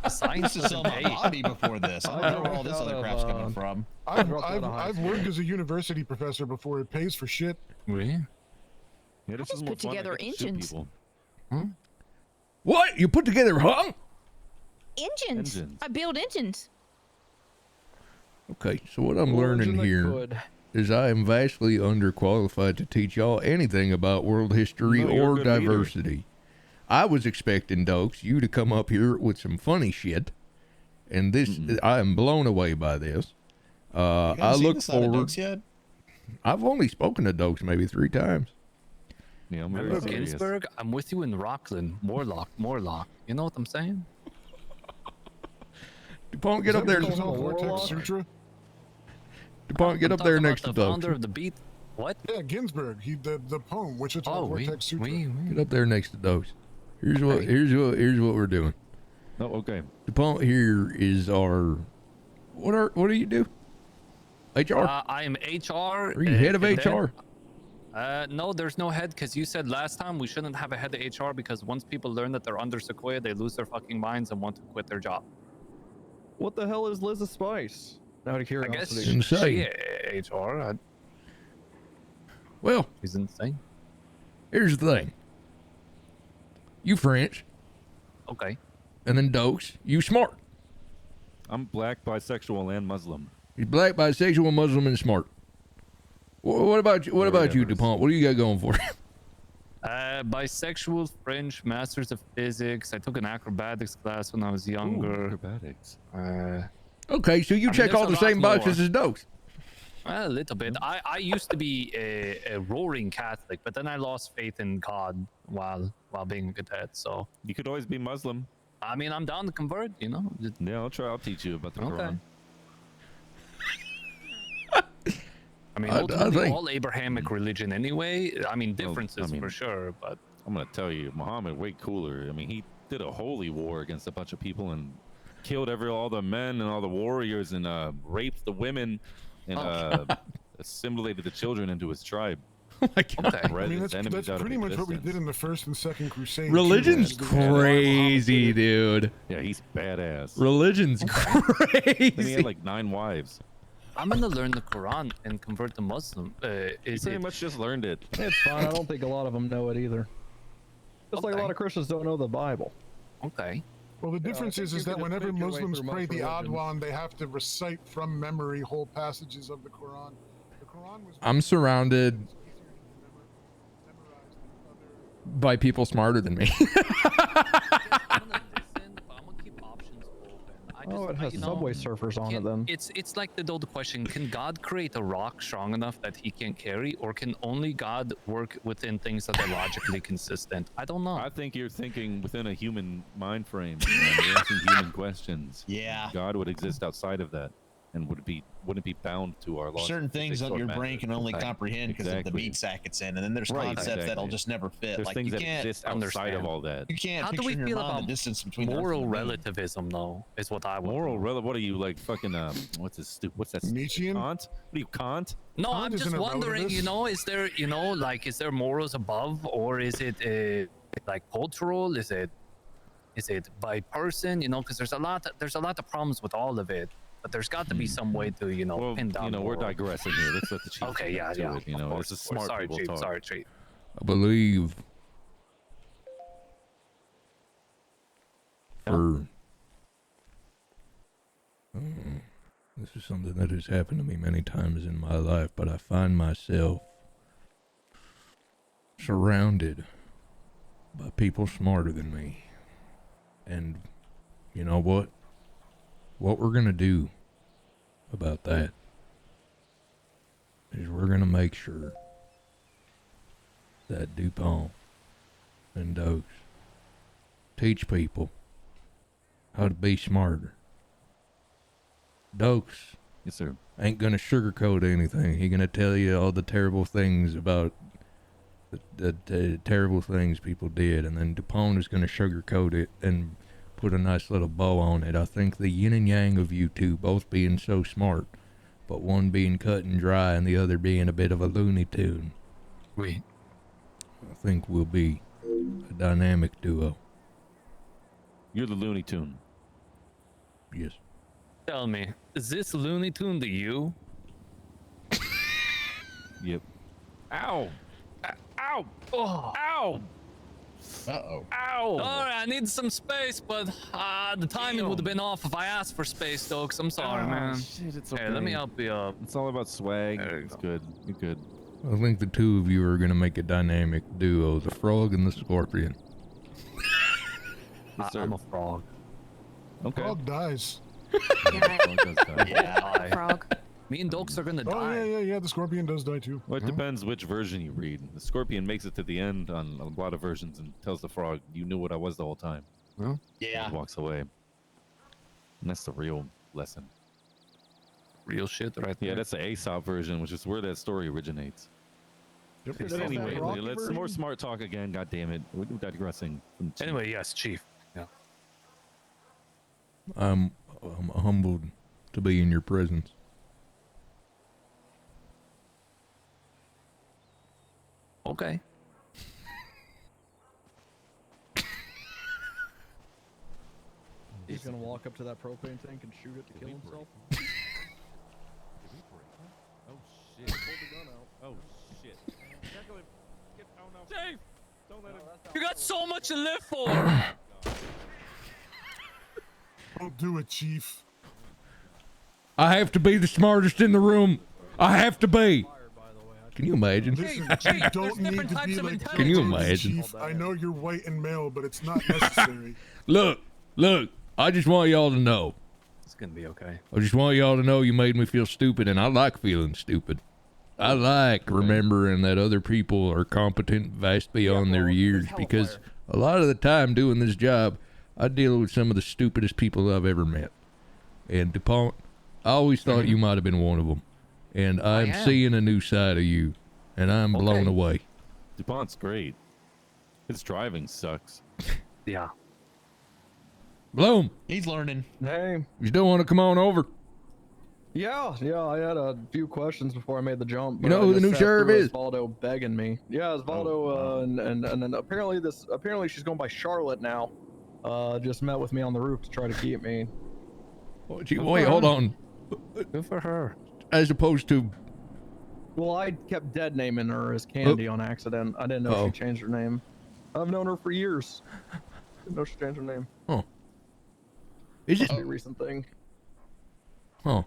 Science is still my hobby before this. I don't know where all this other crap's coming from. I've worked as a university professor before. It pays for shit. Really? Yeah, this I just put together engines. What? You put together, huh? Engines. I build engines. Okay, so what I'm learning here is I am vastly underqualified to teach y'all anything about world history No, you're a or good leader. diversity. I was expecting, Dokes, you to come up here with some funny shit, and this I am blown away by this. I look forward. I've only spoken to Dokes maybe 3 times. Yeah, I'm Remember Ginsburg? I'm with you in Rockland. Morlock. You know what I'm saying? DuPont, get up there. DuPont, get up there next to the Dokes. founder of the beat. What? Yeah, Ginsburg. the poem, Wichita Vortex Sutra. Get up there next to Dokes. Here's what we're doing. Oh, okay. DuPont here is our what do you do? HR? I am HR. Are you head of HR? No, there's no head, because you said last time we shouldn't have a head of HR because once people learn that they're under Sequoia, they lose their fucking minds and want to quit their job. What the hell is Liz Spice? Out of curiosity. I guess Insane. she HR. Well, he's insane. Here's the thing. You French. Okay. And then Dokes, you smart. I'm black, bisexual, and Muslim. He's black, bisexual, Muslim, and smart. What about you? What about you, DuPont? What do you got going for you? Bisexual, French, Masters of Physics. I took an acrobatics class when I was younger. Acrobatics. Okay, so you check all the same boxes as Dokes. A little bit. I used to be a roaring Catholic, but then I lost faith in God while being a cadet. So you could always be Muslim. I mean, I'm down to convert. You know. Yeah, I'll teach you about the Quran. I mean, ultimately, all Abrahamic religion anyway. I mean, differences for sure, but I'm gonna tell you, Muhammad way cooler. I mean, he did a holy war against a bunch of people and killed all the men and all the warriors and raped the women and assimilated the children into his tribe. Oh my God. I mean, that's pretty much what we did in the First and Second Crusade. Religion's crazy, dude. Yeah, he's badass. Religion's crazy. And he had like 9 wives. I'm gonna learn the Quran and convert to Muslim. He pretty much just learned it. It's fine. I don't think a lot of them know it either. Just like a lot of Christians don't know the Bible. Okay. Well, the difference is that whenever Muslims pray the Adwan, they have to recite from memory whole passages of the Quran. The Quran was I'm surrounded by people smarter than me. Oh, it has Subway Surfers on it then. It's like the old question: can God create a rock strong enough that he can't carry, or can only God work within things that are logically consistent? I don't know. I think you're thinking within a human mind frame. You're asking human questions. Yeah. God would exist outside of that. and wouldn't be bound to our laws. Certain things that your brain can only comprehend because of the meat sack it's in, and then there's concepts that'll just never fit. There's like things you that can't exist outside of all that. You can't How do picture we in your feel mind about the distance between moral Earth and the moon. relativism, though? Is what I want. What are you like, fucking what's that? Nietzschean? Kant? What are you, Kant? No, Kant I'm isn't just a wondering. relativist. You know, is there, you know, like, is there morals above, or is it like cultural? Is it by person? You know, because there's a lot of problems with all of it. But there's got to be some way to, you know, pin down. We're moral. digressing here. Let's let the chief. Okay, get to it, you know, course, this is of course. smart Sorry, people Chief. talk. Sorry, Chief. I believe this is something that has happened to me many times in my life, but I find myself surrounded by people smarter than me. And you know what? What we're going to do about that is we're going to make sure that DuPont and Dokes teach people how to be smarter. Dokes, yes, sir, ain't going to sugarcoat anything. He's going to tell you all the terrible things about the terrible things people did, and then DuPont is going to sugarcoat it and put a nice little bow on it. I think the yin and yang of you two both being so smart, but one being cut and dry and the other being a bit of a Looney Tune. Oui. I think we'll be a dynamic duo. You're the Looney Tune. Yes. Tell me, is this Looney Tune to you? Yep. Ow! Ow! Oh! Ow! Uh-oh. Ow! Alright, I need some space, but the timing would have been off if I asked for space, Dokes. I'm sorry, man. Shit, it's okay. Hey, let me help you up. It's all about swag. It's good. You're good. I think the two of you are going to make a dynamic duo, the frog and the scorpion. I'm a frog. Okay. Frog dies. Yeah, frog. Me and Dokes are gonna Oh die. yeah. The scorpion does die too. Well, it depends which version you read. The scorpion makes it to the end on a lot of versions and tells the frog, "You knew what I was the whole time." Well, yeah. And walks away. And that's the real lesson. Real shit, right there. Yeah, that's the Aesop version, which is where that story originates. Yep. But anyway, let's more smart talk again. God damn it, we're digressing. Anyway, yes, Chief. Yeah. I'm humbled to be in your presence. Okay. He's gonna walk up to that propane tank and shoot it to kill himself. Oh shit! Pull the gun out. Oh shit! Chief! You got so much to live for! Don't do it, Chief. I have to be the smartest in the room. I have to be. Can you imagine? Listen, you don't need to be like Can you Jones, imagine? Chief. I know you're white and male, but it's not necessary. Look. I just want y'all to know. It's gonna be okay. I just want y'all to know you made me feel stupid, and I like feeling stupid. I like remembering that other people are competent vast beyond their years, because a lot of the time doing this job, I deal with some of the stupidest people I've ever met. And DuPont, I always thought you might have been one of them. And I'm seeing a new side of you, and I'm blown away. DuPont's great. His driving sucks. Yeah. Bloom. He's learning. Hey. You still want to come on over? Yeah, I had a few questions before I made the jump. You know who the new sheriff is? Osvaldo begging me. Yeah, Osvaldo, and then apparently she's going by Charlotte now. Just met with me on the roof to try to keep me. Wait, hold on. Good for her. As opposed to... Well, I kept dead naming her as Candy on accident. I didn't know she changed her name. I've known her for years. Didn't know she changed her name. Oh. Is it a recent thing? Huh.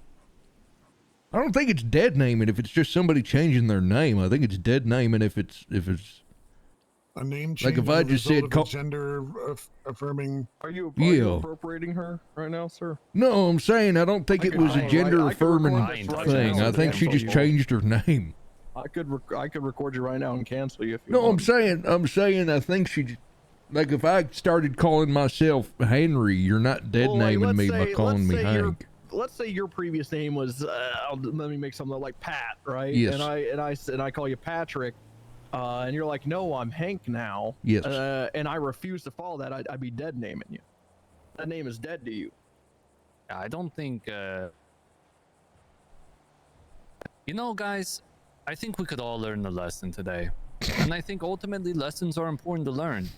I don't think it's dead naming if it's just somebody changing their name. I think it's dead naming if it's a name change. Like if I just said gender affirming. Are you appropriating her right now, sir? No, I'm saying I don't think it was a gender affirming thing. I think she just changed her name. I could record you right now and cancel you if you No, want. I'm saying I think she, like if I started calling myself Henry, you're not dead naming me by calling me Hank. let's say your previous name was let me make something like Pat, right? Yes. And I call you Patrick, and you're like, no, I'm Hank now. Yes. And I refuse to follow that. I'd be dead naming you. That name is dead to you. I don't think. You know, guys, I think we could all learn a lesson today. And I think ultimately lessons are important to learn.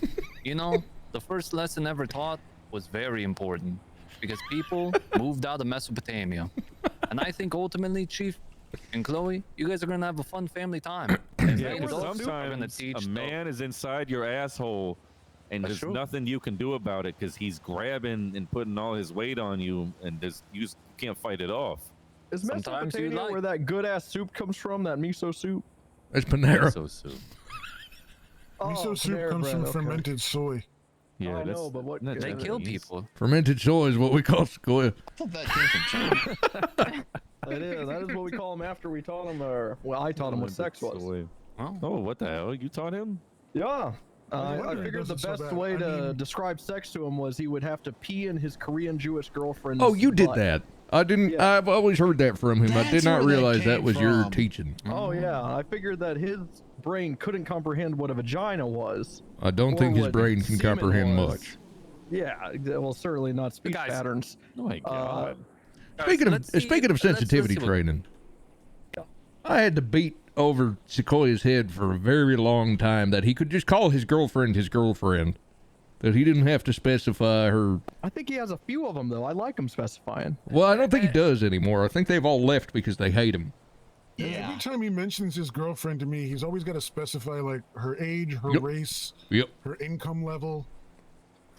You know, the first lesson ever taught was very important because people moved out of Mesopotamia. And I think ultimately, Chief and Chloe, you guys are going to have a fun family time. Yeah, because sometimes a man is inside your asshole and there's nothing you can do about it because he's grabbing and putting all his weight on you and you can't fight it off. Is Mesopotamia where that good ass soup comes from? That miso soup? It's Panera. Miso soup. Miso soup Panera comes bread, from fermented soy. Yeah, I know, but what? They kill people. Fermented soy is what we call Sequoia. I thought that came from China. That is what we call him after we taught him, I taught him what sex was. Oh, what the hell? You taught him? Yeah. I figured the best way to describe sex to him was he would have to pee in his Korean Jewish girlfriend's Oh, you did butt. that. I didn't. Yeah. I've always heard that from him. I did That's not where that realize that came was your from. teaching. Oh yeah, I figured that his brain couldn't comprehend what a vagina was. I don't or think his what brain can semen comprehend was. much. Yeah, well, certainly not speech Guys. patterns. Oh my god. Speaking of sensitivity training, I had to beat over Sequoia's head for a very long time that he could just call his girlfriend, that he didn't have to specify her. I think he has a few of them though. I like him specifying. Well, I don't think he does anymore. I think they've all left because they hate him. Yeah. Every time he mentions his girlfriend to me, he's always got to specify like her age, her race, her income level.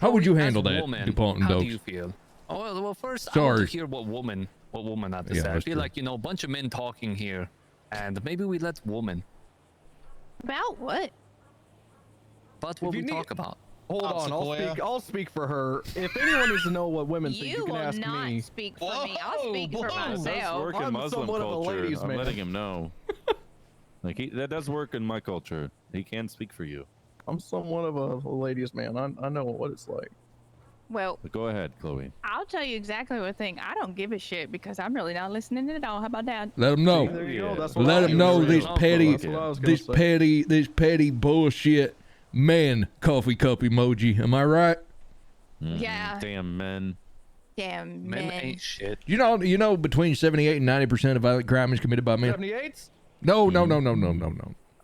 How would you handle As a that, woman, DuPont and how do Dokes? you feel? Oh, well, first, I Sorry. want to hear what woman had to Yeah, say. I that's feel true. like, a bunch of men talking here, and maybe we let woman. About what? But what we talk about. Hold on, I'll speak for her. If anyone needs to know what women think, you You can will ask not me. speak for me. I'll speak for That does myself. work in I'm Muslim somewhat of a culture. ladies' I'm man. letting him know. That does work in my culture. He can speak for you. I'm somewhat of a ladies' man. I know what it's like. Well, But go ahead, Chloe. I'll tell you exactly what I think. I don't give a shit because I'm really not listening at all. How about that? Let them know. There you go. That's what Let I them know was this saying. petty, That's what I was gonna say. this petty bullshit man coffee cup emoji. Am I right? Yeah. Damn men. Damn Men man. ain't shit. You know, between 78 and 90% of violent crime is committed by men. 78s? No.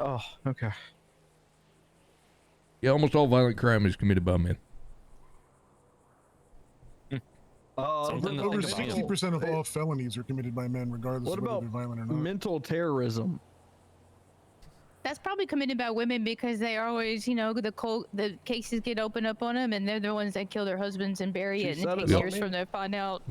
Oh, okay. Yeah, almost all violent crime is committed by men. Something to Over think about. 60% of all felonies are committed by men, regardless What of whether about they're violent or not. mental terrorism? That's probably committed by women because they are always, the cases get opened up on them, and they're the ones that kill their husbands and bury it, and it takes years from there to find out.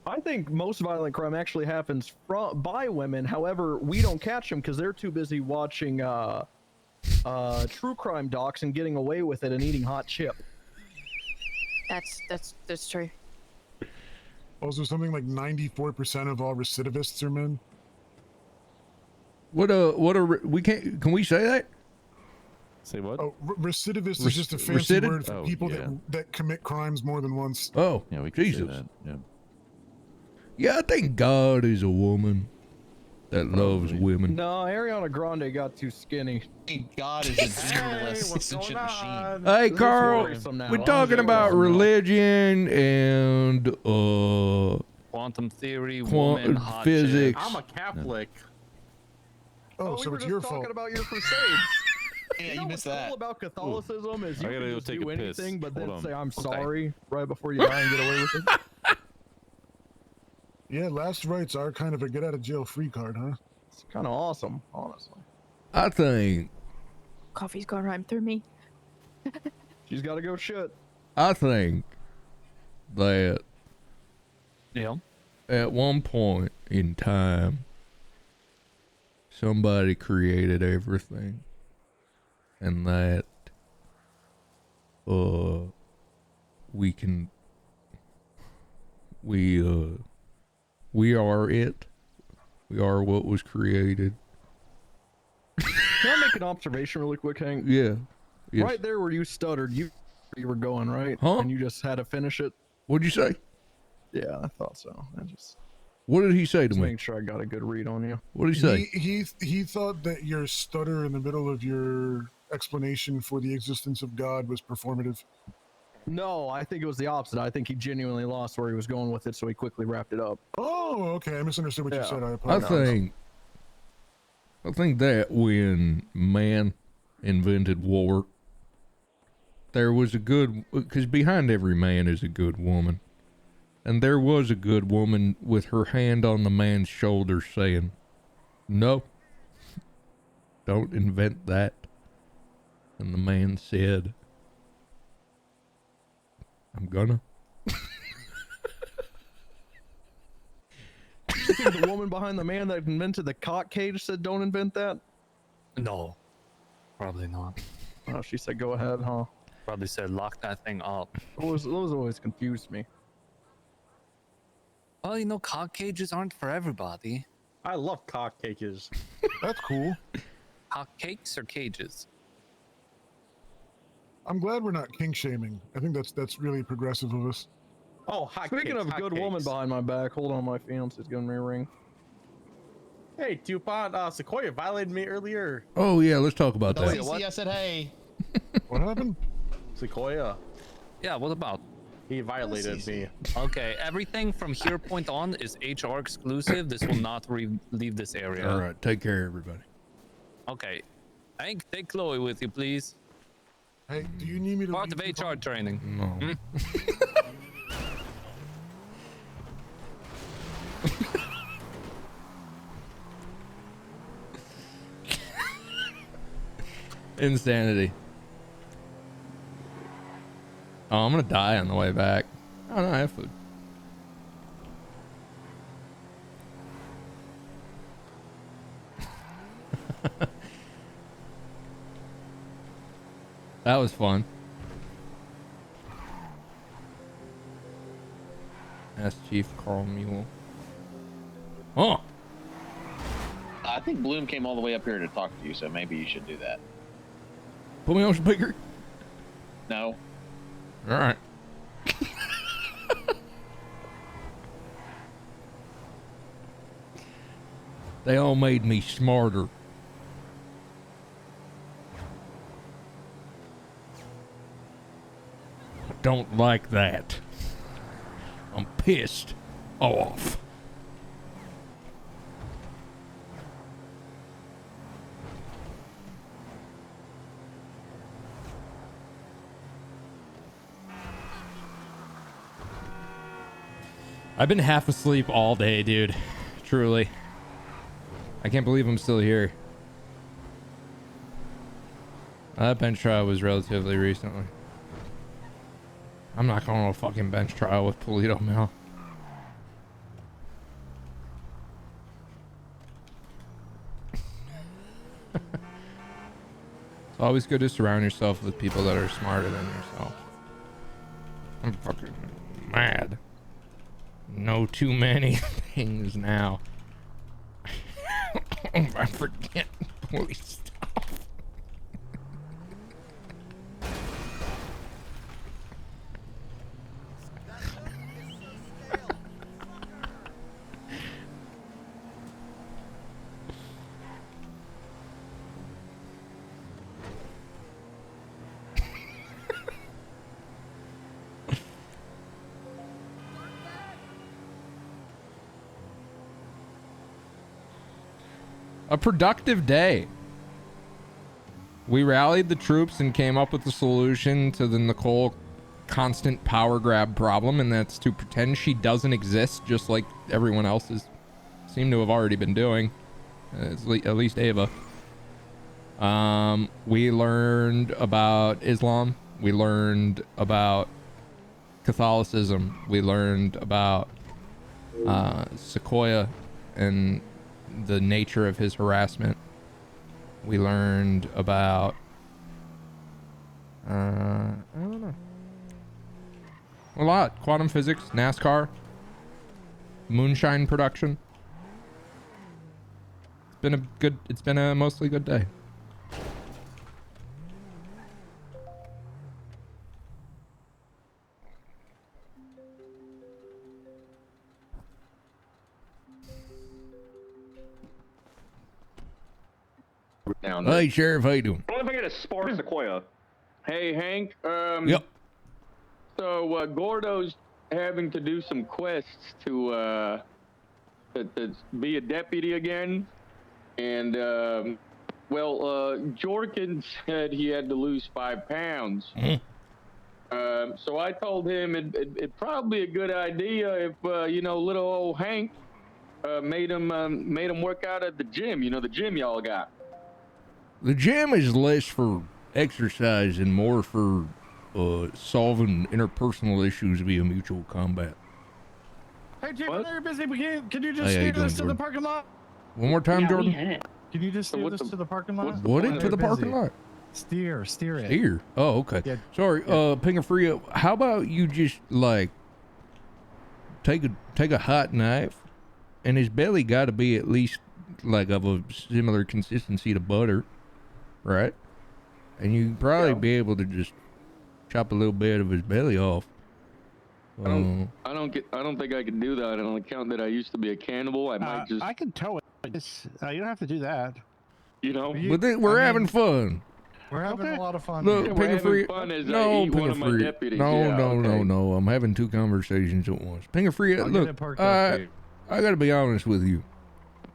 I think most violent crime actually happens by women. However, we don't catch them because they're too busy watching true crime docs and getting away with it and eating hot chip. That's true. Also, something like 94% of all recidivists are men. Can we say that? Say what? Oh, recidivist is just a fancy word for Oh, people yeah. that commit crimes more than once. Oh, Yeah, we can say Jesus. that. Yeah. Yeah, I think God is a woman that loves women. No, Ariana Grande got too skinny. God is a journalist. He's such a machine. Hey, This is Carl, worrisome now. we're talking about religion and Quantum theory, woman, hot physics. I'm a Catholic. Oh, we so were it's just your talking fault. about your crusades. Yeah, you what's missed that. cool about Catholicism is you I gotta can go just take do a piss. anything, but Hold then on. say I'm Okay. sorry right before you die and get away with it. Yeah, last rites are kind of a get out of jail free card, huh? It's kind of awesome, honestly. I think Coffee's going right through me. She's got to go shit. that Yeah. at one point in time, somebody created everything, and that we are it. We are what was created. Can I make an observation really quick, Hank? Yeah. Yes. Right there where you stuttered, you were going, right? Huh? And you just had to finish it. What'd you say? Yeah, I thought so. I just What did he say to me? making sure I got a good read on you. What did he say? He thought that your stutter in the middle of your explanation for the existence of God was performative. No, I think it was the opposite. I think he genuinely lost where he was going with it, so he quickly wrapped it up. Oh, okay. I misunderstood what you said. I I apologize. think that when man invented war, there was a good, because behind every man is a good woman. And there was a good woman with her hand on the man's shoulder saying, no, don't invent that. And the man said, I'm gonna. You think the woman behind the man that invented the cock cage said don't invent that? No, probably not. Oh, she said go ahead, huh? Probably said lock that thing up. Those always confused me. Well, you know, cock cages aren't for everybody. I love cock cages. That's cool. Cock cakes or cages? I'm glad we're not kink shaming. I think that's really progressive of us. Oh, hot Speaking cakes, of a hot good cakes. woman behind my back, hold on, my fiance's giving me a ring. Hey, DuPont, Sequoia violated me earlier. Oh yeah, let's talk about that. CC, I said, hey. What happened? Sequoia. Yeah, what about? He violated me. Okay, everything from here point on is HR exclusive. This will not leave this area. All right, take care, everybody. Okay. Hank, take Chloe with you, please. Hey, do you need me to Part of HR training. No. Insanity. Oh, I'm gonna die on the way back. Oh no, I have food. That was fun. Ask Chief Carl Mule. Oh! I think Bloom came all the way up here to talk to you, so maybe you should do that. Put me on speaker. No. Alright. They all made me smarter. Don't like that. I'm pissed off. I've been half asleep all day, dude. Truly. I can't believe I'm still here. That bench trial was relatively recently. I'm not going to a fucking bench trial with Polito Mill. It's always good to surround yourself with people that are smarter than yourself. I'm fucking mad. Know too many things now. I forget police stuff. A productive day. We rallied the troops and came up with a solution to the Nicole constant power grab problem, and that's to pretend she doesn't exist, just like everyone else has seemed to have already been doing, at least Ava. We learned about Islam. We learned about Catholicism. We learned about Sequoia and the nature of his harassment. We learned about I don't know, a lot. Quantum physics, NASCAR, moonshine production. It's been a mostly good day. down there. Hey, Sheriff, how you doing? What if I get a spare sequoia? Hey, Hank. Yep. So Gordo's having to do some quests to be a deputy again, and Jorkin said he had to lose 5 pounds. So I told him it'd probably be a good idea if little old Hank made him work out at the gym. The gym y'all got. The gym is less for exercise and more for solving interpersonal issues via mutual combat. Hey, Chief, I know you're busy, but can you just Hey, how you steer this doing, to the Jordan? parking lot? One more time, Jordan. Can you just steer this to the parking lot? What I know to you're the parking busy. lot? Steer it. Here. Oh, okay. Yeah. Sorry, Pingafria, how about you just like take a hot knife, and his belly got to be at least like of a similar consistency to butter, right? And you probably be able to just chop a little bit of his belly off. I don't think I can do that on account that I used to be a cannibal. I might just. I can tow it. You don't have to do that. But we're having fun. We're having a lot of fun. Look, Yeah, we're having Pingafria. fun as I No, eat one of my Pingafria. deputies. No, Yeah, okay. no. I'm having 2 conversations at once. Pingafria, I'll get look, it parked up for you. I got to be honest with you.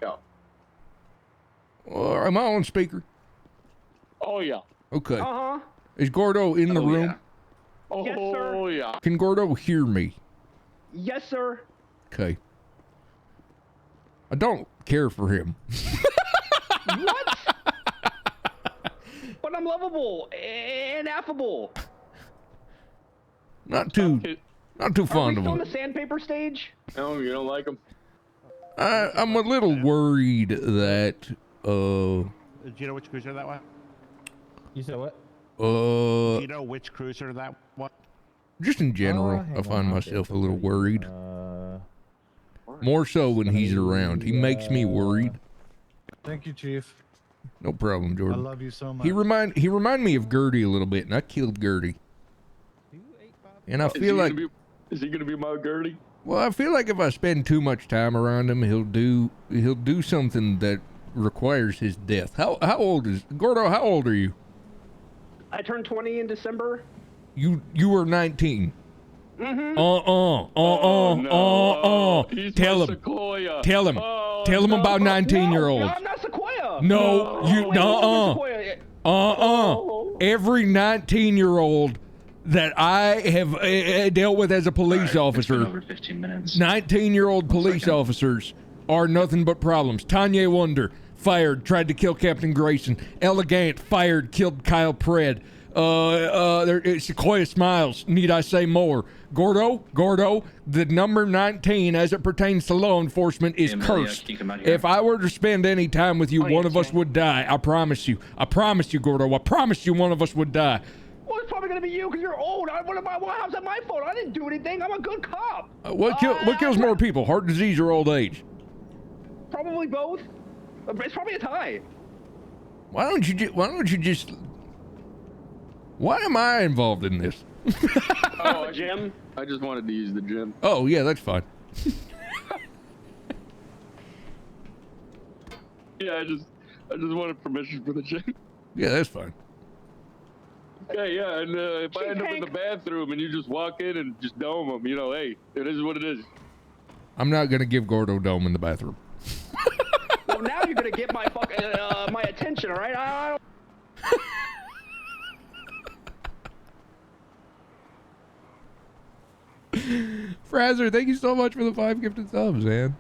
Yeah. Am I on speaker? Oh yeah. Okay. Uh huh. Is Gordo in the room? Yeah. Oh yes, sir. yeah. Can Gordo hear me? Yes, sir. Okay. I don't care for him. What? But I'm lovable and affable. Not too Are we fond of still on him. the sandpaper stage? No, you don't like him. I'm a little worried that Do you know which cruiser that was? You said what? uh Do you know which cruiser that was? just in general, I find myself a little worried. More so when he's around. He makes me worried. Thank you, Chief. No problem, Jordan. I love you so much. He remind me of Gertie a little bit, and I killed Gertie. And I feel like Is he gonna be my Gertie? well, I feel like if I spend too much time around him, he'll do something that requires his death. How old is Gordo? How old are you? I turned 20 in December. You were 19. Mm-hmm. Tell him. Sequoia. Tell him. Tell him about 19-year-olds. No, I'm not Sequoia. No, you Every 19-year-old that I have dealt with as a police officer, Over 15 minutes. 19-year-old police officers are nothing but problems. Tanya Wonder, fired, tried to kill Captain Grayson. Elegant, fired, killed Kyle Pred. Sequoia Smiles, need I say more? Gordo, the number 19 as it pertains to law enforcement is cursed. If I were to spend any time with you, one of us would die. I promise you, Gordo. I promise you one of us would die. Well, it's probably gonna be you because you're old. How's that my fault? I didn't do anything. I'm a good cop. What kills more people, heart disease or old age? Probably both. It's probably a tie. Why don't you just why am I involved in this? Oh, gym. I just wanted to use the gym. Oh yeah, that's fine. Yeah, I just wanted permission for the gym. Yeah, that's fine. Okay, yeah, and if I end up in the bathroom and you just walk in and just dome them, hey, it is what it is. I'm not gonna give Gordo dome in the bathroom. Well, now you're gonna get my my attention, all right? I don't... Frazer, thank you so much for the 5 gifted subs, man.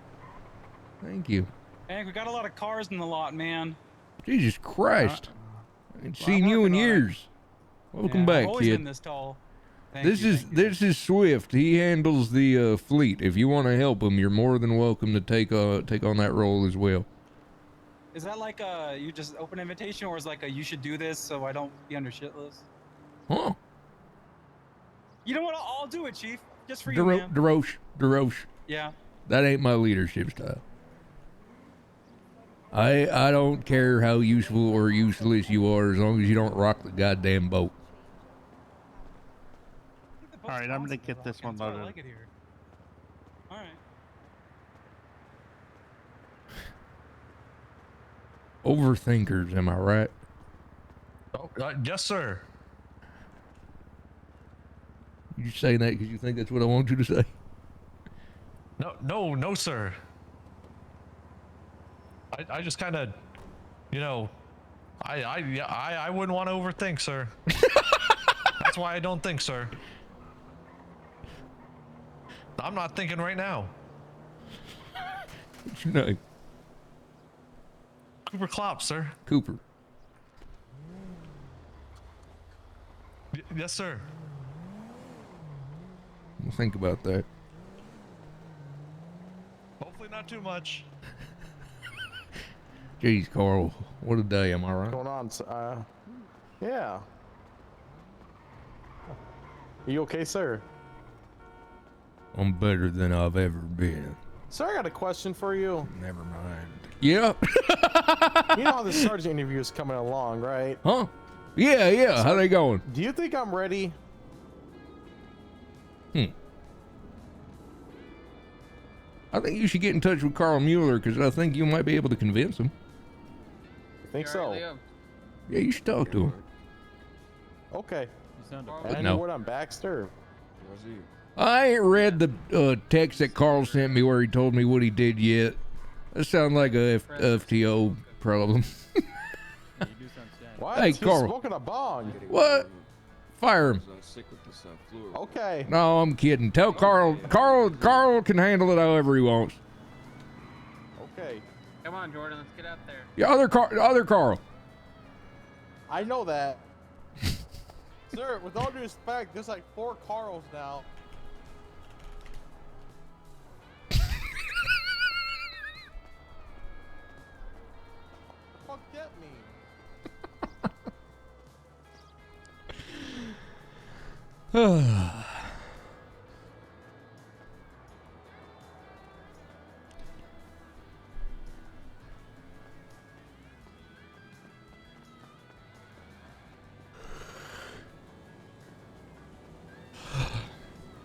Thank you. Hank, we got a lot of cars in the lot, man. Jesus Christ. I ain't seen you in years. Welcome back, I've always kid. been this tall. This is Swift. He handles the fleet. If you want to help him, you're more than welcome to take on that role as well. Is that like you just open invitation, or is like you should do this so I don't be under shit list? Huh? You know what? I'll do it, Chief. Just for you, man. DeRoche. Yeah. That ain't my leadership style. I don't care how useful or useless you are as long as you don't rock the goddamn boat. All right, I'm gonna get this one loaded. I like it here. All right. overthinkers, am I right? Oh, yes, sir. You saying that because you think that's what I want you to say? No, sir. I just kind of, you know, I wouldn't want to overthink, sir. That's why I don't think, sir. I'm not thinking right now. What's your name? Cooper Klopp, sir. Cooper. Yes, sir. We'll think about that. Hopefully not too much. Jeez, Carl, what a day, am I right? What's going on? Yeah. You okay, sir? I'm better than I've ever been. Sir, I got a question for you. Never mind. Yeah. You know how the sergeant interview is coming along, right? Huh? Yeah. How they going? Do you think I'm ready? I think you should get in touch with Carl Mueller because I think you might be able to convince him. I think so. Yeah, you should talk to him. Okay. But Any no. word on Baxter? I ain't read the text that Carl sent me where he told me what he did yet. That sounds like a FTO problem. What? Hey, He's Carl. smoking a bong. What? Fire him. Okay. No, I'm kidding. Tell Carl can handle it however he wants. Okay. Come on, Jordan, let's get out there. The other Carl. I know that. Sir, with all due respect, there's like 4 Carls now. What the fuck get me?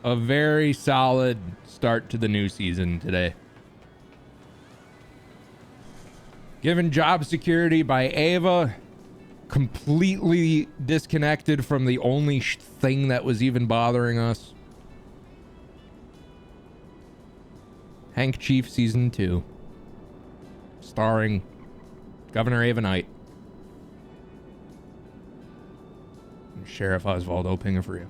A very solid start to the new season today. Given job security by Ava, completely disconnected from the only thing that was even bothering us. Hank Chief Season 2. Starring Governor Ava Knight. And Sheriff Osvaldo Pingafria.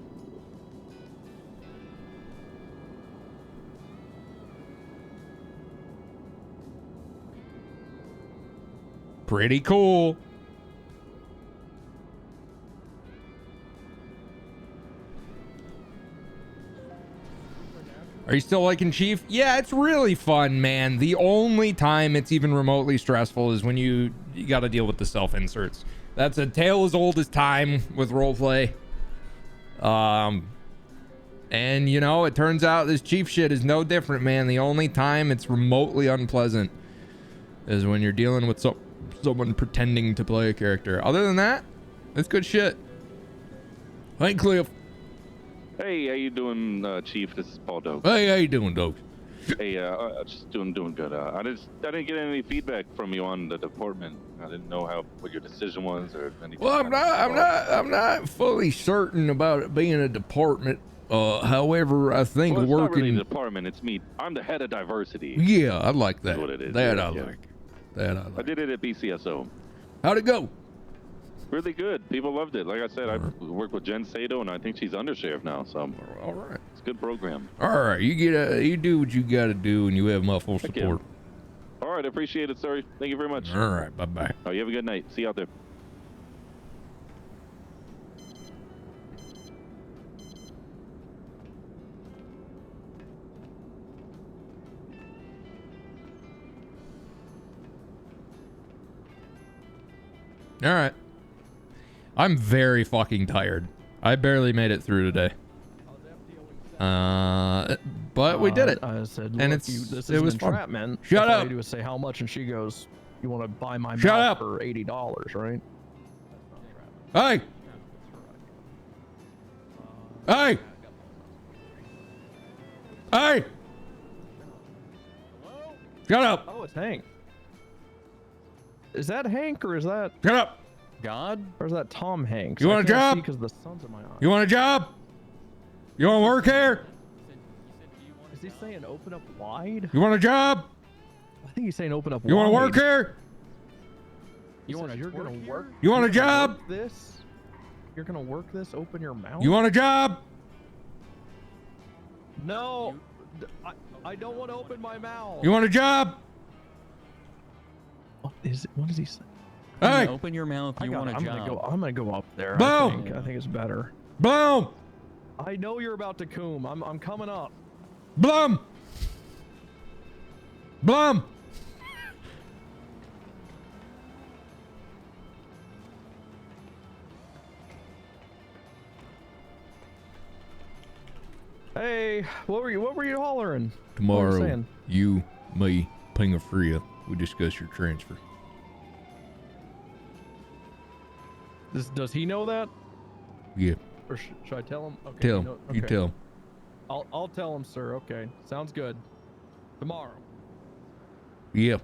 Pretty cool. Are you still liking Chief? Yeah, it's really fun, man. The only time it's even remotely stressful is when you got to deal with the self-inserts. That's a tale as old as time with roleplay. And, you know, it turns out this Chief shit is no different, man. The only time it's remotely unpleasant is when you're dealing with someone pretending to play a character. Other than that, it's good shit. Hey, Cliff. Hey, how you doing, Chief? This is Paul Doak. Hey, how you doing, Doak? Hey, just doing good. I didn't get any feedback from you on the department. I didn't know what your decision was or anything. Well, I'm not fully certain about it being a department. However, I think well, it's working. not really the department. It's me. I'm the head of diversity. Yeah, I like that. That's what it is. That yeah, I yeah. like. That I like. I did it at BCSO. How'd it go? Really good. People loved it. Like I said, I worked with Jen Sato, and I think she's undersheriff now. So all right, it's a good program. All right, you do what you got to do, and you have my full Thank you. support. All right, I appreciate it, sir. Thank you very much. All right, bye bye. Oh, you have a good night. See you out there. All right. I'm very fucking tired. I barely made it through today. But we did it. I said, and look, it was entrapment. Fun. Shut All up. I do is say how much, and she goes, "You want to buy my Shut mouth up. for $80, right?" Hey. Hey. Hey. Shut up. Oh, it's Hank. Is that Hank or is that... Shut up! God? Or is that Tom Hanks? You want a job? Because the sun's in my eyes. You want a job? You want to work here? Is he saying open up wide? You want a job? I think he's saying open up You wide. want to work here? You're gonna work? You want a You're gonna job? work this? You're gonna work this? Open your mouth? You want a job? No! I don't want to open my mouth. You want a job? What is it? What does he say? Hey! Open your mouth. You want a I'm job. gonna go up there. Boom! I think it's better. Boom! I know you're about to coom. I'm coming up. Blum! Blum! Hey, what were you hollering? Tomorrow, you, me, Pingafria, we discuss your transfer. Does he know that? Yeah. Or should I tell him? Okay, Tell him. You tell him. I'll tell him, sir. Okay, sounds good. Tomorrow. Yeah.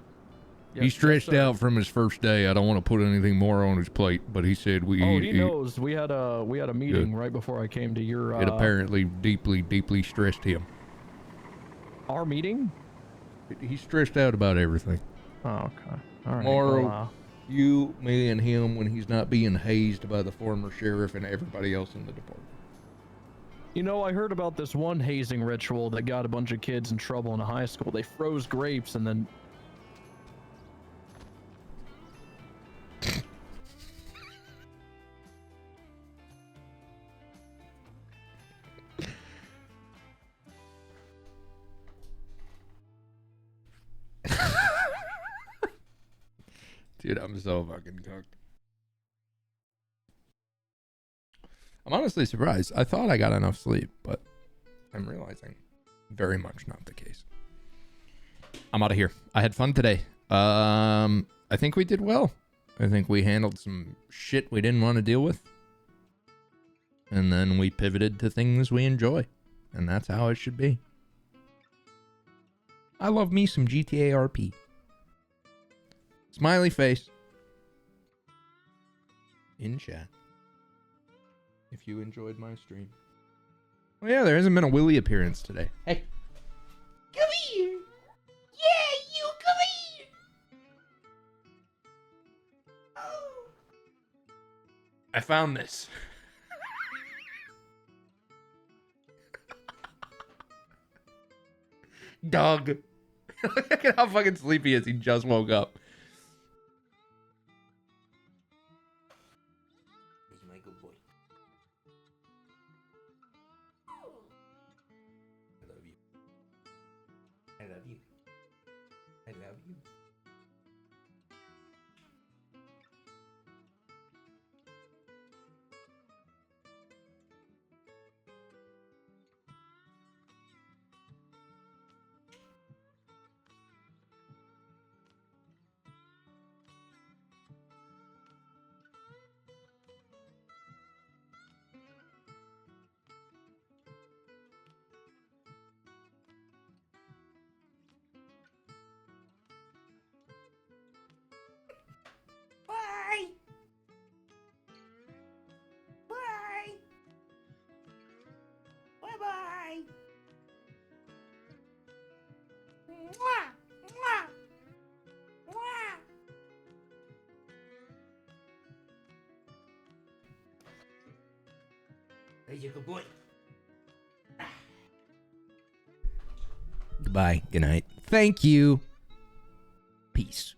Yes, He's stressed yes, sir. out from his first day. I don't want to put anything more on his plate, but he said He knows. We had a meeting right before I came to your. It apparently deeply stressed him. Our meeting? He's stressed out about everything. Oh, okay. All right. Tomorrow, well, you, me, and him when he's not being hazed by the former sheriff and everybody else in the department. You know, I heard about this one hazing ritual that got a bunch of kids in trouble in a high school. They froze grapes and then... Dude, I'm so fucking cooked. I'm honestly surprised. I thought I got enough sleep, but I'm realizing very much not the case. I'm out of here. I had fun today. I think we did well. I think we handled some shit we didn't want to deal with. And then we pivoted to things we enjoy. And that's how it should be. I love me some GTA RP. Smiley face. In chat. If you enjoyed my stream. Oh yeah, there hasn't been a Willy appearance today. Hey. Come here. Yeah, you come here. Oh. I found this. Dog. Look at how fucking sleepy he is. He just woke up. He's my good boy. I love you. I love you. I love you. Bye. Bye. Bye-bye. Mwah. Mwah. Mwah. He's a good boy. Goodbye. Good night. Thank you. Peace.